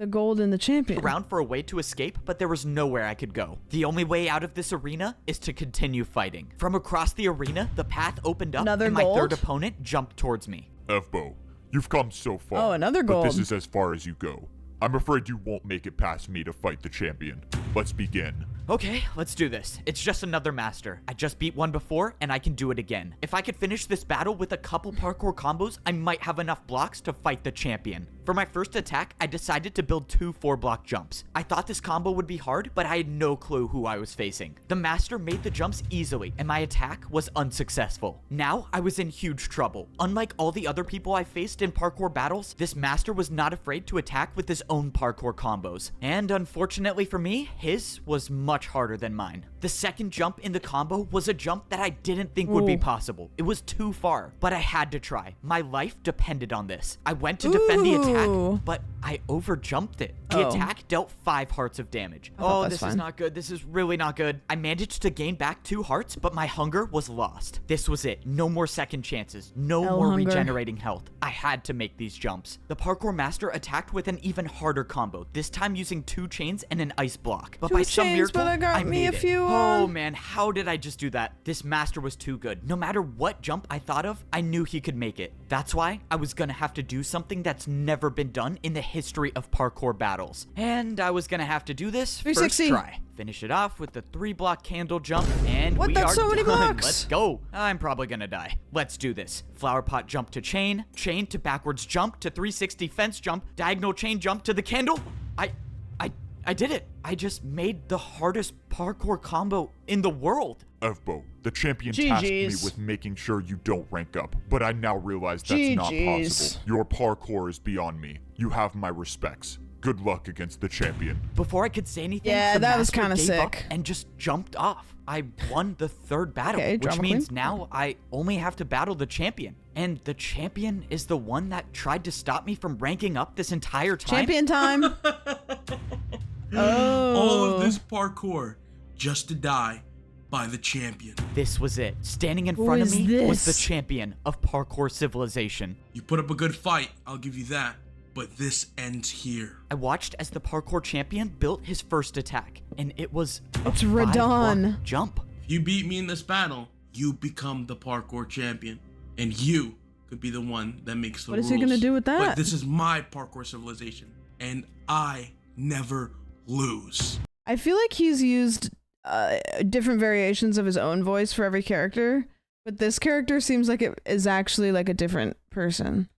the gold and the champion? Around for a way to escape, but there was nowhere I could go. The only way out of this arena is to continue fighting. From across the arena, the path opened up, and my third opponent jumped towards me. Evbo, you've come so far. Oh, another gold. But this is as far as you go. I'm afraid you won't make it past me to fight the champion. Let's begin. Okay, let's do this. It's just another master. I just beat one before, and I can do it again. If I could finish this battle with a couple parkour combos, I might have enough blocks to fight the champion. For my first attack, I decided to build 2 4-block jumps. I thought this combo would be hard, but I had no clue who I was facing. The master made the jumps easily, and my attack was unsuccessful. Now, I was in huge trouble. Unlike all the other people I faced in parkour battles, this master was not afraid to attack with his own parkour combos. And unfortunately for me, his was much harder than mine. The second jump in the combo was a jump that I didn't think would be possible. It was too far, but I had to try. My life depended on this. I went to defend the attack, but I overjumped it. The attack dealt 5 hearts of damage. Oh, this is not good. This is really not good. I managed to gain back 2 hearts, but my hunger was lost. This was it. No more second chances. No more regenerating health. I had to make these jumps. The parkour master attacked with an even harder combo, this time using 2 chains and an ice block. But by some miracle, I made it. Oh man, how did I just do that? This master was too good. No matter what jump I thought of, I knew he could make it. That's why I was gonna have to do something that's never been done in the history of parkour battles. And I was gonna have to do this first try. Finish it off with the 3-block candle jump, and we are so many done. blocks? Let's go. I'm probably gonna die. Let's do this. Flower pot jump to chain, chain to backwards jump to 360 fence jump, diagonal chain jump to the candle. I did it. I just made the hardest parkour combo in the world. Evbo, the champion tasked me with making sure you don't rank up, but I now realize that's not possible. Your parkour is beyond me. You have my respects. Good luck against the champion. Before I could say anything, that was kind of sick, and just jumped off. I won the 3rd battle, which means now I only have to battle the champion. And the champion is the one that tried to stop me from ranking up this entire time. Champion time. All of this parkour just to die by the champion. This was it. Standing in front of me was the champion of parkour civilization. You put up a good fight, I'll give you that. But this ends here. I watched as the parkour champion built his first attack, and it was a Radon jump. If you beat me in this battle, you become the parkour champion, and you could be the one that makes the rules. What is he gonna do with that? But this is my parkour civilization, and I never lose. I feel like he's used different variations of his own voice for every character, but this character seems like it is actually like a different person.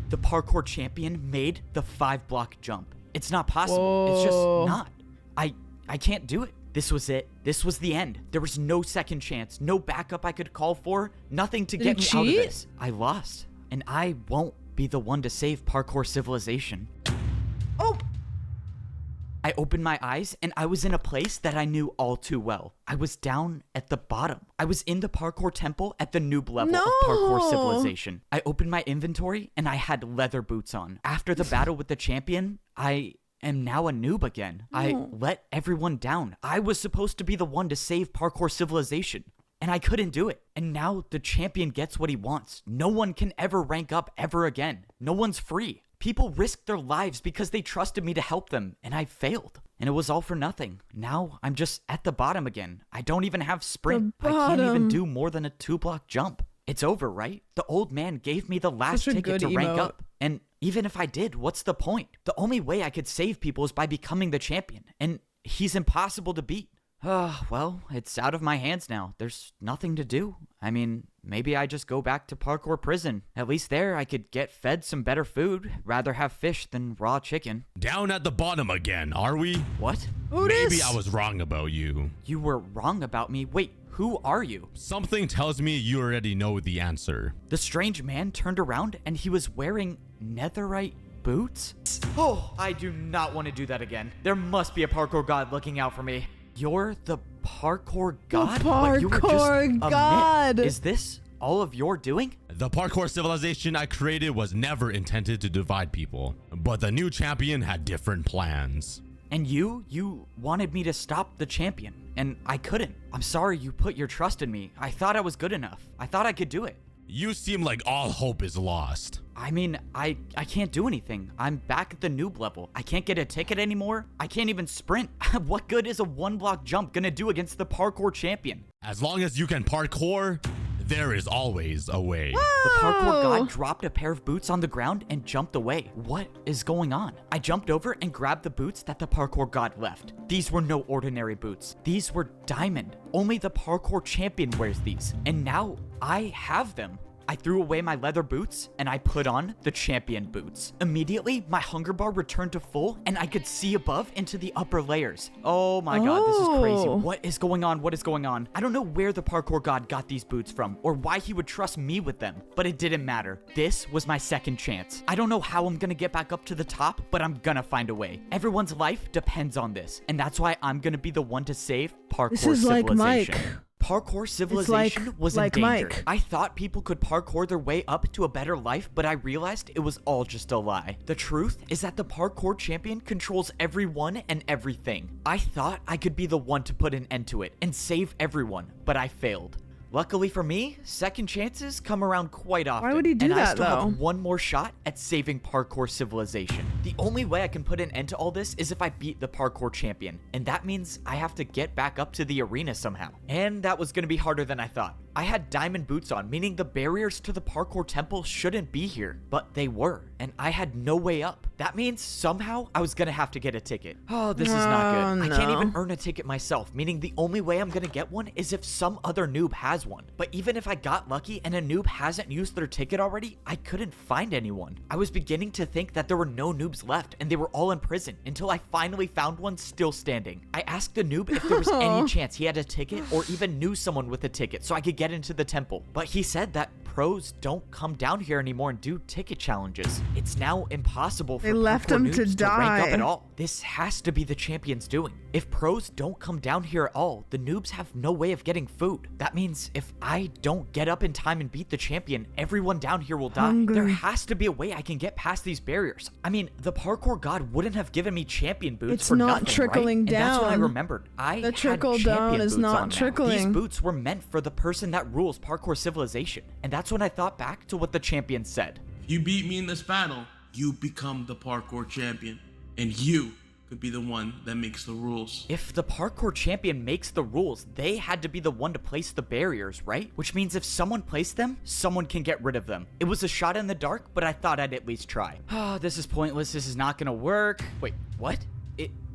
The parkour champion made the 5-block jump. It's not possible. It's just not. I can't do it. This was it. This was the end. There was no second chance, no backup I could call for, nothing to get me out of this. I lost, and I won't be the one to save parkour civilization. I opened my eyes, and I was in a place that I knew all too well. I was down at the bottom. I was in the parkour temple at the noob level of parkour civilization. I opened my inventory, and I had leather boots on. After the battle with the champion, I am now a noob again. I let everyone down. I was supposed to be the one to save parkour civilization, and I couldn't do it. And now the champion gets what he wants. No one can ever rank up ever again. No one's free. People risked their lives because they trusted me to help them, and I failed. And it was all for nothing. Now I'm just at the bottom again. I don't even have sprint. I can't even do more than a 2-block jump. It's over, right? The old man gave me the last ticket to rank up. And even if I did, what's the point? The only way I could save people is by becoming the champion. And he's impossible to beat. Well, it's out of my hands now. There's nothing to do. I mean, maybe I just go back to parkour prison. At least there I could get fed some better food. Rather have fish than raw chicken. Down at the bottom again, are we? What? Maybe I was wrong about you. You were wrong about me? Wait, who are you? Something tells me you already know the answer. The strange man turned around and he was wearing netherite boots? Oh, I do not want to do that again. There must be a parkour god looking out for me. You're the parkour god? The parkour god! Is this all of your doing? The parkour civilization I created was never intended to divide people, but the new champion had different plans. And you wanted me to stop the champion, and I couldn't. I'm sorry you put your trust in me. I thought I was good enough. I thought I could do it. You seem like all hope is lost. I mean, I can't do anything. I'm back at the noob level. I can't get a ticket anymore. I can't even sprint. What good is a 1-block jump gonna do against the parkour champion? As long as you can parkour, there is always a way. The parkour god dropped a pair of boots on the ground and jumped away. What is going on? I jumped over and grabbed the boots that the parkour god left. These were no ordinary boots. These were diamond. Only the parkour champion wears these. And now I have them. I threw away my leather boots and I put on the champion boots. Immediately, my hunger bar returned to full and I could see above into the upper layers. Oh my god, this is crazy. What is going on? What is going on? I don't know where the parkour god got these boots from or why he would trust me with them, but it didn't matter. This was my second chance. I don't know how I'm gonna get back up to the top, but I'm gonna find a way. Everyone's life depends on this, and that's why I'm gonna be the one to save parkour This is civilization. like Mike. Parkour civilization was in danger. Mike. I thought people could parkour their way up to a better life, but I realized it was all just a lie. The truth is that the parkour champion controls everyone and everything. I thought I could be the one to put an end to it and save everyone, but I failed. Luckily for me, second chances come around quite often. Why would he do and that, I still though? have one more shot at saving parkour civilization. The only way I can put an end to all this is if I beat the parkour champion, and that means I have to get back up to the arena somehow. And that was gonna be harder than I thought. I had diamond boots on, meaning the barriers to the parkour temple shouldn't be here, but they were, and I had no way up. That means somehow I was gonna have to get a ticket. Oh, this is not good. I can't even earn a ticket myself, meaning the only way I'm gonna get one is if some other noob has one. But even if I got lucky and a noob hasn't used their ticket already, I couldn't find anyone. I was beginning to think that there were no noobs left and they were all in prison until I finally found one still standing. I asked the noob if there was any chance he had a ticket or even knew someone with a ticket so I could get into the temple. But he said that pros don't come down here anymore and do ticket challenges. It's now impossible for They left parkour him noobs to rank die. up at all. This has to be the champion's doing. If pros don't come down here at all, the noobs have no way of getting food. That means if I don't get up in time and beat the champion, everyone down here will die. Hungry. There has to be a way I can get past these barriers. I mean, the parkour god wouldn't have given me champion boots It's for not nothing, trickling right? And that's when I down. remembered. I The had trickle champion down is boots not on now. trickling. These boots were meant for the person that rules parkour civilization. And that's when I thought back to what the champion said. If you beat me in this battle, you become the parkour champion. And you could be the one that makes the rules. If the parkour champion makes the rules, they had to be the one to place the barriers, right? Which means if someone placed them, someone can get rid of them. It was a shot in the dark, but I thought I'd at least try. Oh, this is pointless. This is not gonna work. Wait, what?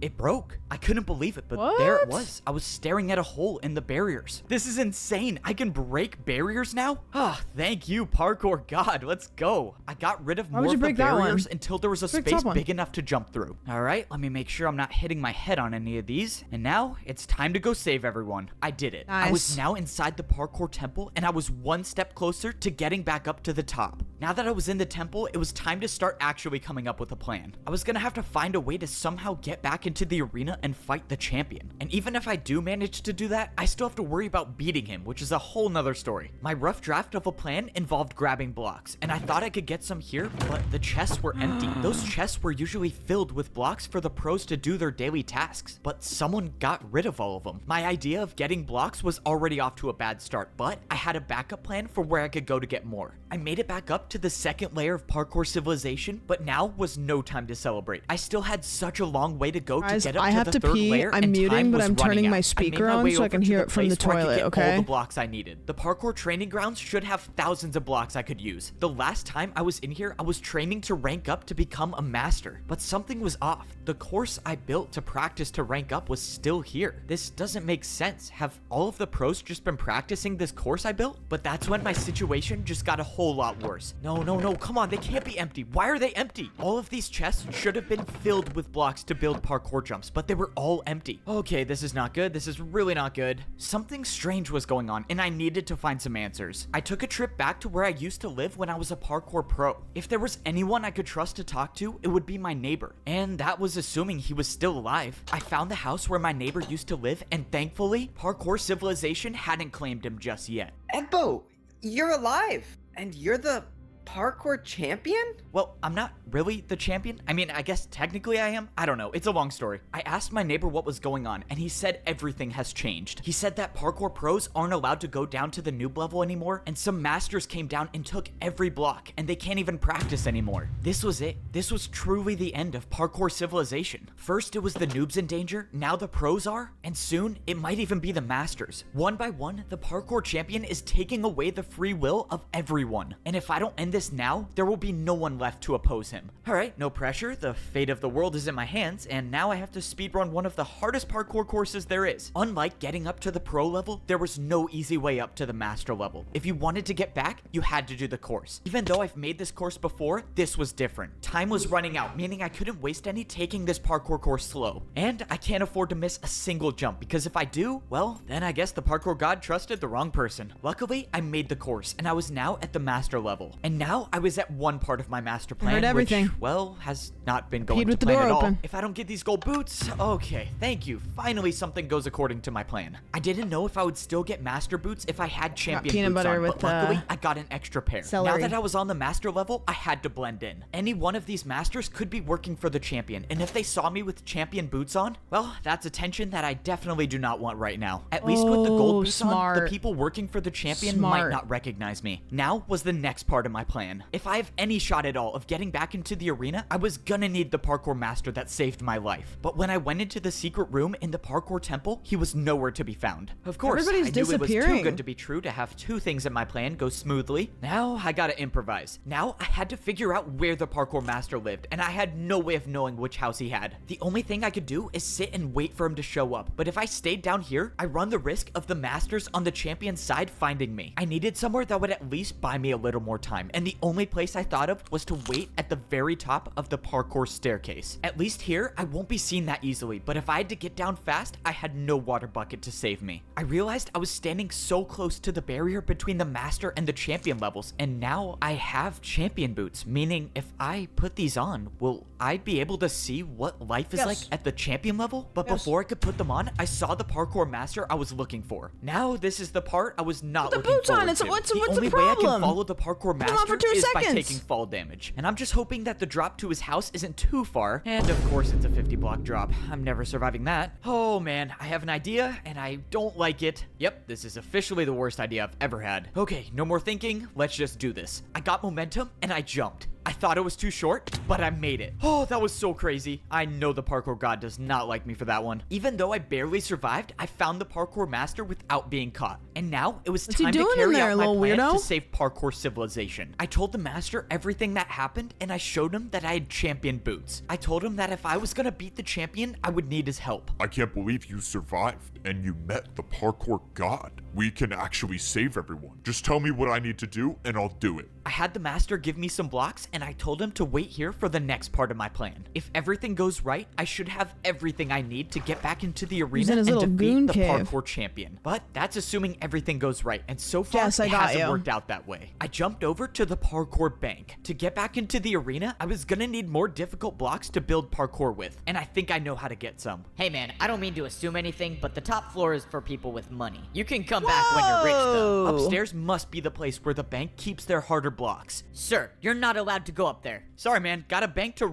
It broke. I couldn't believe it, but there it was. I was staring at a hole in the barriers. This is insane. I can break barriers now? Ah, thank you, parkour god. Let's go. I got rid of Why more would you of the break that one? barriers until there was a Break the space top one. big enough to jump through. All right, let me make sure I'm not hitting my head on any of these. And now it's time to go save everyone. I did it. I was Nice. now inside the parkour temple and I was one step closer to getting back up to the top. Now that I was in the temple, it was time to start actually coming up with a plan. I was gonna have to find a way to somehow get back into the arena and fight the champion. And even if I do manage to do that, I still have to worry about beating him, which is a whole nother story. My rough draft of a plan involved grabbing blocks, and I thought I could get some here, but the chests were empty. Those chests were usually filled with blocks for the pros to do their daily tasks, but someone got rid of all of them. My idea of getting blocks was already off to a bad start, but I had a backup plan for where I could go to get more. I made it back up to the second layer of parkour civilization, but now was no time to celebrate. I still had such a long way to go Guys, to get up I to have the to third pee. layer, I'm and muting, time but was I'm running turning out. my I speaker made my on way so I over can to hear the it from the place where I could toilet, get okay? all the blocks I needed. The parkour training grounds should have thousands of blocks I could use. The last time I was in here, I was training to rank up to become a master, but something was off. The course I built to practice to rank up was still here. This doesn't make sense. Have all of the pros just been practicing this course I built? But that's when my situation just got a whole lot worse. No, come on, they can't be empty. Why are they empty? All of these chests should have been filled with blocks to build parkour jumps, but they were all empty. Okay, this is not good. This is really not good. Something strange was going on, and I needed to find some answers. I took a trip back to where I used to live when I was a parkour pro. If there was anyone I could trust to talk to, it would be my neighbor. And that was assuming he was still alive. I found the house where my neighbor used to live, and thankfully, parkour civilization hadn't claimed him just yet. Egbo, you're alive, and you're the parkour champion? Well, I'm not really the champion. I mean, I guess technically I am. I don't know. It's a long story. I asked my neighbor what was going on, and he said everything has changed. He said that parkour pros aren't allowed to go down to the noob level anymore, and some masters came down and took every block, and they can't even practice anymore. This was it. This was truly the end of parkour civilization. First, it was the noobs in danger. Now the pros are, and soon it might even be the masters. One by one, the parkour champion is taking away the free will of everyone. And if I don't end this now, there will be no one left to oppose him. Alright, no pressure. The fate of the world is in my hands, and now I have to speedrun one of the hardest parkour courses there is. Unlike getting up to the pro level, there was no easy way up to the master level. If you wanted to get back, you had to do the course. Even though I've made this course before, this was different. Time was running out, meaning I couldn't waste any taking this parkour course slow. And I can't afford to miss a single jump, because if I do, well, then I guess the parkour god trusted the wrong person. Luckily, I made the course, and I was now at the master level. And now I was at one part of my master plan, heard everything. which, well, has not been going Peed to with the plan door at all. open. If I don't get these gold boots, okay, thank you. Finally, something goes according to my plan. I didn't know if I would still get master boots if I had champion peanut boots butter on, with, but luckily, I got an extra pair. celery. Now that I was on the master level, I had to blend in. Any one of these masters could be working for the champion, and if they saw me with champion boots on, well, that's attention that I definitely do not want right now. At least with the gold boots on, the people working for the champion might not recognize me. Now was the next part of my plan. If I have any shot at all of getting back into the arena, I was gonna need the parkour master that saved my life. But when I went into the secret room in the parkour temple, he was nowhere to be found. Of course, Everybody's I knew it was disappearing. too good to be true to have two things in my plan go smoothly. Now I gotta improvise. Now I had to figure out where the parkour master lived, and I had no way of knowing which house he had. The only thing I could do is sit and wait for him to show up. But if I stayed down here, I run the risk of the masters on the champion's side finding me. I needed somewhere that would at least buy me a little more time, and the only place I thought of was to wait at the very top of the parkour staircase. At least here, I won't be seen that easily, but if I had to get down fast, I had no water bucket to save me. I realized I was standing so close to the barrier between the master and the champion levels, and now I have champion boots, meaning if I put these on, will I be able to see what life is like at the champion level? But before I could put them on, I saw the parkour master I was looking for. Now this is the part I was not looking forward to. What's the the only way I can problem? follow the parkour Put 'em on master for 2 is by seconds. taking fall damage. And I'm just hoping that the drop to his house isn't too far. And of course it's a 50 block drop. I'm never surviving that. Oh man, I have an idea and I don't like it. Yep, this is officially the worst idea I've ever had. Okay, no more thinking. Let's just do this. I got momentum and I jumped. I thought it was too short, but I made it. Oh, that was so crazy. I know the parkour god does not like me for that one. Even though I barely survived, I found the parkour master without being caught. And now it was What's he time to doing in carry there, out my little plan weirdo? to save parkour civilization. I told the master everything that happened, and I showed him that I had champion boots. I told him that if I was gonna beat the champion, I would need his help. I can't believe you survived and you met the parkour god. We can actually save everyone. Just tell me what I need to do and I'll do it. I had the master give me some blocks, and I told him to wait here for the next part of my plan. If everything goes right, I should have everything I need to get back into the in arena his and little defeat goon the cave. parkour champion. But that's assuming everything goes right, and so far Yes, I it got hasn't you. worked out that way. I jumped over to the parkour bank. To get back into the arena, I was gonna need more difficult blocks to build parkour with, and I think I know how to get some. Hey man, I don't mean to assume anything, but the top floor is for people with money. You can come back when you're rich though. Upstairs must be the place where the bank keeps their harder blocks. Sir, you're not allowed to go up there. Sorry, man. Got a bank to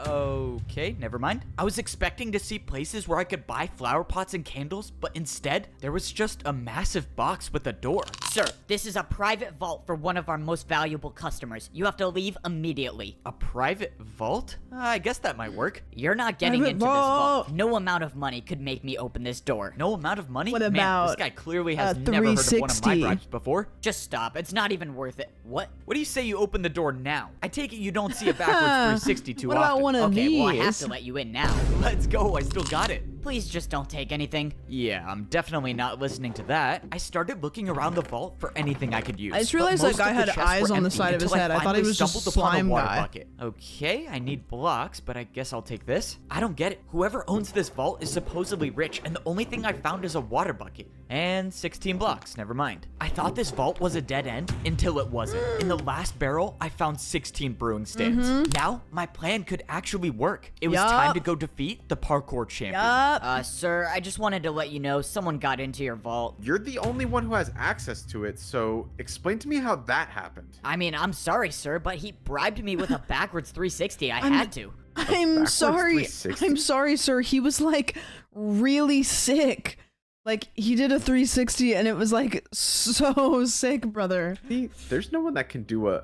Okay, never mind. I was expecting to see places where I could buy flower pots and candles, but instead, there was just a massive box with a door. Sir, this is a private vault for one of our most valuable customers. You have to leave immediately. A private vault? I guess that might work. You're not getting Private into this vault. vault. No amount of money could make me open this door. No amount of money? What Man, about this guy clearly has a never heard of one of my 360? bribes before. Just stop. It's not even worth it. What? What do you say you open the door now? I take it you don't see a backwards 360 too What often. about one of Okay, these? well I have to let you in now. Let's go, I still got it. Please just don't take anything. Yeah, I'm definitely not listening to that. I started looking around the vault for anything I could use. I just but realized that most guy of the had chests eyes were on the empty side of his until head. I thought he finally was just stumbled upon a slime water guy. bucket. Okay, I need blocks, but I guess I'll take this. I don't get it. Whoever owns this vault is supposedly rich, and the only thing I found is a water bucket. And 16 blocks, never mind. I thought this vault was a dead end until it wasn't. In the last barrel, I found 16 brewing stands. Now, my plan could actually work. It was time to go defeat the parkour champion. Sir, I just wanted to let you know someone got into your vault. You're the only one who has access to it, so explain to me how that happened. I mean, I'm sorry, sir, but he bribed me with a backwards 360. I had to. I'm sorry. 360? I'm sorry, sir. He was like really sick. Like he did a 360 and it was like so sick, brother. See, there's no one that can do a...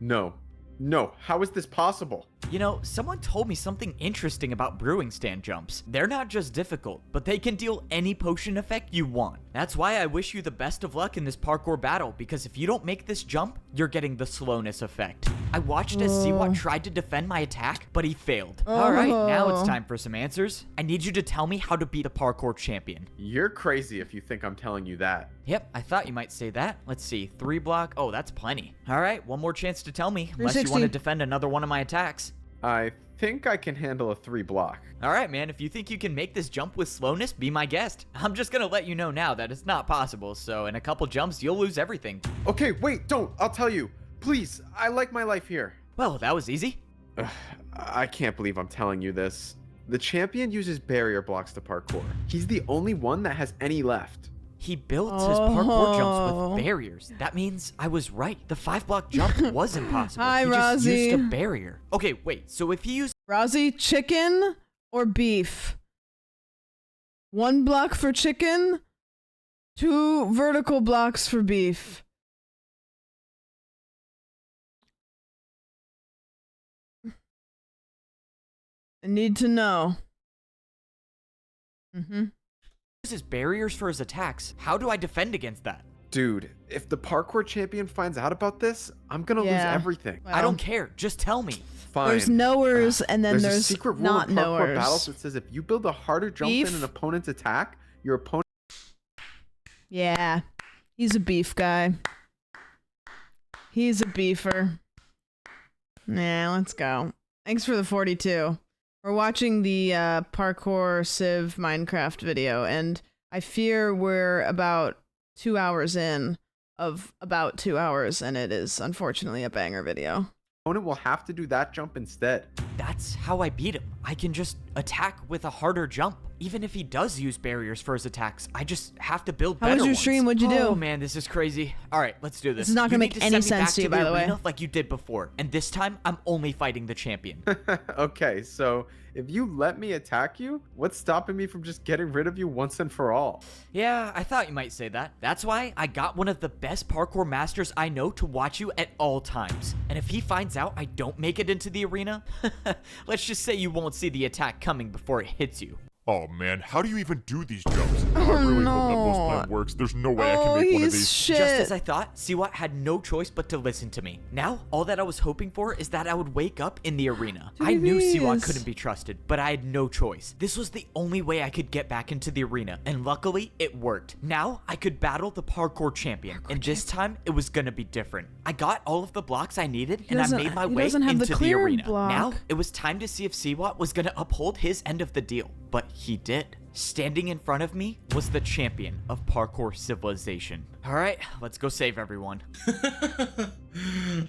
No, how is this possible? You know, someone told me something interesting about brewing stand jumps. They're not just difficult, but they can deal any potion effect you want. That's why I wish you the best of luck in this parkour battle, because if you don't make this jump, you're getting the slowness effect. I watched as Siwat tried to defend my attack, but he failed. Alright, now it's time for some answers. I need you to tell me how to beat the parkour champion. You're crazy if you think I'm telling you that. Yep, I thought you might say that. Let's see, 3 block. Oh, that's plenty. Alright, one more chance to tell me, unless you want to defend another one of my attacks. I think I can handle a 3 block. Alright, man, if you think you can make this jump with slowness, be my guest. I'm just gonna let you know now that it's not possible, so in a couple jumps, you'll lose everything. Okay, wait, don't. I'll tell you. Please, I like my life here. Well, that was easy. I can't believe I'm telling you this. The champion uses barrier blocks to parkour. He's the only one that has any left. He built his parkour jumps with barriers. That means I was right. The 5-block jump was impossible. Hi, he just Rozzy. used a barrier. Okay, wait. So if he used Rozzy, chicken or beef? 1 block for chicken, 2 vertical blocks for beef. I need to know. uses barriers for his attacks, how do I defend against that? Dude, if the parkour champion finds out about this, I'm gonna lose everything. I don't care. Just tell me. Fine. There's knowers and then there's a there's secret rule not in parkour knowers. battles that says if you build a harder jump Beef? than an opponent's attack, your opponent... Yeah, he's a beef guy. He's a beefer. Nah, let's go. Thanks for the 42. We're watching the Parkour Civ Minecraft video, and I fear we're about 2 hours in of about 2 hours, and it is unfortunately a banger video. Opponent will have to do that jump instead. That's how I beat him. I can just attack with a harder jump. Even if he does use barriers for his attacks, I just have to build better How was your ones. stream? What'd you do? Oh man, this is crazy. All right, let's do this. This is not gonna make need to any send me sense back to you, by the way. arena like you did before. And this time, I'm only fighting the champion. Okay, so if you let me attack you, what's stopping me from just getting rid of you once and for all? Yeah, I thought you might say that. That's why I got one of the best parkour masters I know to watch you at all times. And if he finds out I don't make it into the arena, let's just say you won't see the attack coming before it hits you. Oh man, how do you even do these jumps? I really hope that most plan works. There's no way I can make one of these. Just as I thought, Siwat had no choice but to listen to me. Now, all that I was hoping for is that I would wake up in the arena. I knew Siwat couldn't be trusted, but I had no choice. This was the only way I could get back into the arena, and luckily, it worked. Now, I could battle the parkour champion, and this time, it was gonna be different. I got all of the blocks I needed, and I made my way into the arena. Now, it was time to see if Siwat was gonna uphold his end of the deal. But he did. Standing in front of me was the champion of parkour civilization. All right, let's go save everyone.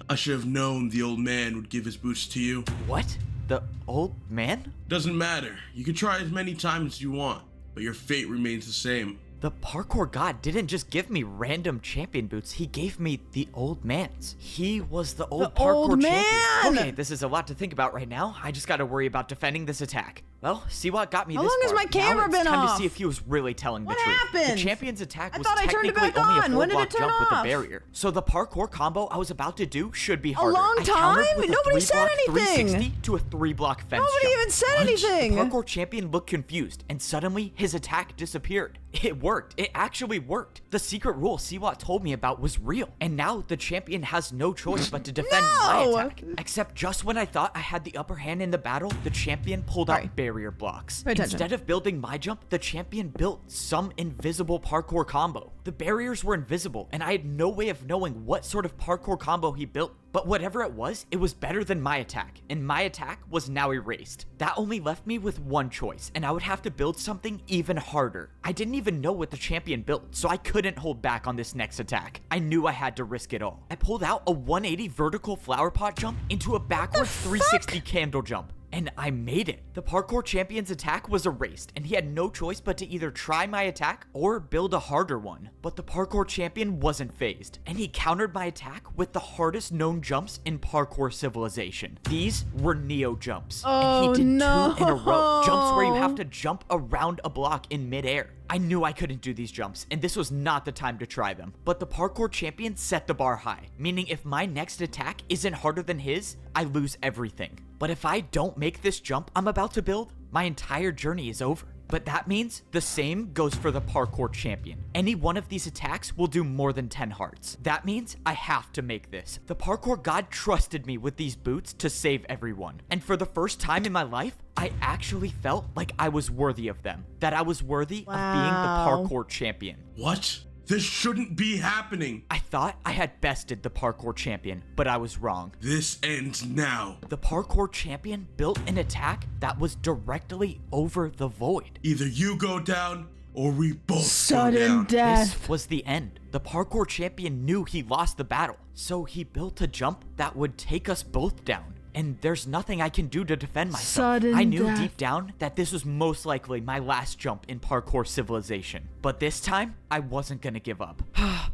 I should have known the old man would give his boots to you. What? The old man? Doesn't matter. You can try as many times as you want, but your fate remains the same. The parkour god didn't just give me random champion boots, he gave me the old man's. He was the old parkour champion. Okay, this is a lot to think about right now. I just gotta worry about defending this attack. Well, Siwat got me How this long has far. my camera now been it's time off? to see if he was really telling the truth. happened? The champion's attack I was thought I turned it technically back only a on. When did 4-block it turn jump with a off? barrier. So the parkour combo I was about to do should be harder. long I countered time? with a Nobody said 3-block anything. 360 to a 3-block fence Nobody jump. even said What? anything. The parkour champion looked confused, and suddenly his attack disappeared. It worked. It actually worked. The secret rule Siwat told me about was real, and now the champion has no choice but to defend my attack. Except just when I thought I had the upper hand in the battle, the champion pulled out barrier blocks. Pay attention. Instead of building my jump, the champion built some invisible parkour combo. The barriers were invisible, and I had no way of knowing what sort of parkour combo he built. But whatever it was better than my attack, and my attack was now erased. That only left me with one choice, and I would have to build something even harder. I didn't even know what the champion built, so I couldn't hold back on this next attack. I knew I had to risk it all. I pulled out a 180 vertical flower pot jump into a backwards 360 candle jump. and I made it. The parkour champion's attack was erased, and he had no choice but to either try my attack or build a harder one. But the parkour champion wasn't phased, and he countered my attack with the hardest known jumps in parkour civilization. These were Neo jumps, and he did 2 in a row, jumps where you have to jump around a block in midair. I knew I couldn't do these jumps, and this was not the time to try them. But the parkour champion set the bar high, meaning if my next attack isn't harder than his, I lose everything. But if I don't make this jump I'm about to build, my entire journey is over. But that means the same goes for the parkour champion. Any one of these attacks will do more than 10 hearts. That means I have to make this. The parkour god trusted me with these boots to save everyone. And for the first time in my life, I actually felt like I was worthy of them. That I was worthy of being the parkour champion. What? This shouldn't be happening. I thought I had bested the parkour champion, but I was wrong. This ends now. The parkour champion built an attack that was directly over the void. Either you go down or we both Sudden go down. death. This was the end. The parkour champion knew he lost the battle, so he built a jump that would take us both down. And there's nothing I can do to defend myself. I knew deep down that this was most likely my last jump in parkour civilization. But this time, I wasn't gonna give up.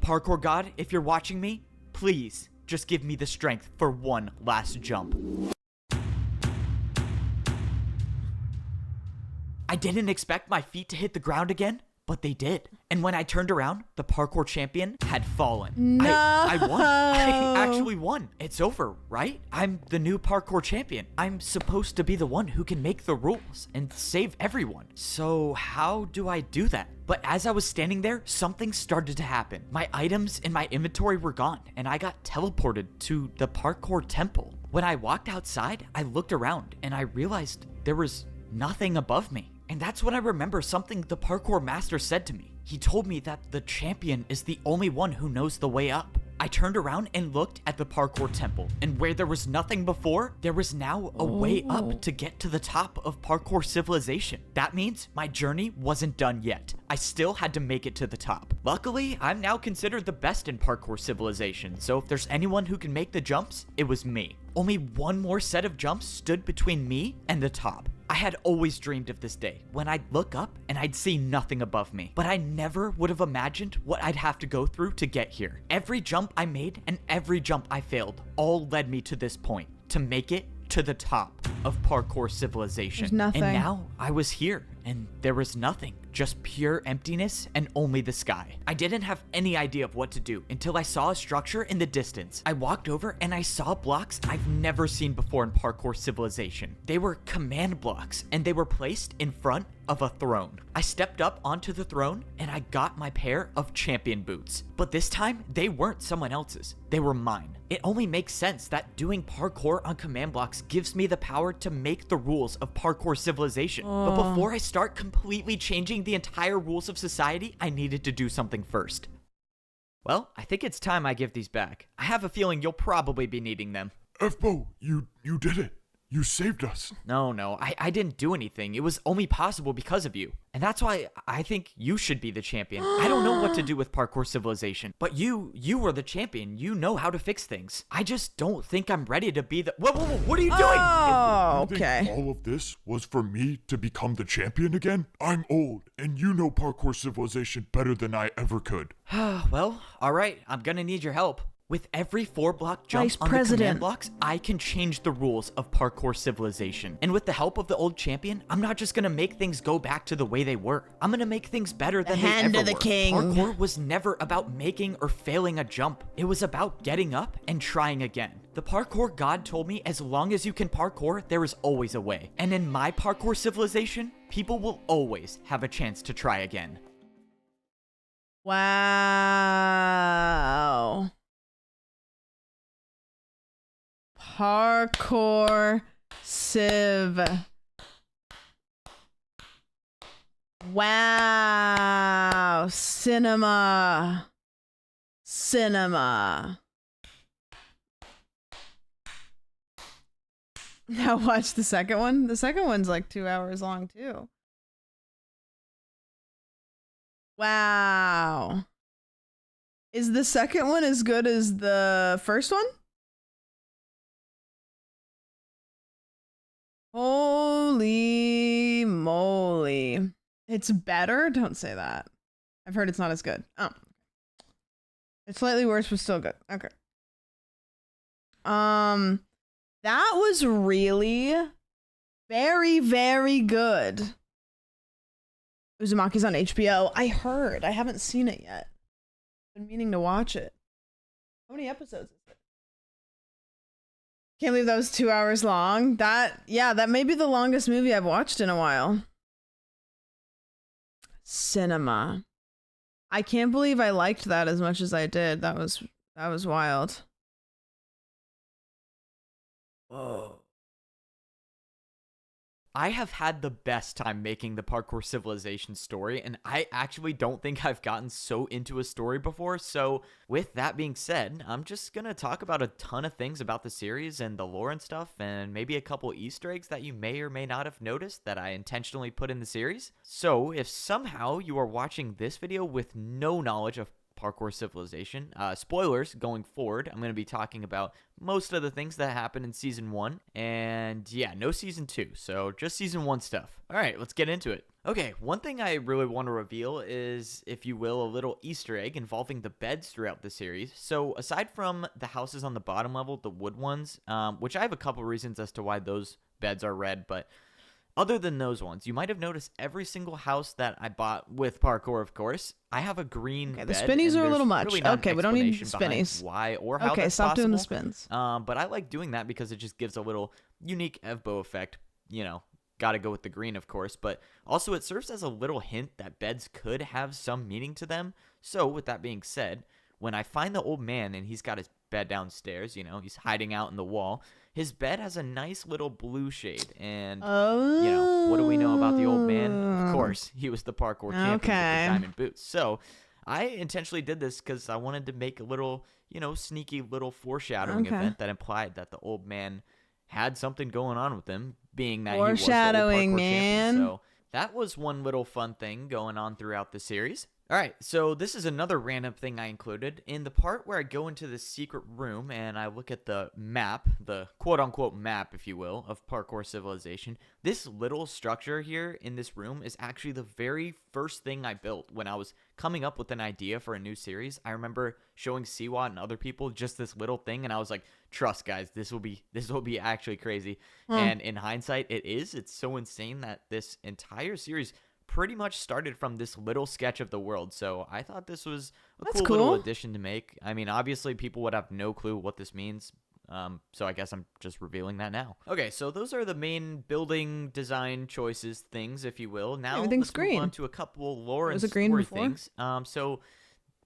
Parkour god, if you're watching me, please just give me the strength for one last jump. I didn't expect my feet to hit the ground again, but they did. And when I turned around, the parkour champion had fallen. No. I won. I actually won. It's over, right? I'm the new parkour champion. I'm supposed to be the one who can make the rules and save everyone. So how do I do that? But as I was standing there, something started to happen. My items in my inventory were gone, and I got teleported to the parkour temple. When I walked outside, I looked around, and I realized there was nothing above me. And that's when I remember something the parkour master said to me. He told me that the champion is the only one who knows the way up. I turned around and looked at the parkour temple, and where there was nothing before, there was now a way up to get to the top of parkour civilization. That means my journey wasn't done yet. I still had to make it to the top. Luckily, I'm now considered the best in parkour civilization, so if there's anyone who can make the jumps, it was me. Only one more set of jumps stood between me and the top. I had always dreamed of this day, when I'd look up and I'd see nothing above me. But I never would have imagined what I'd have to go through to get here. Every jump I made and every jump I failed all led me to this point, to make it to the top of parkour civilization. There's nothing. And now I was here, and there was nothing. Just pure emptiness and only the sky. I didn't have any idea of what to do until I saw a structure in the distance. I walked over and I saw blocks I've never seen before in parkour civilization. They were command blocks, and they were placed in front of a throne. I stepped up onto the throne and I got my pair of champion boots. But this time, they weren't someone else's. They were mine. It only makes sense that doing parkour on command blocks gives me the power to make the rules of parkour civilization. But before I start completely changing the entire rules of society, I needed to do something first. Well, I think it's time I give these back. I have a feeling you'll probably be needing them. F-Bo, you did it. You saved us. No, I didn't do anything. It was only possible because of you. And that's why I think you should be the champion. I don't know what to do with parkour civilization, but you were the champion. You know how to fix things. I just don't think I'm ready to be the— Whoa, what are you doing? Oh, You okay. think all of this was for me to become the champion again? I'm old, and you know parkour civilization better than I ever could. Well, all right. I'm gonna need your help. With every 4-block jump Vice on the President. command blocks, I can change the rules of parkour civilization. And with the help of the old champion, I'm not just gonna make things go back to the way they were. I'm gonna make things better than they hand ever of the were. king. Parkour was never about making or failing a jump. It was about getting up and trying again. The parkour god told me as long as you can parkour, there is always a way. And in my parkour civilization, people will always have a chance to try again. Wow. Parkour Civ. Wow. Cinema. Now watch the second one. The second one's like 2 hours long too. Wow. Is the second one as good as the first one? Holy moly. It's better? Don't say that. I've heard it's not as good. Oh. It's slightly worse, but still good. Okay. That was really very, very good. Uzumaki's on HBO. I heard. I haven't seen it yet. Been meaning to watch it. How many episodes is it? Can't believe that was 2 hours long. That may be the longest movie I've watched in a while. Cinema. I can't believe I liked that as much as I did. That was wild. Whoa. I have had the best time making the Parkour Civilization story, and I actually don't think I've gotten so into a story before. So with that being said, I'm just gonna talk about a ton of things about the series and the lore and stuff, and maybe a couple Easter eggs that you may or may not have noticed that I intentionally put in the series. So if somehow you are watching this video with no knowledge of Parkour Civilization, spoilers going forward, I'm going to be talking about most of the things that happened in Season 1, and yeah, no Season 2, so just Season 1 stuff. Alright, let's get into it. Okay, one thing I really want to reveal is, if you will, a little Easter egg involving the beds throughout the series. So aside from the houses on the bottom level, the wood ones, which I have a couple reasons as to why those beds are red, but other than those ones, you might have noticed every single house that I bought with Parkour, of course, I have a green bed. The spinnies are a little much. Really okay, we don't need spinnies. Why or how okay, that's stop possible. doing the spins. But I like doing that because it just gives a little unique Evbo effect. You know, gotta go with the green, of course. But also it serves as a little hint that beds could have some meaning to them. So with that being said, when I find the old man and he's got his bed downstairs, you know, he's hiding out in the wall. His bed has a nice little blue shade, and, you know, what do we know about the old man? Of course, he was the parkour champion with the diamond boots. So, I intentionally did this because I wanted to make a little, you know, sneaky little foreshadowing event that implied that the old man had something going on with him, being that he was the old parkour champion. So, that was one little fun thing going on throughout the series. Alright, so this is another random thing I included. In the part where I go into the secret room and I look at the map, the quote-unquote map, if you will, of Parkour Civilization, this little structure here in this room is actually the very first thing I built when I was coming up with an idea for a new series. I remember showing Siwa and other people just this little thing, and I was like, trust guys, this will be actually crazy. And in hindsight, it is. It's so insane that this entire series pretty much started from this little sketch of the world. So I thought this was a cool little addition to make. I mean, obviously people would have no clue what this means. So I guess I'm just revealing that now. Okay, so those are the main building design choices, things, if you will. Now let's move on to a couple lore and story things. So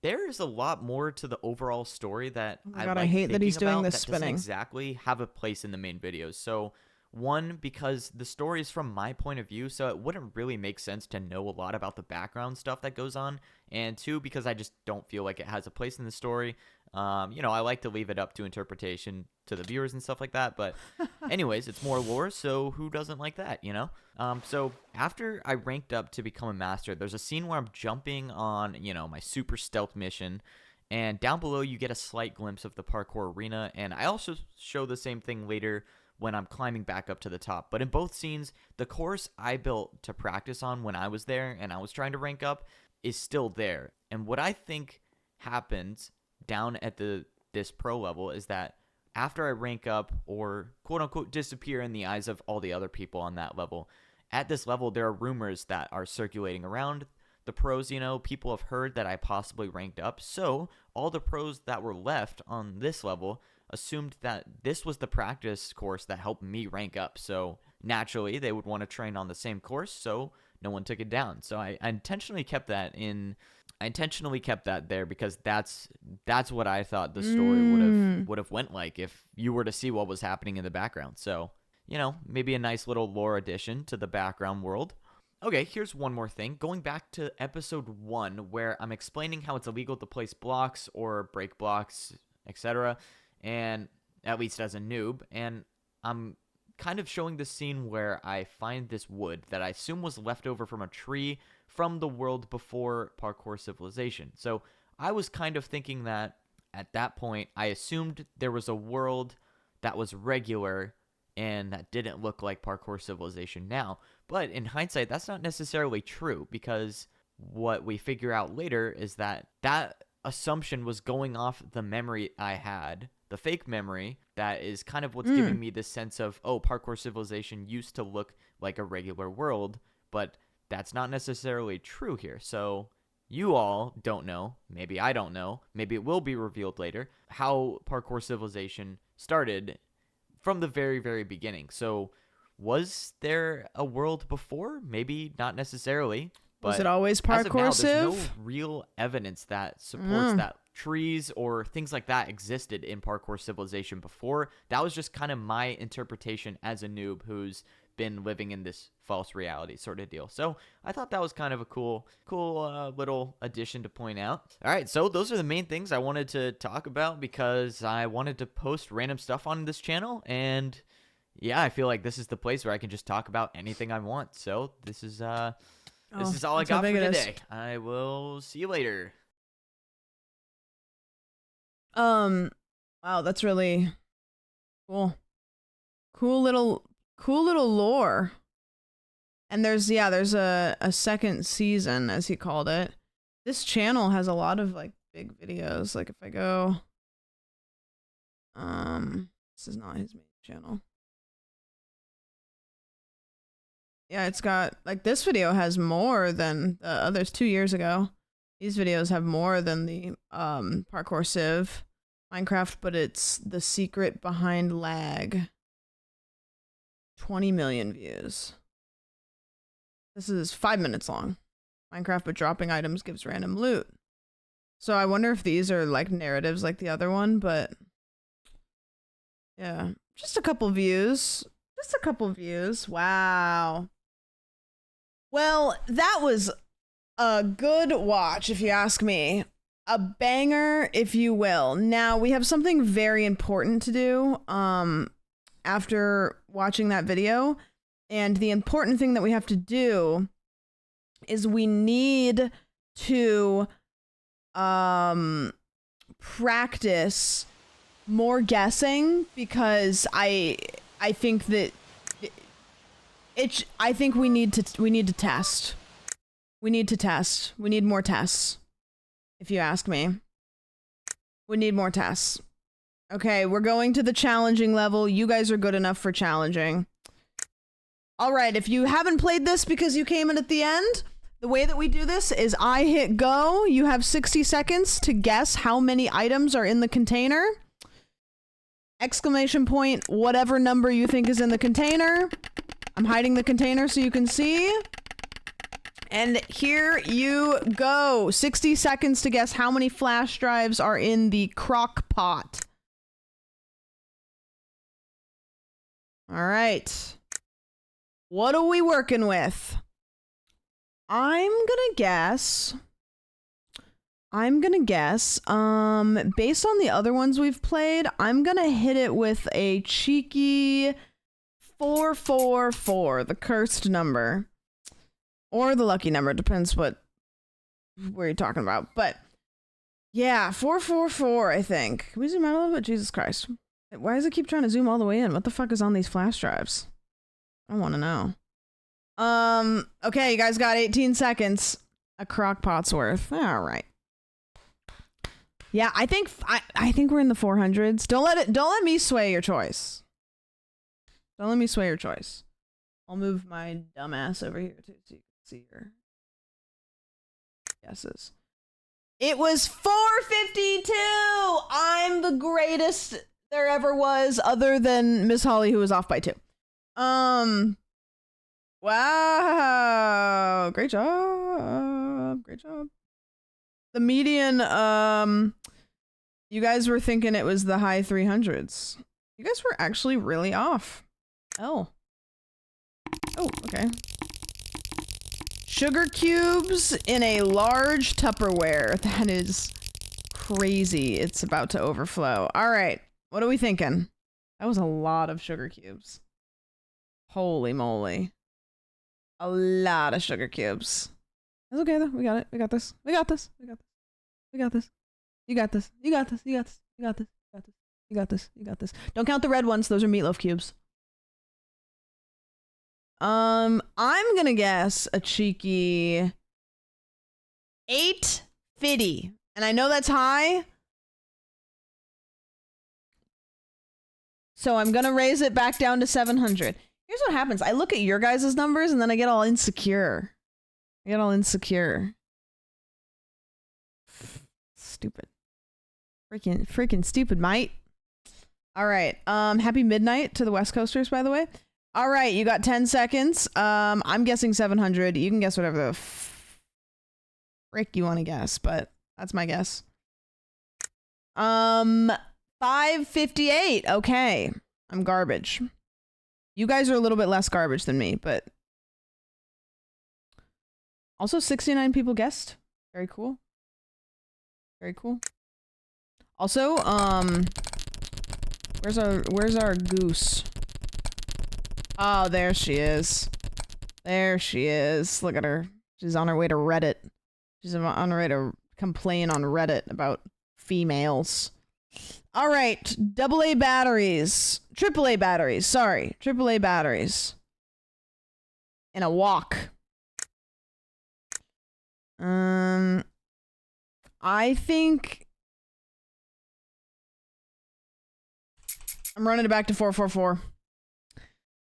there's a lot more to the overall story that I hate that he's doing this spinning. Doesn't exactly have a place in the main videos. So one, because the story is from my point of view, so it wouldn't really make sense to know a lot about the background stuff that goes on. And two, because I just don't feel like it has a place in the story. You know, I like to leave it up to interpretation to the viewers and stuff like that. But anyways, it's more lore, so who doesn't like that, you know? So after I ranked up to become a master, there's a scene where I'm jumping on, you know, my super stealth mission. And down below, you get a slight glimpse of the parkour arena. And I also show the same thing later when I'm climbing back up to the top. But in both scenes, the course I built to practice on when I was there and I was trying to rank up is still there. And what I think happens down at this pro level is that after I rank up or quote-unquote disappear in the eyes of all the other people on that level, at this level there are rumors that are circulating around the pros. You know, people have heard that I possibly ranked up, so all the pros that were left on this level assumed that this was the practice course that helped me rank up. So naturally they would want to train on the same course, so no one took it down. So I intentionally kept that there because that's what I thought the story would have went like if you were to see what was happening in the background. So, you know, maybe a nice little lore addition to the background world. Okay, here's one more thing. Going back to episode 1 where I'm explaining how it's illegal to place blocks or break blocks, etc., and at least as a noob, and I'm kind of showing the scene where I find this wood that I assume was left over from a tree from the world before Parkour Civilization. So I was kind of thinking that at that point I assumed there was a world that was regular and that didn't look like Parkour Civilization now. But in hindsight, that's not necessarily true, because what we figure out later is that that assumption was going off the memory I had, the fake memory, that is kind of what's giving me this sense of, oh, Parkour Civilization used to look like a regular world, but that's not necessarily true here. So you all don't know, maybe I don't know, maybe it will be revealed later, how Parkour Civilization started from the very, very beginning. So was there a world before? Maybe not necessarily. But was it always Parkour Civ? There's no real evidence that supports that trees or things like that existed in Parkour Civilization before. That was just kind of my interpretation as a noob who's been living in this false reality sort of deal. So I thought that was kind of a cool little addition to point out. All right, so those are the main things I wanted to talk about because I wanted to post random stuff on this channel, and yeah, I feel like this is the place where I can just talk about anything I want. So this is all I got for today. I will see you later. Wow, that's really cool. Cool little lore. And there's a second season, as he called it. This channel has a lot of like big videos. Like if I go, this is not his main channel. Yeah, it's got like this video has more than the others 2 years ago. These videos have more than the Parkour Civ Minecraft, but it's the secret behind lag. 20 million views. This is 5 minutes long. Minecraft, but dropping items gives random loot. So I wonder if these are like narratives like the other one, but yeah, just a couple views. Just a couple views. Wow. Well, that was a good watch, if you ask me. A banger, if you will. Now, we have something very important to do after watching that video. And the important thing that we have to do is we need to practice more guessing, because I think that I think we need to test. We need to test. We need more tests. If you ask me. We need more tests. Okay, we're going to the challenging level. You guys are good enough for challenging. All right, if you haven't played this because you came in at the end, the way that we do this is I hit go. You have 60 seconds to guess how many items are in the container. Exclamation point, whatever number you think is in the container. I'm hiding the container so you can see. And here you go. 60 seconds to guess how many flash drives are in the crock pot. All right. What are we working with? I'm gonna guess, based on the other ones we've played, I'm gonna hit it with a cheeky 444, the cursed number. Or the lucky number, depends where you're talking about. But yeah, 444, I think. Can we zoom out a little bit? Jesus Christ. Why does it keep trying to zoom all the way in? What the fuck is on these flash drives? I want to know. Okay, you guys got 18 seconds. A crock pot's worth. All right. Yeah, I think we're in the 400s. Don't let me sway your choice. Don't let me sway your choice. I'll move my dumb ass over here too, so you can see your guesses. It was 452. I'm the greatest there ever was, other than Miss Holly, who was off by 2. Wow. Great job. Great job. The median, you guys were thinking it was the high 300s. You guys were actually really off. Oh, okay. Sugar cubes in a large Tupperware. That is crazy. It's about to overflow. All right. What are we thinking? That was a lot of sugar cubes. Holy moly. A lot of sugar cubes. That's okay though. We got it. We got this. We got this. We got this. We got this. You got this. You got this. You got this. You got this. You got this. You got this. You got this. Don't count the red ones. Those are meatloaf cubes. I'm gonna guess a cheeky 850. And I know that's high. So I'm gonna raise it back down to 700. Here's what happens. I look at your guys' numbers and then I get all insecure. Stupid. Freaking stupid, mate. All right. Happy midnight to the West Coasters, by the way. All right, you got 10 seconds. I'm guessing 700. You can guess whatever the frick you want to guess, but that's my guess. 558. Okay. I'm garbage. You guys are a little bit less garbage than me, but also 69 people guessed. Very cool. Very cool. Also, where's our goose? Oh, there she is. There she is. Look at her. She's on her way to Reddit. She's on her way to complain on Reddit about females. All right, AA batteries. AAA batteries. Sorry, AAA batteries. In a walk. I think I'm running it back to 444.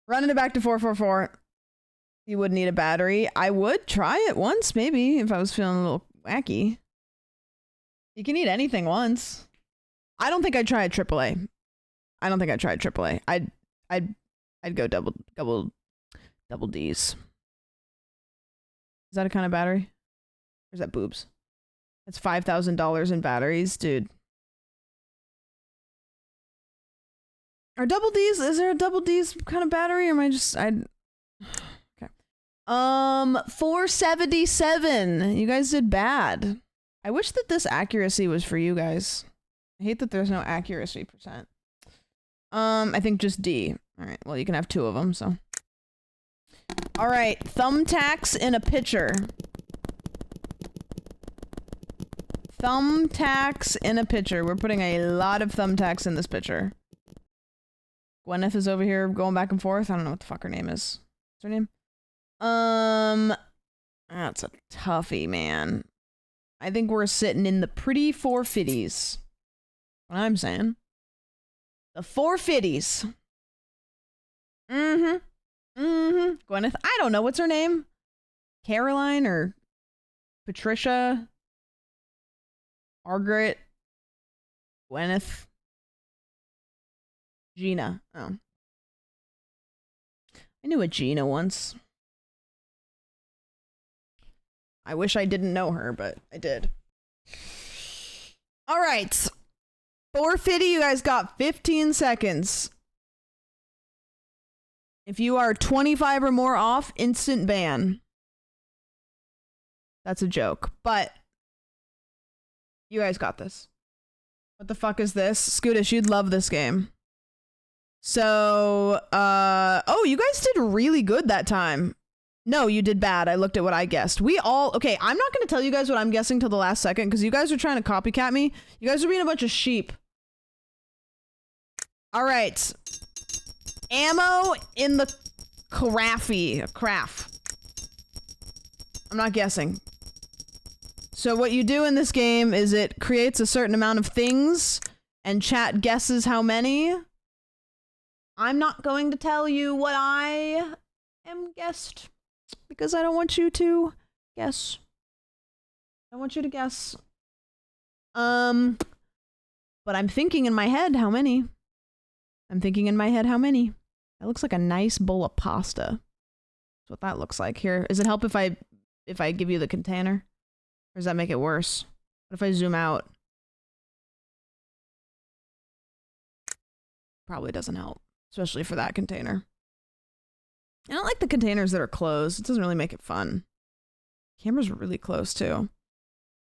Running it back to 444. You would need a battery. I would try it once, maybe, if I was feeling a little wacky. You can eat anything once. I don't think I'd try a AAA. I don't think I'd try a AAA. I'd go double D's. Is that a kind of battery? Or is that boobs? That's $5,000 in batteries, dude. Are double D's? Is there a double D's kind of battery? Or am I just okay. 477. You guys did bad. I wish that this accuracy was for you guys. I hate that there's no accuracy percent. I think just D. All right. Well, you can have 2 of them. So. All right. Thumbtacks in a pitcher. Thumbtacks in a pitcher. We're putting a lot of thumbtacks in this pitcher. Gwyneth is over here going back and forth. I don't know what the fuck her name is. What's her name? That's a toughie, man. I think we're sitting in the pretty 450s. What I'm saying. The 450s. Gwyneth. I don't know. What's her name? Caroline or Patricia? Margaret? Gwyneth? Gina. Oh. I knew a Gina once. I wish I didn't know her, but I did. All right. 450, you guys got 15 seconds. If you are 25 or more off, instant ban. That's a joke, but you guys got this. What the fuck is this? Scootish, you'd love this game. So, oh, you guys did really good that time. No, you did bad. I looked at what I guessed. Okay, I'm not going to tell you guys what I'm guessing till the last second because you guys are trying to copycat me. You guys are being a bunch of sheep. All right. Ammo in the craft. I'm not guessing. So what you do in this game is it creates a certain amount of things and chat guesses how many. I'm not going to tell you what I am guessed because I don't want you to guess. I want you to guess. But I'm thinking in my head how many. That looks like a nice bowl of pasta. That's what that looks like. Here, does it help if I give you the container? Or does that make it worse? What if I zoom out? Probably doesn't help, especially for that container. I don't like the containers that are closed. It doesn't really make it fun. Camera's really close too.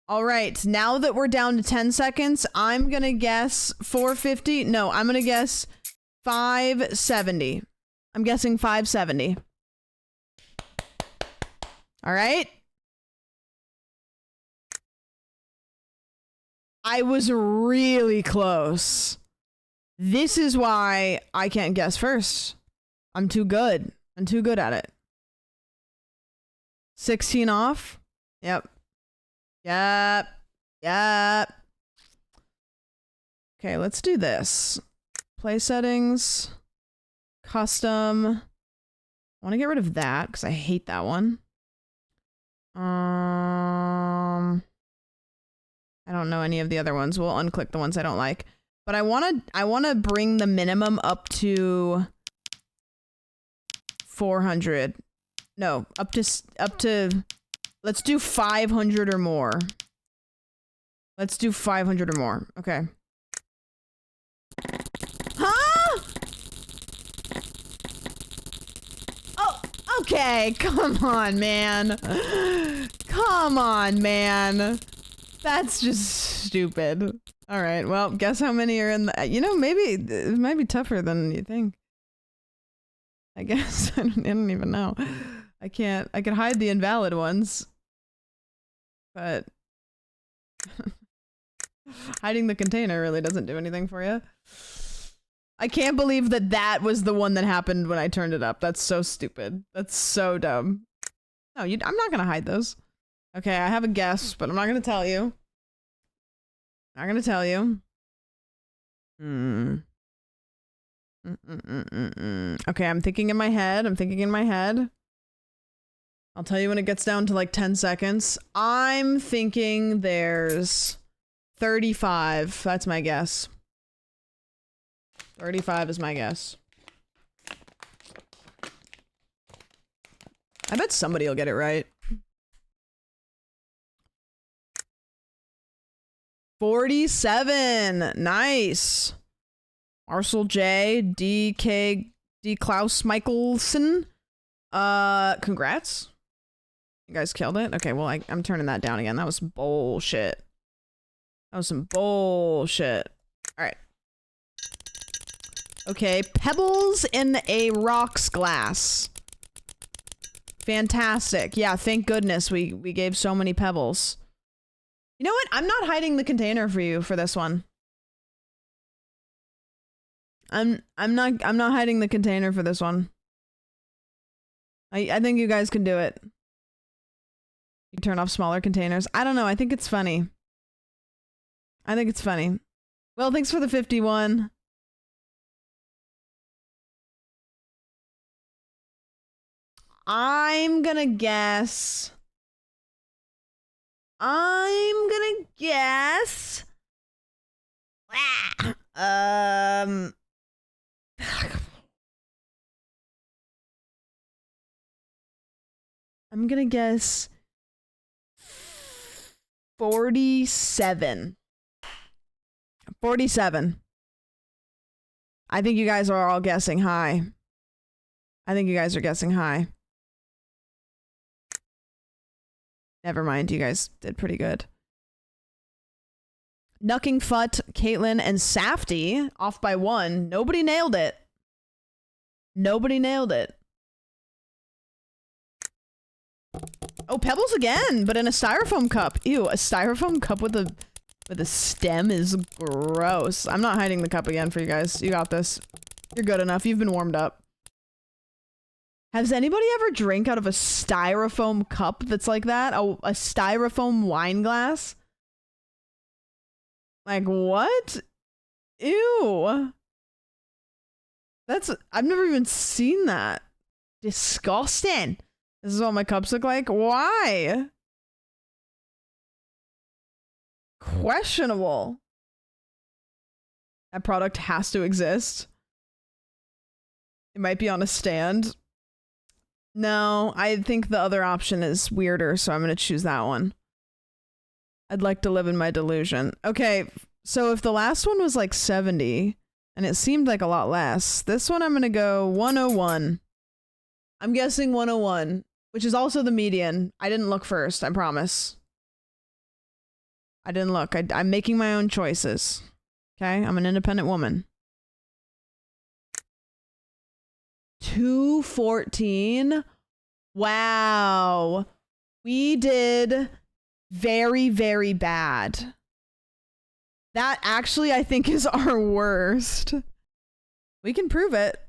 All right, now that we're down to 10 seconds, I'm gonna guess 450. No, I'm gonna guess 570. I'm guessing 570. All right. I was really close. This is why I can't guess first. I'm too good. I'm too good at it. 16 off. Yep. Yep. Yep. Okay, let's do this. Play settings. Custom. I want to get rid of that because I hate that one. I don't know any of the other ones. We'll unclick the ones I don't like. But I wanna bring the minimum up to 400. No, up to let's do 500 or more. Let's do 500 or more. Okay. Huh? Oh, okay. Come on, man. Come on, man. That's just stupid. All right. Well, guess how many are in the... You know, maybe it might be tougher than you think. I guess. I don't even know. I can't... I can hide the invalid ones. But... hiding the container really doesn't do anything for you. I can't believe that that was the one that happened when I turned it up. That's so stupid. That's so dumb. No, I'm not gonna hide those. Okay, I have a guess, but I'm not gonna tell you. Not gonna tell you. Okay, I'm thinking in my head. I'll tell you when it gets down to like 10 seconds. I'm thinking there's 35. That's my guess. 35 is my guess. I bet somebody will get it right. 47. Nice. Marcel J. D.K. D. Klaus Michelson. Congrats. You guys killed it. Okay, well, I'm turning that down again. That was bullshit. That was some bullshit. All right. Okay, pebbles in a rocks glass. Fantastic. Yeah, thank goodness we gave so many pebbles. You know what? I'm not hiding the container for you for this one. I'm not hiding the container for this one. I think you guys can do it. You turn off smaller containers. I don't know. I think it's funny. I think it's funny. Well, thanks for the 51. I'm gonna guess. I'm gonna guess. I'm gonna guess 47. 47. I think you guys are all guessing high. I think you guys are guessing high. Never mind, you guys did pretty good. Knucking Fut, Caitlin, and Safty off by 1. Nobody nailed it. Nobody nailed it. Oh, pebbles again, but in a styrofoam cup. Ew, a styrofoam cup with a stem is gross. I'm not hiding the cup again for you guys. You got this. You're good enough. You've been warmed up. Has anybody ever drank out of a styrofoam cup that's like that? A styrofoam wine glass? Like, what? Ew. I've never even seen that. Disgusting. This is what my cups look like? Why? Questionable. That product has to exist. It might be on a stand. No, I think the other option is weirder, so I'm going to choose that one. I'd like to live in my delusion. Okay, so if the last one was like 70, and it seemed like a lot less, this one I'm going to go 101. I'm guessing 101, which is also the median. I didn't look first, I promise. I didn't look. I'm making my own choices. Okay, I'm an independent woman. 214. Wow. We did very, very bad. That actually, I think, is our worst. We can prove it.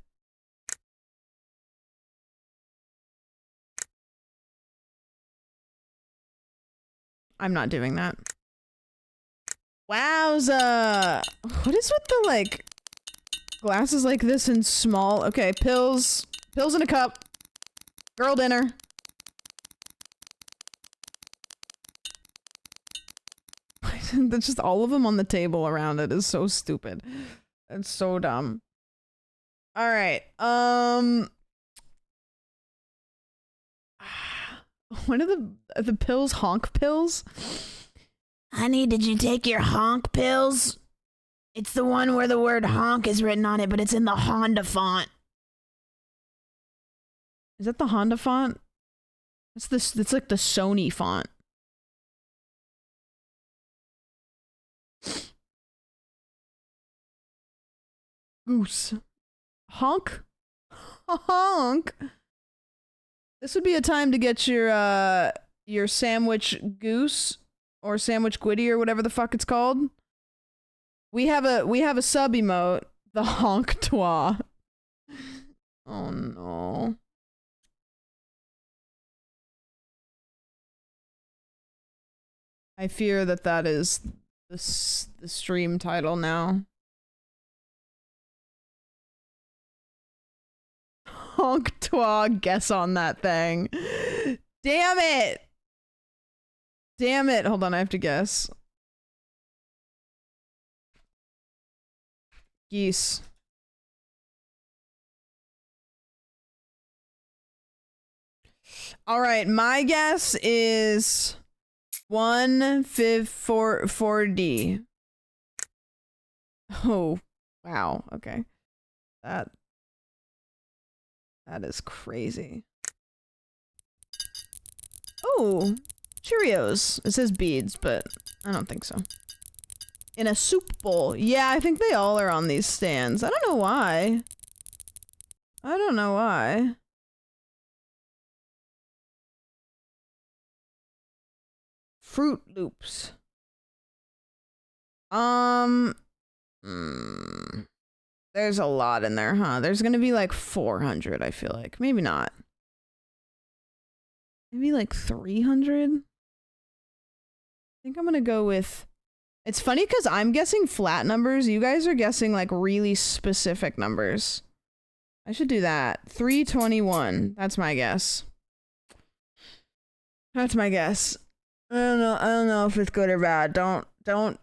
I'm not doing that. Wowza! What is with the, like, glasses like this and small? Okay, pills. Pills in a cup. Girl dinner. That's just all of them on the table around it is so stupid. It's so dumb. Alright, what are the pills? Honk pills? Honey, did you take your honk pills? It's the one where the word honk is written on it, but it's in the Honda font. Is that the Honda font? It's like the Sony font. Goose. Honk? Honk? This would be a time to get your sandwich goose or sandwich gwitty or whatever the fuck it's called. We have a sub emote, the honk toi. Oh no. I fear that is the stream title now. Honk toi, guess on that thing. Damn it! Damn it. Hold on, I have to guess. Geese. Alright, my guess is 4D. Oh, wow, okay. That is crazy. Oh, Cheerios. It says beads, but I don't think so. In a soup bowl. Yeah, I think they all are on these stands. I don't know why. I don't know why. Fruit Loops. There's a lot in there, huh? There's gonna be like 400, I feel like. Maybe not. Maybe like 300? I think I'm gonna go with... It's funny because I'm guessing flat numbers. You guys are guessing like really specific numbers. I should do that. 321. That's my guess. That's my guess. I don't know if it's good or bad. Don't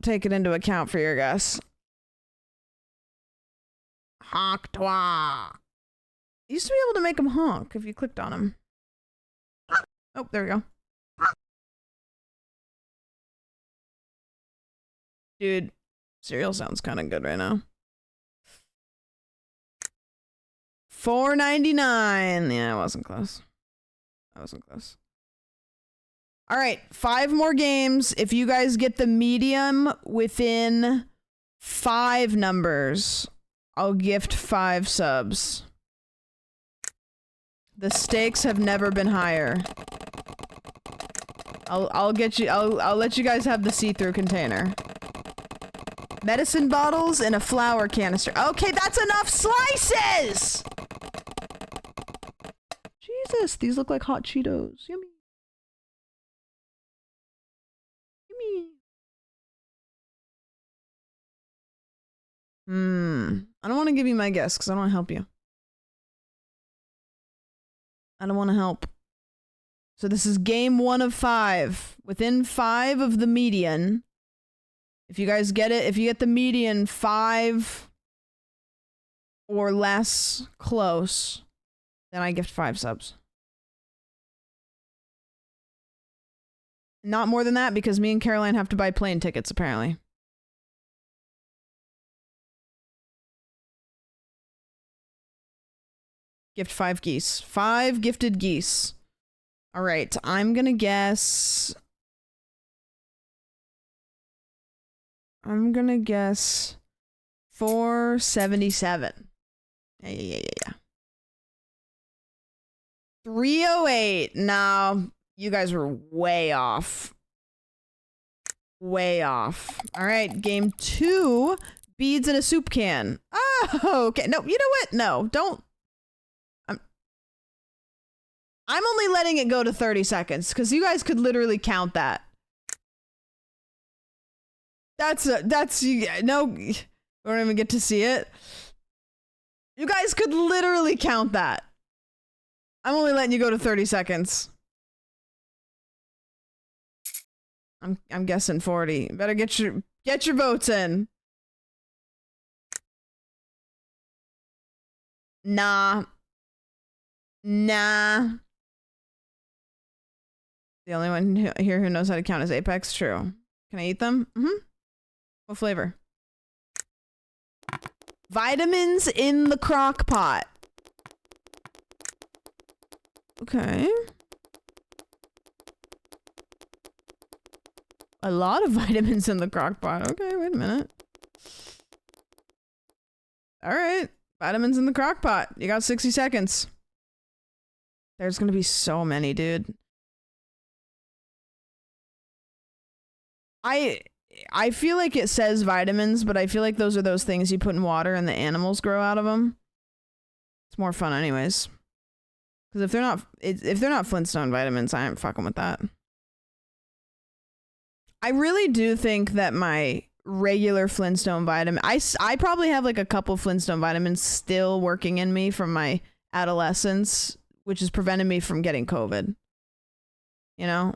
take it into account for your guess. Honk toi. You used to be able to make them honk if you clicked on them. Oh, there we go. Dude, cereal sounds kind of good right now. $4.99. Yeah, I wasn't close. I wasn't close. All right, 5 more games. If you guys get the medium within 5 numbers, I'll gift 5 subs. The stakes have never been higher. I'll let you guys have the see-through container. Medicine bottles and a flour canister. Okay, that's enough slices! Jesus, these look like hot Cheetos. Yummy. I don't want to give you my guess because I don't want to help you. I don't want to help. So this is game 1 of 5. Within 5 of the median. If you guys get it, if you get the median 5 or less close, then I gift 5 subs. Not more than that because me and Caroline have to buy plane tickets apparently. Gift 5 geese. 5 gifted geese. All right, I'm gonna guess. I'm gonna guess 477. Yeah. 308. No, you guys were way off. Way off. All right, game 2. Beads in a soup can. Oh, okay. No, you know what? No, don't. I'm only letting it go to 30 seconds because you guys could literally count that. no, we don't even get to see it. You guys could literally count that. I'm only letting you go to 30 seconds. I'm guessing 40. Better get your votes in. Nah. The only one here who knows how to count is Apex. True. Can I eat them? What flavor? Vitamins in the crock pot. Okay. A lot of vitamins in the crock pot. Okay, wait a minute. All right. Vitamins in the crock pot. You got 60 seconds. There's gonna be so many, dude. I feel like it says vitamins, but I feel like those are those things you put in water and the animals grow out of them. It's more fun anyways. Because if they're not Flintstone vitamins, I ain't fucking with that. I really do think that my regular Flintstone vitamin, I probably have like a couple Flintstone vitamins still working in me from my adolescence, which has prevented me from getting COVID. You know?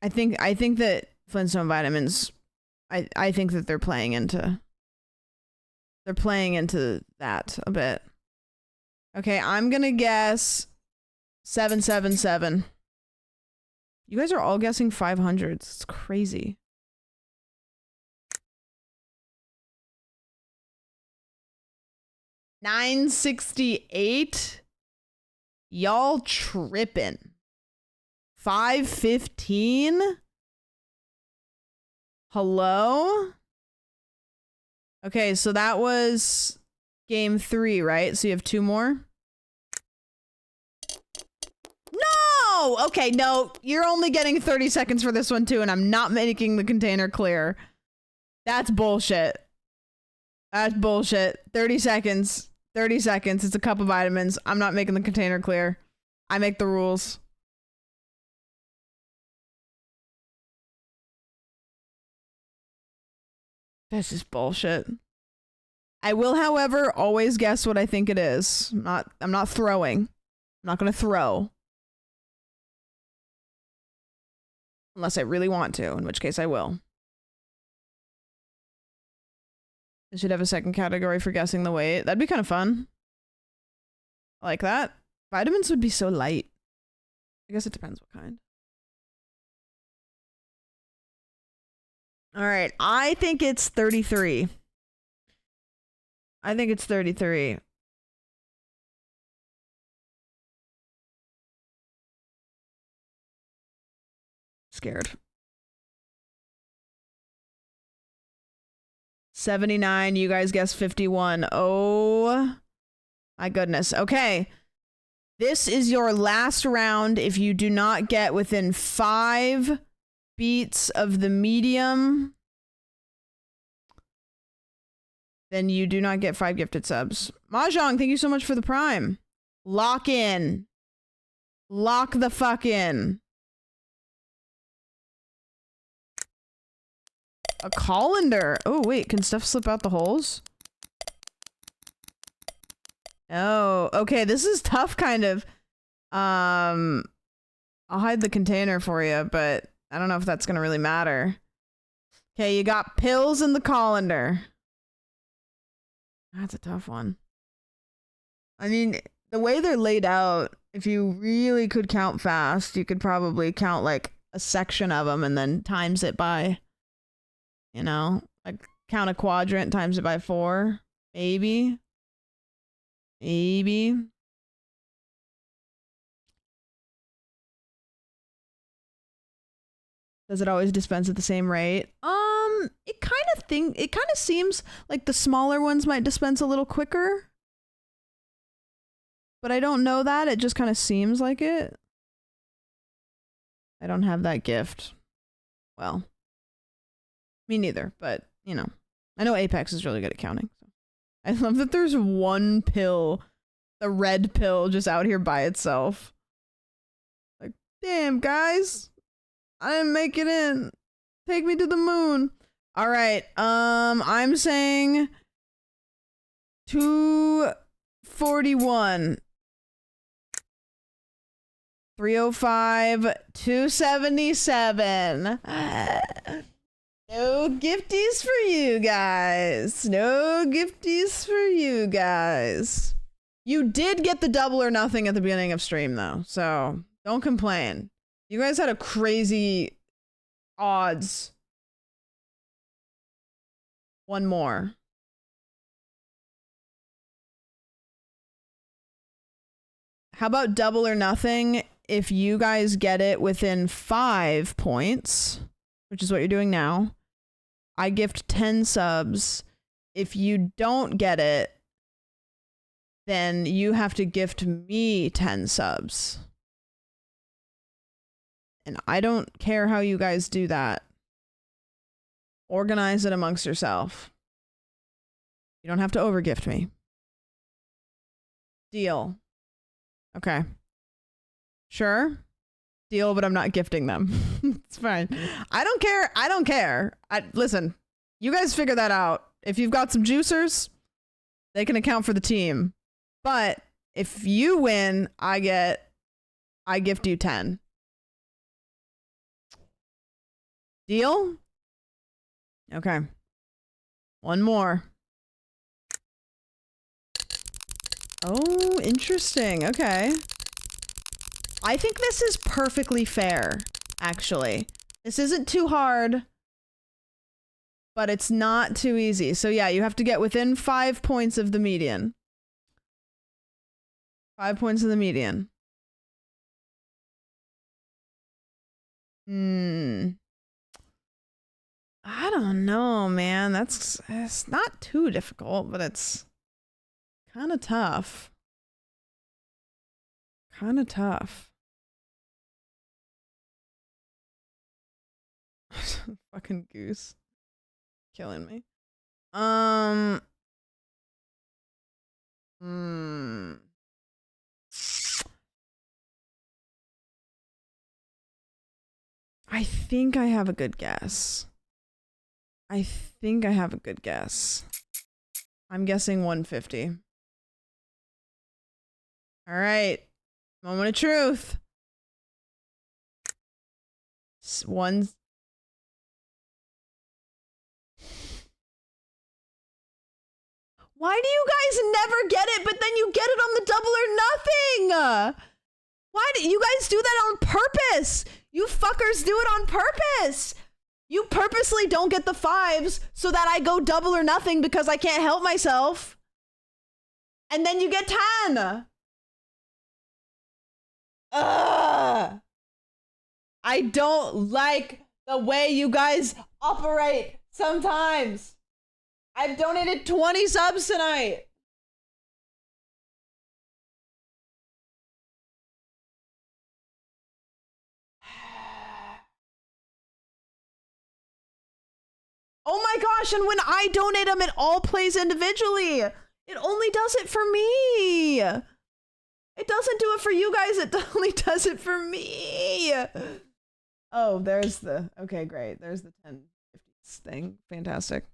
I think that Flintstone vitamins, I think that they're playing into that a bit. Okay, I'm gonna guess 777. You guys are all guessing 500s. It's crazy. $9.68. Y'all tripping. 5:15. Hello? Okay, so that was game 3, right? So you have 2 more? No! Okay, no. You're only getting 30 seconds for this one too, and I'm not making the container clear. That's bullshit. That's bullshit. 30 seconds. 30 seconds. It's a cup of vitamins. I'm not making the container clear. I make the rules. This is bullshit. I will, however, always guess what I think it is. I'm not throwing. I'm not gonna throw. Unless I really want to, in which case I will. I should have a second category for guessing the weight. That'd be kind of fun. I like that. Vitamins would be so light. I guess it depends what kind. All right, I think it's 33. I think it's 33. Scared. 79, you guys guessed 51. Oh my goodness. Okay. This is your last round. If you do not get within 5 beats of the medium, then you do not get 5 gifted subs. Mahjong, thank you so much for the prime. Lock in. Lock the fuck in. A colander. Oh, wait. Can stuff slip out the holes? Oh, okay. This is tough, kind of. I'll hide the container for you, but I don't know if that's going to really matter. Okay, you got pills in the colander. That's a tough one. I mean, the way they're laid out, if you really could count fast, you could probably count like a section of them and then times it by, you know, like count a quadrant, times it by 4. Maybe. Maybe. Does it always dispense at the same rate? It kind of seems like the smaller ones might dispense a little quicker. But I don't know that. It just kind of seems like it. I don't have that gift. Well, me neither, but, you know. I know Apex is really good at counting. So. I love that there's one pill, the red pill, just out here by itself. Like, damn, guys. I didn't make it in. Take me to the moon. All right. I'm saying 241. 305, 277. No gifties for you guys. No gifties for you guys. You did get the double or nothing at the beginning of stream though, so don't complain. You guys had a crazy odds. One more. How about double or nothing if you guys get it within 5 points, which is what you're doing now? I gift 10 subs. If you don't get it, then you have to gift me 10 subs. And I don't care how you guys do that. Organize it amongst yourself. You don't have to overgift me. Deal. Okay. Sure. Deal, but I'm not gifting them. It's fine. I don't care. I don't care. Listen, you guys figure that out. If you've got some juicers, they can account for the team. But if you win, I gift you 10. Deal? Okay. One more. Oh, interesting. Okay. I think this is perfectly fair, actually. This isn't too hard, but it's not too easy. So yeah, you have to get within 5 points of the median. 5 points of the median. I don't know, man. It's not too difficult, but it's kind of tough. Kind of tough. Fucking goose. Killing me. I think I have a good guess. I'm guessing 150. All right. Moment of truth. One. Why do you guys never get it, but then you get it on the double or nothing? Why do you guys do that on purpose? You fuckers do it on purpose. You purposely don't get the 5s so that I go double or nothing because I can't help myself. And then you get 10. Ugh. I don't like the way you guys operate sometimes. I've donated 20 subs tonight. Oh my gosh, and when I donate them, it all plays individually. It only does it for me. It doesn't do it for you guys, it only does it for me. Oh, there's the, okay, great. There's the 1050s thing. Fantastic.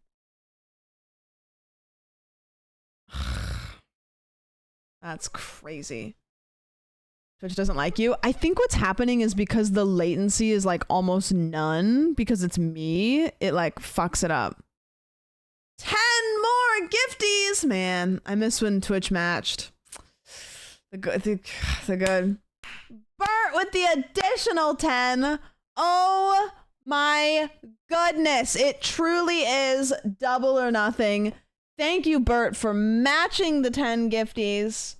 That's crazy. Twitch doesn't like you. I think what's happening is because the latency is like almost none because it's me, it like fucks it up. 10 more gifties, man. I miss when Twitch matched. The good. Bert with the additional 10. Oh my goodness. It truly is double or nothing. Thank you, Bert, for matching the 10 gifties.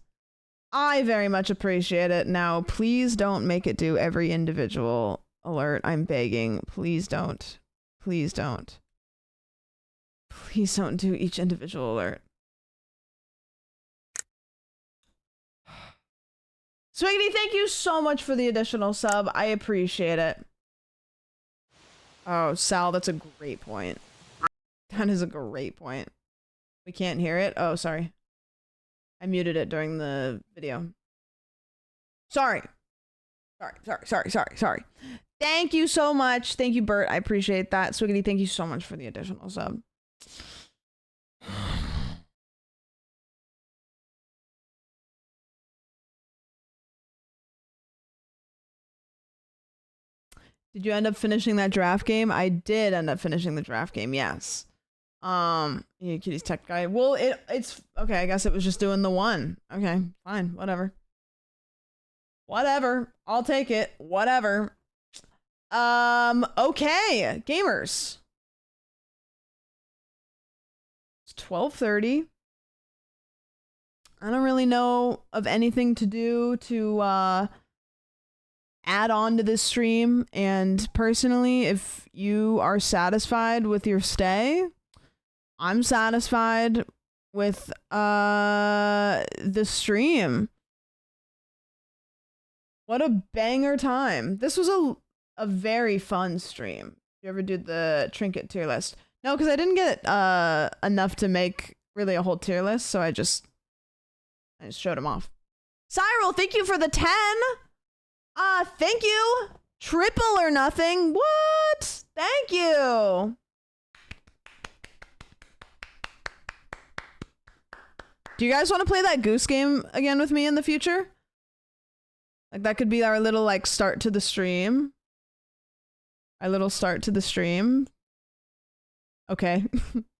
I very much appreciate it. Now, please don't make it do every individual alert. I'm begging. Please don't. Please don't. Please don't do each individual alert. Swiggity, thank you so much for the additional sub. I appreciate it. Oh, Sal, that's a great point. That is a great point. We can't hear it? Oh, sorry. I muted it during the video. Sorry. Sorry. Thank you so much. Thank you, Bert. I appreciate that. Swiggity, thank you so much for the additional sub. Did you end up finishing that draft game? I did end up finishing the draft game, yes. Yeah, Kitty's tech guy. Well, it's okay, I guess it was just doing the one. Okay, fine, whatever. Whatever. I'll take it. Whatever. Okay, gamers. It's 12:30. I don't really know of anything to do to add on to this stream, and personally, if you are satisfied with your stay, I'm satisfied with the stream. What a banger time. This was a very fun stream. You ever do the trinket tier list? No, because I didn't get enough to make really a whole tier list, so I just showed them off. Cyril, thank you for the 10. Thank you. Triple or nothing. What? Thank you. Do you guys want to play that goose game again with me in the future? Like, that could be our little, like, start to the stream. Our little start to the stream. Okay.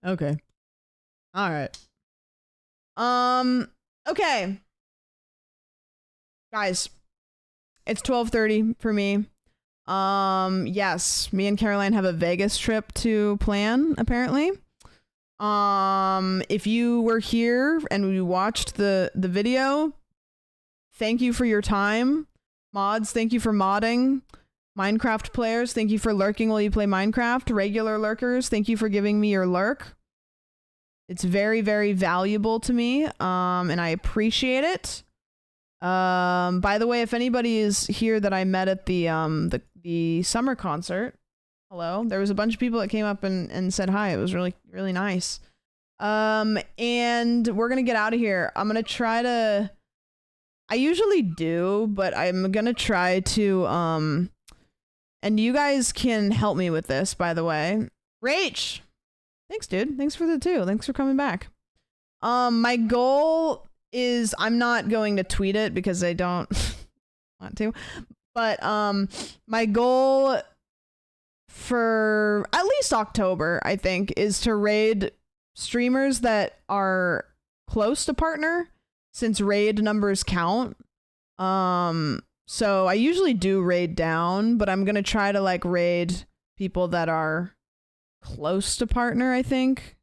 Okay. All right. Okay. Guys, it's 12:30 for me. Yes, me and Caroline have a Vegas trip to plan, apparently. If you were here and we watched the video, thank you for your time. Mods, thank you for modding. Minecraft players, thank you for lurking while you play Minecraft. Regular lurkers, thank you for giving me your lurk. It's very, very valuable to me, and I appreciate it. By the way, if anybody is here that I met at the summer concert, hello. There was a bunch of people that came up and said hi. It was really, really nice. And we're gonna get out of here. I'm gonna try to, I usually do, but I'm gonna try to, and you guys can help me with this, by the way. Rach! Thanks, dude. Thanks for the 2. Thanks for coming back. My goal is, I'm not going to tweet it because I don't want to, but my goal for at least October, I think, is to raid streamers that are close to partner, since raid numbers count. So I usually do raid down, but I'm gonna try to like raid people that are close to partner, I think.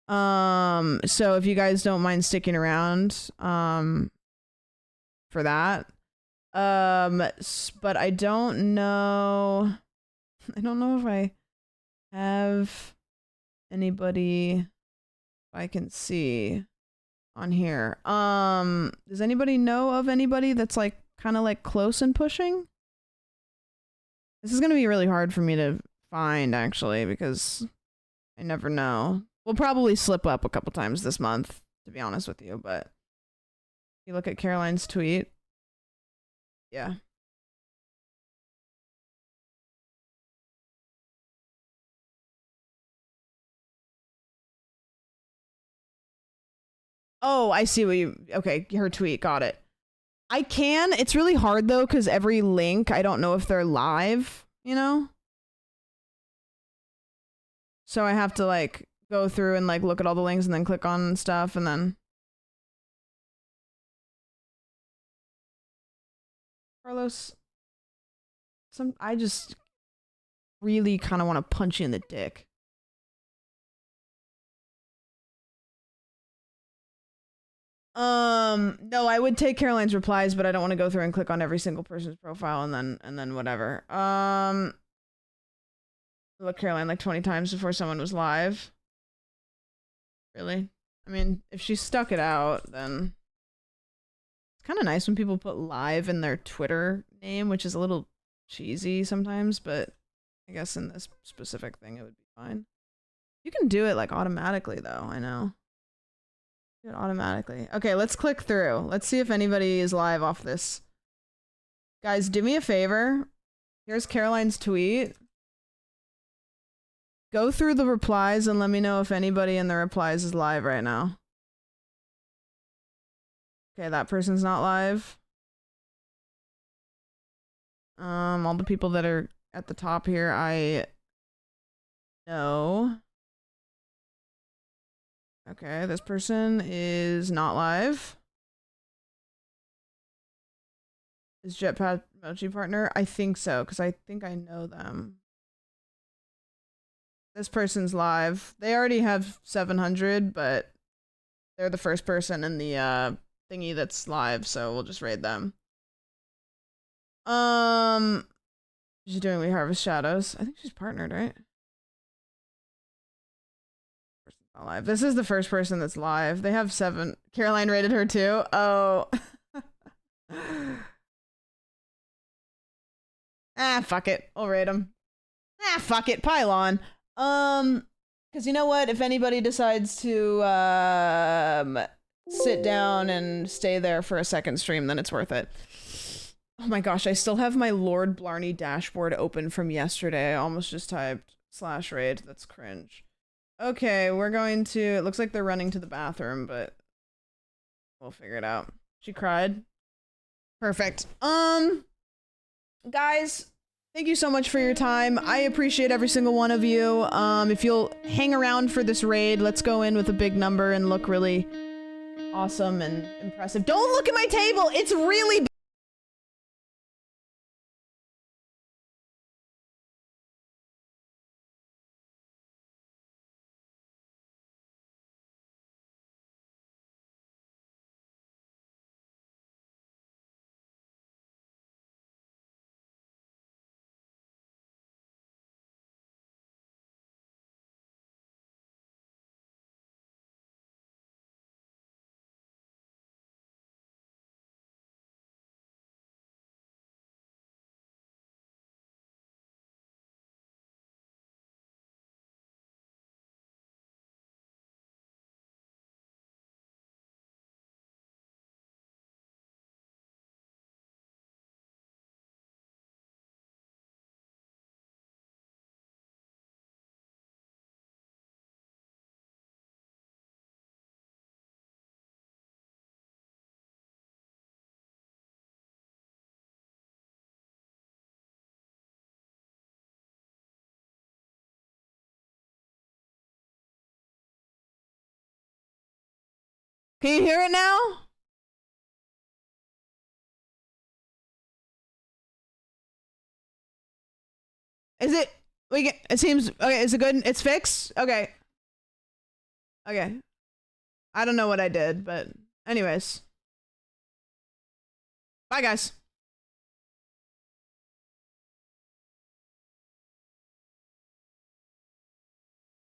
So if you guys don't mind sticking around for that. But I don't know if I have anybody I can see on here. Does anybody know of anybody that's like kind of like close and pushing? This is gonna be really hard for me to find, actually, because I never know. We'll probably slip up a couple times this month, to be honest with you, but if you look at Caroline's tweet, yeah. Oh, I see what you, okay, her tweet, got it. I can, it's really hard though, because every link, I don't know if they're live, you know? So I have to like go through and like look at all the links and then click on stuff and then. Carlos, I just really kind of want to punch you in the dick. No, I would take Caroline's replies, but I don't want to go through and click on every single person's profile and then whatever. Look, Caroline, like 20 times before someone was live. Really? I mean, if she stuck it out, then it's kind of nice when people put live in their Twitter name, which is a little cheesy sometimes, but I guess in this specific thing it would be fine. You can do it like automatically though, I know. Do it automatically. Okay, let's click through. Let's see if anybody is live off this. Guys, do me a favor. Here's Caroline's tweet. Go through the replies and let me know if anybody in the replies is live right now. Okay, that person's not live. All the people that are at the top here, I know. Okay, this person is not live. Is Jetpack Mochi partner? I think so, because I think I know them. This person's live. They already have 700, but they're the first person in the thingy that's live, so we'll just raid them. She's doing We Harvest Shadows. I think she's partnered, right? Person's not live. This is the first person that's live. They have 7. Caroline rated her too. Oh. Fuck it. I'll raid them. Fuck it. Pylon. Because you know what? If anybody decides to sit down and stay there for a second stream, then it's worth it. Oh my gosh, I still have my Lord Blarney dashboard open from yesterday. I almost just typed /raid. That's cringe. Okay, we're going to... It looks like they're running to the bathroom, but we'll figure it out. She cried. Perfect. Guys, thank you so much for your time. I appreciate every single one of you. If you'll hang around for this raid, let's go in with a big number and look really awesome and impressive. Don't look at my table! It's really big! Can you hear it now? Is it? It seems okay. Is it good? It's fixed. Okay. Okay. I don't know what I did, but anyways. Bye, guys.